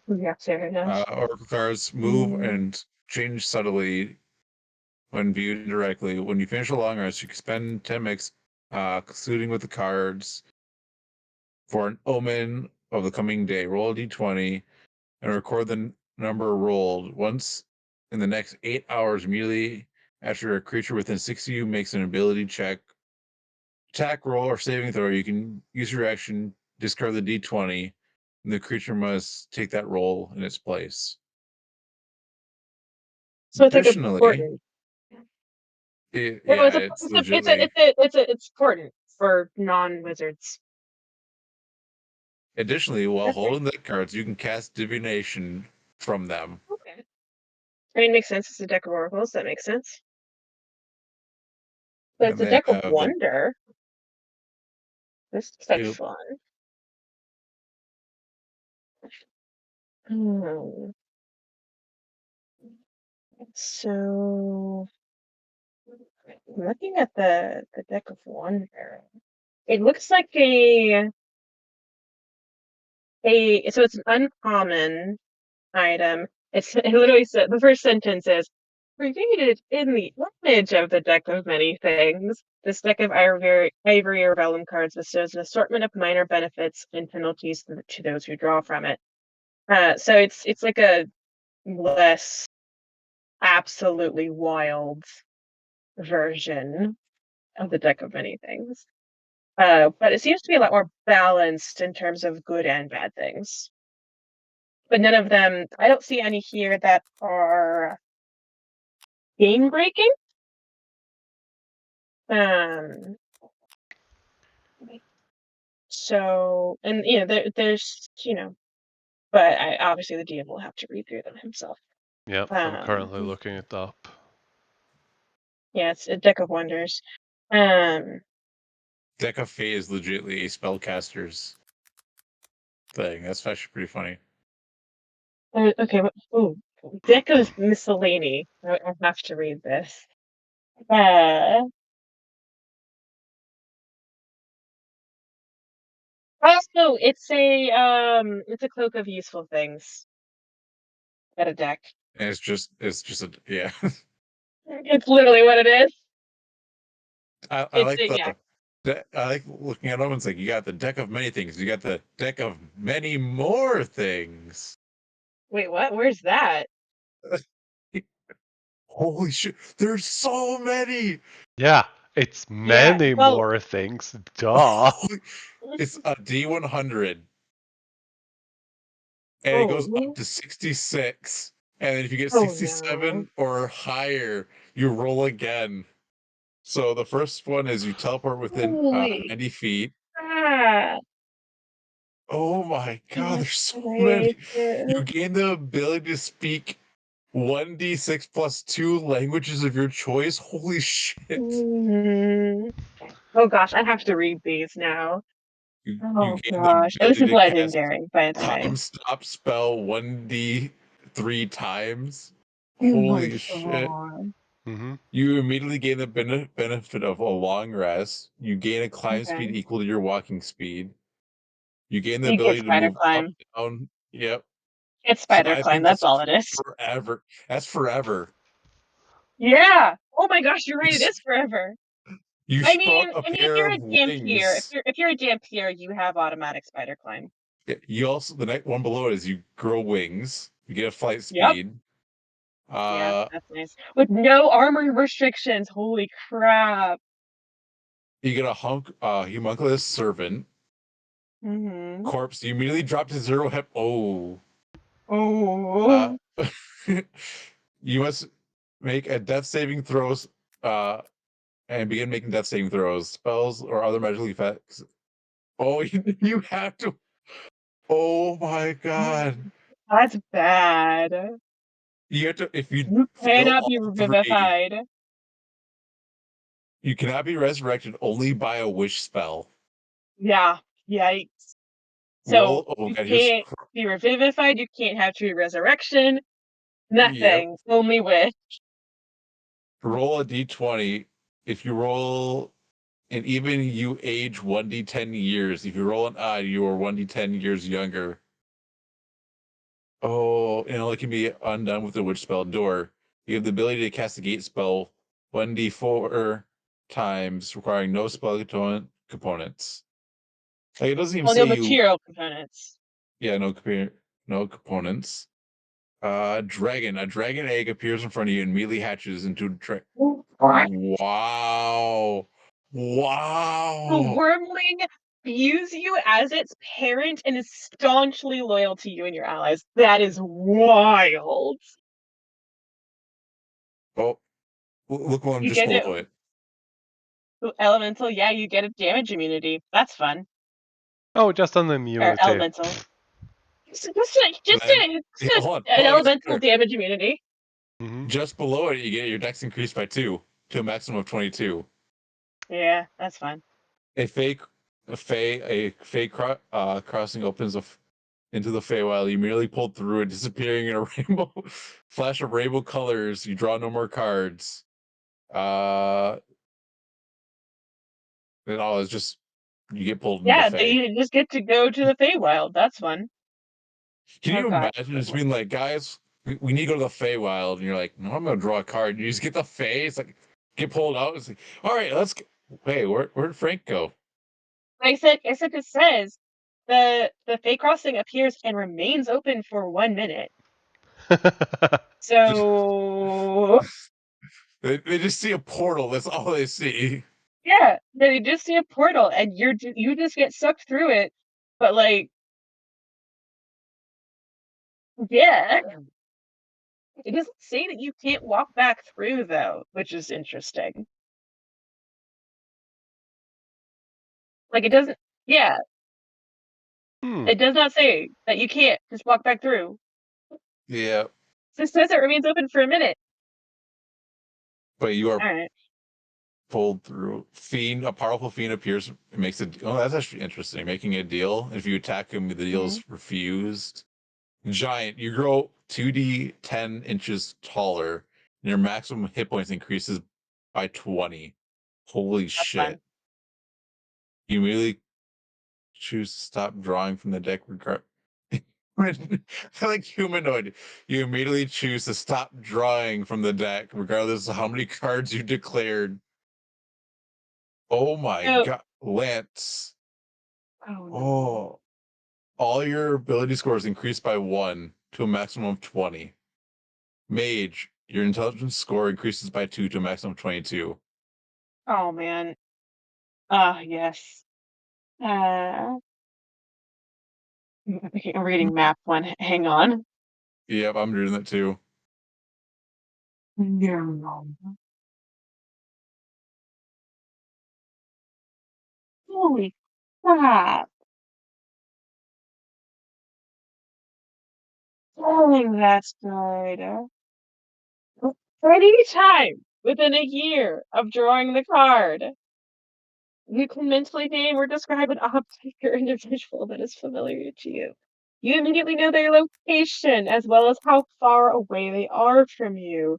Yeah, fair enough. Oracle cards move and change subtly when viewed directly. When you finish a long rest, you can spend 10 mix concluding with the cards for an omen of the coming day. Roll a d20 and record the number rolled. Once in the next 8 hours, immediately after a creature within 60 of you makes an ability check, attack roll, or saving throw, you can use your action, discard the d20, and the creature must take that roll in its place. So it's Additionally, important. It's important for non-wizards. Additionally, while holding the cards, you can cast divination from them. Okay. I mean, it makes sense. It's a deck of oracles. That makes sense. But it's a deck of wonder. This is like fun. So, looking at the deck of wonder, it looks like so it's an uncommon item. it literally said the first sentence is created in the image of the deck of many things. This deck of ivory or vellum cards bestows an assortment of minor benefits and penalties to those who draw from it. So it's like a less absolutely wild version of the deck of many things. But it seems to be a lot more balanced in terms of good and bad things. But none of them, I don't see any here that are game breaking. So, and there's but obviously the DM will have to read through them himself. Yeah, I'm currently looking it up. Yeah, it's a deck of wonders. Deck of Fate is legitimately a spellcaster's thing. That's actually pretty funny. Okay, deck of miscellany. I have to read this. Oh, it's a cloak of useful things. Got a deck. And it's just a yeah. It's literally what it is. I like I like looking at them. It's like you got the deck of many things. You got the deck of many more things. Wait, what? Where's that? Holy shit! There's so many. Yeah, it's many well, more things. Duh. It's a D100, and it goes up to 66. And then if you get 67 or higher, you roll again. So the first one is you teleport within 90 feet. Oh my god, there's so many. You gain the ability to speak 1d6 plus 2 languages of your choice. Holy shit. Oh gosh, I have to read these now. You Oh gain the gosh, this ability is to cast legendary, by the way. time stop spell 1d3 times. Oh my Holy shit. god. Mm-hmm. You immediately gain the benefit of a long rest. You gain a climb speed Okay. equal to your walking speed. You gain the You get ability to spider move up, climb. down. Yep. Get So spider I climb, think that's that's all it is. forever. That's forever. Yeah. Oh my gosh, you're right, it is forever. You I sprout mean, a if pair you're a of Dampier, wings. if you're a Dampier, you have automatic spider climb. Yeah, you also the next one below it is you grow wings. You get a flight Yep. speed. Yeah, that's nice. With no armor restrictions. Holy crap. You get a homunculus servant. Mm-hmm. Corpse. You immediately drop to 0 hip. Oh. Oh. You must make a death saving throws and begin making death saving throws. Spells or other magical effects. Oh, you have to. Oh my god. That's bad. You have to, if you You fail cannot be all three, revivified. you cannot be resurrected only by a wish spell. Yeah. Yikes. So Oh you god, can't be revivified, you can't have true resurrection. Yep. Nothing. Only wish. Roll a d20. If you roll and even you age 1d10 years. If you roll an odd, you are 1d10 years younger. Oh, and it only can be undone with the witch spell door. You have the ability to cast a gate spell 1d4 times, requiring no spell components. Like it doesn't even Well, say no you. material components. Yeah, no components. Dragon. A dragon egg appears in front of you and immediately hatches into a dragon. Wow. The Wow. wormling views you as its parent and is staunchly loyal to you and your allies. That is wild. Oh, look one You just get it. below it. Elemental, yeah, you get a damage immunity. That's fun. Oh, just an Or immunity. elemental. Just an elemental damage immunity. Mm-hmm. Just below it, you get your dex increased by 2 to a maximum of 22. Yeah, that's fun. A fey crossing opens into the Feywild. You merely pull through it, disappearing in a rainbow flash of rainbow colors. You draw no more cards. And all is just you get pulled into the Yeah, Fey. you just get to go to the Feywild. That's fun. Can you God. imagine just being like, guys, we need to go to the Feywild, and you're like, no, I'm gonna draw a card. You just get the Fey. It's like get pulled out. It's like, all right, let's. Hey, where'd Frank go? Except it says the Fey crossing appears and remains open for 1 minute. So They just see a portal. That's all they see. yeah, they just see a portal and you just get sucked through it. But like, yeah, it doesn't say that you can't walk back through though, which is interesting. Like it doesn't. Yeah, it does not say that you can't just walk back through. Yeah, It says it remains open for a minute. but you are All right. pulled through. Fiend, a powerful fiend appears. It makes it. Oh, that's actually interesting. Making a deal. If you attack him, the deal is refused. Giant. You grow 2d 10 inches taller, and your maximum hit points increases by 20. Holy That's shit! fun. You immediately choose to stop drawing from the deck. Like humanoid, you immediately choose to stop drawing from the deck, regardless of how many cards you declared. Oh my So, god, Lance. oh no. Oh, all your ability scores increased by 1 to a maximum of 20. Mage, your intelligence score increases by 2 to a maximum of 22. Oh man. Ah, yes. I'm reading map one. Hang on. Yep, I'm doing that too. No. Holy crap. Dang, that's good. Any time within a year of drawing the card, you can mentally name or describe an object or individual that is familiar to you. You immediately know their location as well as how far away they are from you.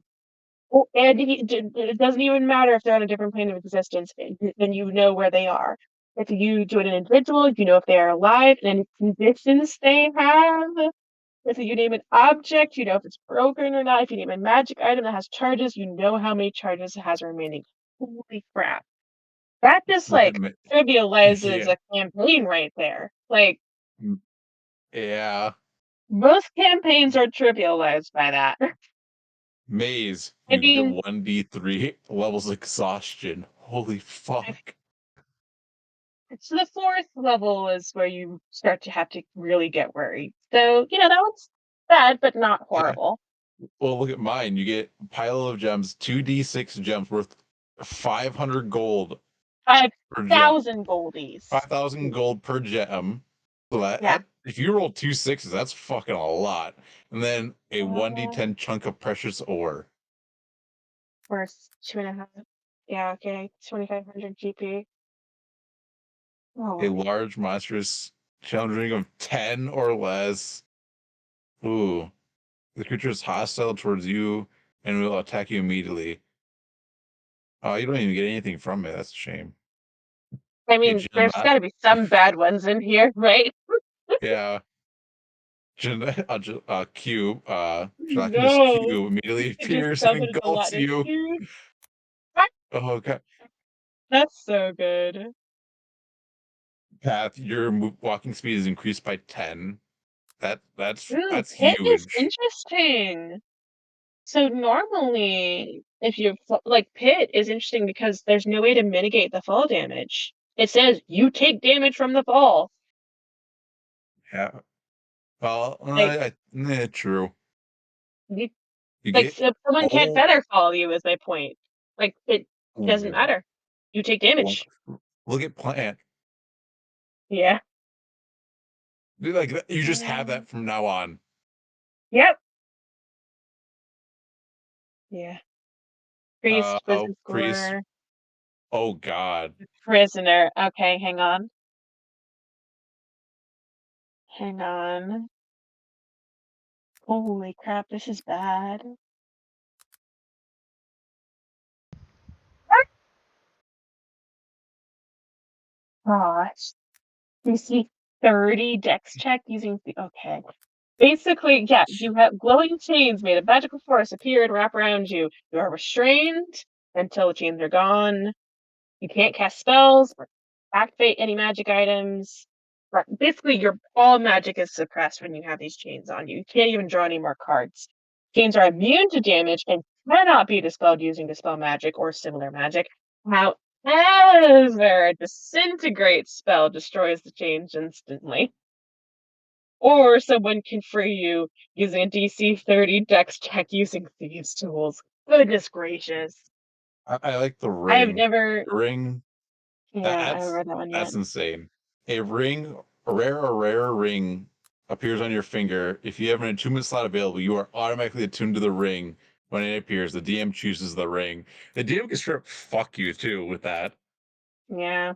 Oh, and it doesn't even matter if they're on a different plane of existence, then you know where they are. If you do an individual, you know if they are alive and any conditions they have. If you name an object, you know if it's broken or not. If you name a magic item that has charges, you know how many charges it has remaining. Holy crap. That just Look at like me. trivializes Yeah. a campaign right there. Like Yeah. most campaigns are trivialized by that. Maze, I you get mean, 1d3 levels of exhaustion. Holy fuck. so the fourth level is where you start to have to really get worried. So, you know, that one's bad, but not Yeah. horrible. Well, look at mine. You get a pile of gems, 2d6 gems worth 500 gold per gem. 5,000 goldies. 5,000 gold per gem. So Yeah. if you roll 2 6s, that's fucking a lot. And then a Uh, 1d10 chunk of precious ore. Worth 2.5. Yeah, okay. 2,500 GP. A Oh, large monstrous challenge of 10 or less. Ooh. The creature is hostile towards you and will attack you immediately. Oh, you don't even get anything from it. That's a shame. I Hey, mean, there's got to be some bad ones in here, right? yeah. Cube, gelatinous No. cube immediately It just appears and summoned a engulfs gelatinous you. cube. Oh, okay. That's so good. Path, your walking speed is increased by 10. Ooh, That's Pit is huge. interesting. So normally, if you like Pit is interesting because there's no way to mitigate the fall damage. It says you take damage from the fall. Yeah. Well, Like, true. you, You like get someone can't oh, feather fall you is my point. Like it doesn't ooh, matter. You take damage. look at plant. Yeah. Like you just have that from now on. Yep. Yeah. Priest, wisdom Priest. score, Oh God. prisoner. Okay, hang on. Hang on. Holy crap, this is bad. Gosh. You see 30 dex check using the okay. Basically, yeah, you have glowing chains made of magical force appear and wrap around you. You are restrained until the chains are gone. You can't cast spells or activate any magic items. Basically, your all magic is suppressed when you have these chains on you. You can't even draw any more cards. Chains are immune to damage and cannot be dispelled using dispel magic or similar magic. However, a disintegrate spell destroys the chains instantly. Or someone can free you using a DC 30 dex check using thieves' tools. Goodness gracious. I like the I have ring. never. The ring. Yeah, I haven't read that one yet. That's insane. A ring, a rare ring appears on your finger. If you have an attunement slot available, you are automatically attuned to the ring. When it appears, the DM chooses the ring. The DM can straight up fuck you too with that. Yeah.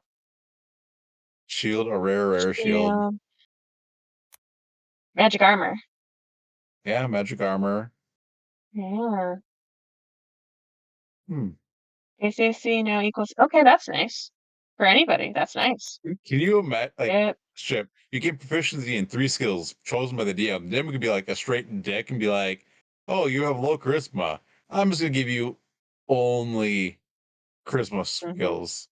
Shield, a rare shield. Yeah. Magic armor. Yeah, magic armor. Yeah. Hmm. ACC now equals. Okay, that's nice. For anybody, that's nice. Can you imagine, like, Yep. Strip, you get proficiency in 3 skills chosen by the DM. The DM could be like a straight dick and be like, oh, you have low charisma. I'm just going to give you only charisma skills.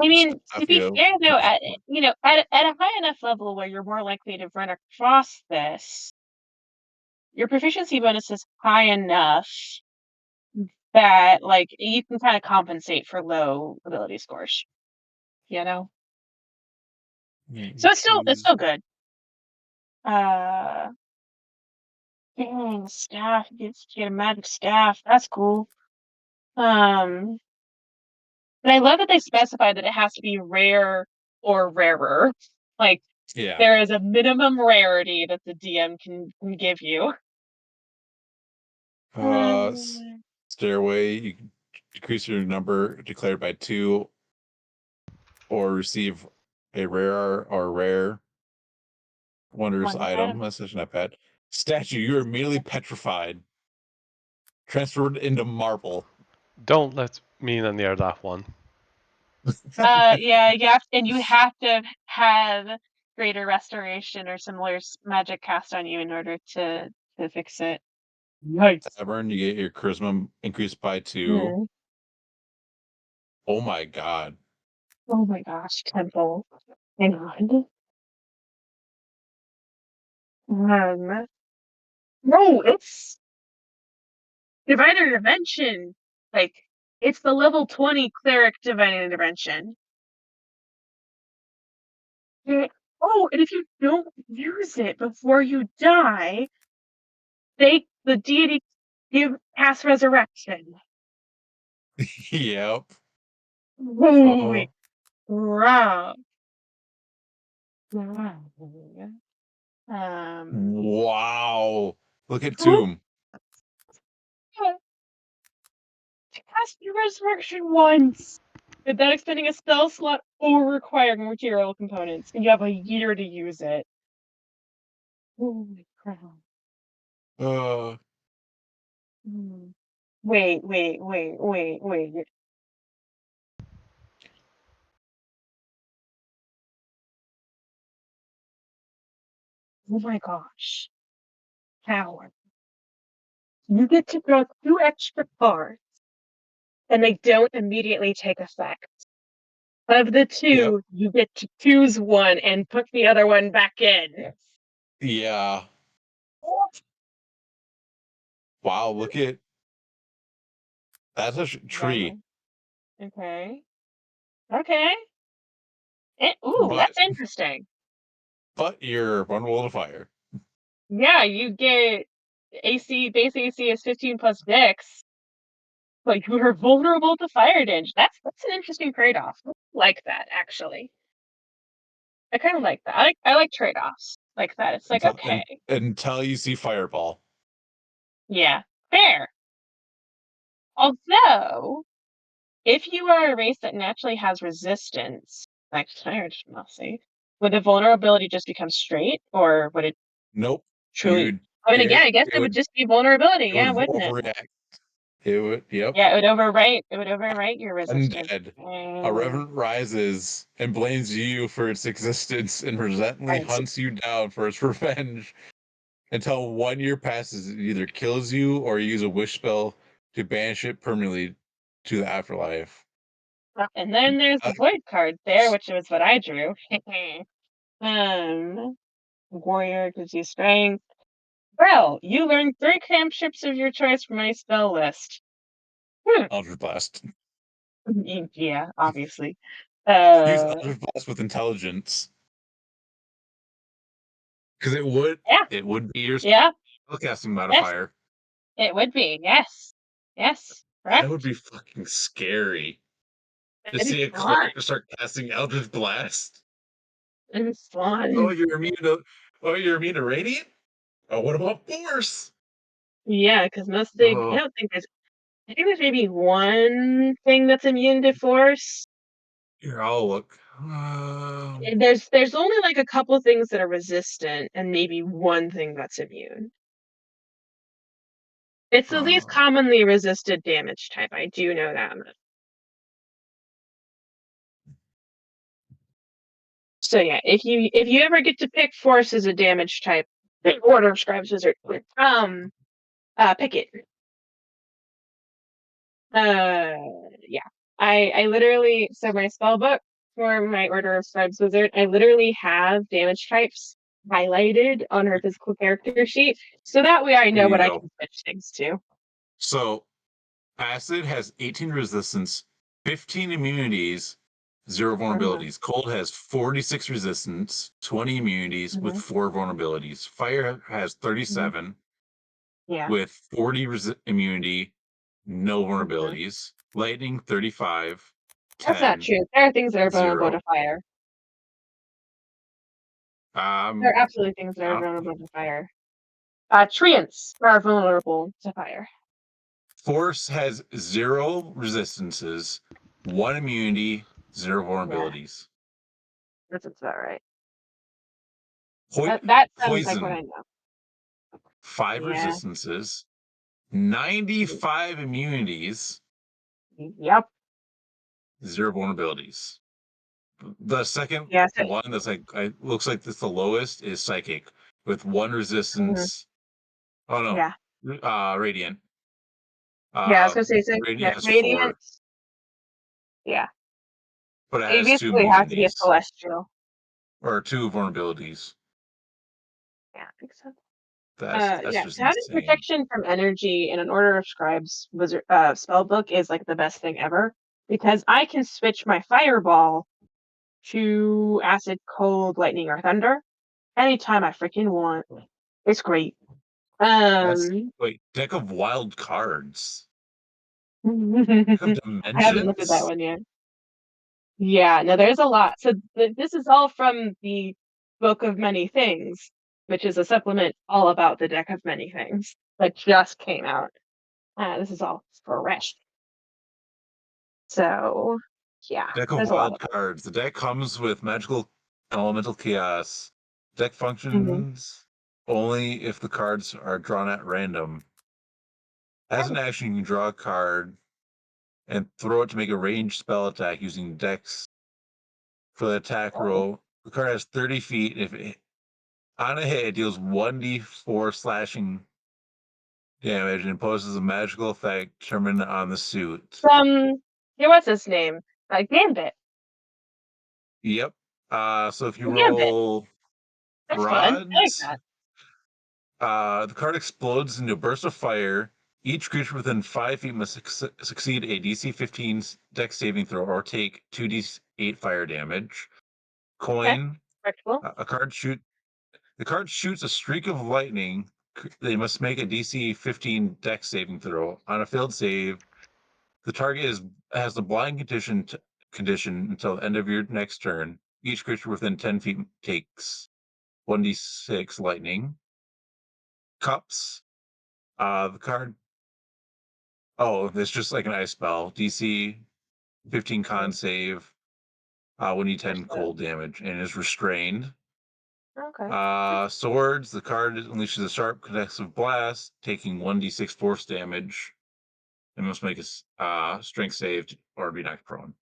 I mean, Stuff to be you. fair though, at a high enough level where you're more likely to run across this, your proficiency bonus is high enough that like you can kind of compensate for low ability scores. You know? So it's still good. Dang, staff. You get a magic staff. That's cool. And I love that they specify that it has to be rare or rarer. Like Yeah. there is a minimum rarity that the DM can give you. Stairway, you can decrease your number declared by 2 or receive a rare wondrous item. That's such not bad. Statue, you're immediately petrified. Transferred into marble. Don't let me near that one. Yeah, you have to have greater restoration or similar magic cast on you in order to fix it. Nice. Tavern, you get your charisma increased by 2. Mhm. Oh my god. Oh my gosh, temple. Hang on. No, it's Divine Intervention. Like, it's the level 20 cleric Divine Intervention. Oh, and if you don't use it before you die, the deity cast resurrection. Yep. Holy crap. Wow. Look at Tomb. Cast your resurrection once without expending a spell slot or requiring material components, and you have a year to use it. Holy crap. Wait. Oh my gosh. Power. You get to draw 2 extra cards, and they don't immediately take effect. Of the 2, you get to choose one and put the other one back in. Yeah. Wow, look at that's a tree. Okay. But That's interesting. but you're vulnerable to fire. Yeah, you get base AC is 15 plus Dex, but you are vulnerable to fire damage. That's an interesting trade-off. I like that, actually. I kind of like that. I like trade-offs like that. It's like, okay. Until you see Fireball. Yeah, fair. Although, if you are a race that naturally has resistance, actually, I'll see, would the vulnerability just become straight, or would it Nope. truly? I mean, again, I guess it would just be vulnerability, yeah, wouldn't it? Overreact. It would, yep. Yeah, it would overwrite your resistance. Undead. A revenant rises and blames you for its existence and resentfully hunts you down for its revenge. Until 1 year passes, it either kills you or you use a wish spell to banish it permanently to the afterlife. And then there's the void card there, which was what I drew. Warrior gives you strength. Well, you learn 3 cantrips of your choice from my spell list. Eldritch Blast. Yeah, obviously. Use Eldritch Blast with intelligence. Because it would be your spellcasting modifier. It would be, yes. Yes, correct. That would be fucking scary. To It'd see be a fun. cleric start casting Eldritch Blast. It was fun. Oh, you're immune to radiant? Oh, what about force? Yeah, because mostly I think there's maybe one thing that's immune to force. Here, I'll look. There's only like a couple things that are resistant, and maybe one thing that's immune. It's the least commonly resisted damage type. I do know that much. So yeah, if you ever get to pick force as a damage type, Order of Scribes Wizard, pick it. Yeah. I literally, so my spell book for my Order of Scribes Wizard, I literally have damage types highlighted on her physical character sheet, so that way I know what I can switch things to. So, Acid has 18 resistance, 15 immunities, 0 vulnerabilities. Cold has 46 resistance, 20 immunities with 4 vulnerabilities. Fire has 37 with 40 immunity, no vulnerabilities. Lightning 35. 10, That's not true. There are things that are vulnerable to fire. There are absolutely things that are vulnerable to fire. Treants are vulnerable to fire. Force has 0 resistances, 1 immunity, 0 vulnerabilities. That's about right. That sounds poison, like what I know. 5 resistances, 95 immunities. Yep. 0 vulnerabilities. The second one that's looks like this the lowest is psychic with 1 resistance. Oh no. Yeah. Radiant. I was gonna say Radiant has Radiant. 4. Yeah. But it You has 2 basically have to be a immunities. celestial. Or 2 vulnerabilities. Yeah, I think so. That's just having insane. protection from energy in an Order of Scribes wizard spell book is like the best thing ever, because I can switch my fireball to acid, cold, lightning, or thunder anytime I freaking want. It's great. Wait, deck of wild cards. I haven't looked at that one yet. Yeah, no, there's a lot. So this is all from the Book of Many Things, which is a supplement all about the Deck of Many Things that just came out. This is all fresh. So, yeah. Deck of wild cards. The deck comes with magical elemental chaos. Deck functions only if the cards are drawn at random. As an action, you can draw a card and throw it to make a ranged spell attack using Dex. For the attack roll, the card has 30 feet. On a hit, it deals 1d4 slashing damage and imposes a magical effect determined on the suit. What's his name? Gambit. Yep. So if you roll rods, the card explodes into a burst of fire. Each creature within 5 feet must succeed a DC 15 Dex saving throw or take 2d8 fire damage. Coin. The card shoots a streak of lightning. They must make a DC 15 Dex saving throw. On a failed save, the target has the blind condition until the end of your next turn. Each creature within 10 feet takes 1d6 lightning. Cups. The card. Oh, it's just like an ice spell. DC 15 con save. 1d10 cold damage and is restrained. Okay. Swords. The card unleashes a sharp concussive blast, taking 1d6 force damage, and must make a strength save or be knocked prone.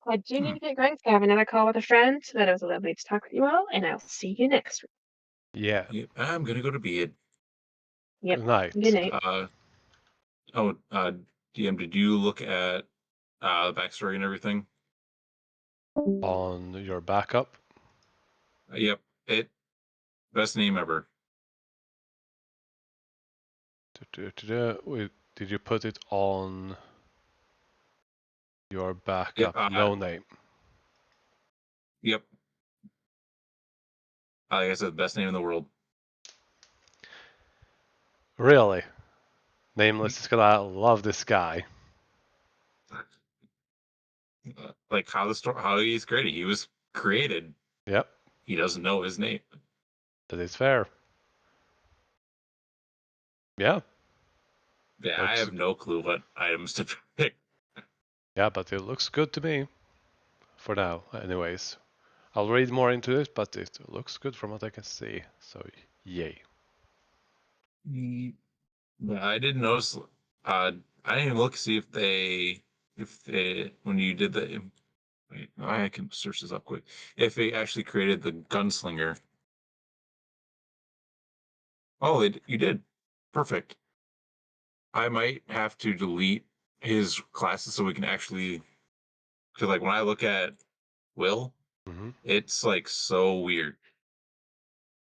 I do need to get going. I have another call with a friend, but it was lovely to talk with you all, and I'll see you next week. Yeah. Yep, I'm gonna go to bed. Yep. Good night. Good night. DM, did you look at the backstory and everything? On your backup. Yep, best name ever. Did you put it on your backup? Yep, No name. Yep. Like I said, best name in the world. Really? Nameless is gonna love this guy. Like how he's created. He was created. Yep, He doesn't know his name. that is fair. Yeah, Yeah, I looks, have no clue what items to pick. yeah, but it looks good to me. For now, anyways. I'll read more into it, but it looks good from what I can see. So, yay. I didn't notice. I didn't even look to see if when you did the. Wait, I can search this up quick. If they actually created the gunslinger. Oh, you did. Perfect. I might have to delete his classes so we can actually. Because like when I look at Will, Mm-hmm. it's like so weird.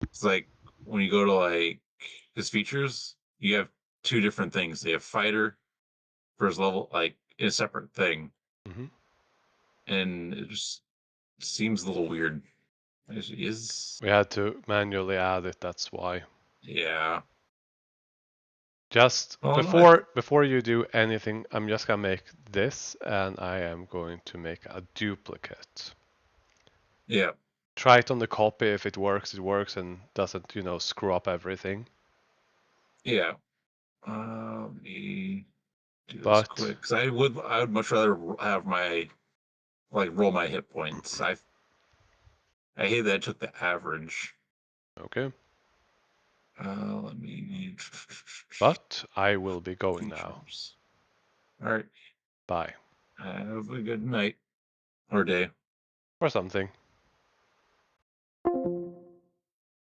It's like when you go to like his features, you have two different things. They have fighter for his level, like in a separate thing, Mm-hmm. and it just seems a little weird. Is We had to manually add it, that's why. yeah. Just Oh no, before you do anything, I'm just gonna make this, and I am going to make a duplicate. yeah. Try it on the copy. If it works, and doesn't, screw up everything. Yeah. Let me do this But, quick because I would much rather have my like roll my hit points. I hate that I took the average. okay. Let me But I will be going now. features. All right. Bye. Have a good night or day. Or something.